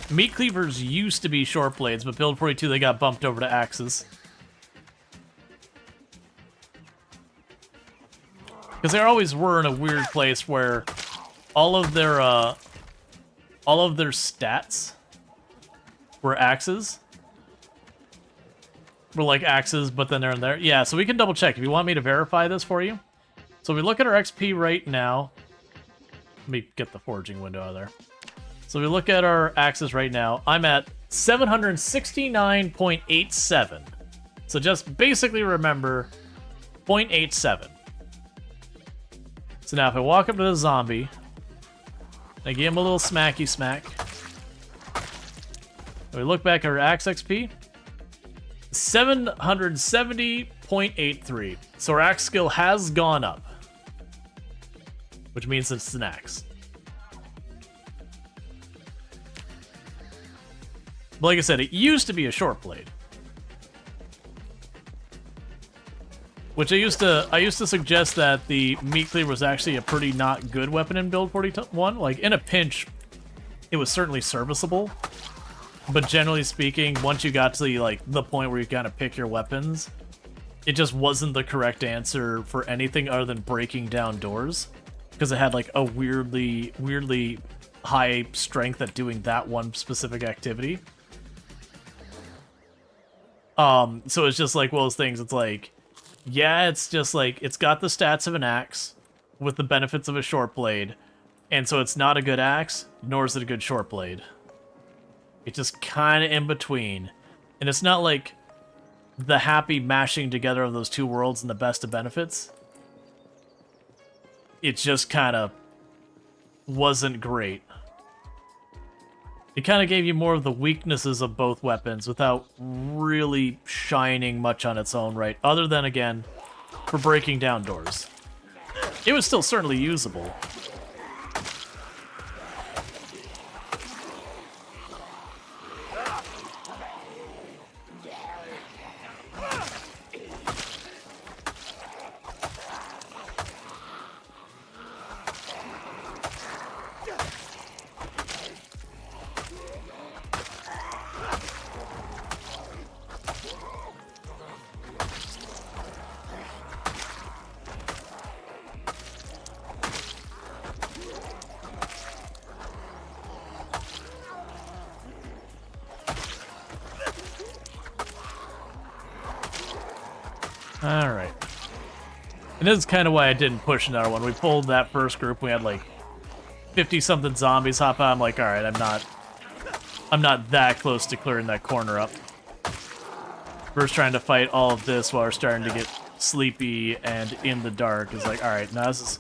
meat cleavers used to be short blades, but build 42 they got bumped over to axes. Because they always were in a weird place where all of their stats were axes. Were like axes, but then they're in there. Yeah, so we can double check if you want me to verify this for you. So we look at our XP right now. Let me get the foraging window out of there. So we look at our axes right now. I'm at 769.87. So just basically remember 0.87. So now if I walk up to the zombie, I give him a little smacky smack. And we look back at our axe XP. 770.83. So our axe skill has gone up. Which means it's an axe. But like I said, it used to be a short blade. Which I used to suggest that the meat cleaver was actually a pretty not good weapon in build 41. Like, in a pinch, it was certainly serviceable. But generally speaking, once you got to the point where you gotta pick your weapons, it just wasn't the correct answer for anything other than breaking down doors. Because it had like a weirdly high strength at doing that one specific activity. So it's just like one of those things, it's like, yeah, it's just like, it's got the stats of an axe with the benefits of a short blade, and so it's not a good axe, nor is it a good short blade. It's just kind of in between. And it's not like the happy mashing together of those two worlds and the best of benefits. It just kind of wasn't great. It kind of gave you more of the weaknesses of both weapons without really shining much on its own right, other than, again, for breaking down doors. It was still certainly usable. Alright. And this is kind of why I didn't push another one. We pulled that first group, we had like 50-something zombies hop out. I'm like, alright, I'm not that close to clearing that corner up. We're just trying to fight all of this while we're starting to get sleepy and in the dark. It's like, alright, now this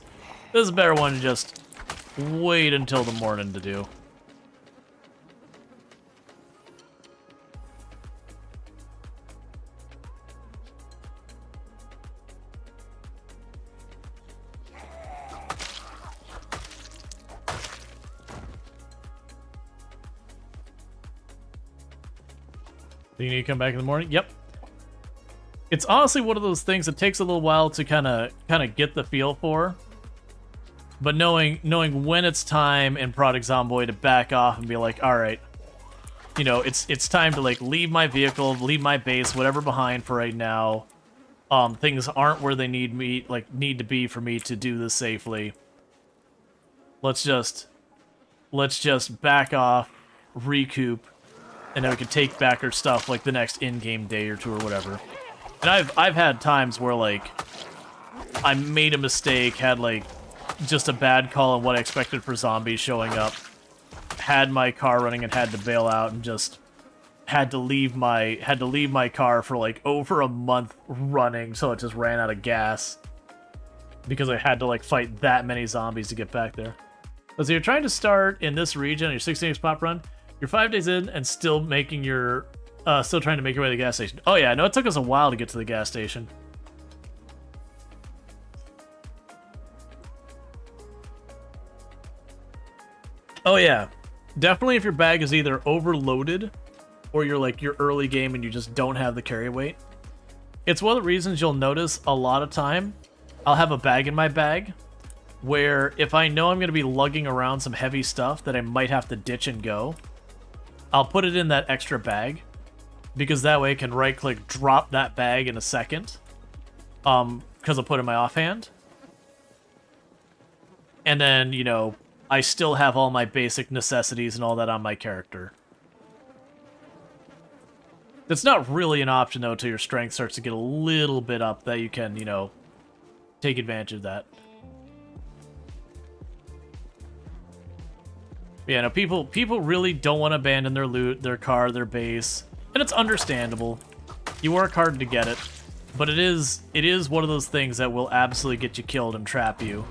is a better one to just wait until the morning to do. You need to come back in the morning? Yep. It's honestly one of those things that takes a little while to kind of get the feel for. But knowing when it's time in Product Zomboid to back off and be like, all right, you know, it's time to like leave my vehicle, leave my base, whatever behind for right now. Things aren't where they need to be for me to do this safely. Let's just back off, recoup, and then we can take back our stuff like the next in-game day or two or whatever. And I've had times where like I made a mistake, had like just a bad call on what I expected for zombies showing up, had my car running and had to bail out, and just had to leave my car for like over a month running, so it just ran out of gas because I had to like fight that many zombies to get back there. So you're trying to start in this region on your 16 spot run. You're 5 days in and still making your, still trying to make your way to the gas station. Oh yeah, I know it took us a while to get to the gas station. Oh yeah, definitely if your bag is either overloaded or you're early game and you just don't have the carry weight. It's one of the reasons you'll notice a lot of time I'll have a bag in my bag where if I know I'm going to be lugging around some heavy stuff that I might have to ditch and go, I'll put it in that extra bag, because that way I can right-click, drop that bag in a second, because I'll put it in my offhand. And then, you know, I still have all my basic necessities and all that on my character. That's not really an option, though, until your strength starts to get a little bit up that you can, you know, take advantage of that. Yeah, no, people really don't want to abandon their loot, their car, their base, and it's understandable. You work hard to get it, but it is one of those things that will absolutely get you killed and trap you.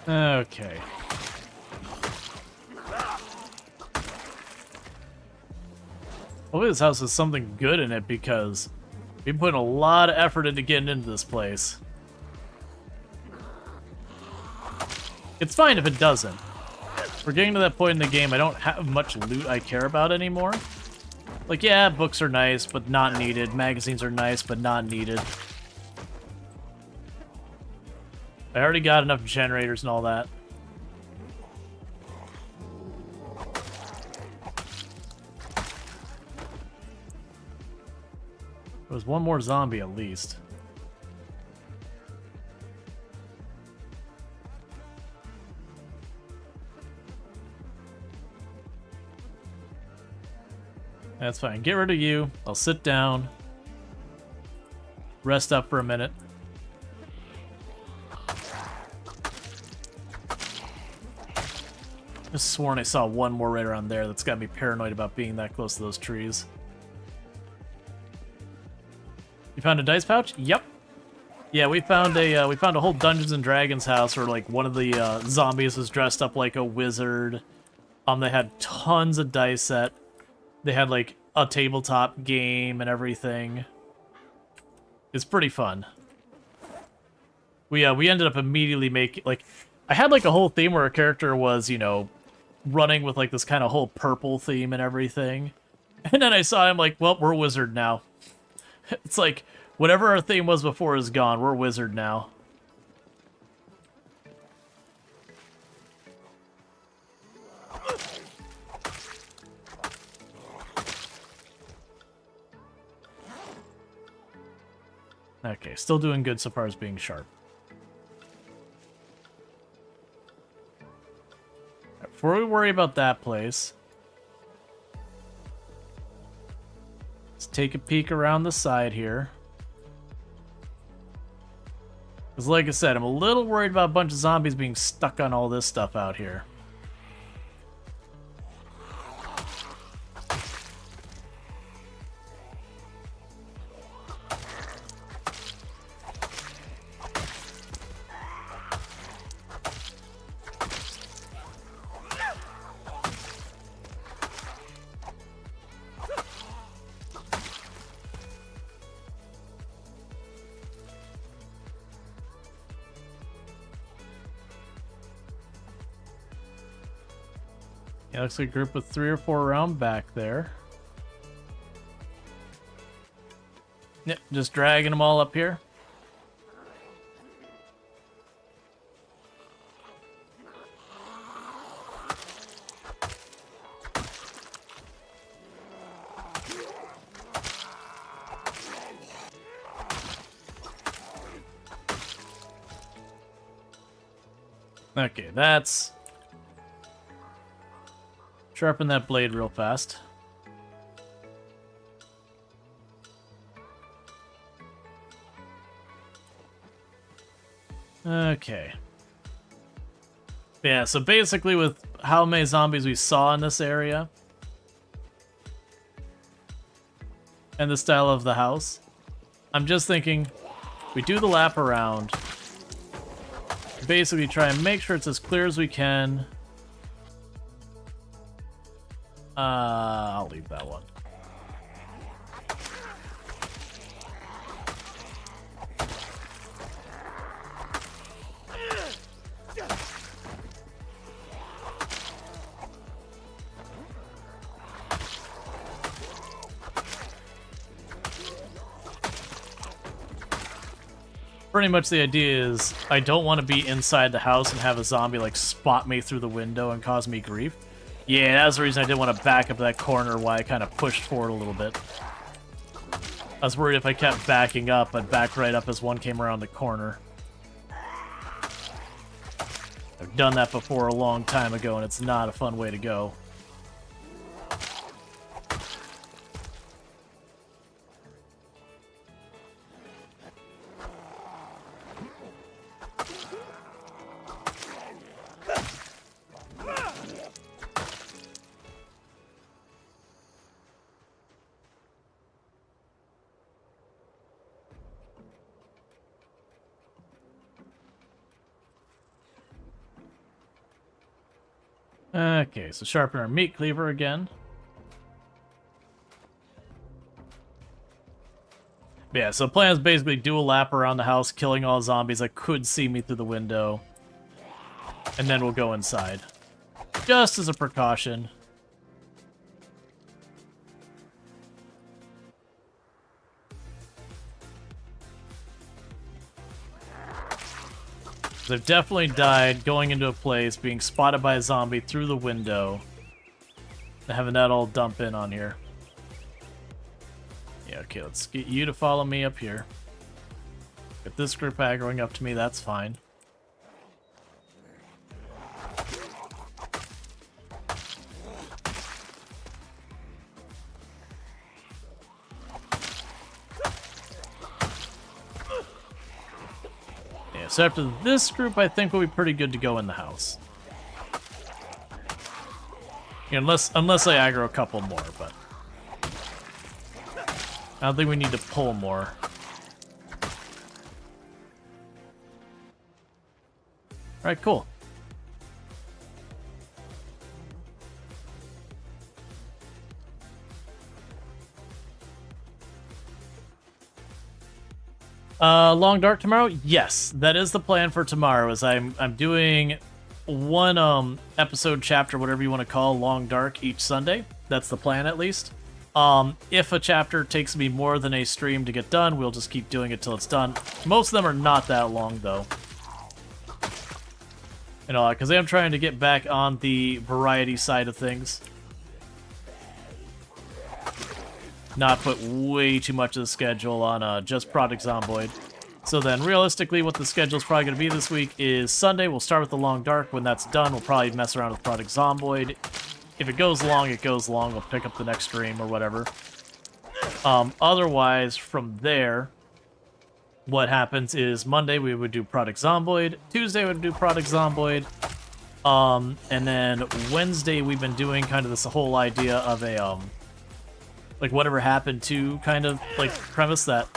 Okay. Hopefully this house has something good in it because we've put a lot of effort into getting into this place. It's fine if it doesn't. We're getting to that point in the game I don't have much loot I care about anymore. Like, yeah, books are nice, but not needed. Magazines are nice, but not needed. I already got enough generators and all that. There was one more zombie at least. That's fine. Get rid of you. I'll sit down. Rest up for a minute. I just sworn I saw one more right around there. That's got me paranoid about being that close to those trees. You found a dice pouch? Yep. Yeah, we found a whole Dungeons and Dragons house where like one of the zombies was dressed up like a wizard. They had tons of dice set. They had like a tabletop game and everything. It's pretty fun. We ended up immediately making like I had like a whole theme where a character was, you know, running with like this kind of whole purple theme and everything. And then I saw him like, well, we're a wizard now. It's like whatever our theme was before is gone. We're a wizard now. Okay, still doing good so far as being sharp. Before we worry about that place, let's take a peek around the side here. Because like I said, I'm a little worried about a bunch of zombies being stuck on all this stuff out here. Yeah, looks like a group of 3 or 4 around back there. Yep, just dragging them all up here. Okay, that's... Sharpen that blade real fast. Okay. Yeah, so basically with how many zombies we saw in this area and the style of the house, I'm just thinking we do the lap around. Basically try and make sure it's as clear as we can. I'll leave that one. Pretty much the idea is I don't want to be inside the house and have a zombie like spot me through the window and cause me grief. Yeah, that's the reason I didn't want to back up that corner, why I kind of pushed forward a little bit. I was worried if I kept backing up, I'd back right up as one came around the corner. I've done that before a long time ago, and it's not a fun way to go. Okay, so sharpen our meat cleaver again. Yeah, so the plan is basically do a lap around the house, killing all zombies that could see me through the window. And then we'll go inside. Just as a precaution. They've definitely died going into a place, being spotted by a zombie through the window, and having that all dump in on here. Yeah, okay, let's get you to follow me up here. Get this group aggroing up to me, that's fine. So after this group, I think we'll be pretty good to go in the house. Unless I aggro a couple more, but I don't think we need to pull more. Alright, cool. Long dark tomorrow? Yes, that is the plan for tomorrow. Is I'm doing one episode, chapter, whatever you want to call, long dark each Sunday. That's the plan, at least. If a chapter takes me more than a stream to get done, we'll just keep doing it till it's done. Most of them are not that long, though. You know, because I am trying to get back on the variety side of things. Not put way too much of the schedule on just Product Zomboid. So then, realistically, what the schedule's probably going to be this week is Sunday. We'll start with the Long Dark. When that's done, we'll probably mess around with Product Zomboid. If it goes long, it goes long. We'll pick up the next stream or whatever. Otherwise, from there, what happens is Monday we would do Product Zomboid. Tuesday we would do Product Zomboid. And then Wednesday we've been doing kind of this whole idea of a like whatever happened to kind of like premise that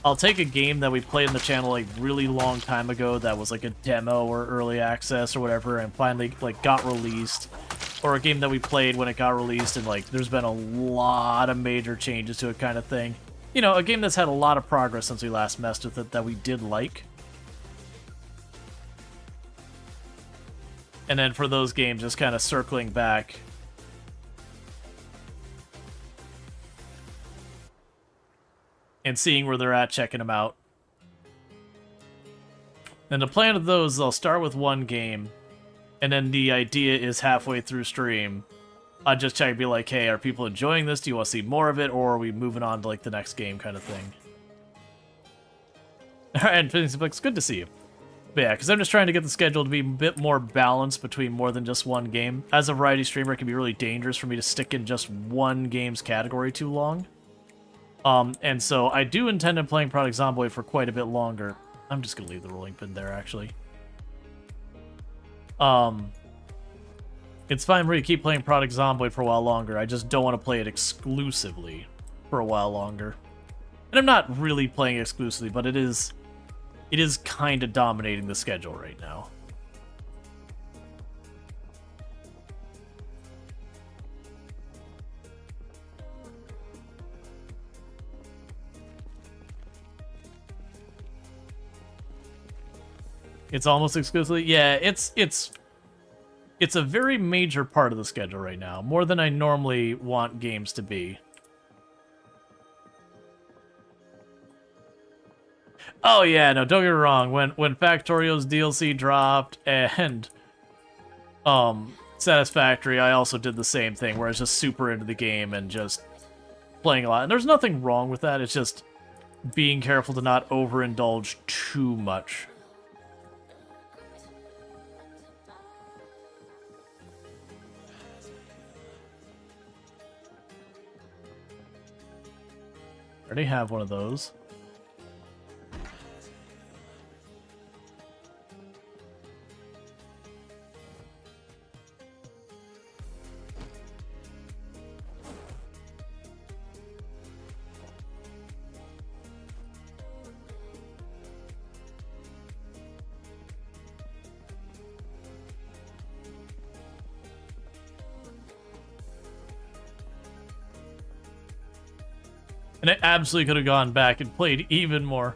I'll take a game that we played in the channel like really long time ago that was like a demo or early access or whatever and finally like got released, or a game that we played when it got released and like there's been a lot of major changes to it kind of thing. You know, a game that's had a lot of progress since we last messed with it that we did like. And then for those games, just kind of circling back and seeing where they're at, checking them out. And the plan of those is I'll start with one game, and then the idea is halfway through stream, I'll just check and be like, hey, are people enjoying this? Do you want to see more of it? Or are we moving on to like the next game kind of thing? Alright, and it's good to see you. But yeah, because I'm just trying to get the schedule to be a bit more balanced between more than just one game. As a variety streamer, it can be really dangerous for me to stick in just one game's category too long. And so I do intend on playing Product Zomboid for quite a bit longer. I'm just going to leave the rolling pin there, actually. It's fine for me to keep playing Product Zomboid for a while longer. I just don't want to play it exclusively for a while longer. And I'm not really playing exclusively, but it is kind of dominating the schedule right now. It's almost exclusively? Yeah, it's a very major part of the schedule right now, more than I normally want games to be. Oh yeah, no, don't get me wrong. When Factorio's DLC dropped and Satisfactory, I also did the same thing, where I was just super into the game and just playing a lot. And there's nothing wrong with that, it's just being careful to not overindulge too much. I already have one of those. And I absolutely could have gone back and played even more.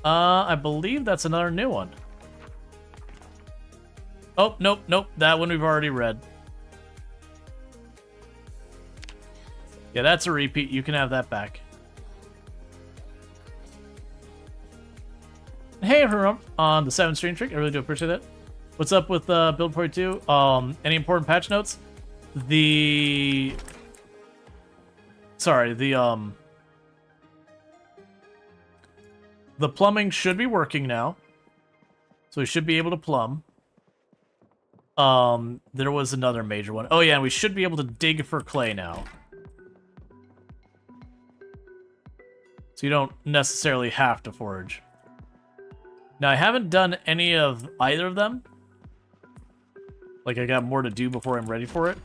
I believe that's another new one. Oh, nope, nope. That one we've already read. Yeah, that's a repeat. You can have that back. Hey, everyone on the 7 stream trick. I really do appreciate that. What's up with Build 42? Any important patch notes? The plumbing should be working now. So we should be able to plumb. There was another major one. Oh yeah, and we should be able to dig for clay now. So you don't necessarily have to forage. Now I haven't done any of either of them. Like I got more to do before I'm ready for it.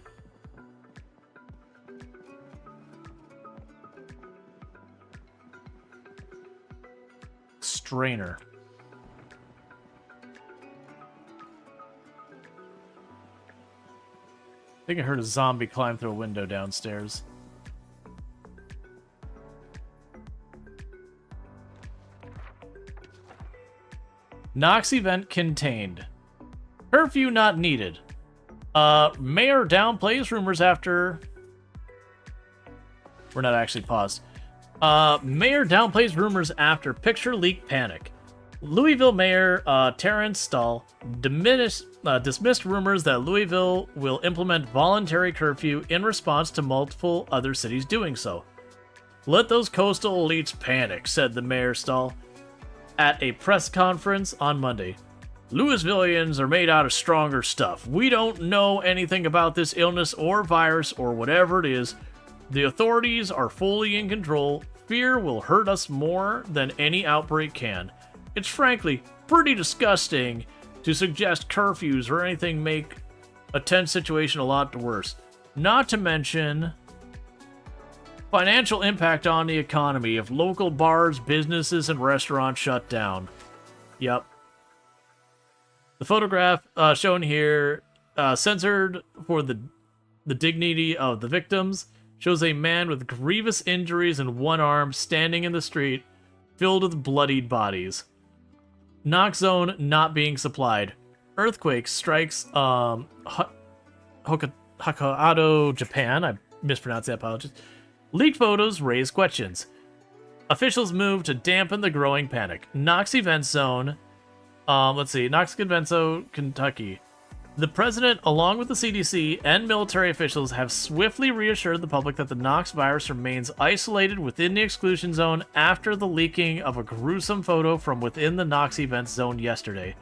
Strainer. I think I heard a zombie climb through a window downstairs. Nox event contained. Curfew not needed. Mayor downplays rumors after... We're not actually paused. Mayor downplays rumors after picture leak panic. Louisville Mayor Terrence Stahl dismissed rumors that Louisville will implement voluntary curfew in response to multiple other cities doing so. Let those coastal elites panic, said the Mayor Stahl at a press conference on Monday. Louisvillians are made out of stronger stuff. We don't know anything about this illness or virus or whatever it is. The authorities are fully in control. Fear will hurt us more than any outbreak can. It's frankly pretty disgusting to suggest curfews or anything make a tense situation a lot worse. Not to mention financial impact on the economy if local bars, businesses, and restaurants shut down. Yep. The photograph shown here, censored for the dignity of the victims, shows a man with grievous injuries in one arm standing in the street, filled with bloodied bodies. Knock zone not being supplied. Earthquake strikes Hokkaido, Japan. I mispronounced that, apologies. Leaked photos raise questions. Officials move to dampen the growing panic. Knox Event Zone. Let's see. Knox Event Zone, Kentucky. The president, along with the CDC and military officials, have swiftly reassured the public that the Knox virus remains isolated within the exclusion zone after the leaking of a gruesome photo from within the Knox Event Zone yesterday.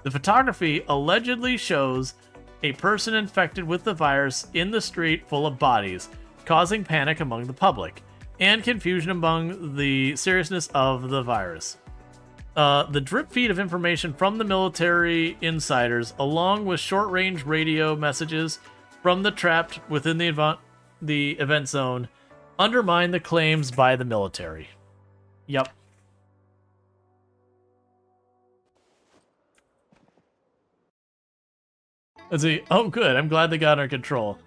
The photography allegedly shows a person infected with the virus in the street full of bodies, causing panic among the public and confusion among the seriousness of the virus. The drip feed of information from the military insiders, along with short-range radio messages from the trapped within the event zone, undermine the claims by the military. Yep. Let's see. Oh, good. I'm glad they got under control.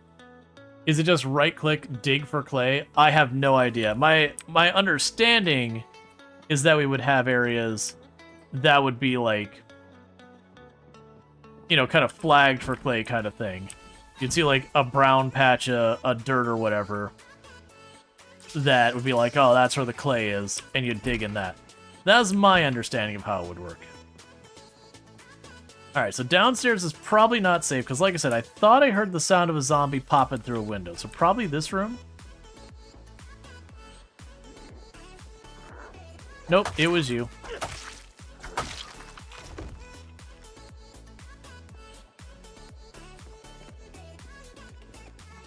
Is it just right-click, dig for clay? I have no idea. My understanding is that we would have areas that would be like, you know, kind of flagged for clay kind of thing. You'd see like a brown patch, a dirt or whatever, that would be like, oh, that's where the clay is, and you'd dig in that. That's my understanding of how it would work. Alright, so downstairs is probably not safe, because like I said, I thought I heard the sound of a zombie popping through a window, so probably this room? Nope, it was you.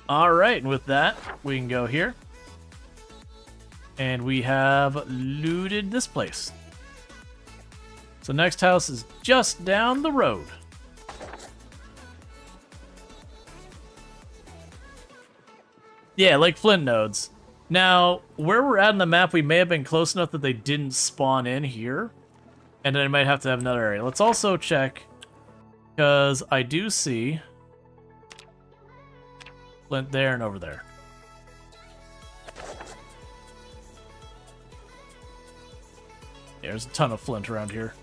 Alright, and with that, we can go here. And we have looted this place. So next house is just down the road. Yeah, like flint nodes. Now, where we're at in the map, we may have been close enough that they didn't spawn in here. And then I might have to have another area. Let's also check, because I do see flint there and over there. Yeah, there's a ton of flint around here.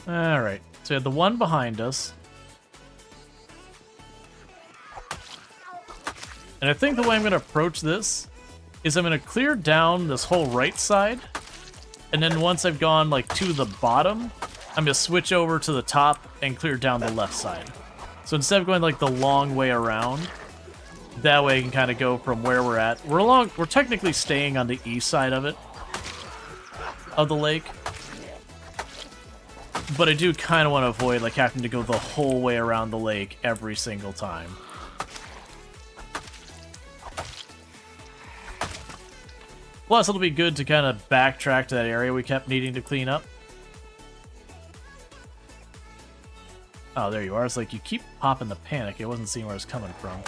Alright, so we had the one behind us. And I think the way I'm going to approach this is I'm going to clear down this whole right side. And then once I've gone like to the bottom, I'm going to switch over to the top and clear down the left side. So instead of going like the long way around, that way I can kind of go from where we're at. We're technically staying on the east side of it, of the lake. But I do kind of want to avoid like having to go the whole way around the lake every single time. Plus, it'll be good to kind of backtrack to that area we kept needing to clean up. Oh, there you are. It's like you keep popping the panic. I wasn't seeing where it's coming from.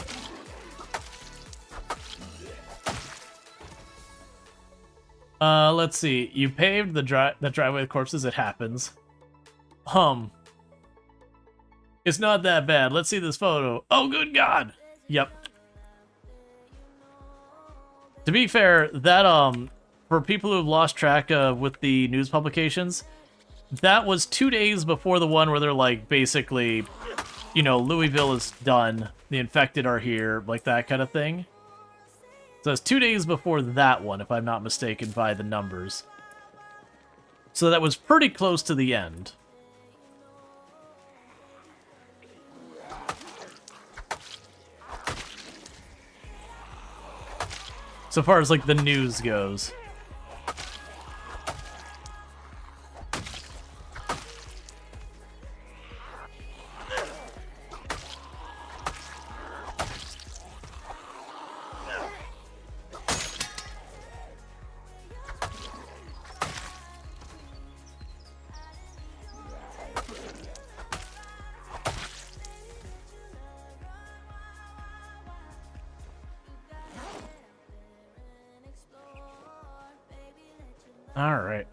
Let's see. You paved the driveway with corpses. It happens. It's not that bad. Let's see this photo. Oh, good God. Yep. To be fair, that, for people who have lost track with the news publications, that was 2 days before the one where they're like, basically, you know, Louisville is done, the infected are here, like that kind of thing. So it's 2 days before that one, if I'm not mistaken by the numbers. So that was pretty close to the end. So far as, like, the news goes. Alright.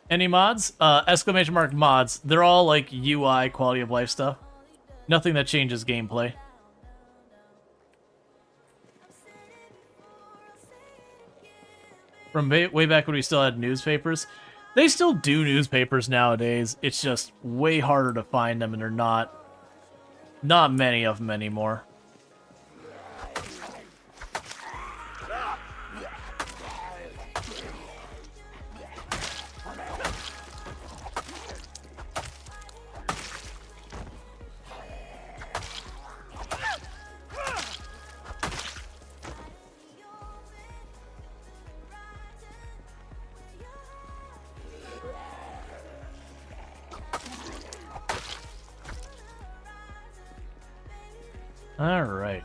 Any mods? Exclamation mark mods. They're all like UI, quality of life stuff. Nothing that changes gameplay. From way back when we still had newspapers. They still do newspapers nowadays. It's just way harder to find them, and they're not many of them anymore. All right.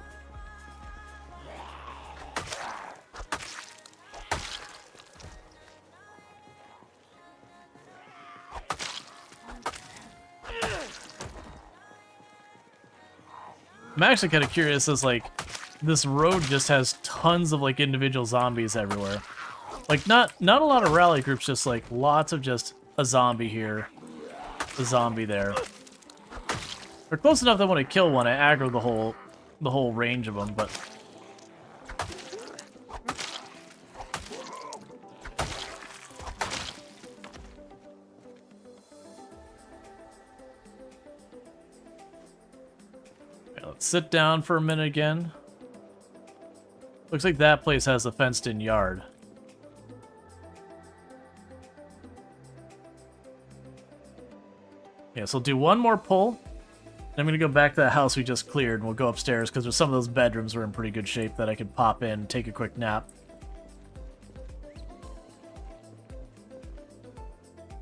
I'm actually kind of curious as like this road just has tons of like individual zombies everywhere. Like not a lot of rally groups, just like lots of just a zombie here, a zombie there. They're close enough that when I kill one, I aggro the whole range of them, but okay, let's sit down for a minute again. Looks like that place has a fenced-in yard. Yeah, so I'll do one more pull. I'm going to go back to that house we just cleared, and we'll go upstairs, because some of those bedrooms are in pretty good shape that I could pop in and take a quick nap.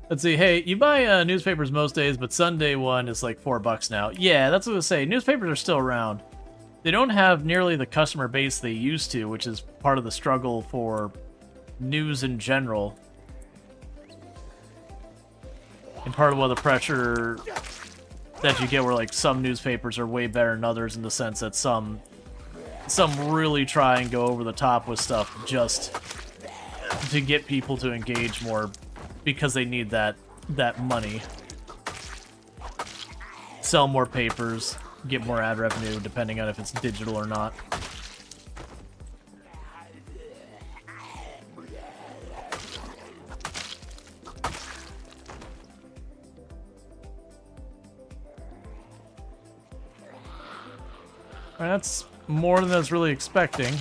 Let's see, hey, you buy newspapers most days, but Sunday one is like $4 now. Yeah, that's what I was saying. Newspapers are still around. They don't have nearly the customer base they used to, which is part of the struggle for news in general. And part of what the pressure that you get where like some newspapers are way better than others in the sense that some some really try and go over the top with stuff just to get people to engage more because they need that money. Sell more papers, get more ad revenue, depending on if it's digital or not. Alright, that's more than I was really expecting.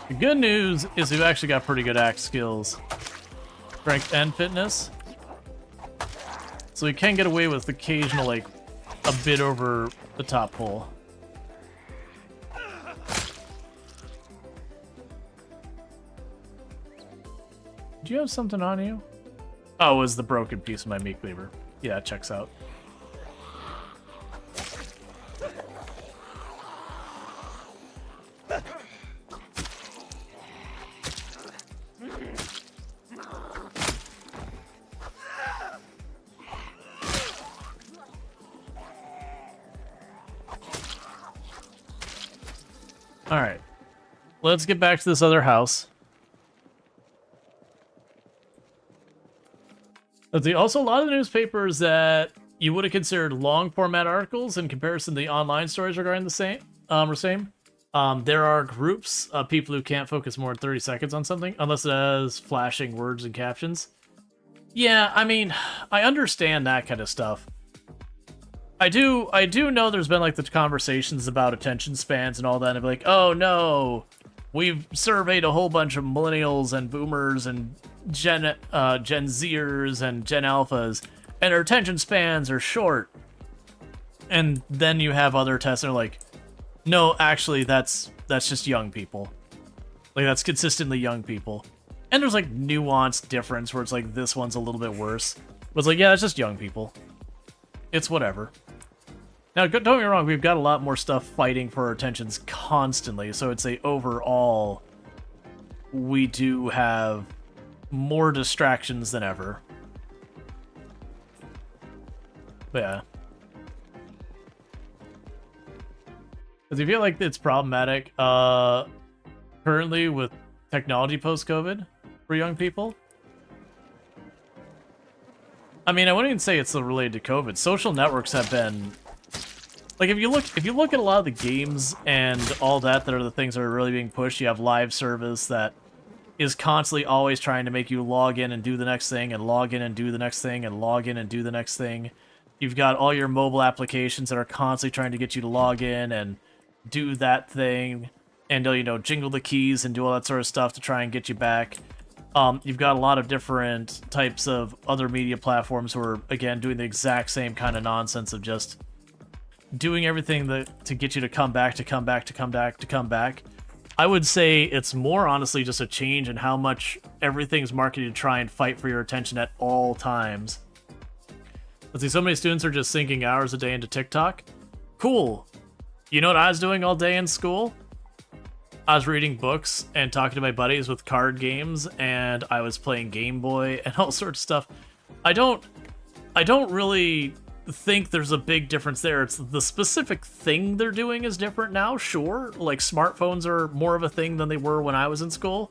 The good news is we've actually got pretty good axe skills. Strength and fitness. So we can get away with occasional, like, a bit over the top pull. Do you have something on you? Oh, it was the broken piece of my meat cleaver. Yeah, it checks out. Alright, let's get back to this other house. Let's see, also a lot of the newspapers that you would have considered long format articles in comparison to the online stories regarding the same. There are groups of people who can't focus more than 30 seconds on something unless it has flashing words and captions. Yeah, I mean, I understand that kind of stuff. I do know there's been like the conversations about attention spans and all that, and I'd be like, oh no, we've surveyed a whole bunch of millennials and boomers and Gen Zers and Gen Alphas, and their attention spans are short. And then you have other tests that are like, no, actually that's just young people. Like that's consistently young people. And there's like nuanced difference where it's like this one's a little bit worse. But it's like, yeah, it's just young people. It's whatever. Now, don't get me wrong, we've got a lot more stuff fighting for our attentions constantly, so I'd say overall, we do have more distractions than ever. But yeah. Because I feel like it's problematic, currently with technology post-COVID for young people. I mean, I wouldn't even say it's related to COVID. Social networks have been... Like, if you look at a lot of the games and all that are the things that are really being pushed, you have live service that is constantly always trying to make you log in and do the next thing, and log in and do the next thing, and log in and do the next thing. You've got all your mobile applications that are constantly trying to get you to log in and do that thing, and, you know, jingle the keys and do all that sort of stuff to try and get you back. You've got a lot of different types of other media platforms who are, again, doing the exact same kind of nonsense of just doing everything to get you to come back. I would say it's more honestly just a change in how much everything's marketed to try and fight for your attention at all times. Let's see, so many students are just sinking hours a day into TikTok. Cool. You know what I was doing all day in school? I was reading books and talking to my buddies with card games, and I was playing Game Boy and all sorts of stuff. I don't really think there's a big difference there. It's the specific thing they're doing is different now, sure. Like, smartphones are more of a thing than they were when I was in school.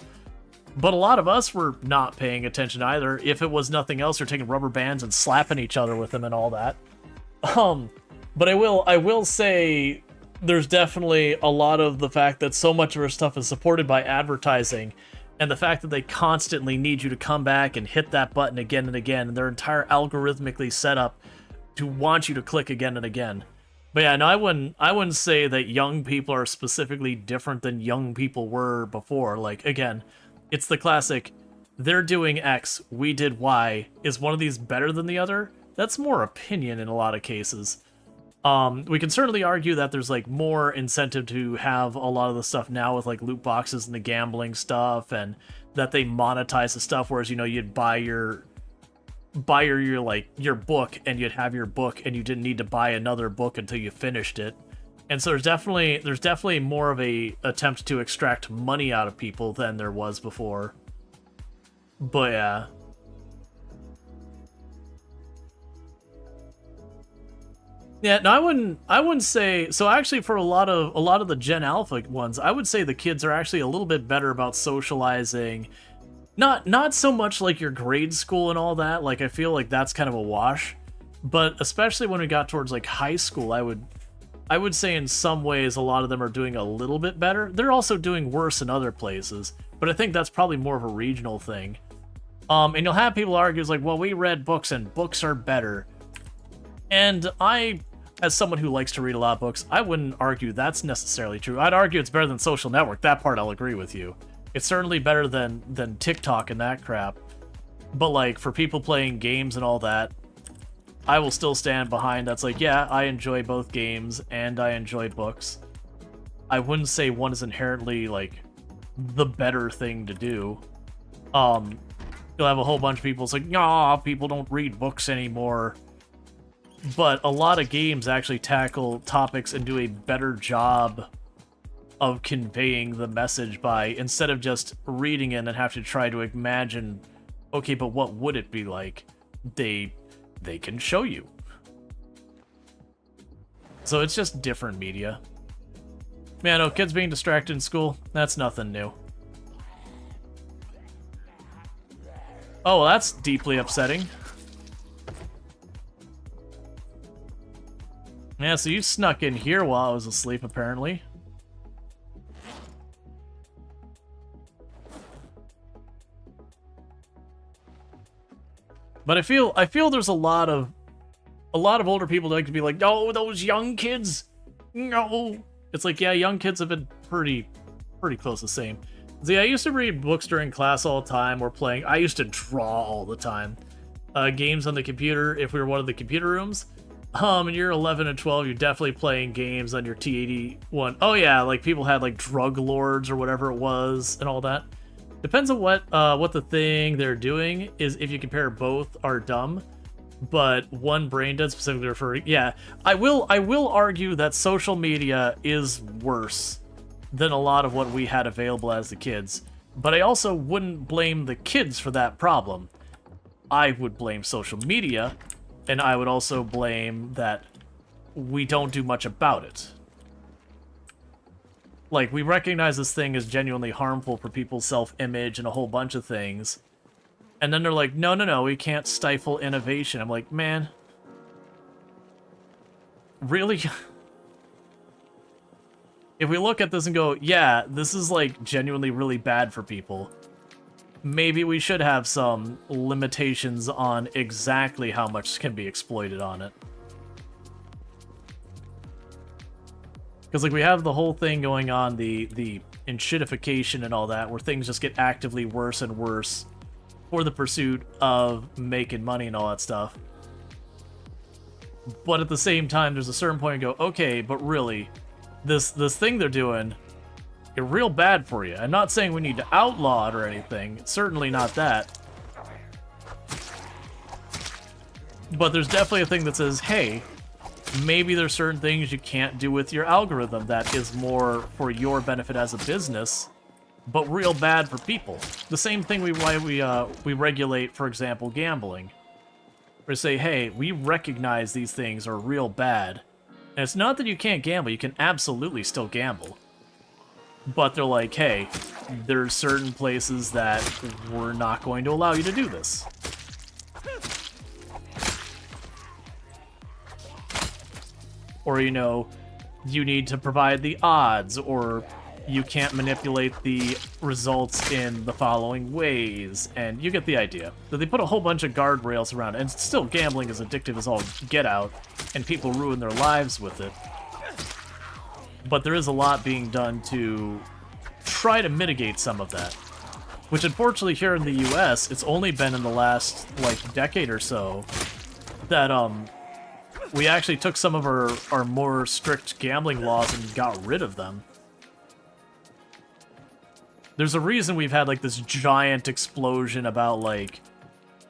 But a lot of us were not paying attention either. If it was nothing else, they're taking rubber bands and slapping each other with them and all that. But I will say there's definitely a lot of the fact that so much of our stuff is supported by advertising, and the fact that they constantly need you to come back and hit that button again and again, and they're entire algorithmically set up to want you to click again and again. But yeah, no, I wouldn't say that young people are specifically different than young people were before. Like, again, it's the classic, they're doing X, we did Y. Is one of these better than the other? That's more opinion in a lot of cases. We can certainly argue that there's like more incentive to have a lot of the stuff now with like loot boxes and the gambling stuff, and that they monetize the stuff, whereas, you know, you'd buy your like your book and you'd have your book and you didn't need to buy another book until you finished it. And so there's definitely more of a attempt to extract money out of people than there was before. But yeah. Yeah, no, I wouldn't say so. Actually, for a lot of the Gen Alpha ones, I would say the kids are actually a little bit better about socializing. Not so much like your grade school and all that. Like, I feel like that's kind of a wash. But especially when we got towards like high school, I would say in some ways a lot of them are doing a little bit better. They're also doing worse in other places, but I think that's probably more of a regional thing. And you'll have people argue, it's like, well, we read books and books are better. And I, as someone who likes to read a lot of books, I wouldn't argue that's necessarily true. I'd argue it's better than Social Network. That part I'll agree with you. It's certainly better than TikTok and that crap. But like, for people playing games and all that, I will still stand behind that's like, yeah, I enjoy both games and I enjoy books. I wouldn't say one is inherently like the better thing to do. You'll have a whole bunch of people it's like, nah, people don't read books anymore. But a lot of games actually tackle topics and do a better job of conveying the message by, instead of just reading it and have to try to imagine, okay, but what would it be like? They can show you. So it's just different media. Man, no, kids being distracted in school, that's nothing new. Oh, well, that's deeply upsetting. Yeah, so you snuck in here while I was asleep, apparently. But I feel there's a lot of older people that like to be like, no, those young kids, no. It's like, yeah, young kids have been pretty close to the same. See, I used to read books during class all the time, or playing. I used to draw all the time. Games on the computer, if we were one of the computer rooms. And you're 11 and 12, you're definitely playing games on your T81. Oh yeah, like people had like drug lords or whatever it was and all that. Depends on what the thing they're doing is. If you compare both are dumb, but one brain dead specifically referring. Yeah, I will argue that social media is worse than a lot of what we had available as the kids. But I also wouldn't blame the kids for that problem. I would blame social media, and I would also blame that we don't do much about it. Like, we recognize this thing is genuinely harmful for people's self-image and a whole bunch of things. And then they're like, no, we can't stifle innovation. I'm like, man. Really? If we look at this and go, yeah, this is like genuinely really bad for people, maybe we should have some limitations on exactly how much can be exploited on it. Because like we have the whole thing going on, the enshittification and all that, where things just get actively worse and worse for the pursuit of making money and all that stuff. But at the same time, there's a certain point you go, okay, but really, this thing they're doing, it's real bad for you. I'm not saying we need to outlaw it or anything. Certainly not that. But there's definitely a thing that says, hey, maybe there's certain things you can't do with your algorithm that is more for your benefit as a business, but real bad for people. The same thing why we regulate, for example, gambling. We say, hey, we recognize these things are real bad. And it's not that you can't gamble, you can absolutely still gamble. But they're like, hey, there's certain places that we're not going to allow you to do this. Or, you know, you need to provide the odds, or you can't manipulate the results in the following ways, and you get the idea. So they put a whole bunch of guardrails around it, and still gambling is addictive as all get out, and people ruin their lives with it. But there is a lot being done to try to mitigate some of that. Which unfortunately here in the US, it's only been in the last, like, decade or so that, we actually took some of our more strict gambling laws and got rid of them. There's a reason we've had, like, this giant explosion about, like,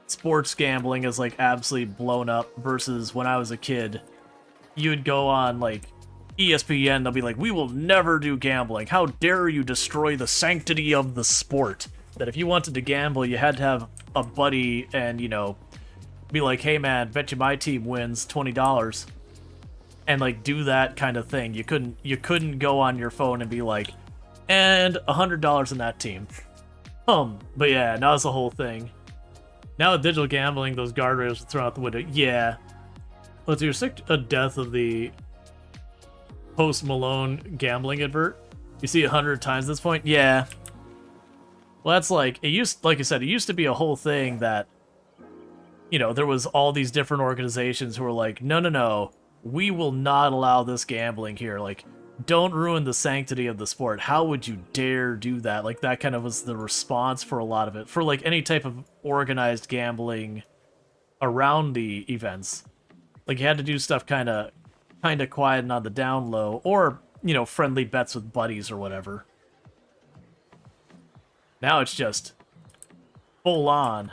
sports gambling is, like, absolutely blown up versus when I was a kid. You'd go on, like, ESPN, they'll be like, we will never do gambling. How dare you destroy the sanctity of the sport? That if you wanted to gamble, you had to have a buddy and, you know, be like, hey man, bet you my team wins $20. And, like, do that kind of thing. You couldn't go on your phone and be like, and $100 in that team. But yeah, now it's the whole thing. Now with digital gambling, those guardrails are thrown out the window. Yeah. Let's you're sick to death of the Post Malone gambling advert. You see 100 times at this point? Yeah. Well, that's like, like I said, it used to be a whole thing that, you know, there was all these different organizations who were like, no, we will not allow this gambling here. Like, don't ruin the sanctity of the sport. How would you dare do that? Like, that kind of was the response for a lot of it. For, like, any type of organized gambling around the events. Like, you had to do stuff kind of quiet and on the down low. Or, you know, friendly bets with buddies or whatever. Now it's just full on.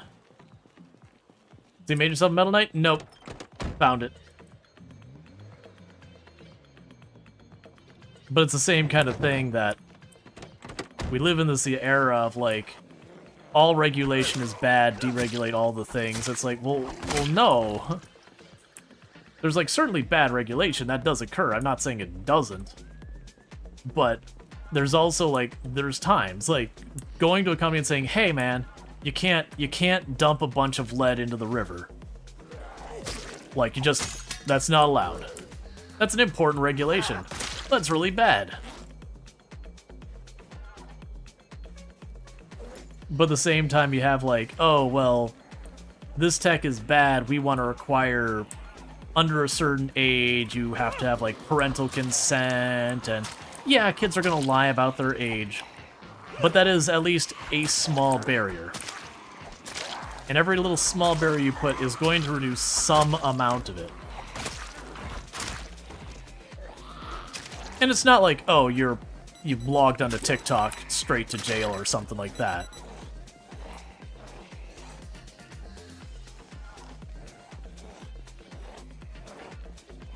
So you made yourself a Metal Knight? Nope. Found it. But it's the same kind of thing that we live in this era of, like, all regulation is bad, deregulate all the things. It's like, well, no. There's, like, certainly bad regulation. That does occur. I'm not saying it doesn't. But there's also, like, there's times, like, going to a company and saying, hey, man, you can't dump a bunch of lead into the river. Like, that's not allowed. That's an important regulation. That's really bad. But at the same time, you have, like, oh, well, this tech is bad. We want to require, under a certain age, you have to have, like, parental consent. And, yeah, kids are going to lie about their age. But that is at least a small barrier. And every little small barrier you put is going to reduce some amount of it. And it's not like, oh, you've logged onto TikTok straight to jail or something like that.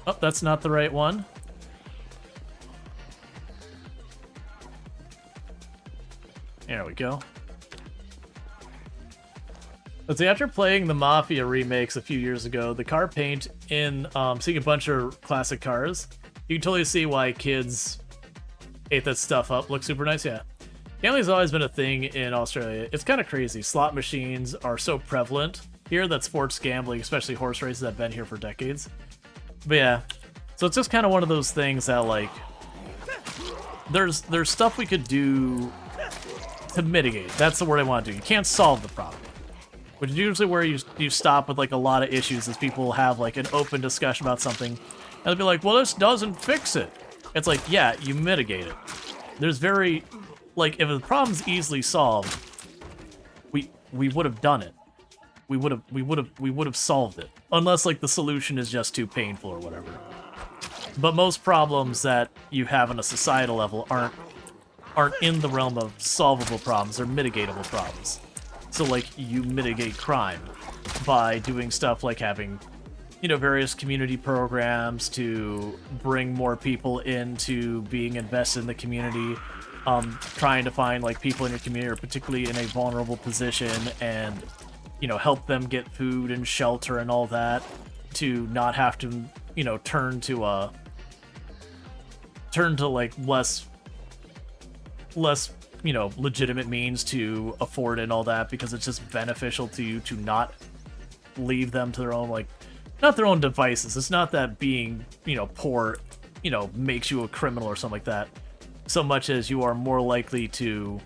Oh, that's not the right one. There we go. Let's see, after playing the Mafia remakes a few years ago, the car paint in seeing a bunch of classic cars, you can totally see why kids ate that stuff up. Looks super nice, yeah. Gambling's always been a thing in Australia. It's kind of crazy. Slot machines are so prevalent here that sports gambling, especially horse races, have been here for decades. But yeah, so it's just kind of one of those things that, like, there's stuff we could do to mitigate. That's the word I want to do. You can't solve the problem. Which is usually where you stop with, like, a lot of issues, is people have, like, an open discussion about something, and they'll be like, well, this doesn't fix it. It's like, yeah, you mitigate it. There's very, like, if the problem's easily solved, we would have done it. We would have solved it. Unless, like, the solution is just too painful or whatever. But most problems that you have on a societal level aren't in the realm of solvable problems. They're mitigatable problems. So, like, you mitigate crime by doing stuff like having, you know, various community programs to bring more people into being invested in the community, trying to find, like, people in your community are particularly in a vulnerable position and, you know, help them get food and shelter and all that, to not have to, you know, turn to like less, you know, legitimate means to afford it and all that, because it's just beneficial to you to not leave them to their own, like, not their own devices. It's not that being, you know, poor, you know, makes you a criminal or something like that. so much as you are more likely to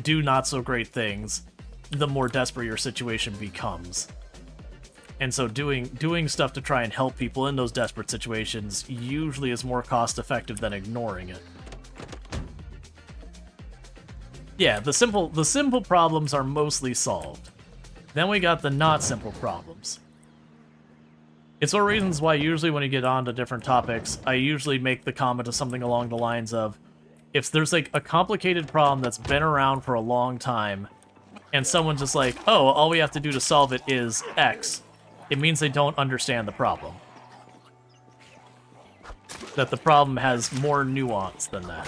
do not so great things the more desperate your situation becomes. And so doing stuff to try and help people in those desperate situations usually is more cost effective than ignoring it. Yeah, the simple problems are mostly solved. Then we got the not simple problems. It's one of the reasons why usually when you get on to different topics, I usually make the comment of something along the lines of, if there's like a complicated problem that's been around for a long time, and someone's just like, oh, all we have to do to solve it is X, it means they don't understand the problem. That the problem has more nuance than that.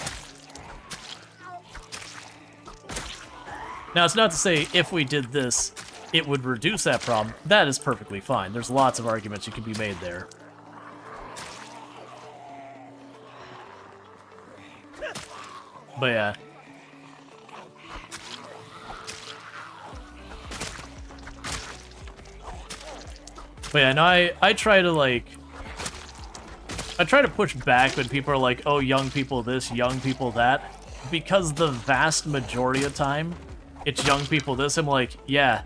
Now, it's not to say if we did this, it would reduce that problem. That is perfectly fine. There's lots of arguments you can be made there. But yeah. But yeah, no, I try to like... I try to push back when people are like, oh, young people this, young people that. Because the vast majority of time, it's young people this. I'm like, yeah,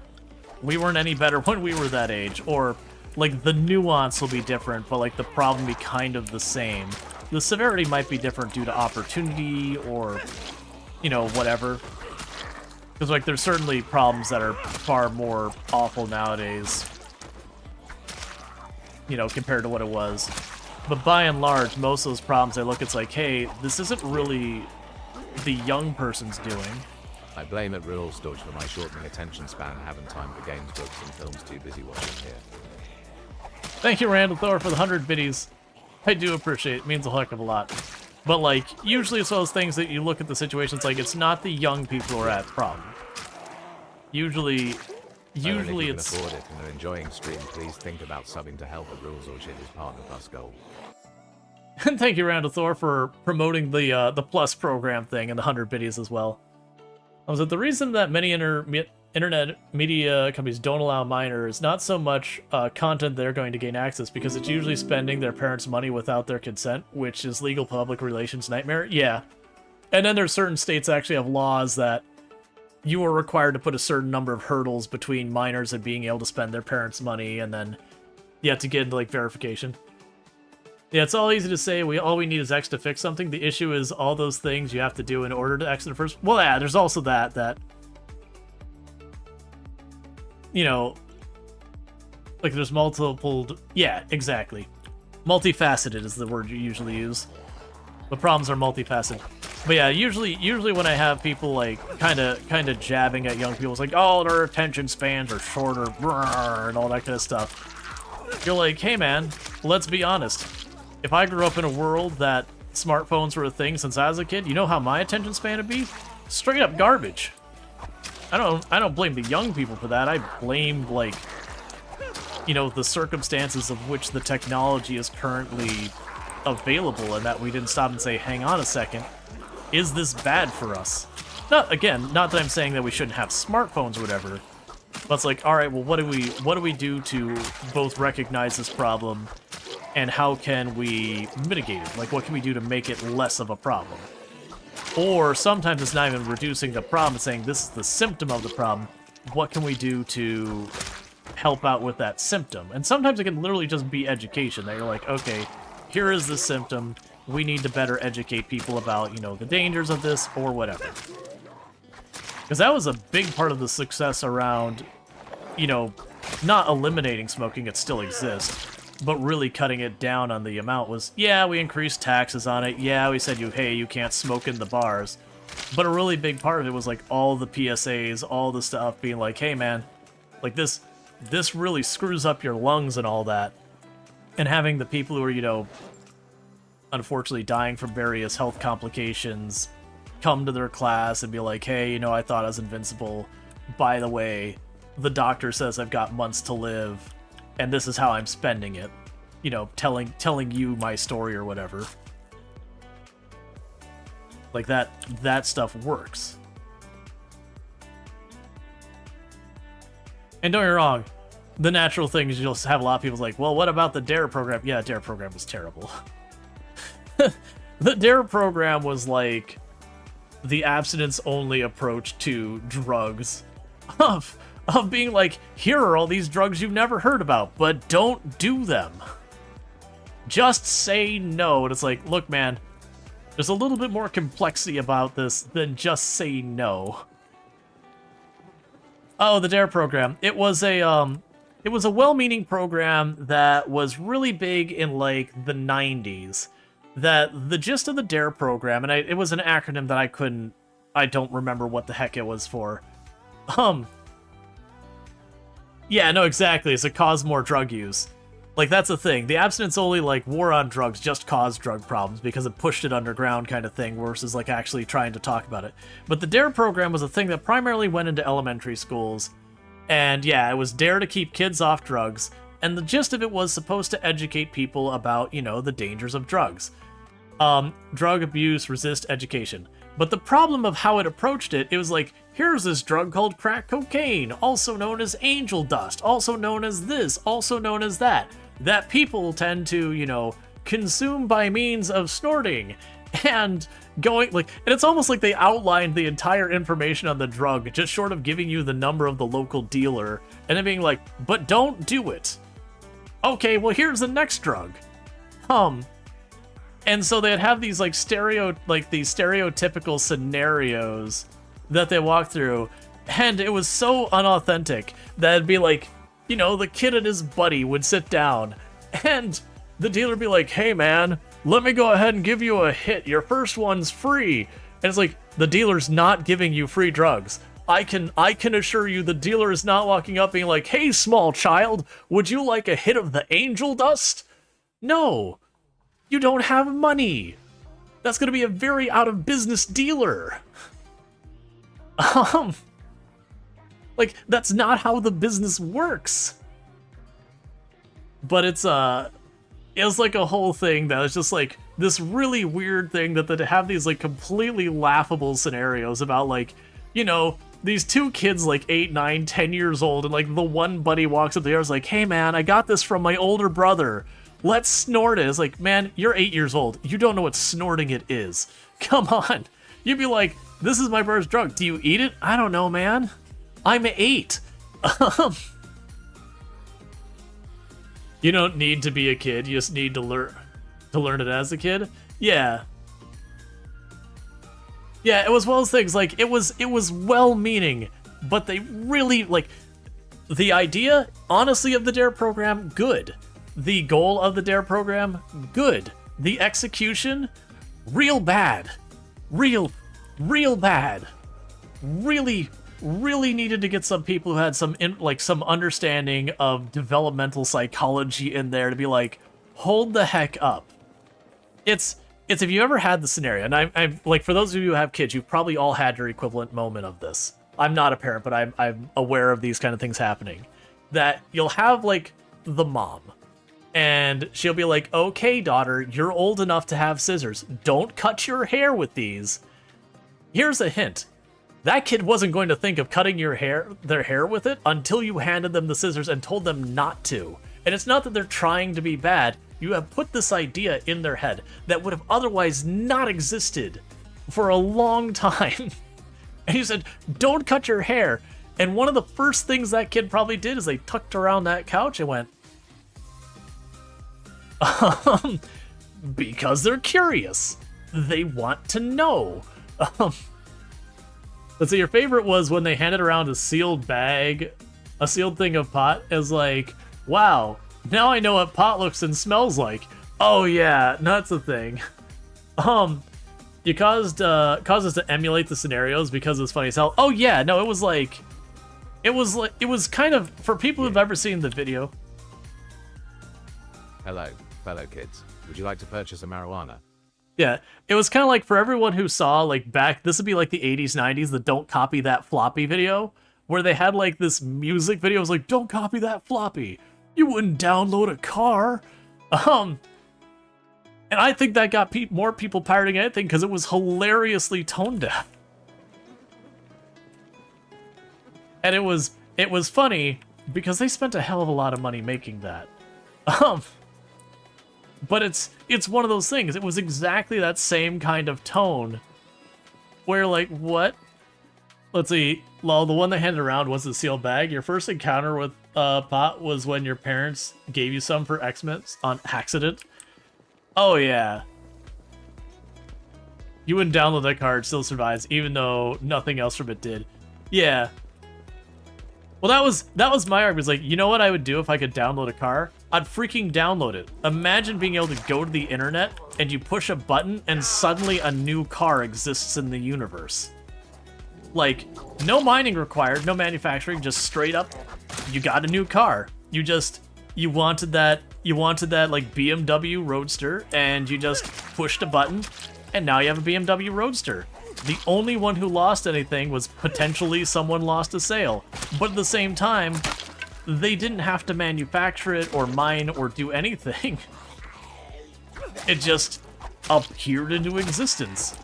we weren't any better when we were that age. Or, like, the nuance will be different, but, like, the problem be kind of the same. The severity might be different due to opportunity or, you know, whatever. Because, like, there's certainly problems that are far more awful nowadays, you know, compared to what it was. But by and large, most of those problems I look, it's like, hey, this isn't really the young person's doing. I blame it Rual Storge for my shortening attention span and having time for games, books, and films. Too busy watching here. Thank you, Randall Thor, for the 100 biddies. I do appreciate it. It means a heck of a lot. But, like, usually it's those things that you look at the situations like, it's not the young people who are at the problem. Usually If you it's... can afford it and are enjoying stream, please think about subbing to help at Rules or Shit is Partner Plus Gold. And thank you, Randall Thor, for promoting the Plus program thing and the 100 biddies as well. I was at the reason that many internet media companies don't allow minors, not so much content they're going to gain access, because it's usually spending their parents' money without their consent, which is legal public relations nightmare. Yeah. And then there's certain states that actually have laws that you are required to put a certain number of hurdles between minors and being able to spend their parents' money, and then you have to get into, like, verification. Yeah, it's all easy to say, all we need is X to fix something. The issue is all those things you have to do in order to exit first. Well, yeah, there's also that, you know, like there's multiple, yeah, exactly. Multifaceted is the word you usually use. The problems are multifaceted. But yeah, usually when I have people like kind of jabbing at young people, it's like, oh, their attention spans are shorter, and all that kind of stuff. You're like, hey man, let's be honest. If I grew up in a world that smartphones were a thing since I was a kid, you know how my attention span would be? Straight up garbage. I don't blame the young people for that. I blame, like, you know, the circumstances of which the technology is currently available, and that we didn't stop and say, hang on a second, is this bad for us? Not that I'm saying that we shouldn't have smartphones or whatever, but it's like, all right, well, what do we do to both recognize this problem, and how can we mitigate it? Like, what can we do to make it less of a problem? Or sometimes it's not even reducing the problem, it's saying this is the symptom of the problem. What can we do to help out with that symptom? And sometimes it can literally just be education, that you're like, okay, here is the symptom. We need to better educate people about, you know, the dangers of this or whatever. Because that was a big part of the success around, you know, not eliminating smoking, it still exists, but really cutting it down on the amount was, yeah, we increased taxes on it. Yeah, we said, hey, you can't smoke in the bars. But a really big part of it was like all the PSAs, all the stuff being like, hey man, like this really screws up your lungs and all that. And having the people who are, you know, unfortunately dying from various health complications come to their class and be like, hey, you know, I thought I was invincible. By the way, the doctor says I've got months to live, and this is how I'm spending it. You know, telling you my story or whatever. Like that stuff works. And don't get me wrong, the natural thing is you'll have a lot of people like, well, what about the DARE program? Yeah, DARE program was terrible. The DARE program was like the abstinence-only approach to drugs. Of being like, here are all these drugs you've never heard about, but don't do them. Just say no. And it's like, look, man, there's a little bit more complexity about this than just say no. Oh, the DARE program. It was a well-meaning program that was really big in like the 90s. That the gist of the DARE program, and it was an acronym that I don't remember what the heck it was for. Yeah, no, exactly. It's to cause more drug use. Like, that's the thing. The abstinence-only, like, war on drugs just caused drug problems because it pushed it underground kind of thing versus, like, actually trying to talk about it. But the DARE program was a thing that primarily went into elementary schools. And, yeah, it was DARE to keep kids off drugs. And the gist of it was supposed to educate people about, you know, the dangers of drugs. Drug abuse, resist education. But the problem of how it approached it, it was like, here's this drug called crack cocaine, also known as angel dust, also known as this, also known as that people tend to, you know, consume by means of snorting. And going, like, and it's almost like they outlined the entire information on the drug, just short of giving you the number of the local dealer, and then being like, but don't do it. Okay, well, here's the next drug. And so they'd have these these stereotypical scenarios that they walk through, and it was so unauthentic that it'd be like, you know, the kid and his buddy would sit down, and the dealer would be like, hey man, let me go ahead and give you a hit, your first one's free. And it's like, the dealer's not giving you free drugs. I can assure you the dealer is not walking up being like, hey small child, would you like a hit of the angel dust? No. You don't have money. That's gonna be a very out of business dealer. Like, that's not how the business works. But it was like a whole thing that was just like this really weird thing that they have these like completely laughable scenarios about, like, you know, these two kids like 8, 9, 10 years old, and like the one buddy walks up there and is like, hey man, I got this from my older brother. Let's snort it. It's like, man, you're 8 years old. You don't know what snorting it is. Come on. You'd be like, this is my brother's drug. Do you eat it? I don't know, man. I'm 8. You don't need to be a kid. You just need to learn it as a kid. Yeah. Yeah, it was one of those things. Like, it was well-meaning, but they really, like, the idea, honestly, of the DARE program, good. The goal of the DARE program, good. The execution, real bad. Real bad. Really needed to get some people who had some understanding of developmental psychology in there to be like, hold the heck up. It's if you ever had the scenario, and I'm like, for those of you who have kids, you've probably all had your equivalent moment of this. I'm not a parent, but I'm aware of these kind of things happening. That you'll have like the mom, and she'll be like, okay, daughter, you're old enough to have scissors. Don't cut your hair with these. Here's a hint. That kid wasn't going to think of cutting their hair with it until you handed them the scissors and told them not to. And it's not that they're trying to be bad. You have put this idea in their head that would have otherwise not existed for a long time. And you said, don't cut your hair. And one of the first things that kid probably did is they tucked around that couch and went, because they're curious. They want to know. Let's see, your favorite was when they handed around a sealed bag, a sealed thing of pot, as like, wow, now I know what pot looks and smells like. Oh yeah, that's the thing. You caused us to emulate the scenarios because it was funny as hell. Oh yeah, no, it was kind of, for people who've ever seen the video. Hello, fellow kids. Would you like to purchase a marijuana? Yeah, it was kind of like for everyone who saw, like, back, this would be like the 80s, 90s, the Don't Copy That Floppy video, where they had like this music video. It was like, don't copy that floppy. You wouldn't download a car. And I think that got more people pirating anything because it was hilariously tone deaf. And it was funny because they spent a hell of a lot of money making that. But it's one of those things. It was exactly that same kind of tone. Where like, what? Let's see. Lol, the one they handed around was the sealed bag. Your first encounter with pot was when your parents gave you some for Xmas on accident. Oh yeah. You wouldn't download that card, still survives, even though nothing else from it did. Yeah. Well, that was my argument. It's like, you know what I would do if I could download a car? I'd freaking download it. Imagine being able to go to the internet and you push a button and suddenly a new car exists in the universe. Like, no mining required, no manufacturing, just straight up, you got a new car. You wanted that like BMW Roadster, and you just pushed a button, and now you have a BMW Roadster. The only one who lost anything was potentially someone lost a sale. But at the same time, they didn't have to manufacture it or mine or do anything. It just appeared into existence.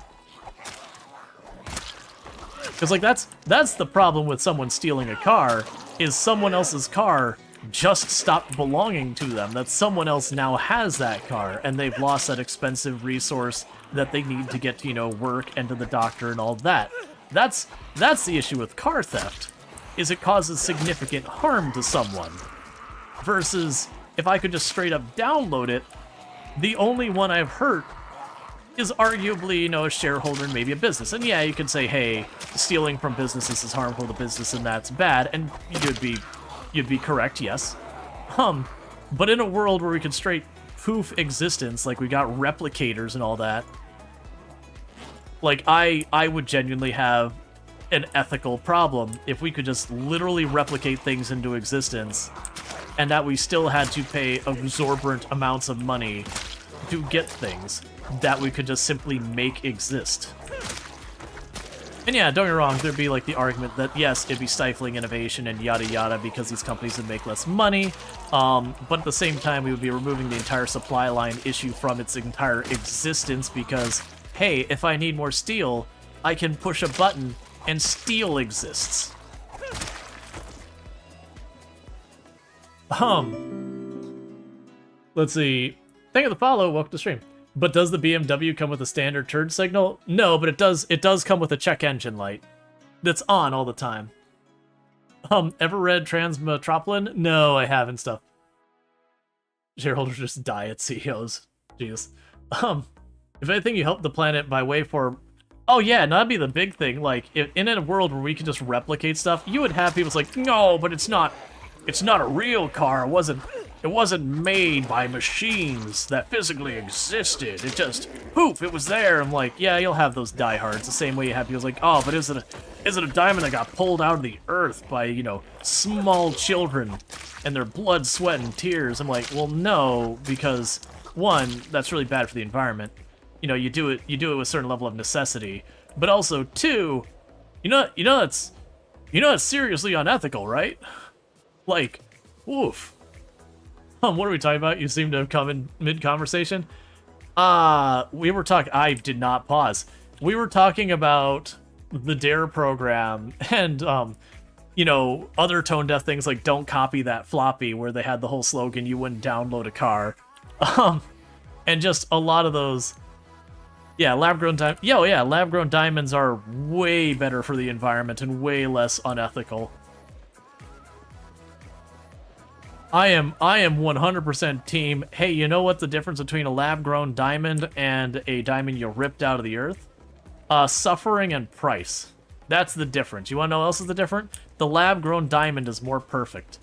Because like that's the problem with someone stealing a car, is someone else's car just stopped belonging to them. That someone else now has that car, and they've lost that expensive resource that they need to get to, you know, work and to the doctor and all that. That's the issue with car theft, is it causes significant harm to someone. Versus, if I could just straight up download it, the only one I've hurt is arguably, you know, a shareholder and maybe a business. And yeah, you could say, hey, stealing from businesses is harmful to business and that's bad, and you'd be correct, yes. But in a world where we could straight poof existence, like we got replicators and all that, like I would genuinely have an ethical problem if we could just literally replicate things into existence, and that we still had to pay exorbitant amounts of money to get things that we could just simply make exist. And yeah, don't get me wrong, there'd be like the argument that yes, it'd be stifling innovation and yada yada because these companies would make less money, but at the same time we would be removing the entire supply line issue from its entire existence because, hey, if I need more steel, I can push a button and steel exists. Let's see. Thank you for the follow, welcome to the stream. But does the BMW come with a standard turn signal? No, but it does come with a check engine light that's on all the time. Ever read Transmetropolitan? No, I haven't stuff. Shareholders just die at CEOs. Jeez. If anything, you help the planet by waveform. Oh yeah, no, that'd be the big thing. Like, if, in a world where we could just replicate stuff, you would have people like, no, but it's not a real car. It wasn't made by machines that physically existed. It just, poof, it was there. I'm like, yeah, you'll have those diehards. The same way you have people like, oh, but is it a diamond that got pulled out of the earth by, you know, small children and their blood, sweat, and tears? I'm like, well, no, because one, that's really bad for the environment. You know, you do it with a certain level of necessity. But also, two, you know that's seriously unethical, right? Like, oof. What are we talking about? You seem to have come in mid-conversation. We were talking... I did not pause. We were talking about the DARE program and, you know, other tone-deaf things like don't copy that floppy, where they had the whole slogan, you wouldn't download a car. And just a lot of those... Yeah, lab-grown diamonds... yeah, lab-grown diamonds are way better for the environment and way less unethical. I am 100% team, hey, you know what the difference between a lab-grown diamond and a diamond you ripped out of the earth? Suffering and price. That's the difference. You want to know what else is the difference? The lab-grown diamond is more perfect.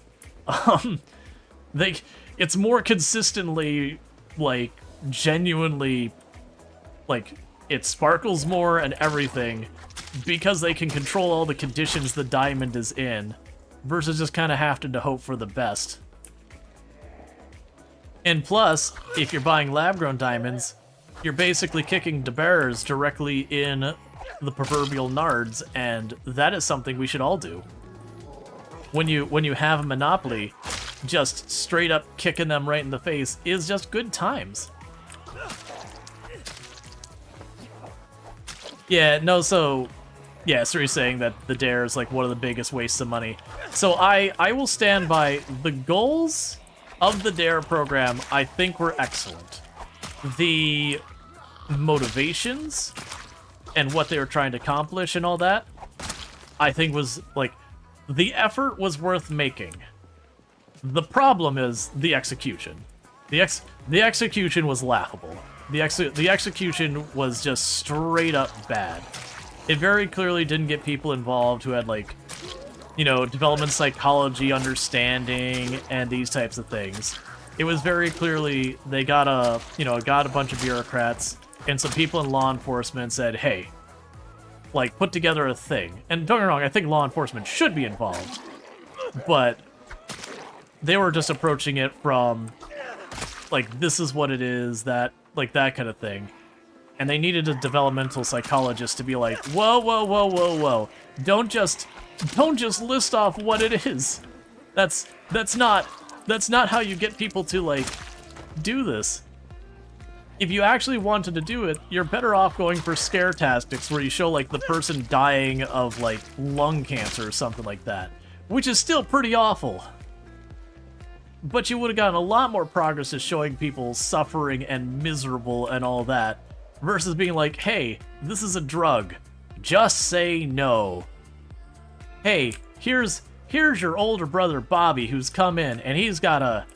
It's more consistently, like, genuinely, like, it sparkles more and everything because they can control all the conditions the diamond is in versus just kind of having to hope for the best. And plus, if you're buying lab-grown diamonds, you're basically kicking the bearers directly in the proverbial nards, and that is something we should all do. When you have a monopoly, just straight up kicking them right in the face is just good times. Yeah, no, so... Yeah, Suri's saying that the DARE is like one of the biggest wastes of money. So I will stand by the goals... of the DARE program, I think were excellent. The motivations and what they were trying to accomplish and all that, I think was, like, the effort was worth making. The problem is the execution. The execution was laughable. The execution was just straight up bad. It very clearly didn't get people involved who had, like, you know, development psychology understanding and these types of things. It was very clearly they got a bunch of bureaucrats and some people in law enforcement said, hey, like, put together a thing. And don't get me wrong, I think law enforcement should be involved, but they were just approaching it from, like, this is what it is, that, like, that kind of thing. And they needed a developmental psychologist to be like, whoa, whoa, whoa, whoa, whoa. Don't just list off what it is. That's not how you get people to, like, do this. If you actually wanted to do it, you're better off going for scare tactics where you show, like, the person dying of, like, lung cancer or something like that, which is still pretty awful. But you would have gotten a lot more progress as showing people suffering and miserable and all that, versus being like, hey, this is a drug. Just say no. Hey, here's your older brother Bobby who's come in and he's got a,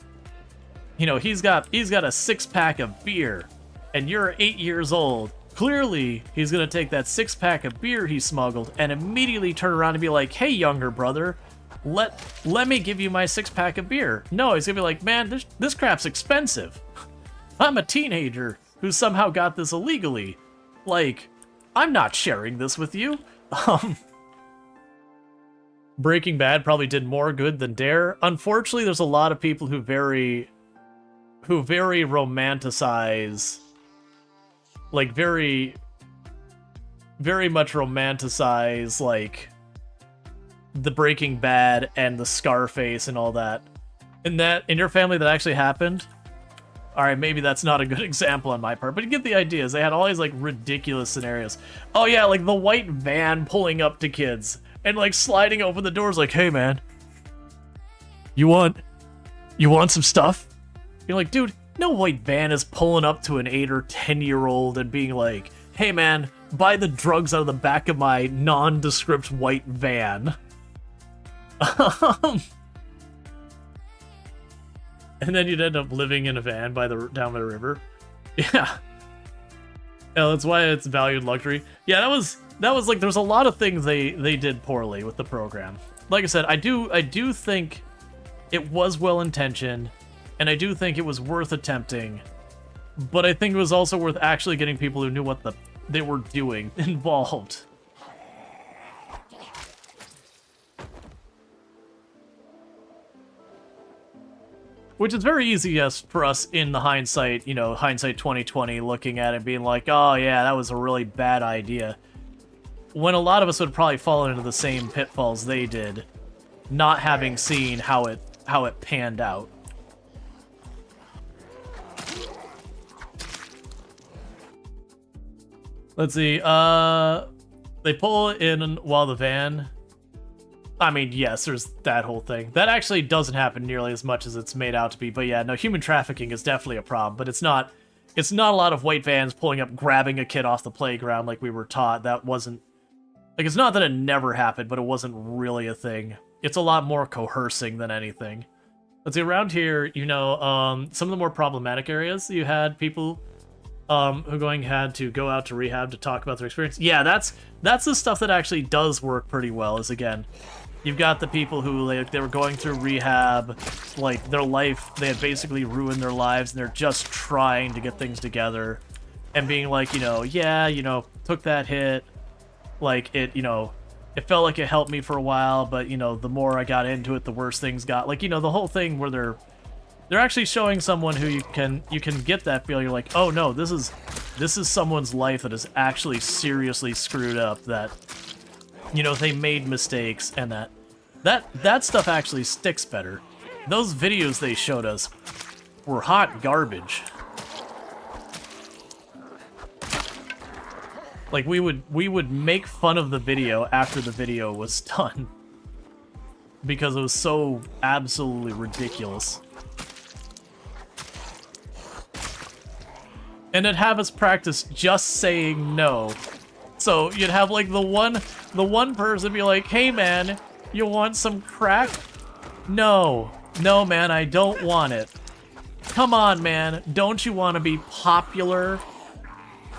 you know, he's got a 6-pack of beer and you're 8 years old. Clearly, he's gonna take that 6-pack of beer he smuggled and immediately turn around and be like, hey, younger brother, let me give you my 6-pack of beer. No, he's gonna be like, man, this crap's expensive. I'm a teenager who somehow got this illegally. Like, I'm not sharing this with you. Breaking Bad probably did more good than DARE. Unfortunately, there's a lot of people who very romanticize, like, very much romanticize, like, the Breaking Bad and the Scarface and all that. In your family that actually happened? Alright, maybe that's not a good example on my part, but you get the ideas. They had all these, like, ridiculous scenarios. Oh yeah, like the white van pulling up to kids and, like, sliding open the doors like, hey man, you want some stuff? You're like, dude, no white van is pulling up to an 8 or 10-year-old and being like, hey man, buy the drugs out of the back of my nondescript white van. And then you'd end up living in a van down by the river. Yeah. Yeah, that's why it's valued luxury. Yeah, that was like, there's a lot of things they did poorly with the program. Like I said, I do think it was well intentioned, and I do think it was worth attempting, but I think it was also worth actually getting people who knew what they were doing involved. Which is very easy, yes, for us in the hindsight, you know, hindsight 2020, looking at it being like, oh yeah, that was a really bad idea. When a lot of us would probably fall into the same pitfalls they did, not having seen how it panned out. Let's see, they pull in while the van... I mean, yes, there's that whole thing. That actually doesn't happen nearly as much as it's made out to be, but yeah, no, human trafficking is definitely a problem, but it's not a lot of white vans pulling up, grabbing a kid off the playground like we were taught. That wasn't... Like, it's not that it never happened, but it wasn't really a thing. It's a lot more coercing than anything. Let's see, around here, you know, some of the more problematic areas, you had people who had to go out to rehab to talk about their experience. Yeah, that's the stuff that actually does work pretty well, is, again, you've got the people who, like, they were going through rehab, like, their life, they had basically ruined their lives, and they're just trying to get things together, and being like, you know, yeah, you know, took that hit, like, it, you know, it felt like it helped me for a while, but, you know, the more I got into it, the worse things got. Like, you know, the whole thing where they're actually showing someone who you can get that feel. You're like, oh no, this is someone's life that is actually seriously screwed up, that, you know, they made mistakes, and that stuff actually sticks better. Those videos they showed us were hot garbage. Like, we would make fun of the video after the video was done, because it was so absolutely ridiculous. and it'd have us practice just saying no. So you'd have like the one person be like, "Hey man, you want some crack?" No, no man, I don't want it. Come on man, don't you want to be popular?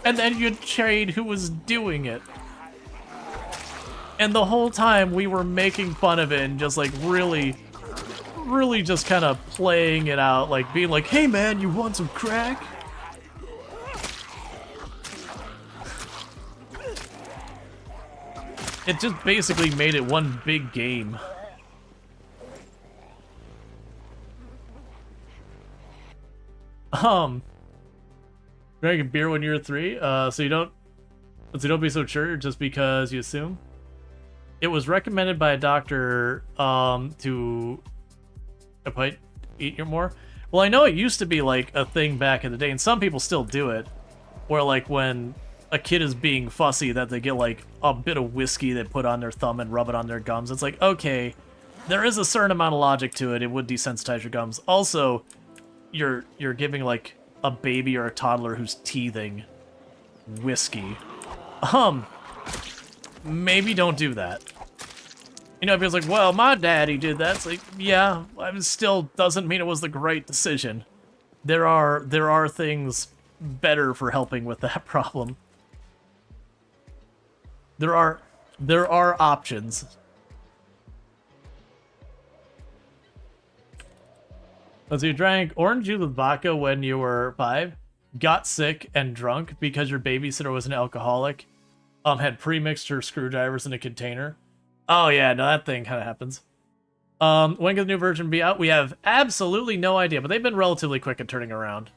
And then you'd trade who was doing it. And the whole time we were making fun of it and just like really just kind of playing it out, like being like, "Hey man, you want some crack?" It just basically made it one big game. Drank a beer when you were 3, so you don't be so sure just because you assume. It was recommended by a doctor to eat more. Well, I know it used to be like a thing back in the day, and some people still do it, where like when a kid is being fussy, that they get like a bit of whiskey they put on their thumb and rub it on their gums. It's like, okay, there is a certain amount of logic to it. It would desensitize your gums. Also, you're giving like a baby or a toddler who's teething whiskey. Maybe don't do that. You know, people's like, "Well, my daddy did that." It's like, yeah, it still doesn't mean it was the great decision. There are things better for helping with that problem. There are options. So you drank orange juice with vodka when you were 5, got sick and drunk because your babysitter was an alcoholic, had pre-mixed screwdrivers in a container. Oh yeah, no, that thing kind of happens. When can the new version be out? We have absolutely no idea, but they've been relatively quick at turning around.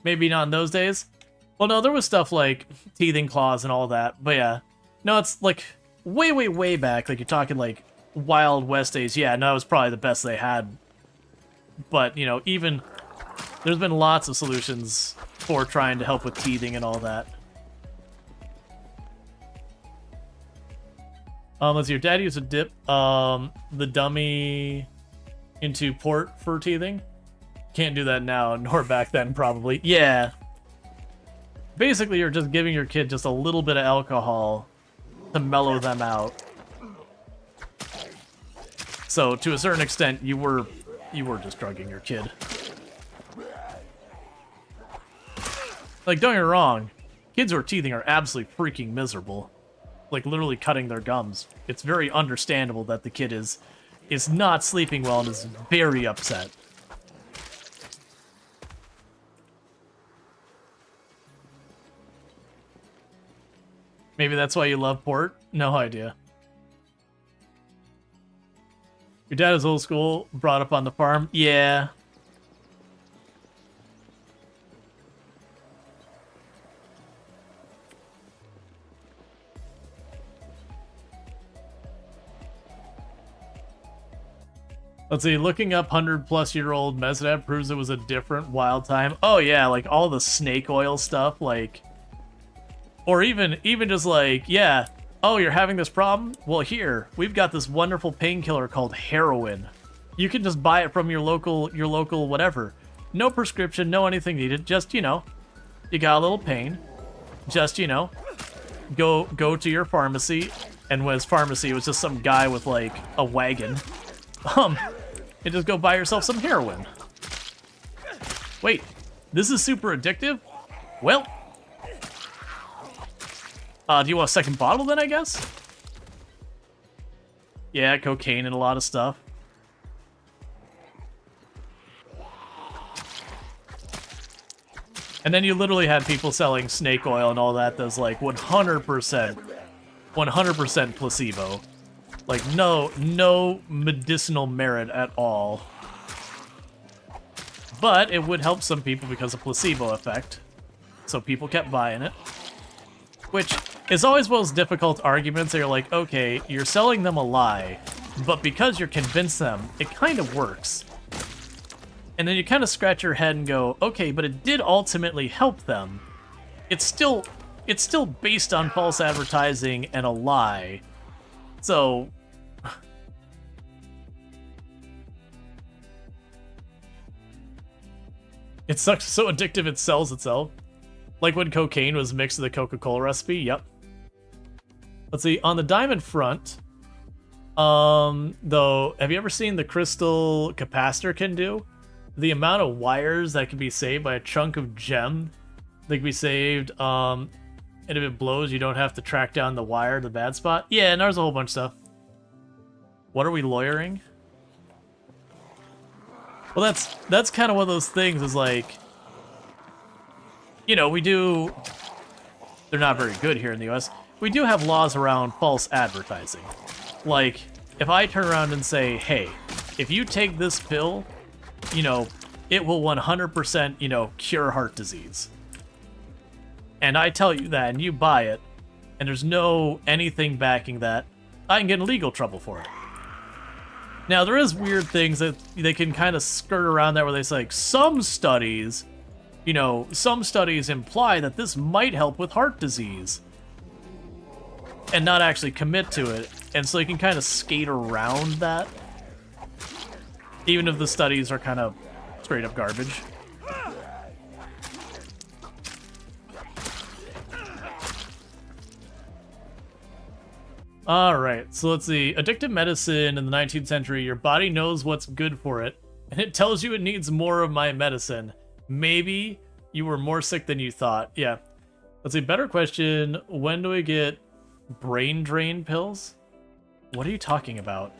Maybe not in those days. Well, no, there was stuff like teething claws and all that, but yeah. No, it's like way back, like you're talking like Wild West days. Yeah, no, it was probably the best they had. But, you know, even there's been lots of solutions for trying to help with teething and all that. Let's see, your dad used to dip the dummy into port for teething. Can't do that now, nor back then, probably. Yeah. Basically, you're just giving your kid just a little bit of alcohol to mellow them out. So, to a certain extent, you were just drugging your kid. Like, don't get me wrong, kids who are teething are absolutely freaking miserable. Like, literally cutting their gums. It's very understandable that the kid is not sleeping well and is very upset. Maybe that's why you love port? No idea. Your dad is old school, brought up on the farm? Yeah. Let's see, looking up 100-plus-year-old Mesnab proves it was a different wild time. Oh yeah, like all the snake oil stuff, like... Or even just like, yeah, oh, you're having this problem? Well, here, we've got this wonderful painkiller called heroin. You can just buy it from your local whatever. No prescription, no anything needed, just, you know, you got a little pain. Just, you know, go to your pharmacy, and when it's pharmacy, it was just some guy with, like, a wagon. And just go buy yourself some heroin. Wait, this is super addictive? Well, do you want a second bottle then, I guess? Yeah, cocaine and a lot of stuff. And then you literally had people selling snake oil and all that that's like 100% placebo. Like, no medicinal merit at all. But it would help some people because of placebo effect. So people kept buying it. Which is always one of those difficult arguments that you're like, okay, you're selling them a lie, but because you're convinced them, it kind of works. And then you kind of scratch your head and go, okay, but it did ultimately help them. It's still based on false advertising and a lie. So... It sucks, so addictive it sells itself. Like when cocaine was mixed with the Coca-Cola recipe, yep. Let's see, on the diamond front, though, have you ever seen the crystal capacitor can do? The amount of wires that can be saved by a chunk of gem, they can be saved, and if it blows, you don't have to track down the wire, the bad spot. Yeah, and there's a whole bunch of stuff. What are we lawyering? Well, that's kind of one of those things, is like, you know, we do, they're not very good here in the US. We do have laws around false advertising. Like, if I turn around and say, hey, if you take this pill, you know, it will 100%, you know, cure heart disease. And I tell you that, and you buy it, and there's no anything backing that, I can get in legal trouble for it. Now, there is weird things that they can kind of skirt around that, where they say, like, some studies, you know, some studies imply that this might help with heart disease, and not actually commit to it. And so you can kind of skate around that, even if the studies are kind of straight up garbage. Alright, so let's see. Addictive medicine in the 19th century, your body knows what's good for it, and it tells you it needs more of my medicine. Maybe you were more sick than you thought. Yeah. Let's see, better question. When do we get brain drain pills? What are you talking about?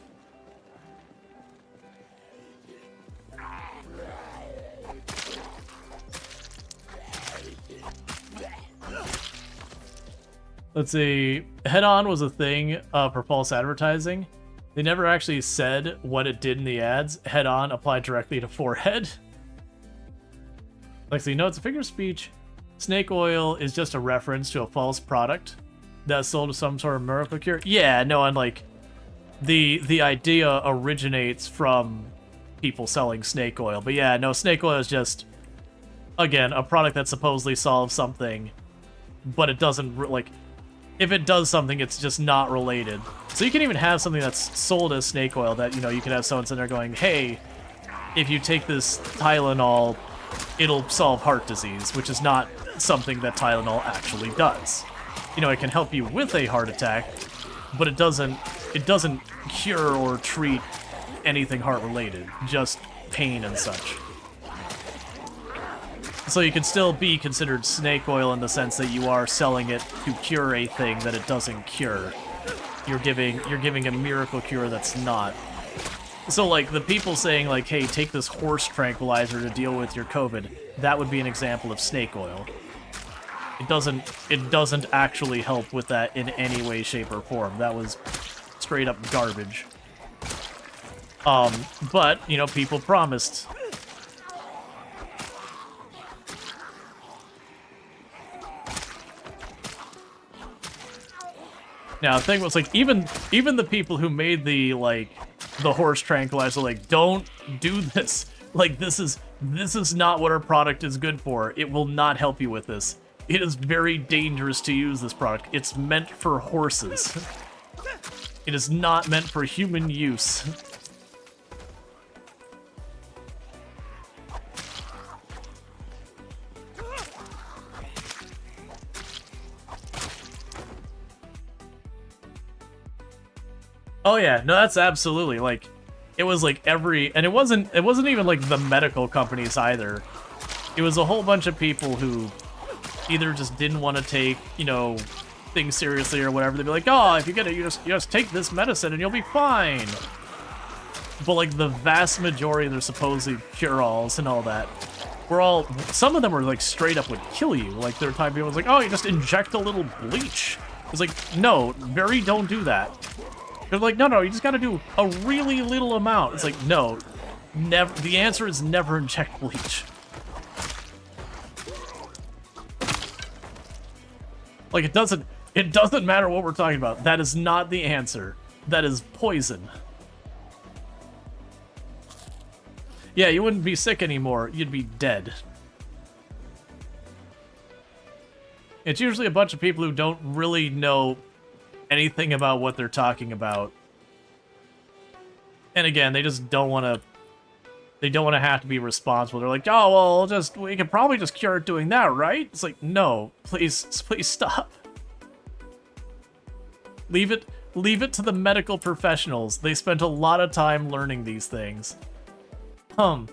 Let's see. Head-on was a thing for false advertising. They never actually said what it did in the ads. Head-on applied directly to forehead. Let's see. No, it's a figure of speech. Snake oil is just a reference to a false product that's sold as some sort of miracle cure. Yeah, no, and like the idea originates from people selling snake oil. But yeah, no, snake oil is just, again, a product that supposedly solves something, but it doesn't, like, if it does something, it's just not related. So you can even have something that's sold as snake oil that, you know, you can have someone sitting there going, hey, if you take this Tylenol, it'll solve heart disease, which is not something that Tylenol actually does. You know, it can help you with a heart attack, but it doesn't cure or treat anything heart related, just pain and such. So you can still be considered snake oil in the sense that you are selling it to cure a thing that it doesn't cure. You're giving a miracle cure that's not. So like the people saying like, hey, take this horse tranquilizer to deal with your COVID, that would be an example of snake oil. It doesn't actually help with that in any way, shape, or form. That was straight up garbage. But, you know, people promised. Now, the thing was, like, even the people who made the horse tranquilizer, like, don't do this. Like, this is not what our product is good for. It will not help you with this. It is very dangerous to use this product. It's meant for horses. It is not meant for human use. Oh yeah, no, that's absolutely, like, it was like and it wasn't even like the medical companies either. It was a whole bunch of people who either just didn't want to take, you know, things seriously or whatever. They'd be like, oh, if you get it, you just take this medicine and you'll be fine. But like the vast majority of their supposed cure-alls and all that were all, some of them were like straight up would kill you. Like there were times people was like, oh, you just inject a little bleach. It's like, no, don't do that. They're like, no, you just gotta do a really little amount. It's like, no, never. The answer is never inject bleach. Like, it doesn't matter what we're talking about. That is not the answer. That is poison. Yeah, you wouldn't be sick anymore. You'd be dead. It's usually a bunch of people who don't really know anything about what they're talking about. And again, they just don't want to They don't want to have to be responsible. They're like, oh, well, we could probably just cure it doing that, right? It's like, no, please stop. Leave it to the medical professionals. They spent a lot of time learning these things. You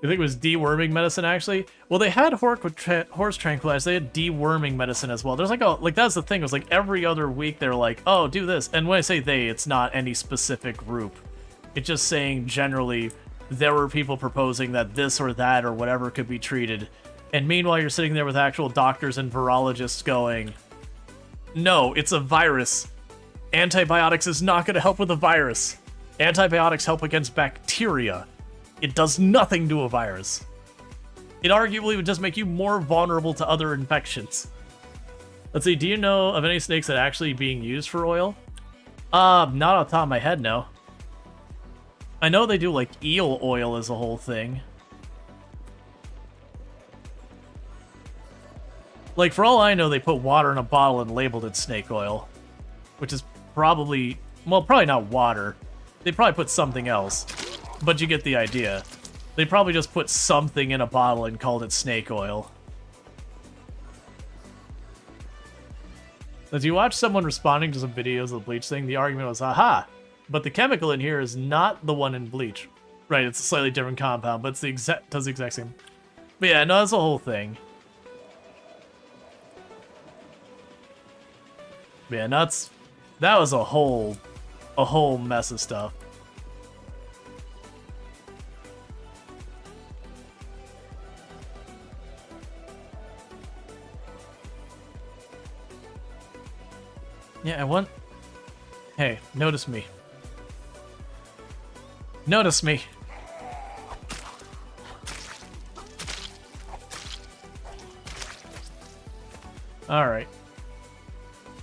think it was deworming medicine, actually? Well, they had horse tranquilizer. They had deworming medicine as well. There's that's the thing. It was like every other week they're like, oh, do this. And when I say they, it's not any specific group. It's just saying generally there were people proposing that this or that or whatever could be treated. And meanwhile, you're sitting there with actual doctors and virologists going, no, it's a virus. Antibiotics is not going to help with a virus. Antibiotics help against bacteria. It does nothing to a virus. It arguably would just make you more vulnerable to other infections. Let's see, do you know of any snakes that are actually being used for oil? Not off the top of my head, no. I know they do, like, eel oil as a whole thing. Like, for all I know, they put water in a bottle and labeled it snake oil. Which is probably... well, probably not water. They probably put something else. But you get the idea. They probably just put something in a bottle and called it snake oil. As you watch someone responding to some videos of the bleach thing, the argument was, aha! But the chemical in here is not the one in bleach. Right, it's a slightly different compound, but it's does the exact same. But yeah, no, that's the whole thing. But yeah, that was a whole mess of stuff. Yeah, I want... hey, notice me. Notice me. Alright.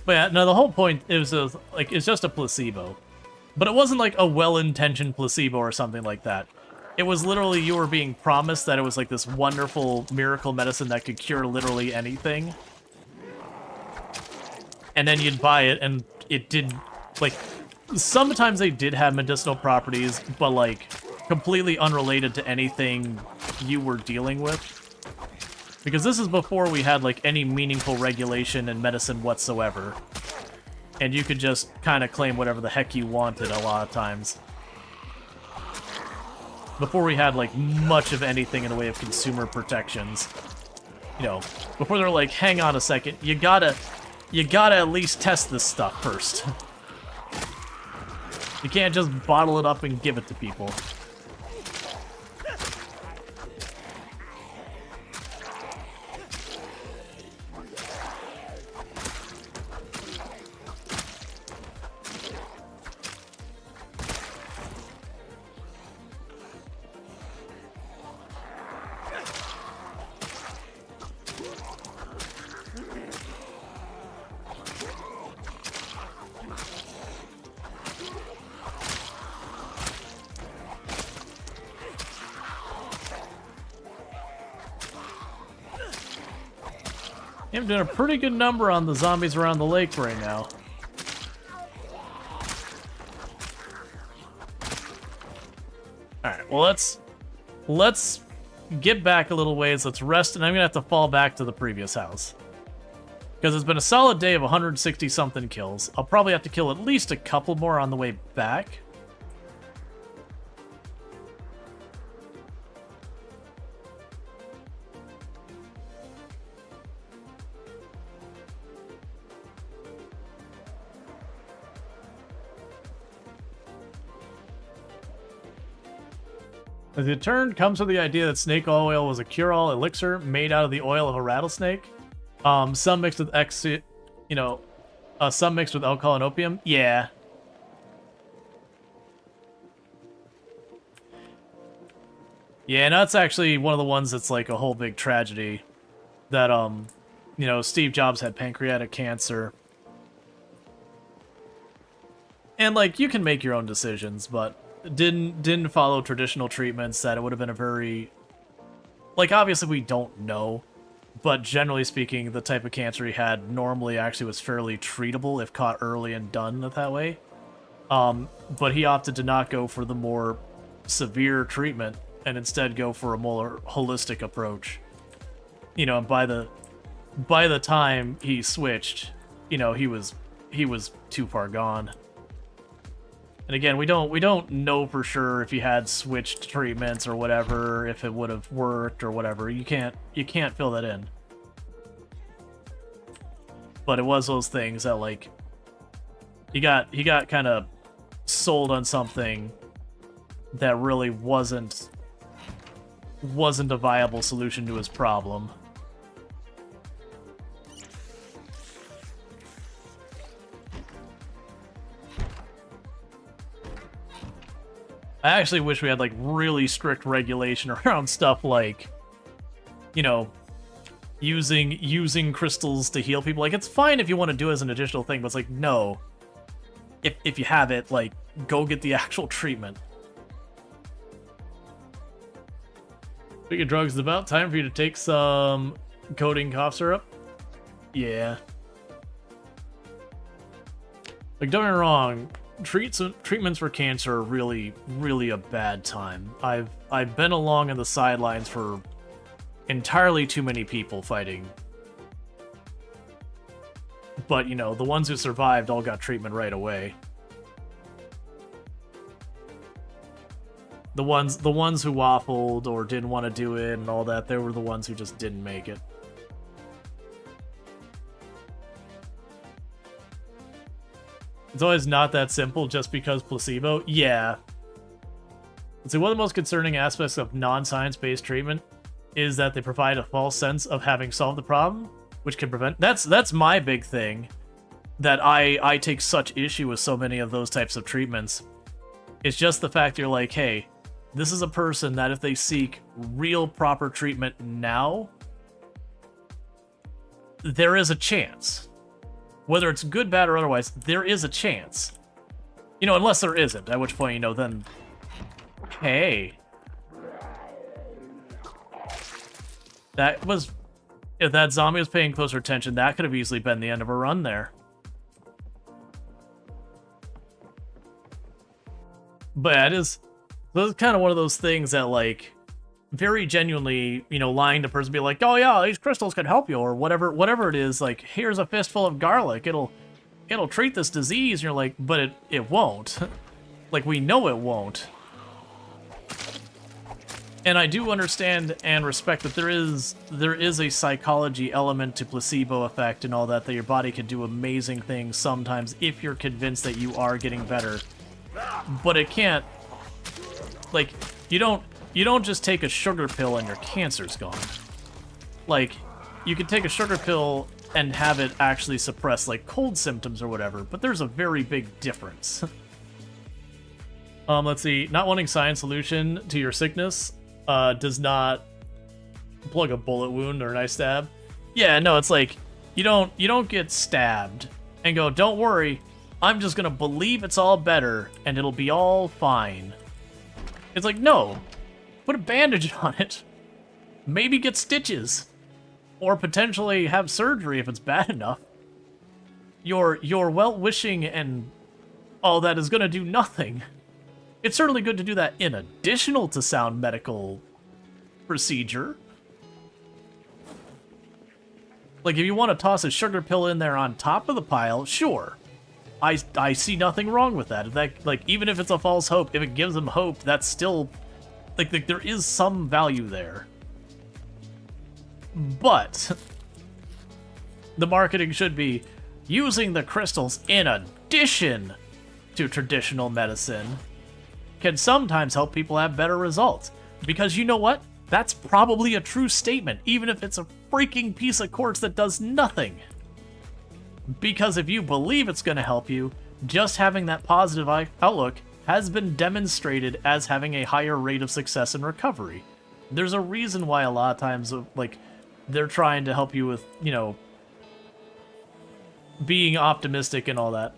But yeah, no, the whole point is it's just a placebo. But it wasn't like a well-intentioned placebo or something like that. It was literally you were being promised that it was like this wonderful miracle medicine that could cure literally anything. And then you'd buy it, and it did, like, sometimes they did have medicinal properties, but, like, completely unrelated to anything you were dealing with. Because this is before we had, like, any meaningful regulation in medicine whatsoever. And you could just kind of claim whatever the heck you wanted a lot of times. Before we had, like, much of anything in the way of consumer protections. You know, before they're like, hang on a second, you gotta at least test this stuff first. You can't just bottle it up and give it to people. I'm doing a pretty good number on the zombies around the lake right now. Alright, well let's get back a little ways, let's rest, and I'm gonna have to fall back to the previous house. Because it's been a solid day of 160 something kills. I'll probably have to kill at least a couple more on the way back. The turn comes with the idea that snake oil was a cure-all elixir made out of the oil of a rattlesnake. Some mixed with some mixed with alcohol and opium. Yeah. Yeah, and that's actually one of the ones that's like a whole big tragedy. That Steve Jobs had pancreatic cancer. And like you can make your own decisions, but didn't follow traditional treatments, that it would have been a very, like, obviously we don't know, but generally speaking, the type of cancer he had normally actually was fairly treatable if caught early and done that way. But he opted to not go for the more severe treatment and instead go for a more holistic approach. You know, and by the time he switched, you know, he was too far gone. And again, we don't know for sure if he had switched treatments or whatever, if it would have worked or whatever. You can't fill that in. But it was those things that, like, he got kind of sold on something that really wasn't a viable solution to his problem. I actually wish we had, like, really strict regulation around stuff like, you know, using crystals to heal people. Like, it's fine if you want to do it as an additional thing, but it's like, no. If you have it, like, go get the actual treatment. Speaking of drugs, it's about time for you to take some codeine cough syrup. Yeah. Like, don't get me wrong, treatments for cancer are really, really a bad time. I've been along on the sidelines for entirely too many people fighting. But, you know, the ones who survived all got treatment right away. The ones who waffled or didn't want to do it and all that, they were the ones who just didn't make it. It's always not that simple just because placebo. Yeah. Let's see, one of the most concerning aspects of non-science-based treatment is that they provide a false sense of having solved the problem, which can prevent... That's my big thing, that I take such issue with so many of those types of treatments. It's just the fact you're like, hey, this is a person that if they seek real proper treatment now, there is a chance. Whether it's good, bad, or otherwise, there is a chance. You know, unless there isn't, at which point, you know, then... Hey. That was... If that zombie was paying closer attention, that could have easily been the end of a run there. But yeah, it is kind of one of those things that, like, very genuinely, you know, lying to a person, be like, oh yeah, these crystals can help you, or whatever it is, like, here's a fistful of garlic, it'll treat this disease, and you're like, but it won't. Like, we know it won't. And I do understand and respect that there is a psychology element to placebo effect and all that your body can do amazing things sometimes if you're convinced that you are getting better. But it can't, like, you don't just take a sugar pill and your cancer's gone. Like, you can take a sugar pill and have it actually suppress, like, cold symptoms or whatever, but there's a very big difference. Let's see, not wanting science solution to your sickness does not plug a bullet wound or an eye stab. Yeah, no, it's like, you don't get stabbed and go, don't worry, I'm just gonna believe it's all better and it'll be all fine. It's like, no, put a bandage on it. Maybe get stitches. Or potentially have surgery if it's bad enough. Your well-wishing and all that is gonna do nothing. It's certainly good to do that in additional to sound medical procedure. Like, if you want to toss a sugar pill in there on top of the pile, sure. I see nothing wrong with that. Like, even if it's a false hope, if it gives them hope, that's still... Like there is some value there. But the marketing should be using the crystals in addition to traditional medicine can sometimes help people have better results. Because you know what? That's probably a true statement, even if it's a freaking piece of quartz that does nothing. Because if you believe it's going to help you, just having that positive outlook has been demonstrated as having a higher rate of success and recovery. There's a reason why a lot of times, like, they're trying to help you with, you know, being optimistic and all that.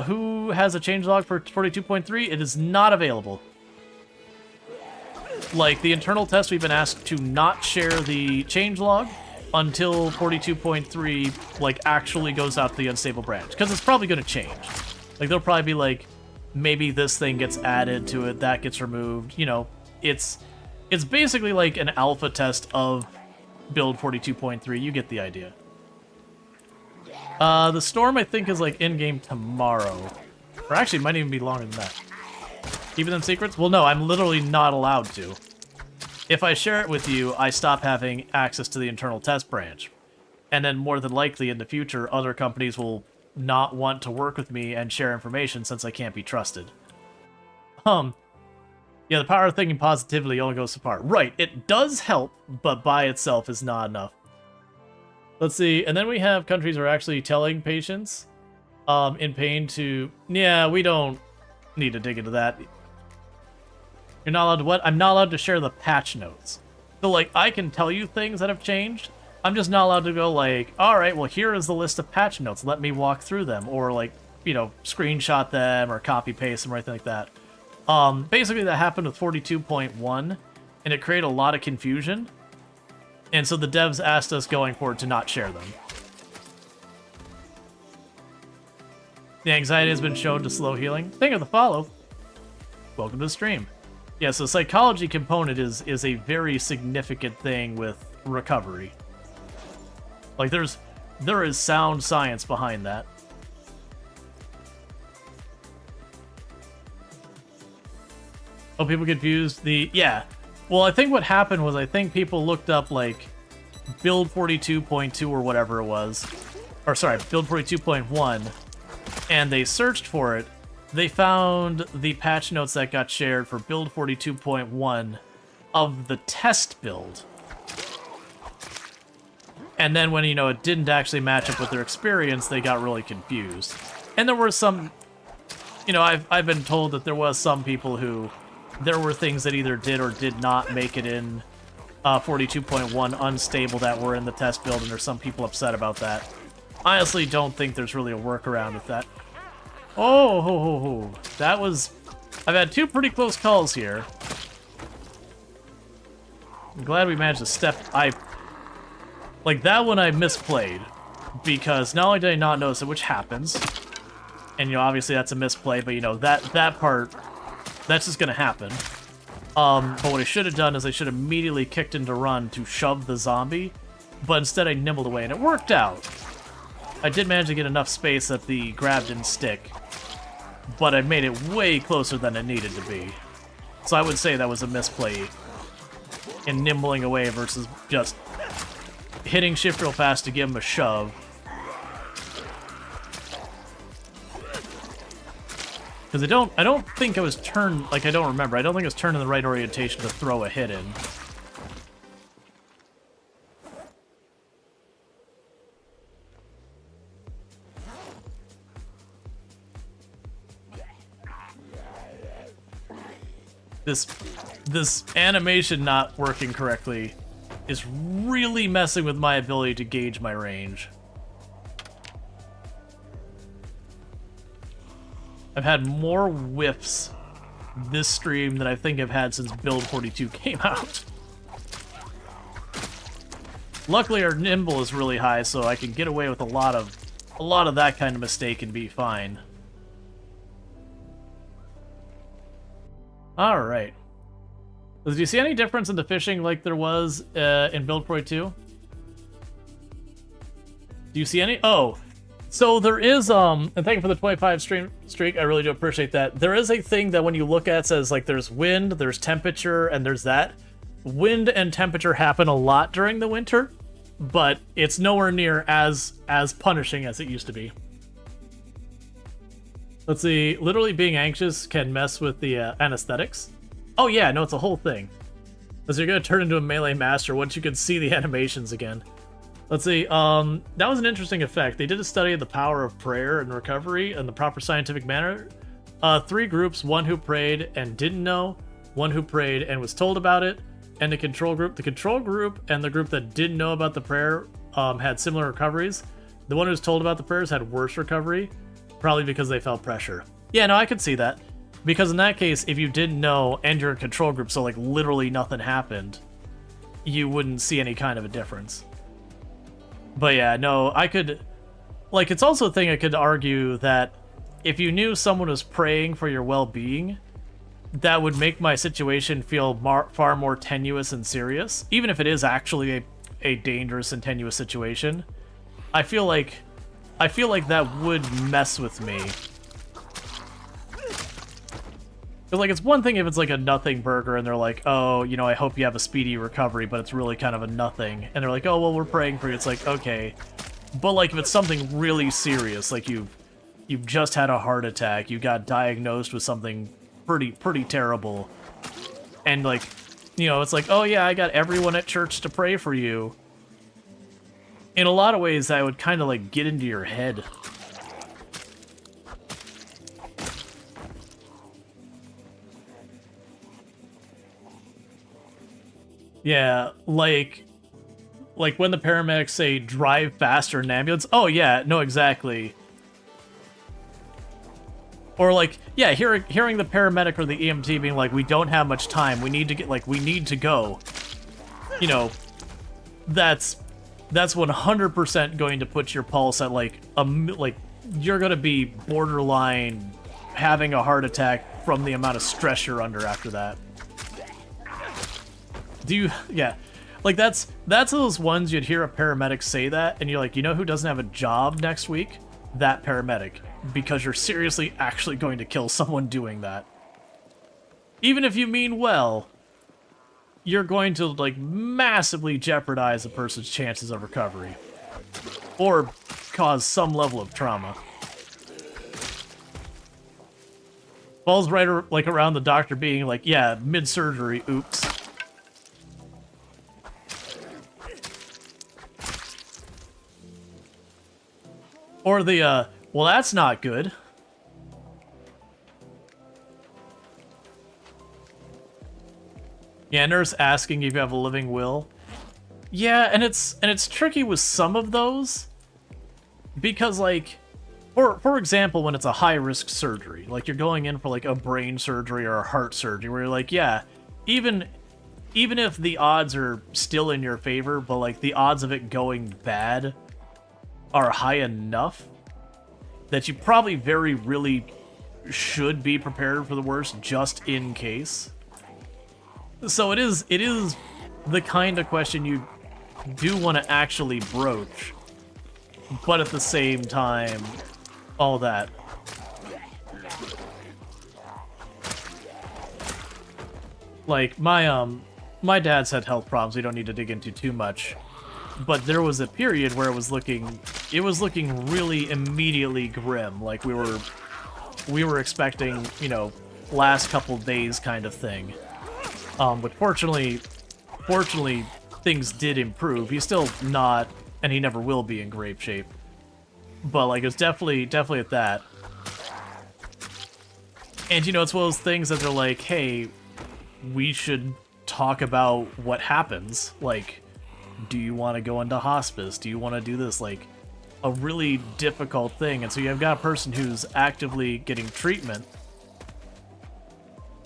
Who has a changelog for 42.3? It is not available. Like, the internal test, we've been asked to not share the changelog until 42.3, like, actually goes out to the unstable branch. Because it's probably going to change. Like, there'll probably be, like, maybe this thing gets added to it, that gets removed. You know, it's basically like an alpha test of build 42.3. You get the idea. The storm, I think, is, like, in-game tomorrow. Or actually, it might even be longer than that. Keeping them secrets? Well, no, I'm literally not allowed to. If I share it with you, I stop having access to the internal test branch. And then more than likely in the future, other companies will not want to work with me and share information since I can't be trusted. Yeah, the power of thinking positively only goes so far. Right, it does help, but by itself is not enough. Let's see, and then we have countries who are actually telling patients in pain to... Yeah, we don't need to dig into that. You're not allowed to what? I'm not allowed to share the patch notes. So, like, I can tell you things that have changed. I'm just not allowed to go, like, alright, well, here is the list of patch notes. Let me walk through them. Or, like, you know, screenshot them or copy-paste them or anything like that. Basically, that happened with 42.1, and it created a lot of confusion. And so the devs asked us going forward to not share them. The anxiety has been shown to slow healing. Thank you for the follow. Welcome to the stream. Yeah, so psychology component is a very significant thing with recovery. Like, there is sound science behind that. Oh, people confused the... Yeah. Well, I think what happened was I think people looked up, like, build 42.2 or whatever it was. Or, sorry, build 42.1. And they searched for it. They found the patch notes that got shared for build 42.1 of the test build. And then when, you know, it didn't actually match up with their experience, they got really confused. And there were some... You know, I've been told that there was some people who... There were things that either did or did not make it in 42.1 unstable that were in the test build, and there's some people upset about that. I honestly don't think there's really a workaround with that. Oh, that was... I've had two pretty close calls here. I'm glad we managed to step... Like, that one I misplayed. Because not only did I not notice it, which happens, and, you know, obviously that's a misplay, but, you know, that part... That's just gonna happen. But what I should have done is I should have immediately kicked into run to shove the zombie, but instead I nibbled away, and it worked out. I did manage to get enough space that the grab didn't stick, but I made it way closer than it needed to be. So I would say that was a misplay in nimbling away versus just hitting shift real fast to give him a shove. Because I don't think I was turned, like, I don't remember. I don't think I was turned in the right orientation to throw a hit in. This animation not working correctly is really messing with my ability to gauge my range. I've had more whiffs this stream than I think I've had since Build 42 came out. Luckily, our nimble is really high, so I can get away with a lot of that kind of mistake and be fine. All right. Did you see any difference in the fishing like there was in Build 42? Do you see any? Oh. So there is, and thank you for the 25 streak, I really do appreciate that. There is a thing that when you look at says, like, there's wind, there's temperature, and there's that. Wind and temperature happen a lot during the winter, but it's nowhere near as punishing as it used to be. Let's see, literally being anxious can mess with the anesthetics. Oh yeah, no, it's a whole thing. Because you're going to turn into a melee master once you can see the animations again. Let's see, that was an interesting effect. They did a study of the power of prayer and recovery in the proper scientific manner. 3 groups, one who prayed and didn't know, one who prayed and was told about it, and the control group. The control group and the group that didn't know about the prayer had similar recoveries. The one who was told about the prayers had worse recovery, probably because they felt pressure. Yeah, no, I could see that. Because in that case, if you didn't know and you're in control group, so like literally nothing happened, you wouldn't see any kind of a difference. But yeah, no, I could... Like, it's also a thing I could argue that if you knew someone was praying for your well-being, that would make my situation feel far more tenuous and serious, even if it is actually a dangerous and tenuous situation. I feel like that would mess with me. Because, like, it's one thing if it's, like, a nothing burger and they're like, oh, you know, I hope you have a speedy recovery, but it's really kind of a nothing. And they're like, oh, well, we're praying for you. It's like, okay. But, like, if it's something really serious, like you've just had a heart attack, you got diagnosed with something pretty terrible, and, like, you know, it's like, oh, yeah, I got everyone at church to pray for you. In a lot of ways, that would kind of, like, get into your head. Yeah, like when the paramedics say drive faster in an ambulance. Oh yeah, no, exactly. Or like, yeah, hearing the paramedic or the EMT being like, we don't have much time. We need to get, like, we need to go. You know, that's 100% going to put your pulse at like you're gonna be borderline having a heart attack from the amount of stress you're under after that. Yeah, like that's those ones you'd hear a paramedic say that, and you're like, you know who doesn't have a job next week? That paramedic, because you're seriously actually going to kill someone doing that. Even if you mean well, you're going to, like, massively jeopardize a person's chances of recovery, or cause some level of trauma. Falls right like around the doctor being like, yeah, mid-surgery, oops. Or the, well, that's not good. Yeah, nurse asking if you have a living will. Yeah, and it's tricky with some of those. Because, like, for example, when it's a high-risk surgery, like you're going in for, like, a brain surgery or a heart surgery, where you're like, yeah, even if the odds are still in your favor, but, like, the odds of it going bad are high enough that you probably really should be prepared for the worst just in case. So it is the kind of question you do want to actually broach, but at the same time, all that. Like, my dad's had health problems we don't need to dig into too much. But there was a period where it was looking really immediately grim. Like we were expecting, you know, last couple days kind of thing. But fortunately things did improve. He's still not, and he never will be in great shape. But like it's definitely at that. And you know, it's one of those things that they're like, hey, we should talk about what happens. Like, do you want to go into hospice? Do you want to do this? Like, a really difficult thing. And so you've got a person who's actively getting treatment,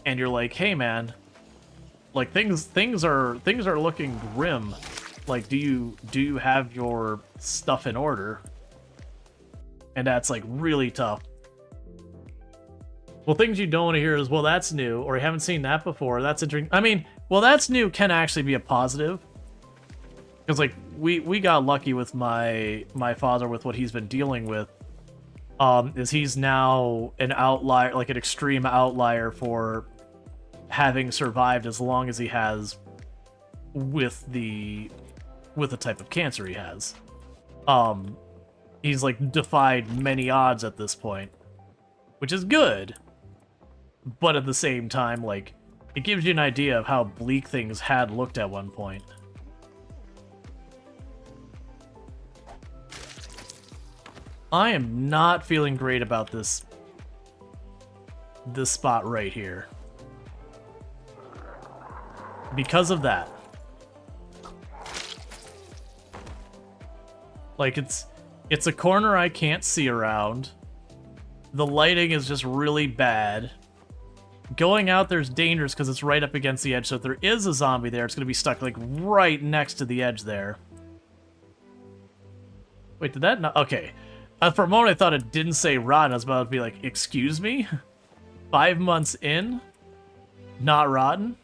and you're like, hey man, like things are looking grim. Like, do you have your stuff in order? And that's like really tough. Well, things you don't want to hear is, well, that's new, or you haven't seen that before. That's interesting. I mean, well, that's new can actually be a positive. Because, like, we got lucky with my father with what he's been dealing with. Is he's now an outlier, like an extreme outlier for having survived as long as he has with the type of cancer he has. He's, like, defied many odds at this point, which is good. But at the same time, like, it gives you an idea of how bleak things had looked at one point. I am not feeling great about this spot right here. Because of that. Like, it's a corner I can't see around. The lighting is just really bad. Going out there's dangerous because it's right up against the edge, so if there is a zombie there, it's going to be stuck, like, right next to the edge there. Wait, did that not... Okay. For a moment, I thought it didn't say rotten. I was about to be like, excuse me? 5 months in? Not rotten?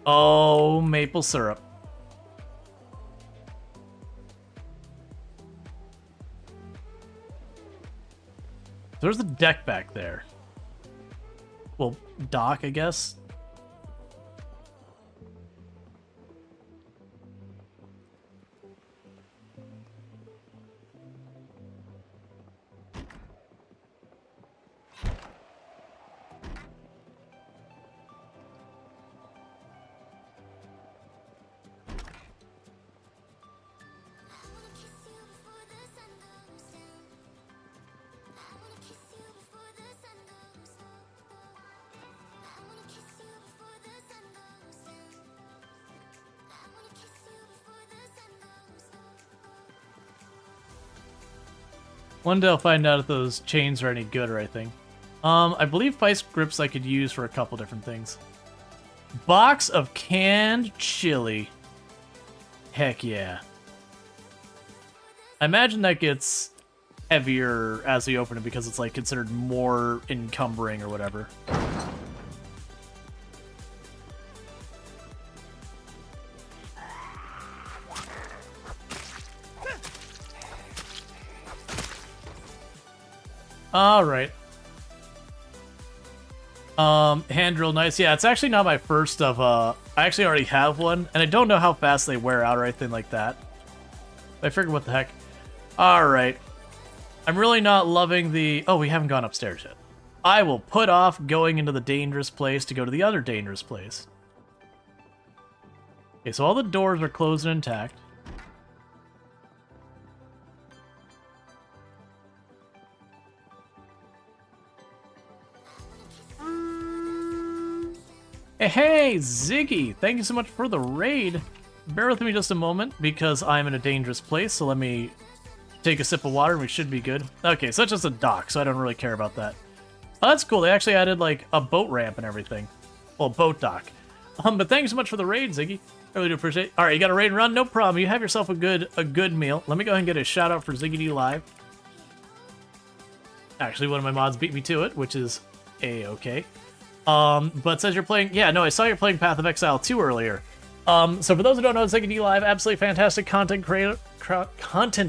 Oh, maple syrup. There's the deck back there. Well, dock, I guess. One day I'll find out if those chains are any good or anything. I believe vice grips I could use for a couple different things. Box of canned chili. Heck yeah. I imagine that gets heavier as we open it because it's like considered more encumbering or whatever. All right. Hand drill, nice. Yeah, it's actually not my first of, I actually already have one, and I don't know how fast they wear out or anything like that. I figured what the heck. All right. I'm really not loving the, oh, we haven't gone upstairs yet. I will put off going into the dangerous place to go to the other dangerous place. Okay, so all the doors are closed and intact. Hey, Ziggy! Thank you so much for the raid. Bear with me just a moment, because I'm in a dangerous place, so let me take a sip of water and we should be good. Okay, so that's just a dock, so I don't really care about that. Oh, that's cool. They actually added, like, a boat ramp and everything. Well, boat dock. But thank you so much for the raid, Ziggy. I really do appreciate it. All right, you got a raid and run? No problem. You have yourself a good meal. Let me go ahead and get a shout-out for Ziggy D Live. Actually, one of my mods beat me to it, which is A-okay. But says you're playing, yeah, no, I saw you're playing Path of Exile 2 earlier. So for those who don't know, Ziggy D Live, absolutely fantastic content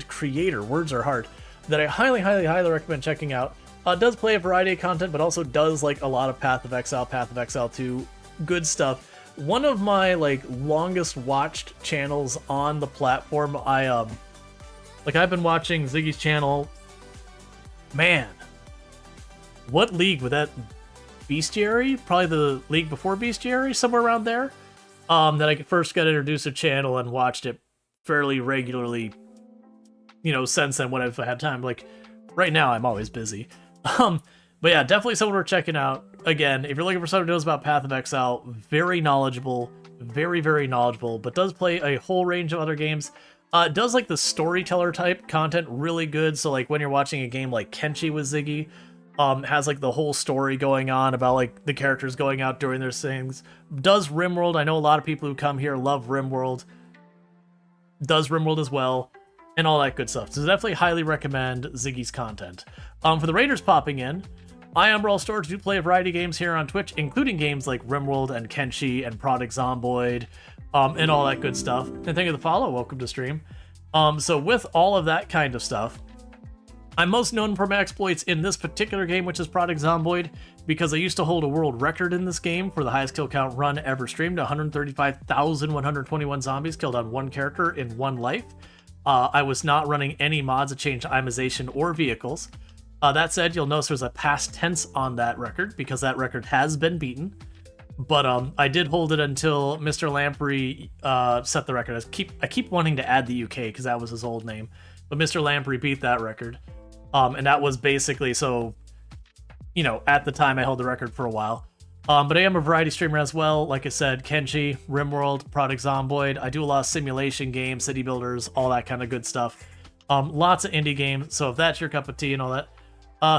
creator, words are hard, that I highly recommend checking out. Does play a variety of content, but also does, like, a lot of Path of Exile 2, good stuff. One of my, like, longest watched channels on the platform, I've been watching Ziggy's channel, man, what league would that Bestiary? Probably the league before Bestiary, somewhere around there. That I first got introduced to channel and watched it fairly regularly, you know, since then when I've had time. Like, right now I'm always busy. But yeah, definitely someone worth checking out. Again, if you're looking for someone who knows about Path of Exile, very knowledgeable, very knowledgeable, but does play a whole range of other games. Does, like, the storyteller type content really good, so, like, when you're watching a game like Kenshi with Ziggy, has, like, the whole story going on about, like, the characters going out doing their things. Does RimWorld. I know a lot of people who come here love RimWorld. Does RimWorld as well, and all that good stuff. So definitely highly recommend Ziggy's content. For the Raiders popping in, I am Rual Storge, do play a variety of games here on Twitch, including games like RimWorld and Kenshi and Product Zomboid, and all that good stuff. And thank you for the follow. Welcome to stream. So with all of that kind of stuff, I'm most known for my exploits in this particular game, which is Product Zomboid, because I used to hold a world record in this game for the highest kill count run ever streamed, 135,121 zombies killed on one character in one life. I was not running any mods that changed imization or vehicles. That said, you'll notice there's a past tense on that record, because that record has been beaten. But I did hold it until Mr. Lamprey set the record. I keep wanting to add the UK, because that was his old name. But Mr. Lamprey beat that record. And that was basically, so, you know, at the time I held the record for a while. But I am a variety streamer as well. Like I said, Kenshi, RimWorld, Product Zomboid. I do a lot of simulation games, city builders, all that kind of good stuff. Lots of indie games, so if that's your cup of tea and all that.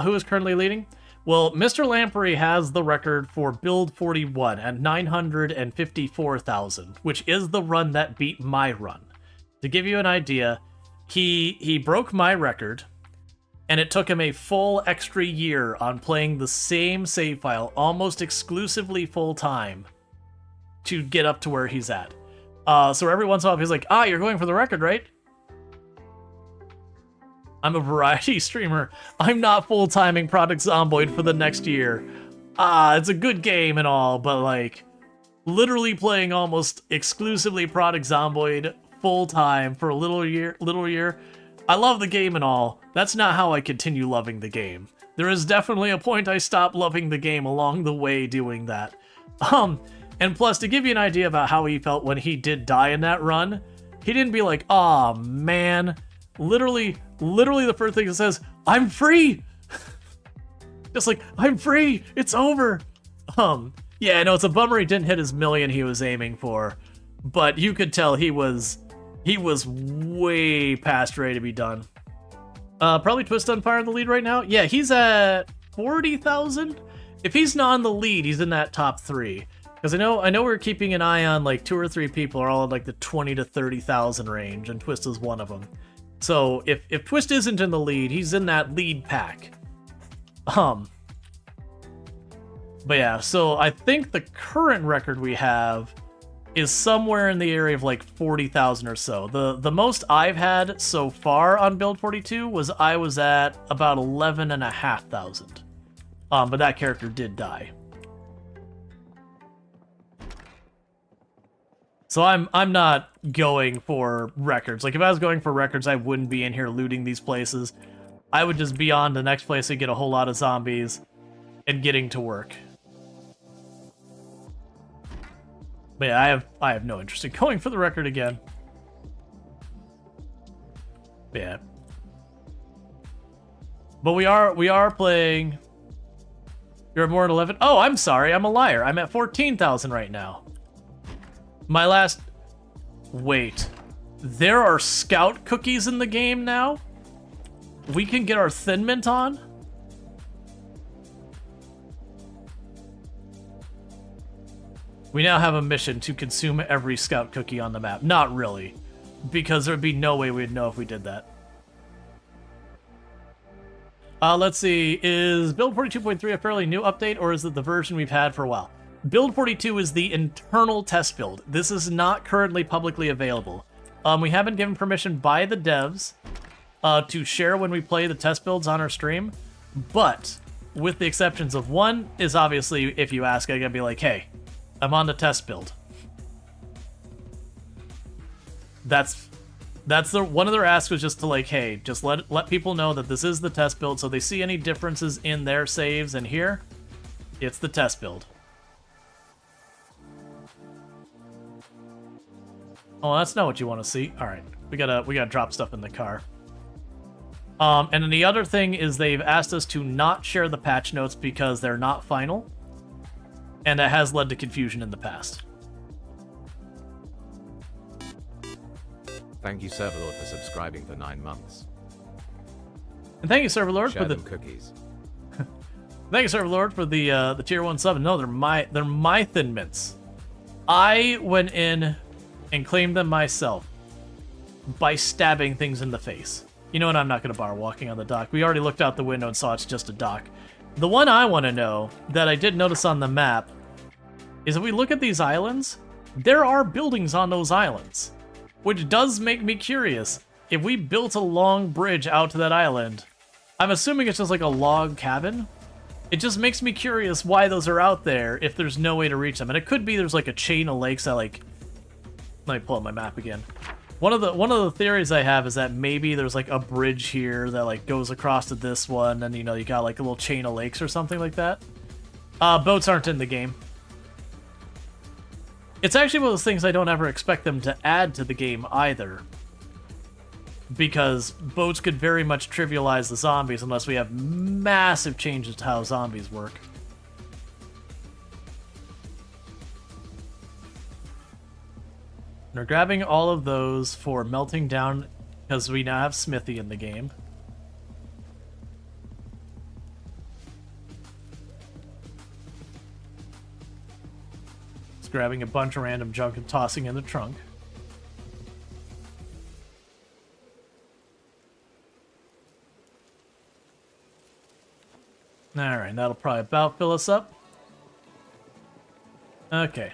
Who is currently leading? Well, Mr. Lamprey has the record for build 41 at 954,000, which is the run that beat my run. To give you an idea, he broke my record, and it took him a full extra year on playing the same save file almost exclusively full time to get up to where he's at. So every once in a while, he's like, you're going for the record, right? I'm a variety streamer. I'm not full-timing Project Zomboid for the next year. It's a good game and all, but like, literally playing almost exclusively Project Zomboid full-time for a little year. I love the game and all. That's not how I continue loving the game. There is definitely a point I stopped loving the game along the way doing that. And plus, to give you an idea about how he felt when he did die in that run, he didn't be like, "Aw, man." Literally the first thing it says, "I'm free!" Just like, "I'm free! It's over!" Yeah, no, it's a bummer he didn't hit his million he was aiming for. But you could tell he was way past ready to be done. Probably Twist on Fire in the lead right now. Yeah, he's at 40,000. If he's not in the lead, he's in that top 3. Because I know we're keeping an eye on like 2 or 3 people are all in like the 20 to 30,000 range, and Twist is one of them. So if Twist isn't in the lead, he's in that lead pack. But yeah, so I think the current record we have is somewhere in the area of like 40,000 or so. The most I've had so far on build 42 was I was at about 11,500. But that character did die. So I'm not going for records. Like if I was going for records, I wouldn't be in here looting these places. I would just be on the next place and get a whole lot of zombies and getting to work. But yeah, I have no interest in going for the record again. But yeah. But we are playing. You're more at 11. Oh, I'm sorry, I'm a liar. I'm at 14,000 right now. My last... Wait. There are scout cookies in the game now? We can get our Thin Mint on? We now have a mission to consume every scout cookie on the map. Not really. Because there'd be no way we'd know if we did that. Let's see. Is build 42.3 a fairly new update, or is it the version we've had for a while? Build 42 is the internal test build. This is not currently publicly available. We have been given permission by the devs to share when we play the test builds on our stream, but with the exceptions of one is obviously, if you ask, I'm gonna be like, hey, I'm on the test build. That's one of their asks was just to like, hey, just let people know that this is the test build, so they see any differences in their saves and here, it's the test build. Oh, that's not what you want to see. All right, we gotta drop stuff in the car. And then the other thing is they've asked us to not share the patch notes because they're not final, and that has led to confusion in the past. Thank you, Serverlord, for subscribing for 9 months. And thank you, Serverlord, Share for the them cookies. Thank you, Serverlord, for the tier 1 sub. No, they're my Thin Mints. I went in and claimed them myself by stabbing things in the face. You know what? I'm not going to bother walking on the dock. We already looked out the window and saw it's just a dock. The one I want to know that I did notice on the map is if we look at these islands, there are buildings on those islands, which does make me curious. If we built a long bridge out to that island, I'm assuming it's just like a log cabin. It just makes me curious why those are out there if there's no way to reach them. And it could be there's like a chain of lakes that like... Let me pull up my map again. One of the theories I have is that maybe there's like a bridge here that like goes across to this one, and you know you got like a little chain of lakes or something like that. Boats aren't in the game. It's actually one of those things I don't ever expect them to add to the game either, because boats could very much trivialize the zombies unless we have massive changes to how zombies work. We're grabbing all of those for melting down because we now have Smithy in the game. Just grabbing a bunch of random junk and tossing in the trunk. Alright, that'll probably about fill us up. Okay.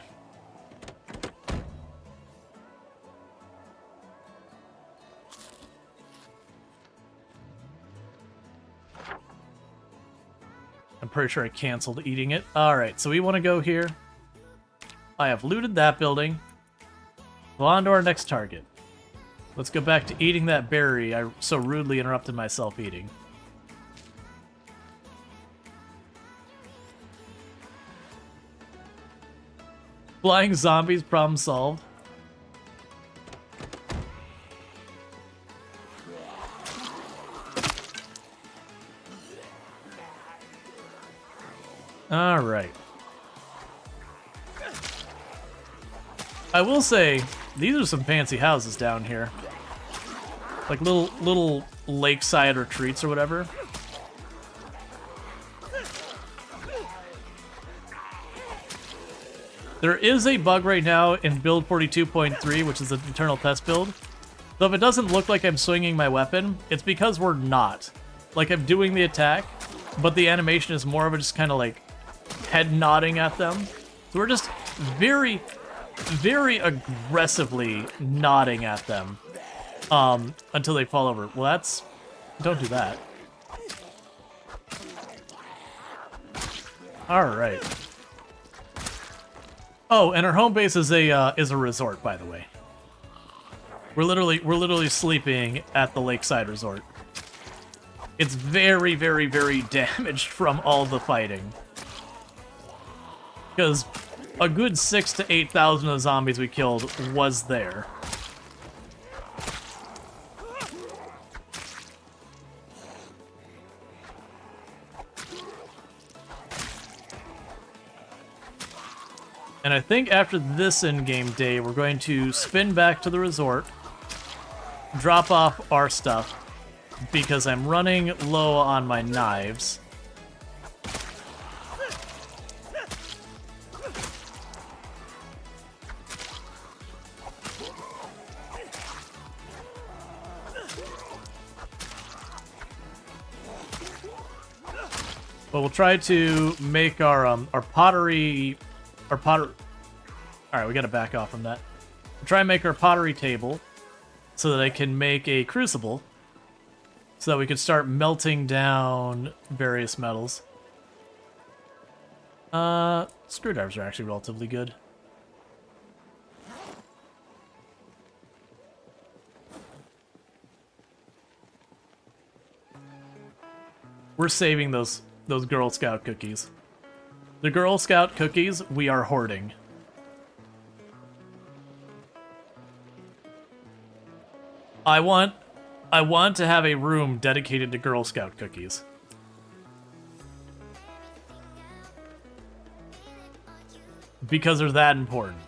I'm pretty sure I canceled eating it. Alright, so we want to go here. I have looted that building. Go on to our next target. Let's go back to eating that berry I so rudely interrupted myself eating. Flying zombies, problem solved. All right. I will say, these are some fancy houses down here. Like little lakeside retreats or whatever. There is a bug right now in build 42.3, which is the Eternal Pest build. So if it doesn't look like I'm swinging my weapon, it's because we're not. Like, I'm doing the attack, but the animation is more of a just kind of like head nodding at them. So we're just very, very aggressively nodding at them until they fall over. Well, that's... Don't do that. All right. Oh, and our home base is a resort, by the way. We're literally sleeping at the lakeside resort. It's very, very, very damaged from all the fighting. Because a good 6,000 to 8,000 of the zombies we killed was there. And I think after this in-game day, we're going to spin back to the resort, drop off our stuff, because I'm running low on my knives. But we'll try to make our pottery... Alright, we gotta back off from that. We'll try and make our pottery table so that I can make a crucible so that we can start melting down various metals. Screwdrivers are actually relatively good. We're saving those Girl Scout cookies. The Girl Scout cookies we are hoarding. I want to have a room dedicated to Girl Scout cookies. Because they're that important.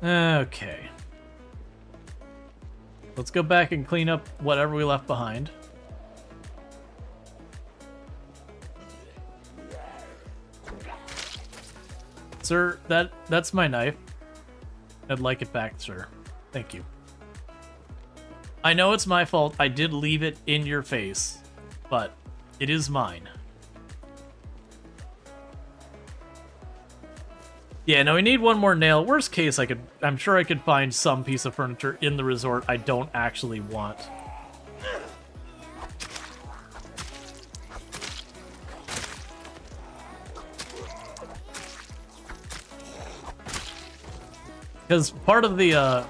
Okay. Let's go back and clean up whatever we left behind. Sir, that's my knife. I'd like it back, sir. Thank you. I know it's my fault. I did leave it in your face, but it is mine. Yeah, no, we need one more nail. Worst case, I'm sure I could find some piece of furniture in the resort I don't actually want. Because part of the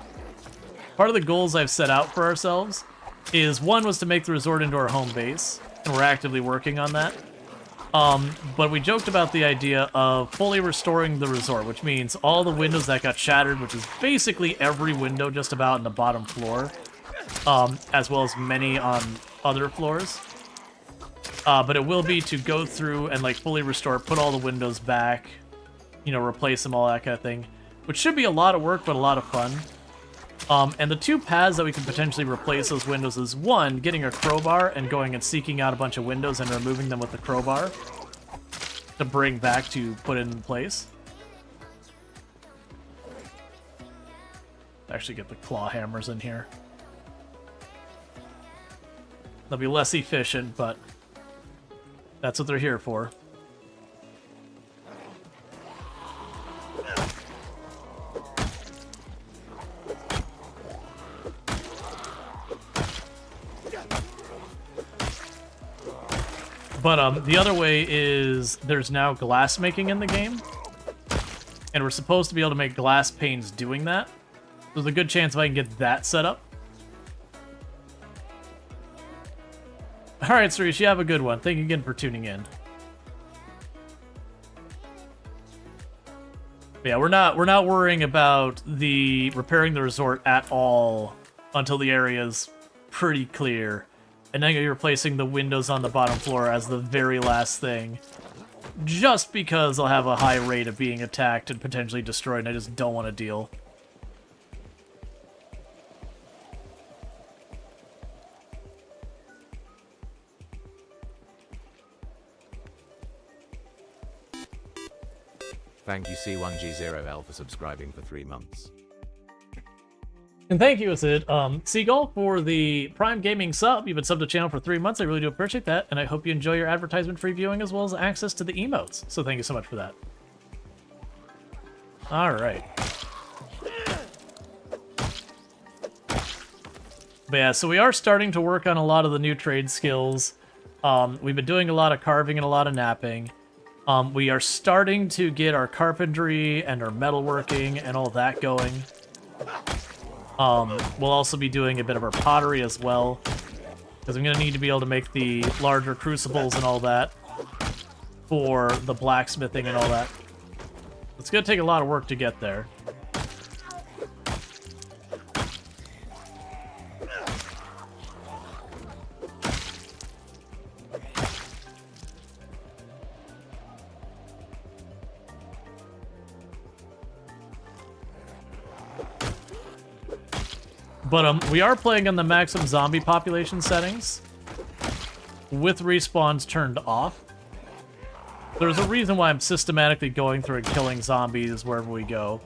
goals I've set out for ourselves is, one was to make the resort into our home base, and we're actively working on that. But we joked about the idea of fully restoring the resort, which means all the windows that got shattered, which is basically every window just about in the bottom floor, as well as many on other floors. But it will be to go through and like fully restore, put all the windows back, you know, replace them, all that kind of thing. Which should be a lot of work, but a lot of fun. And the two paths that we can potentially replace those windows is, one, getting a crowbar and going and seeking out a bunch of windows and removing them with the crowbar to bring back to put in place. Actually get the claw hammers in here. They'll be less efficient, but that's what they're here for. But the other way is there's now glass making in the game. And we're supposed to be able to make glass panes doing that. There's a good chance if I can get that set up. Alright, Storge, you have a good one. Thank you again for tuning in. But yeah, we're not worrying about the repairing the resort at all until the area's pretty clear. And then you're replacing the windows on the bottom floor as the very last thing. Just because they'll have a high rate of being attacked and potentially destroyed, and I just don't want to deal. Thank you C1G0L for subscribing for 3 months. And thank you, Sid. Seagull, for the Prime Gaming sub. You've been subbed to the channel for 3 months. I really do appreciate that, and I hope you enjoy your advertisement-free viewing as well as access to the emotes. So thank you so much for that. All right. But yeah, so we are starting to work on a lot of the new trade skills. We've been doing a lot of carving and a lot of napping. We are starting to get our carpentry and our metalworking and all that going. We'll also be doing a bit of our pottery as well, because I'm going to need to be able to make the larger crucibles and all that for the blacksmithing and all that. It's going to take a lot of work to get there. But we are playing on the maximum zombie population settings with respawns turned off. There's a reason why I'm systematically going through and killing zombies wherever we go.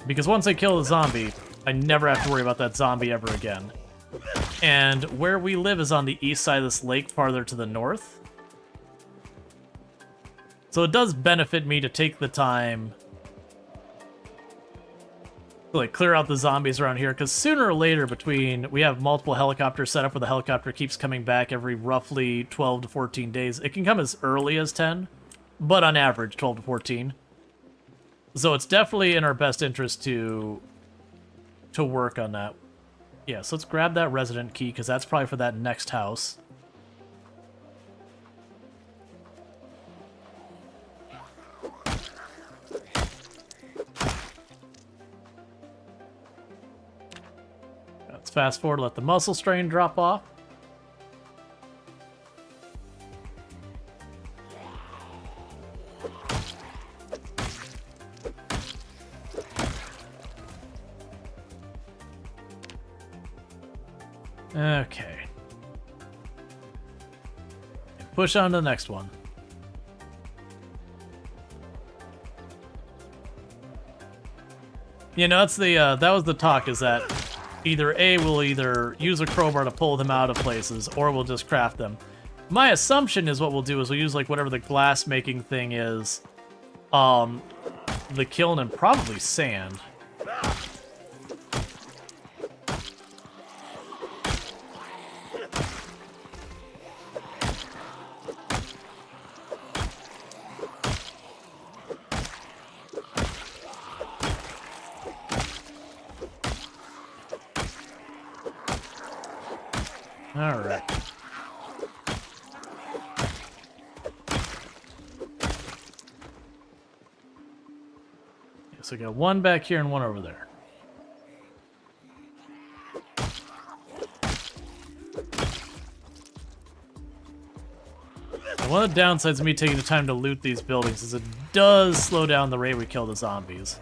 Because once I kill a zombie, I never have to worry about that zombie ever again. And where we live is on the east side of this lake, farther to the north. So it does benefit me to take the time to like clear out the zombies around here, because sooner or later, we have multiple helicopters set up where the helicopter keeps coming back every roughly 12 to 14 days. It can come as early as 10, but on average 12 to 14. So it's definitely in our best interest to work on that. Yeah, so let's grab that resident key, because that's probably for that next house. Let's fast forward, let the muscle strain drop off. Okay. Push on to the next one. You know, that's the that was the talk, is that either A, we'll either use a crowbar to pull them out of places, or we'll just craft them. My assumption is what we'll do is we'll use like whatever the glass making thing is, the kiln, and probably sand. All right. So we got one back here and one over there. One of the downsides of me taking the time to loot these buildings is it does slow down the rate we kill the zombies.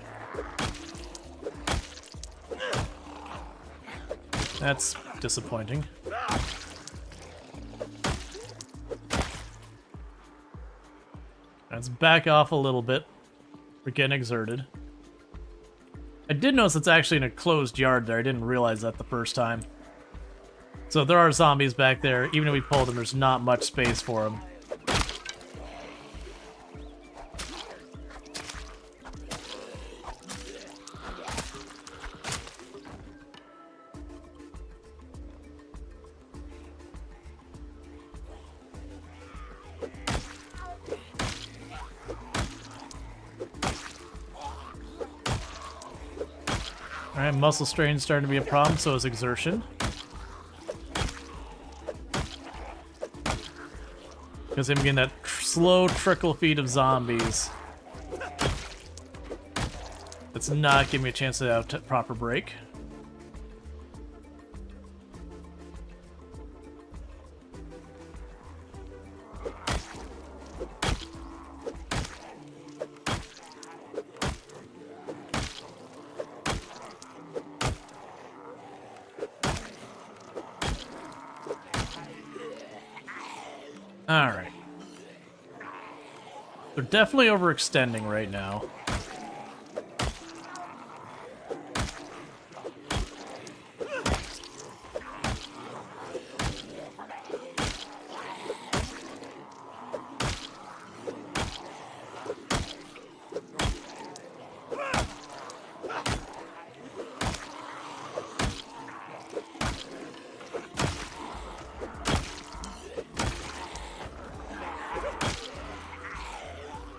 That's disappointing. Let's back off a little bit. We're getting exerted. I did notice it's actually in a closed yard there. I didn't realize that the first time. So there are zombies back there. Even if we pull them, there's not much space for them. Alright, muscle strain is starting to be a problem, so is exertion. Because I'm getting that slow trickle feed of zombies. It's not giving me a chance to have a proper break. Alright. They're definitely overextending right now.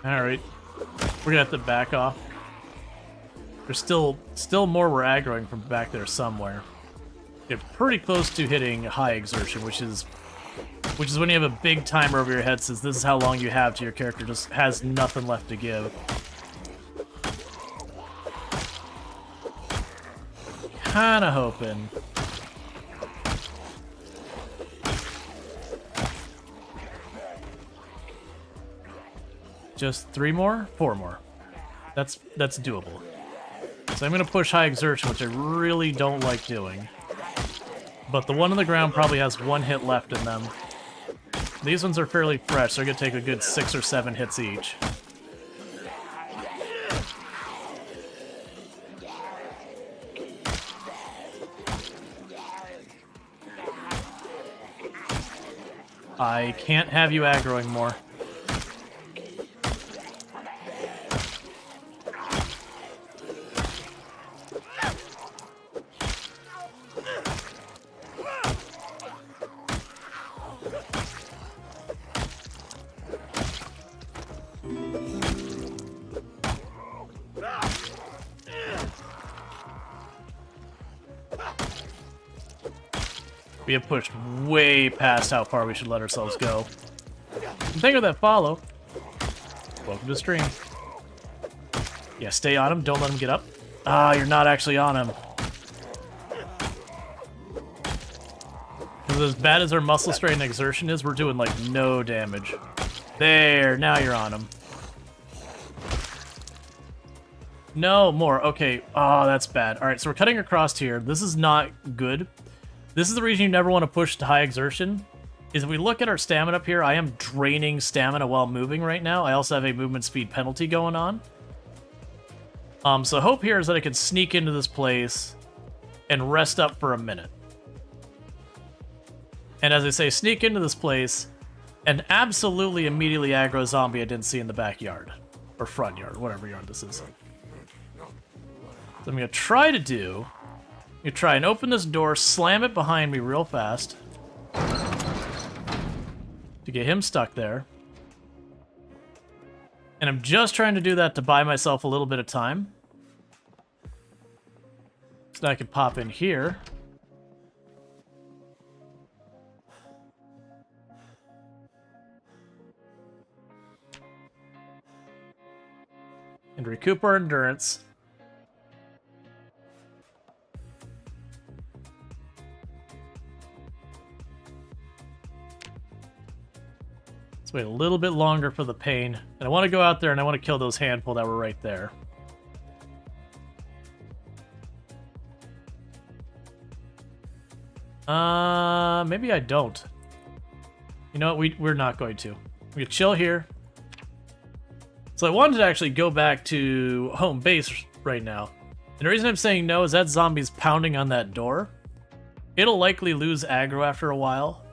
Alright. We're gonna have to back off. There's still more we're aggroing from back there somewhere. You're pretty close to hitting high exertion, which is when you have a big timer over your head says this is how long you have to your character just has nothing left to give. Kinda hoping. Just 3 more? 4 more. That's doable. So I'm gonna push high exertion, which I really don't like doing. But the one on the ground probably has 1 hit left in them. These ones are fairly fresh, so they're gonna take a good 6 or 7 hits each. I can't have you aggroing more. We have pushed way past how far we should let ourselves go. And thank you for that follow. Welcome to stream. Yeah, stay on him. Don't let him get up. Ah, you're not actually on him. Because as bad as our muscle strain and exertion is, we're doing like no damage. There, now you're on him. No, more. Okay. Oh, that's bad. All right, so we're cutting across here. This is not good. This is the reason you never want to push to high exertion, is if we look at our stamina up here, I am draining stamina while moving right now. I also have a movement speed penalty going on. So hope here is that I can sneak into this place and rest up for a minute. And as I say, sneak into this place and absolutely immediately aggro a zombie I didn't see in the backyard. Or front yard, whatever yard this is. So I'm going to try to do... You try and open this door, slam it behind me real fast to get him stuck there. And I'm just trying to do that to buy myself a little bit of time. So I can pop in here. And recoup our endurance. Let's wait a little bit longer for the pain. And I want to go out there and I want to kill those handful that were right there. Maybe I don't. You know what? We're not going to. We can chill here. So I wanted to actually go back to home base right now. And the reason I'm saying no is that zombie's pounding on that door. It'll likely lose aggro after a while.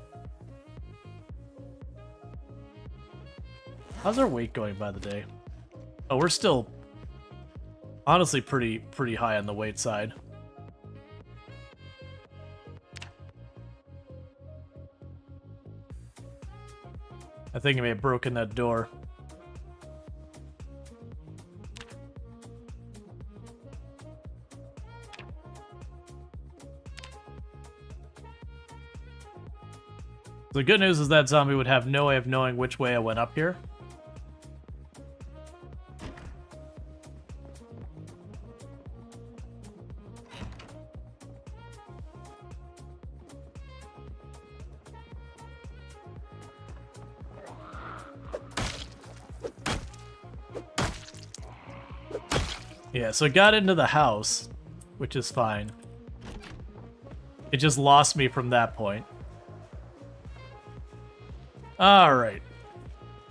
How's our weight going by the day? Oh, we're still honestly pretty high on the weight side. I think I may have broken that door. The good news is that zombie would have no way of knowing which way I went up here. Yeah, so it got into the house, which is fine. It just lost me from that point. Alright.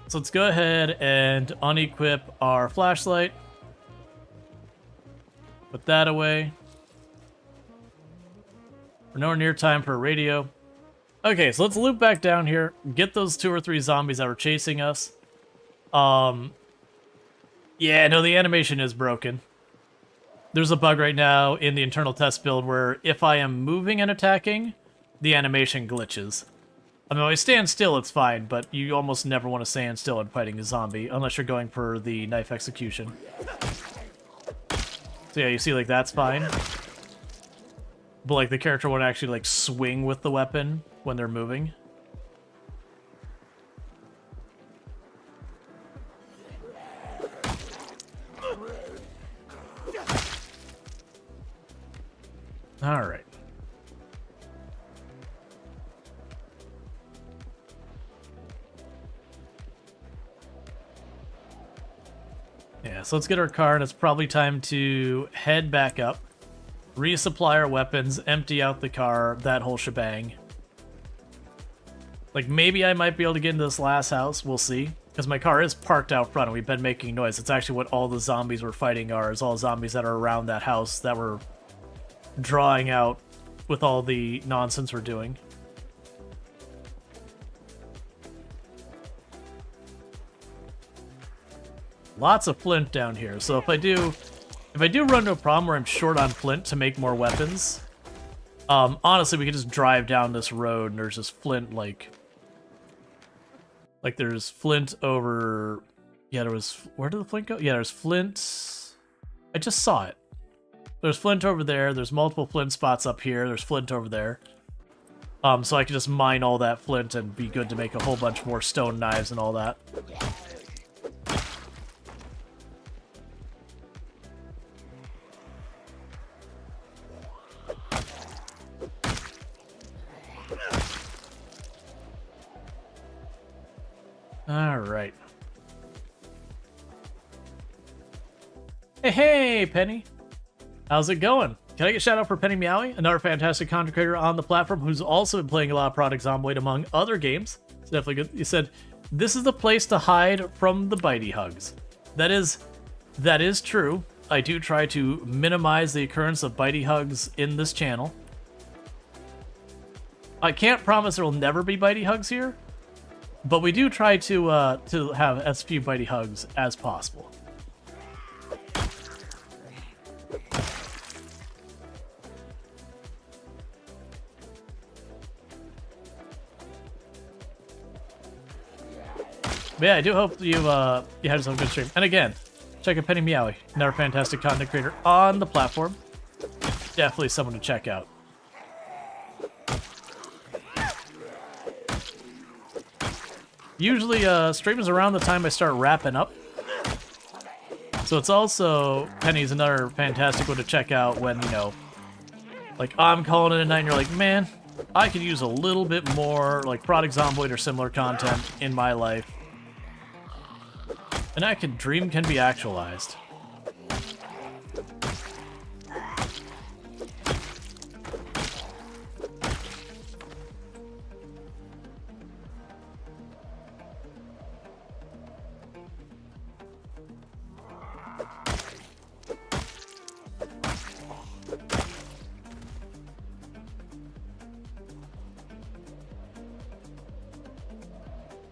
So let's go ahead and unequip our flashlight. Put that away. We're nowhere near time for a radio. Okay, so let's loop back down here. Get those 2 or 3 zombies that were chasing us. Yeah, no, the animation is broken. There's a bug right now in the internal test build where if I am moving and attacking, the animation glitches. I mean, when I stand still, it's fine, but you almost never want to stand still in fighting a zombie, unless you're going for the knife execution. So yeah, you see, like, that's fine. But, like, the character won't actually, like, swing with the weapon when they're moving. Alright. Yeah, so let's get our car, and it's probably time to head back up, resupply our weapons, empty out the car, that whole shebang. Like, maybe I might be able to get into this last house, we'll see. Because my car is parked out front, and we've been making noise. It's actually what all the zombies we're fighting are, is all zombies that are around that house that were drawing out with all the nonsense we're doing. Lots of flint down here, so if I do run into a problem where I'm short on flint to make more weapons, honestly, we could just drive down this road and there's just flint, like there's flint over, yeah, there was, where did the flint go? Yeah, there's flint, I just saw it. There's flint over there, there's multiple flint spots up here, there's flint over there. So I can just mine all that flint and be good to make a whole bunch more stone knives and all that. Alright. Hey, Penny! How's it going? Can I get a shout out for Penny Meowie, another fantastic content creator on the platform who's also been playing a lot of Product Zomboid among other games. It's definitely good. You said, this is the place to hide from the bitey hugs. That is true. I do try to minimize the occurrence of bitey hugs in this channel. I can't promise there will never be bitey hugs here, but we do try to have as few bitey hugs as possible. But yeah, I do hope you had yourself a good stream. And again, check out Penny Meowie, another fantastic content creator on the platform. Definitely someone to check out. Usually streams around the time I start wrapping up. So it's also, Penny's another fantastic one to check out when, you know, like, I'm calling it a night and you're like, man, I could use a little bit more, like, Product Zomboid or similar content in my life. And I could dream can be actualized.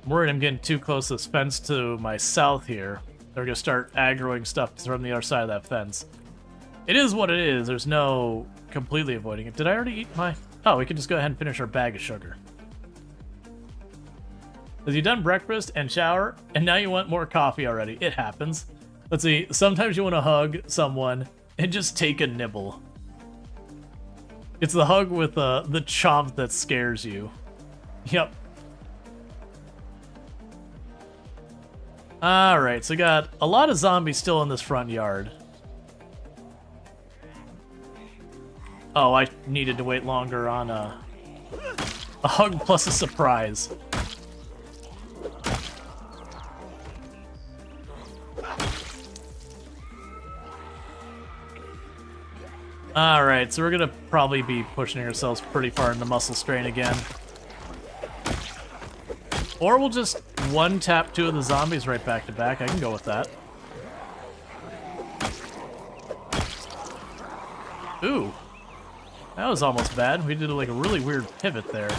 I'm worried I'm getting too close to this fence to my south here. They're gonna start aggroing stuff from the other side of that fence. It is what it is. There's no completely avoiding it. Did I already eat my... Oh, we can just go ahead and finish our bag of sugar. Have you done breakfast and shower, and now you want more coffee already? It happens. Let's see. Sometimes you want to hug someone and just take a nibble. It's the hug with the chomp that scares you. Yep. Alright, so we got a lot of zombies still in this front yard. Oh, I needed to wait longer on a hug plus a surprise. Alright, so we're gonna probably be pushing ourselves pretty far into muscle strain again. Or we'll just one-tap two of the zombies right back to back. I can go with that. Ooh. That was almost bad. We did like a really weird pivot there.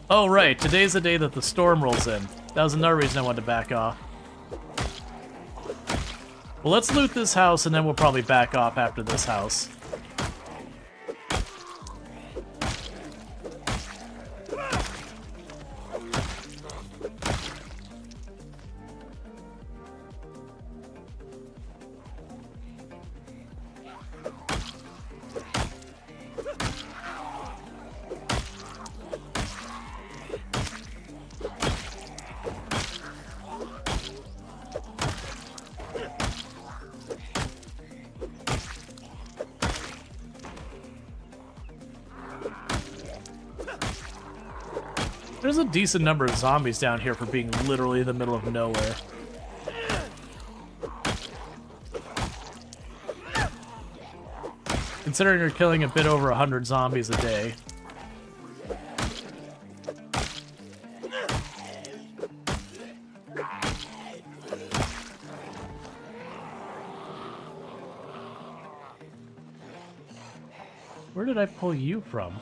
Oh, right. Today's the day that the storm rolls in. That was another reason I wanted to back off. Well, let's loot this house, and then we'll probably back off after this house. There's a decent number of zombies down here for being literally in the middle of nowhere. Considering you're killing a bit over 100 zombies a day. Where did I pull you from?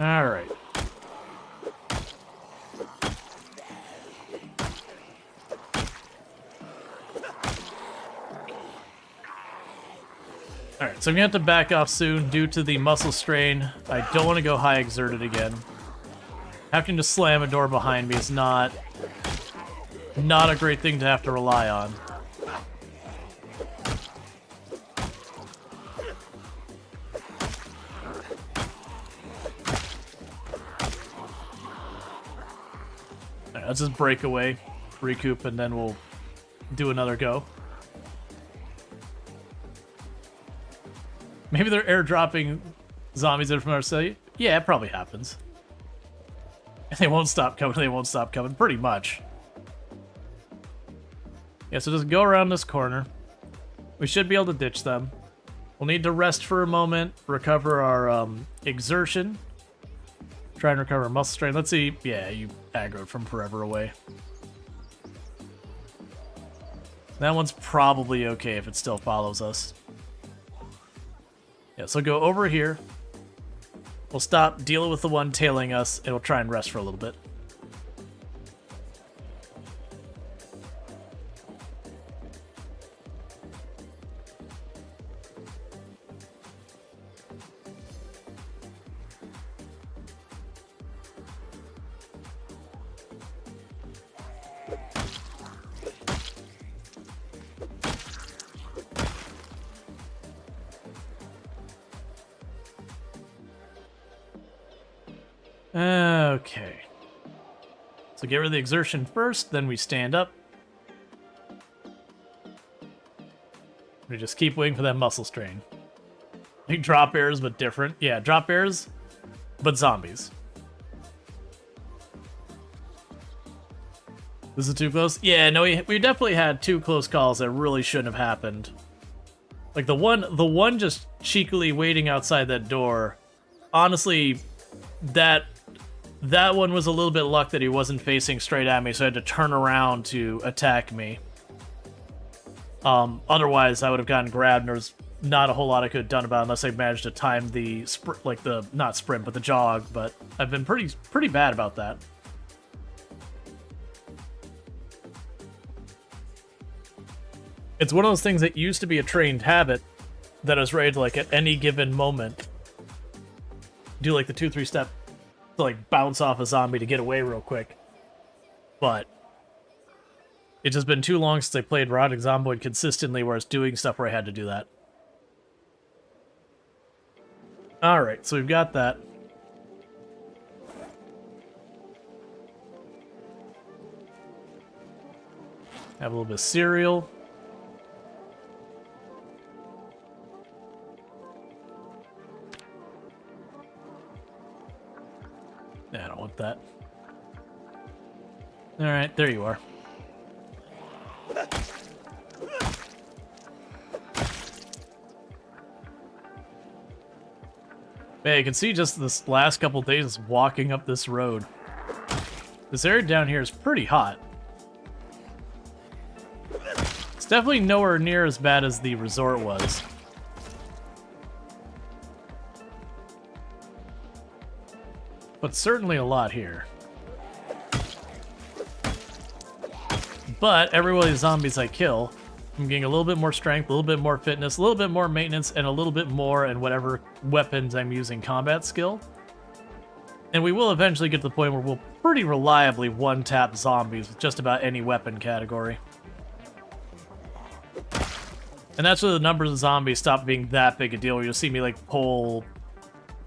All right. All right, so I'm gonna have to back off soon due to the muscle strain. I don't want to go high exerted again. Having to slam a door behind me is not a great thing to have to rely on. Let's just break away, recoup, and then we'll do another go. Maybe they're airdropping zombies in from our city? Yeah, it probably happens. And they won't stop coming, they won't stop coming, pretty much. Yeah, so just go around this corner. We should be able to ditch them. We'll need to rest for a moment, recover our exertion. Try and recover muscle strain. Let's see. Yeah, you aggroed from forever away. That one's probably okay if it still follows us. Yeah, so go over here. We'll stop dealing with the one tailing us, and we'll try and rest for a little bit. Okay. So get rid of the exertion first, then we stand up. We just keep waiting for that muscle strain. Like drop bears, but different. Yeah, drop bears, but zombies. This is too close? Yeah, no, we definitely had 2 close calls that really shouldn't have happened. Like the one just cheekily waiting outside that door. Honestly, that one was a little bit luck that he wasn't facing straight at me, so I had to turn around to attack me. Otherwise, I would have gotten grabbed, and there was not a whole lot I could have done about it unless I managed to time the not sprint, but the jog. But I've been pretty bad about that. It's one of those things that used to be a trained habit that I was ready to, like, at any given moment, do, like, the 2-3 step to, like, bounce off a zombie to get away real quick. But it's just been too long since I played Foraging Zomboid consistently where I was doing stuff where I had to do that. Alright, so we've got that. Have a little bit of cereal. I don't want that. Alright, there you are. Man, you can see just this last couple days walking up this road. This area down here is pretty hot. It's definitely nowhere near as bad as the resort was. But certainly a lot here. But every one of these zombies I kill, I'm getting a little bit more strength, a little bit more fitness, a little bit more maintenance, and a little bit more in whatever weapons I'm using combat skill. And we will eventually get to the point where we'll pretty reliably one-tap zombies with just about any weapon category. And that's where the numbers of zombies stop being that big a deal, where you'll see me, like, pull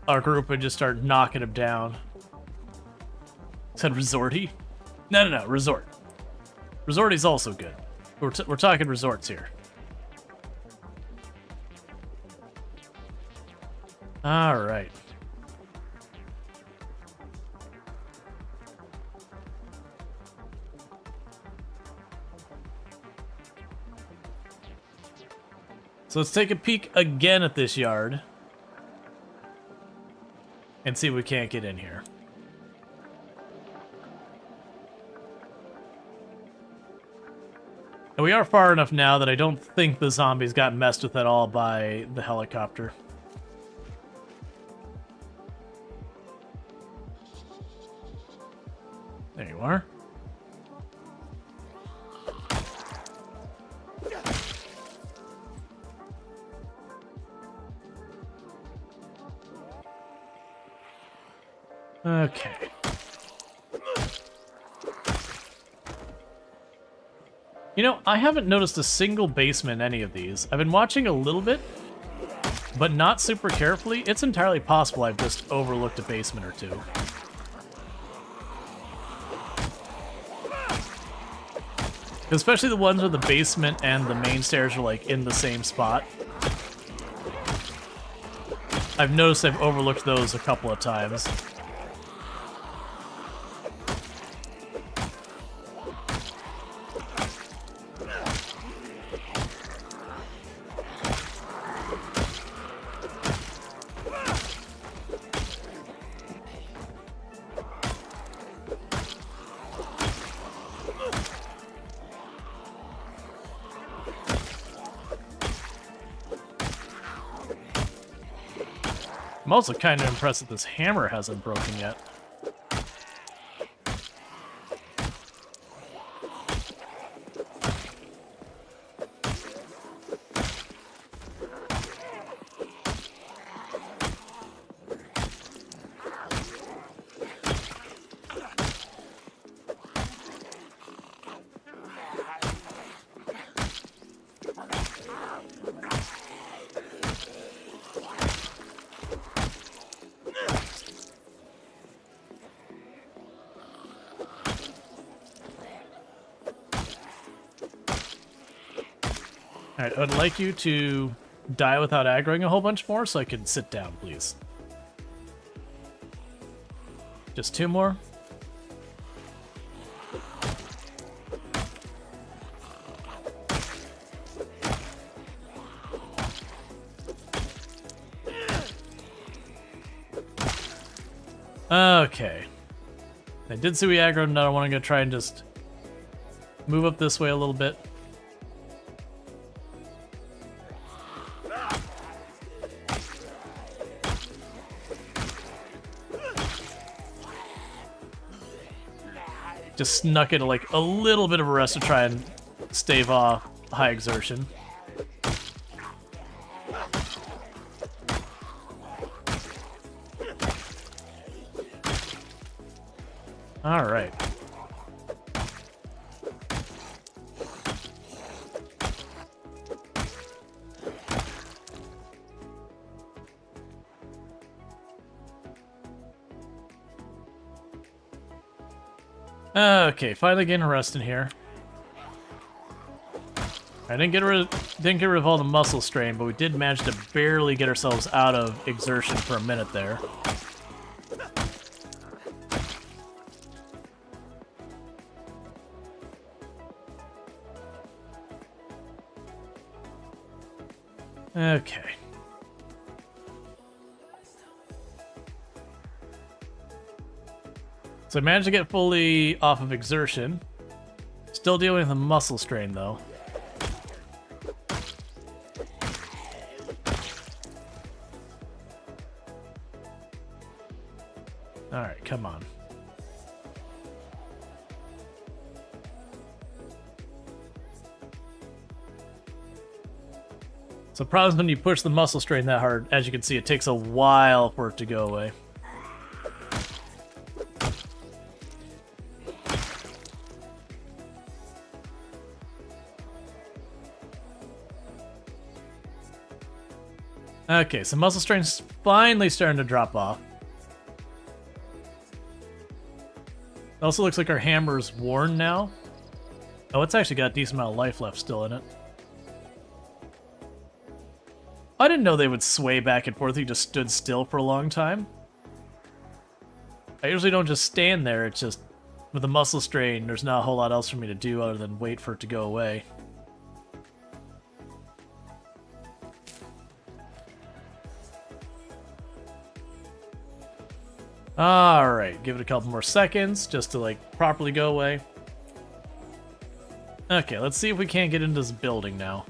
our group and just start knocking them down. Said resorty? No, resort. Resorty's also good. We're talking resorts here. Alright. So let's take a peek again at this yard. And see if we can't get in here. And we are far enough now that I don't think the zombies got messed with at all by the helicopter. There you are. Okay. You know, I haven't noticed a single basement in any of these. I've been watching a little bit, but not super carefully. It's entirely possible I've just overlooked a basement or two. Especially the ones where the basement and the main stairs are, like, in the same spot. I've noticed I've overlooked those a couple of times. I'm also kind of impressed that this hammer hasn't broken yet. Alright, I'd like you to die without aggroing a whole bunch more so I can sit down, please. Just 2 more. Okay. I did see we aggroed, and I want to go try and just move up this way a little bit. Just snuck into like a little bit of a rest to try and stave off high exertion. All right. Okay, finally getting a rest in here. I didn't get rid of all the muscle strain, but we did manage to barely get ourselves out of exertion for a minute there. Okay. So I managed to get fully off of exertion. Still dealing with the muscle strain, though. Alright, come on. So problems when you push the muscle strain that hard, as you can see, it takes a while for it to go away. Okay, so muscle strain's finally starting to drop off. It also looks like our hammer's worn now. Oh, it's actually got a decent amount of life left still in it. I didn't know they would sway back and forth. You just stood still for a long time. I usually don't just stand there. It's just with the muscle strain, there's not a whole lot else for me to do other than wait for it to go away. Alright, give it a couple more seconds just to like properly go away. Okay, let's see if we can't get into this building now.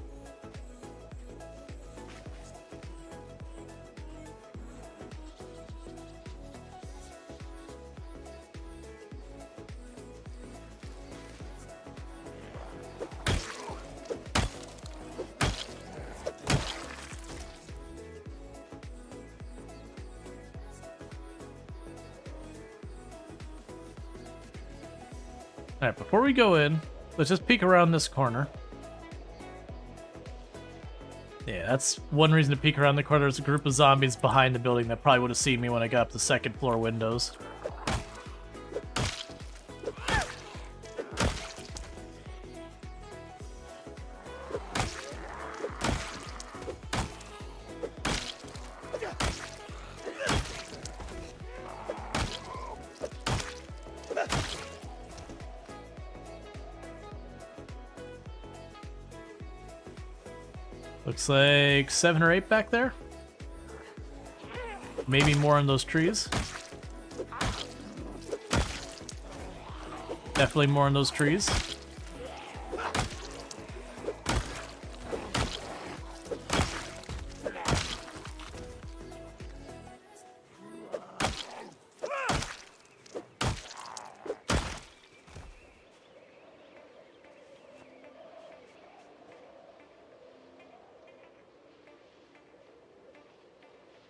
Alright, before we go in, let's just peek around this corner. Yeah, that's one reason to peek around the corner. There's a group of zombies behind the building that probably would have seen me when I got up the second floor windows. Looks like 7 or 8 back there. Maybe more in those trees. Definitely more in those trees.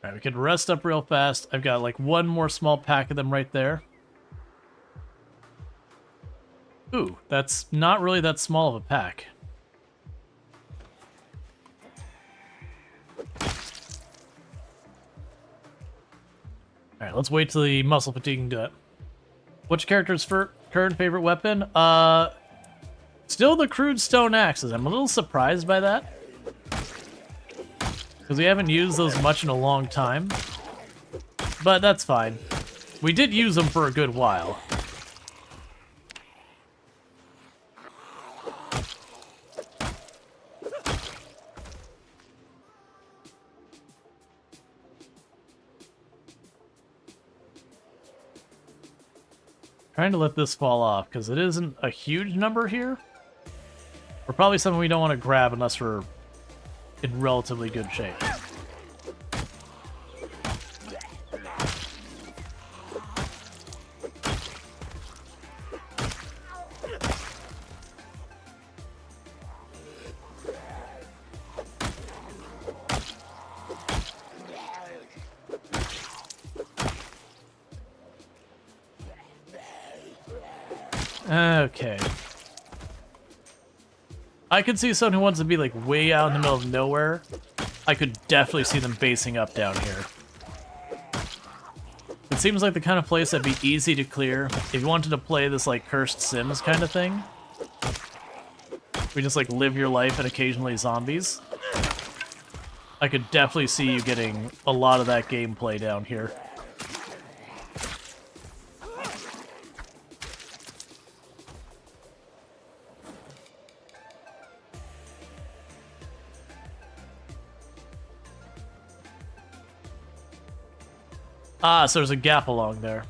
Alright, we can rest up real fast. I've got like one more small pack of them right there. Ooh, that's not really that small of a pack. Alright, let's wait till the muscle fatigue can do it. What's your character's current favorite weapon? Still the crude stone axes. I'm a little surprised by that. Because we haven't used those much in a long time. But that's fine. We did use them for a good while. Trying to let this fall off, because it isn't a huge number here. Or probably something we don't want to grab unless we're in relatively good shape. Okay. I could see someone who wants to be like way out in the middle of nowhere. I could definitely see them basing up down here. It seems like the kind of place that'd be easy to clear if you wanted to play this like cursed Sims kind of thing. We just like live your life and occasionally zombies. I could definitely see you getting a lot of that gameplay down here. Ah, so there's a gap along there.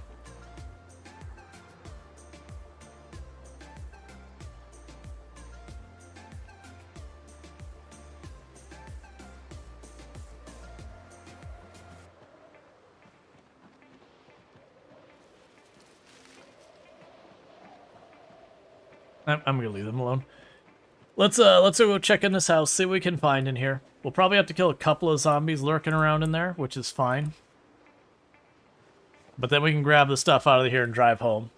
I'm gonna leave them alone. Let's go check in this house, see what we can find in here. We'll probably have to kill a couple of zombies lurking around in there, which is fine. But then we can grab the stuff out of here and drive home.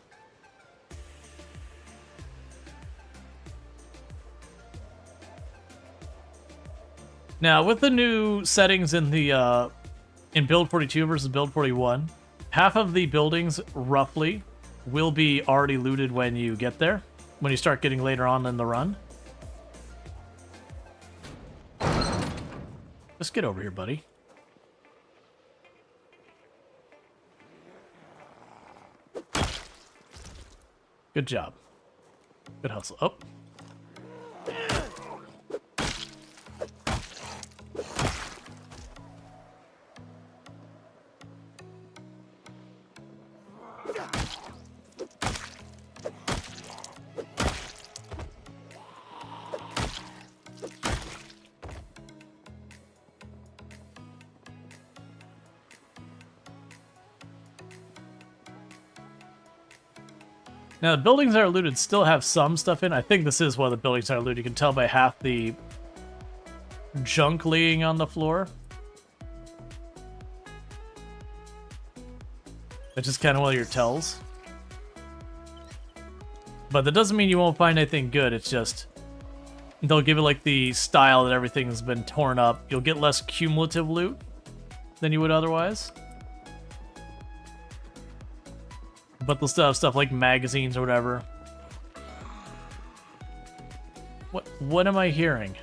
Now, with the new settings in the in build 42 versus build 41, half of the buildings roughly will be already looted when you get there, when you start getting later on in the run. Just get over here, buddy. Good job. Good hustle. Oh. Now, the buildings that are looted still have some stuff in. I think this is one of the buildings that are looted. You can tell by half the junk laying on the floor. That's just kind of one of your tells. But that doesn't mean you won't find anything good. It's just they'll give it like the style that everything's been torn up. You'll get less cumulative loot than you would otherwise. But they'll still have stuff like magazines or whatever. What am I hearing?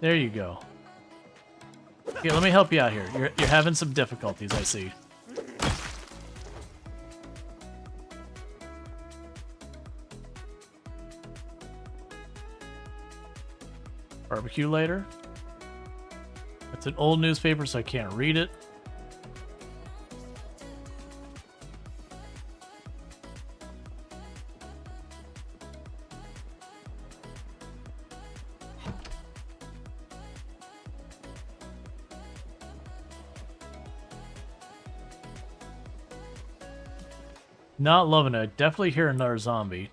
There you go. Here, let me help you out here. You're having some difficulties, I see. Barbecue later. It's an old newspaper, so I can't read it. Not loving it. Definitely hear another zombie.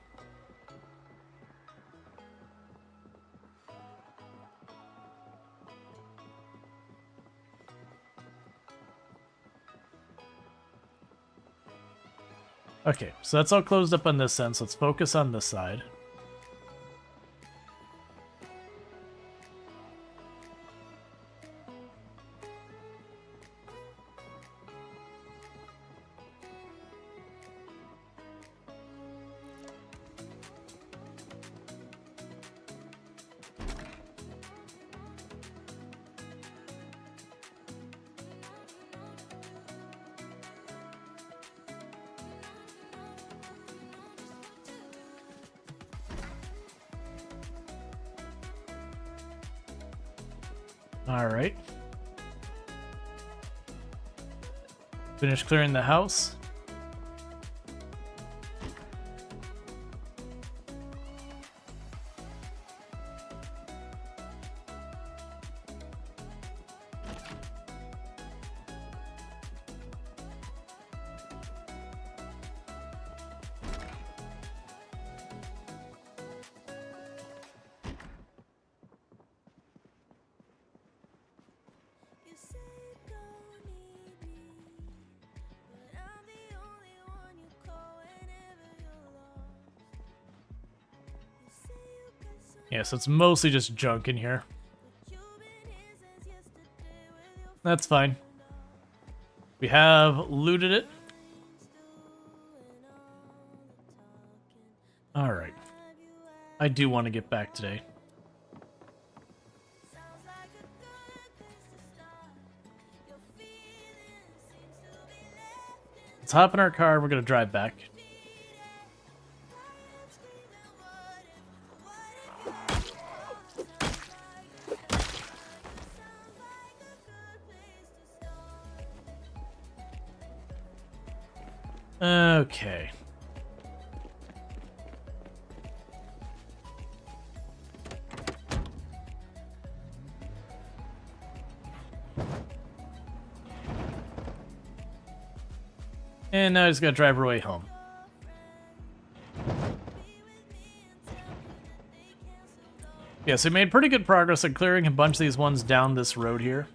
Okay, so that's all closed up on this end, so let's focus on this side. Alright. Finish clearing the house. Yeah, so it's mostly just junk in here. That's fine. We have looted it. Alright. I do want to get back today. Let's hop in our car, we're gonna drive back. Okay. And now I just gotta drive our way home. Yeah, so we made pretty good progress on clearing a bunch of these ones down this road here.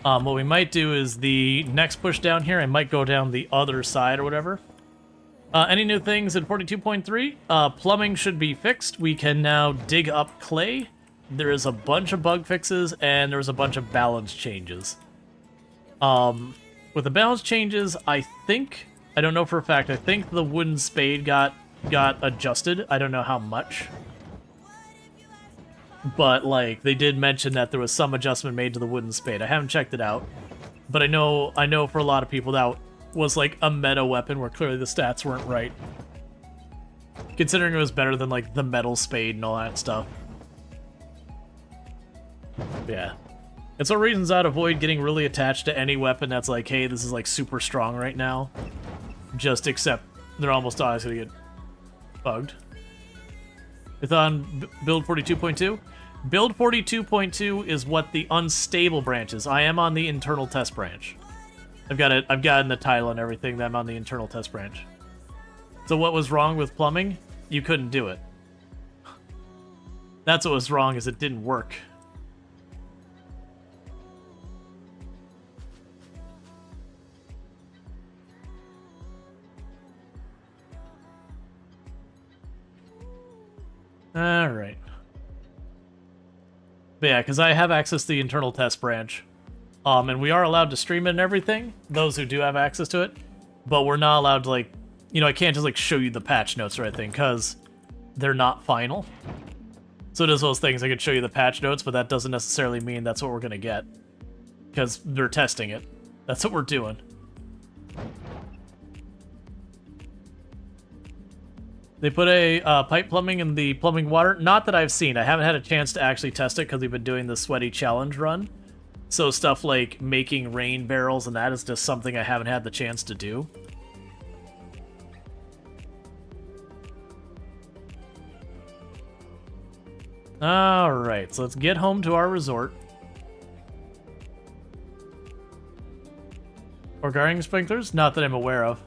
What we might do is the next push down here, I might go down the other side or whatever. Any new things in 42.3? Plumbing should be fixed. We can now dig up clay. There is a bunch of bug fixes, and there's a bunch of balance changes. With the balance changes, I don't know for a fact, I think the wooden spade got adjusted. I don't know how much. But, like, they did mention that there was some adjustment made to the wooden spade. I haven't checked it out. But I know for a lot of people that was, like, a meta weapon where clearly the stats weren't right. Considering it was better than, like, the metal spade and all that stuff. Yeah. It's one reasons I'd avoid getting really attached to any weapon that's like, hey, this is, like, super strong right now. Just accept they're almost always gonna get bugged. It's on build 42.2. Build 42.2 is what the unstable branch is. I am on the internal test branch. I've gotten the title and everything that I'm on the internal test branch. So what was wrong with plumbing? You couldn't do it. That's what was wrong, is it didn't work. Alright. But yeah, because I have access to the internal test branch. And we are allowed to stream it and everything, those who do have access to it. But we're not allowed to, like, you know, I can't just, like, show you the patch notes or anything, because they're not final. So it is those things, I could show you the patch notes, but that doesn't necessarily mean that's what we're going to get. Because they're testing it. That's what we're doing. They put a pipe plumbing in the plumbing water. Not that I've seen. I haven't had a chance to actually test it because we've been doing the sweaty challenge run. So stuff like making rain barrels and that is just something I haven't had the chance to do. Alright, so let's get home to our resort. Or guarding sprinklers? Not that I'm aware of.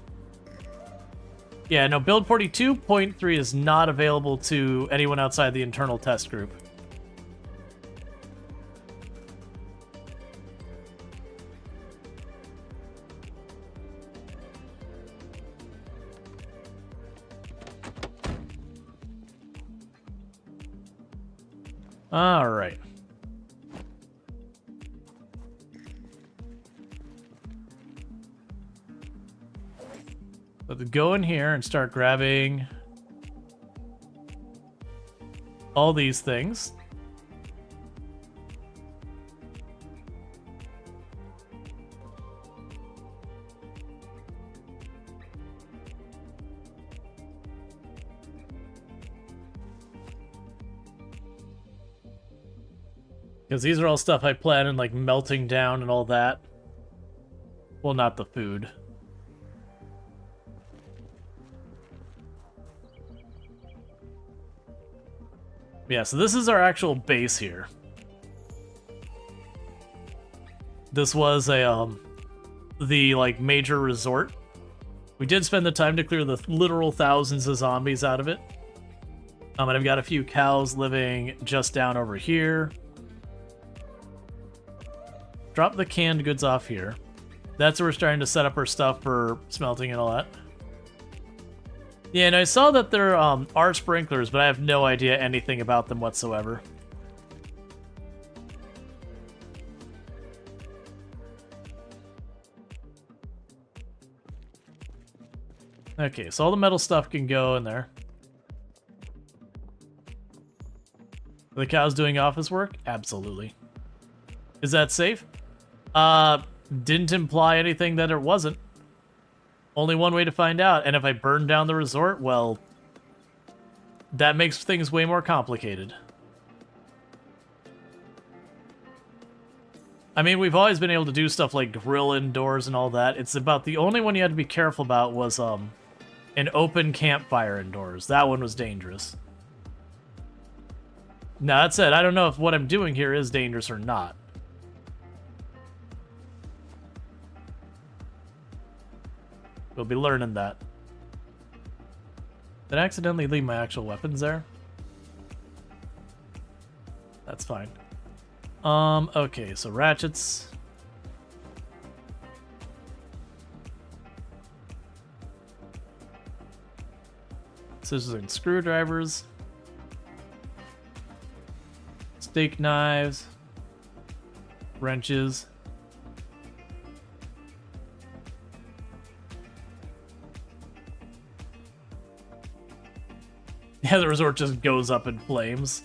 Yeah, no, build 42.3 is not available to anyone outside the internal test group. All right. Let's go in here and start grabbing all these things. Because these are all stuff I plan on, like, melting down and all that. Well, not the food. Yeah, so this is our actual base here. This was the, like, major resort. We did spend the time to clear the literal thousands of zombies out of it. And I've got a few cows living just down over here. Drop the canned goods off here. That's where we're starting to set up our stuff for smelting and all that. Yeah, and I saw that there are sprinklers, but I have no idea anything about them whatsoever. Okay, so all the metal stuff can go in there. Are the cows doing office work? Absolutely. Is that safe? Didn't imply anything that it wasn't. Only one way to find out, and if I burn down the resort, well, that makes things way more complicated. I mean, we've always been able to do stuff like grill indoors and all that. It's about the only one you had to be careful about was an open campfire indoors. That one was dangerous. Now, that said, I don't know if what I'm doing here is dangerous or not. We'll be learning that. Did I accidentally leave my actual weapons there? That's fine. Okay, so ratchets. Scissors and screwdrivers. Steak knives. Wrenches. Yeah, the resort just goes up in flames.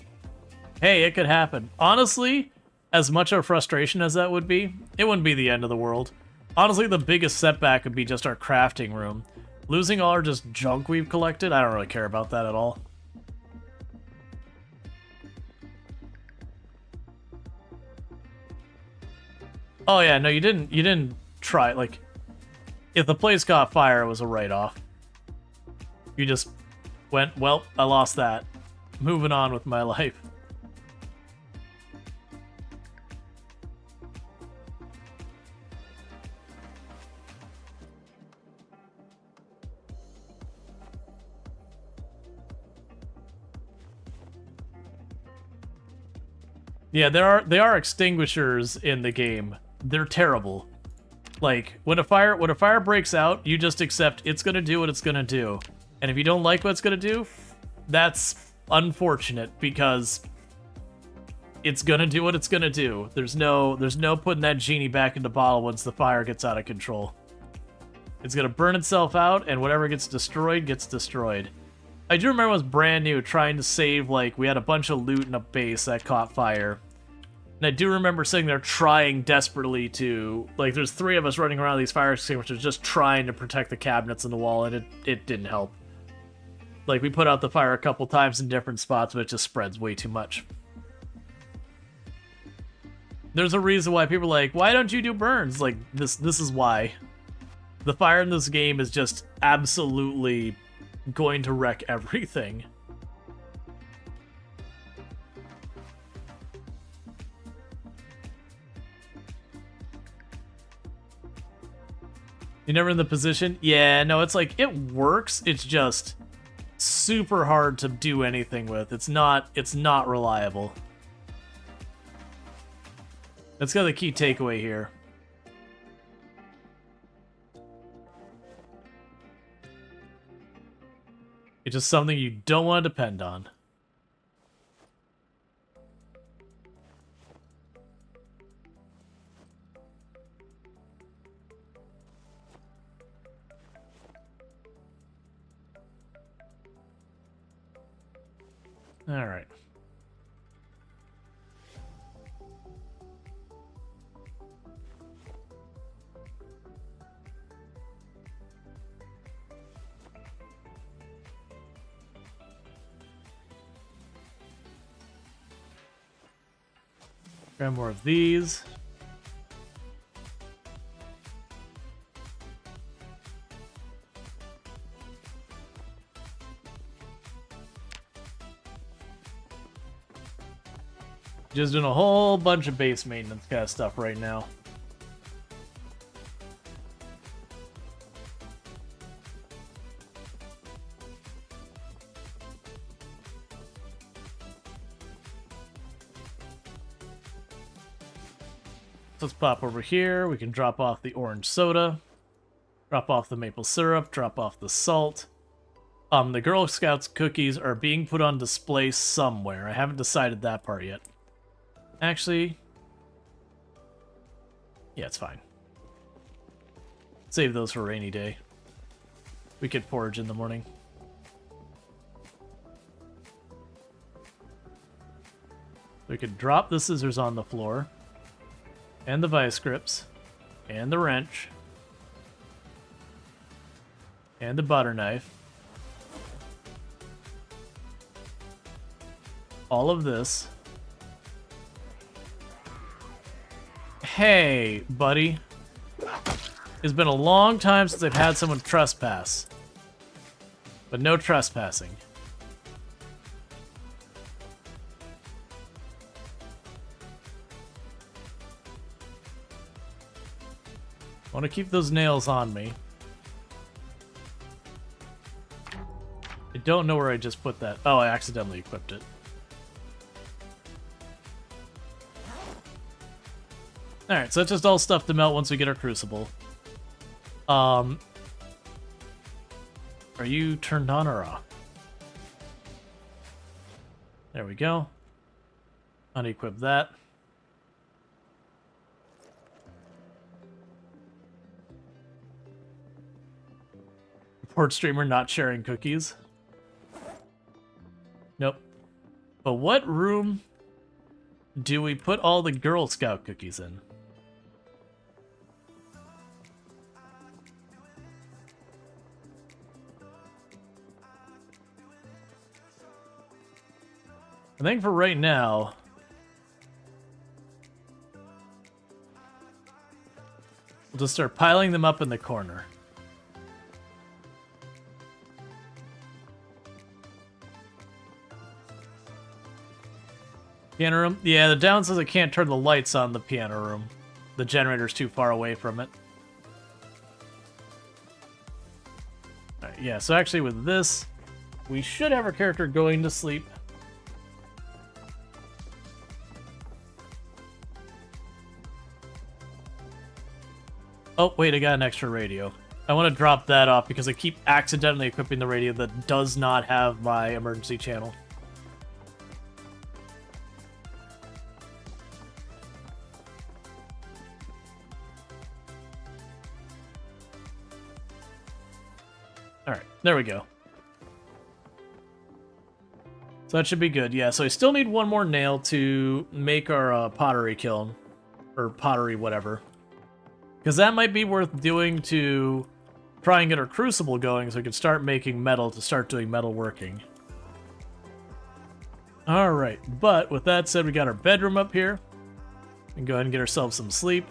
Hey, it could happen. Honestly, as much of a frustration as that would be, it wouldn't be the end of the world. Honestly, the biggest setback would be just our crafting room. Losing all our just junk we've collected, I don't really care about that at all. Oh yeah, no, you didn't try, like, if the place caught fire, it was a write-off. You just went, well, I lost that. Moving on with my life. Yeah, there are extinguishers in the game. They're terrible. Like, when a fire breaks out, you just accept it's gonna do what it's gonna do. And if you don't like what it's gonna do, that's unfortunate because it's gonna do what it's gonna do. There's no putting that genie back in the bottle once the fire gets out of control. It's gonna burn itself out, and whatever gets destroyed gets destroyed. I do remember I was brand new trying to save, like, we had a bunch of loot in a base that caught fire. And I do remember sitting there trying desperately to, like, there's 3 of us running around these fire extinguishers just trying to protect the cabinets in the wall, and it didn't help. Like, we put out the fire a couple times in different spots, but it just spreads way too much. There's a reason why people are like, why don't you do burns? Like, this is why. The fire in this game is just absolutely going to wreck everything. You're never in the position? Yeah, no, it's like, it works, it's just super hard to do anything with. It's not reliable. That's kind of the key takeaway here. It's just something you don't want to depend on. All right. Grab more of these. Just doing a whole bunch of base maintenance kind of stuff right now. Let's pop over here. We can drop off the orange soda, drop off the maple syrup, drop off the salt. The Girl Scouts cookies are being put on display somewhere. I haven't decided that part yet. Actually, yeah, it's fine. Save those for a rainy day. We could forage in the morning. We could drop the scissors on the floor, and the vice grips, and the wrench, and the butter knife. All of this. Hey, buddy. It's been a long time since I've had someone trespass. But no trespassing. I want to keep those nails on me. I don't know where I just put that. Oh, I accidentally equipped it. Alright, so that's just all stuff to melt once we get our crucible. Are you turned on or off? There we go. Unequip that. Report streamer not sharing cookies. Nope. But what room do we put all the Girl Scout cookies in? I think for right now, we'll just start piling them up in the corner. Piano room? Yeah, the down says I can't turn the lights on the piano room. The generator's too far away from it. Alright, yeah, so actually with this, we should have our character going to sleep. Oh, wait, I got an extra radio. I want to drop that off because I keep accidentally equipping the radio that does not have my emergency channel. Alright, there we go. So that should be good. Yeah, so I still need one more nail to make our pottery kiln. Or pottery whatever. Because that might be worth doing to try and get our crucible going so we can start making metal to start doing metal working. Alright, but with that said, we got our bedroom up here. We can go ahead and get ourselves some sleep.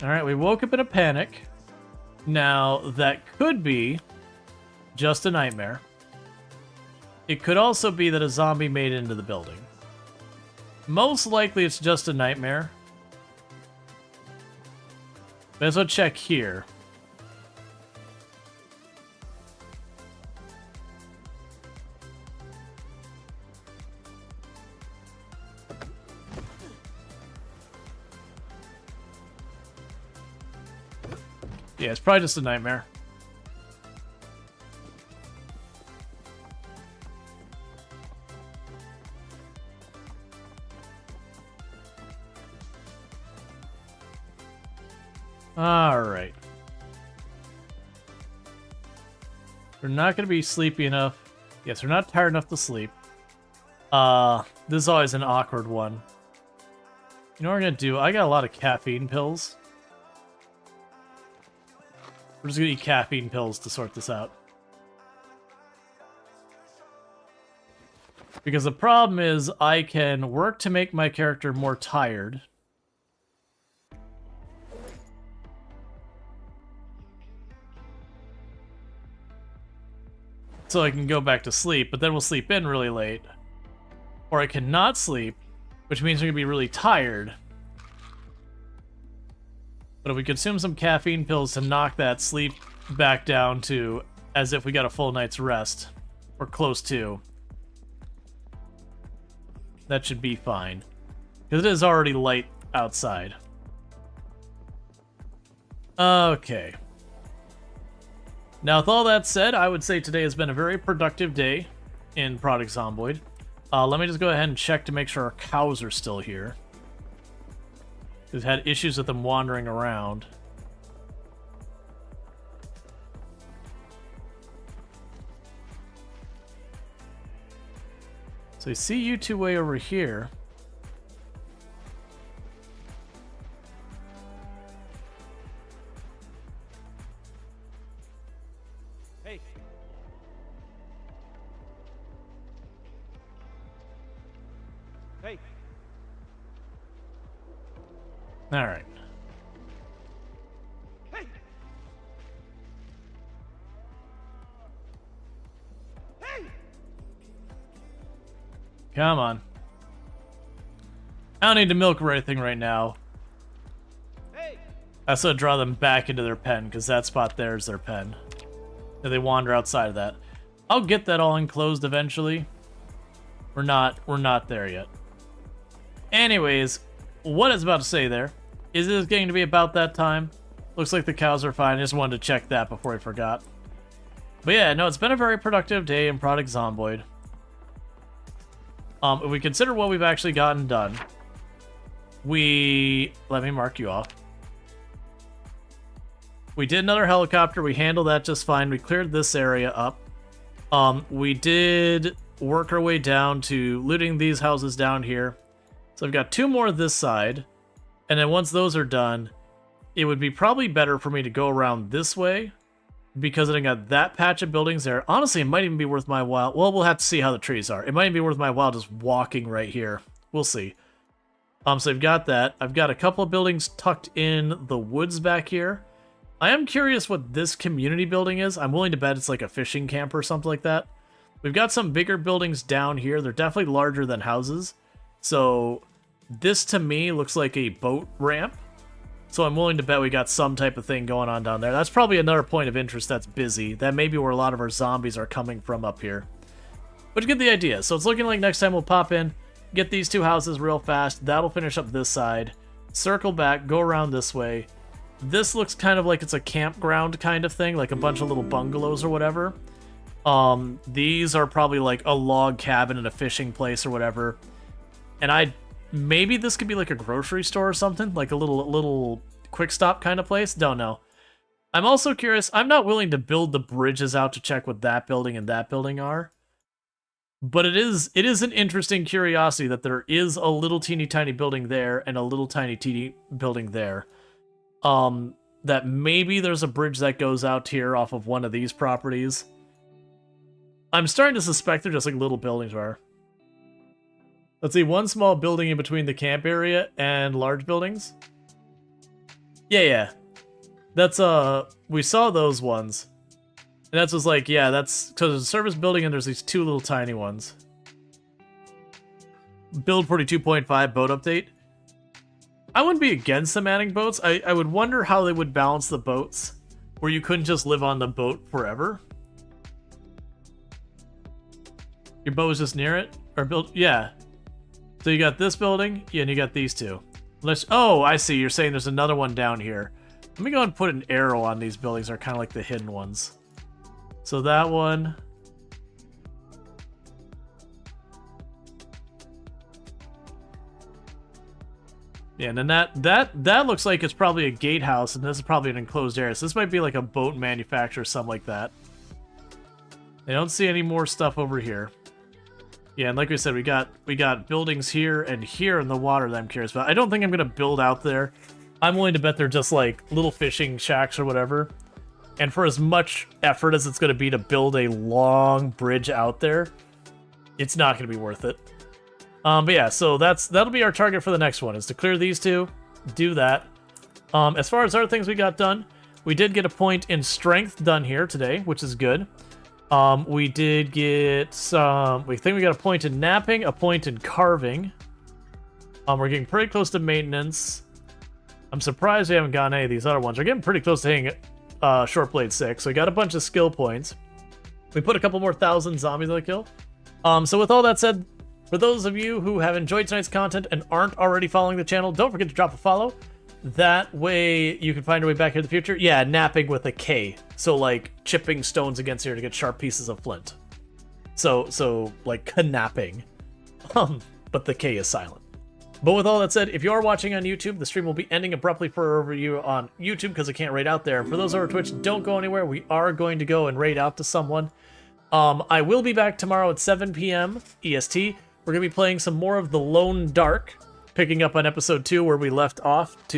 Alright, we woke up in a panic. Now, that could be just a nightmare. It could also be that a zombie made it into the building. Most likely it's just a nightmare. But let's go check here. Yeah, it's probably just a nightmare. Alright. We're not going to be sleepy enough. Yes, we're not tired enough to sleep. This is always an awkward one. You know what we're going to do? I got a lot of caffeine pills. We're just going to eat caffeine pills to sort this out. Because the problem is I can work to make my character more tired. So I can go back to sleep, but then we'll sleep in really late. Or I cannot sleep, which means I'm going to be really tired. But if we consume some caffeine pills to knock that sleep back down to as if we got a full night's rest, or close to, that should be fine. Because it is already light outside. Okay. Now, with all that said, I would say today has been a very productive day in Product Zomboid. Let me just go ahead and check to make sure our cows are still here. We've had issues with them wandering around. So I see you two way over here. Hey. Hey. All right. Hey. Hey. Come on. I don't need to milk or anything right now. Hey. I still draw them back into their pen, because that spot there is their pen. And they wander outside of that. I'll get that all enclosed eventually. We're not there yet. Anyways, what I was about to say there, is it going to be about that time? Looks like the cows are fine. I just wanted to check that before I forgot. But yeah, no, it's been a very productive day in Product Zomboid. If we consider what we've actually gotten done, let me mark you off. We did another helicopter. We handled that just fine. We cleared this area up. We did work our way down to looting these houses down here. So I've got 2 more this side. And then once those are done, it would be probably better for me to go around this way, because I got that patch of buildings there. Honestly, it might even be worth my while. Well, we'll have to see how the trees are. It might even be worth my while just walking right here. We'll see. So I've got that. I've got a couple of buildings tucked in the woods back here. I am curious what this community building is. I'm willing to bet it's like a fishing camp or something like that. We've got some bigger buildings down here. They're definitely larger than houses. So this to me looks like a boat ramp. So I'm willing to bet we got some type of thing going on down there. That's probably another point of interest that's busy. That may be where a lot of our zombies are coming from up here. But you get the idea. So it's looking like next time we'll pop in, get these 2 houses real fast. That'll finish up this side. Circle back, go around this way. This looks kind of like it's a campground kind of thing, like a bunch of little bungalows or whatever. These are probably like a log cabin and a fishing place or whatever. And maybe this could be like a grocery store or something, like a little quick stop kind of place. Don't know. I'm also curious. I'm not willing to build the bridges out to check what that building and that building are. But it is an interesting curiosity that there is a little teeny tiny building there and a little teeny building there. That maybe there's a bridge that goes out here off of one of these properties. I'm starting to suspect they're just like little buildings are. Let's see, one small building in between the camp area and large buildings. Yeah. That's, we saw those ones. And that's just like, yeah, that's, because there's a service building and there's these 2 little tiny ones. Build 42.5 boat update. I wouldn't be against them adding boats. I would wonder how they would balance the boats, where you couldn't just live on the boat forever. Your boat was just near it? Or built, yeah. So you got this building, yeah, and you got these 2. Oh, I see. You're saying there's another one down here. Let me go and put an arrow on these buildings. They're kind of like the hidden ones. So that one. Yeah, and then that looks like it's probably a gatehouse, and this is probably an enclosed area. So this might be like a boat manufacturer or something like that. I don't see any more stuff over here. Yeah, and like we said, we got buildings here and here in the water that I'm curious about. I don't think I'm gonna build out there. I'm willing to bet they're just like little fishing shacks or whatever. And for as much effort as it's gonna be to build a long bridge out there, it's not going to be worth it. But yeah, so that'll be our target for the next one, is to clear these two, do that. As far as other things we got done, we did get a point in strength done here today, which is good. We did get some, we think we got a point in napping, a point in carving. We're getting pretty close to maintenance. I'm surprised we haven't gotten any of these other ones. We're getting pretty close to hitting short blade 6, so we got a bunch of skill points. We put a couple more 1,000 zombies on the kill. So with all that said, for those of you who have enjoyed tonight's content and aren't already following the channel, don't forget to drop a follow. That way you can find your way back here in the future. Yeah, napping with a K. So like chipping stones against here to get sharp pieces of flint. So like knapping. But the K is silent. But with all that said, if you are watching on YouTube, the stream will be ending abruptly for a review on YouTube because I can't raid out there. For those over Twitch, don't go anywhere. We are going to go and raid out to someone. I will be back tomorrow at 7 p.m. EST. We're going to be playing some more of The Lone Dark, picking up on episode 2 where we left off to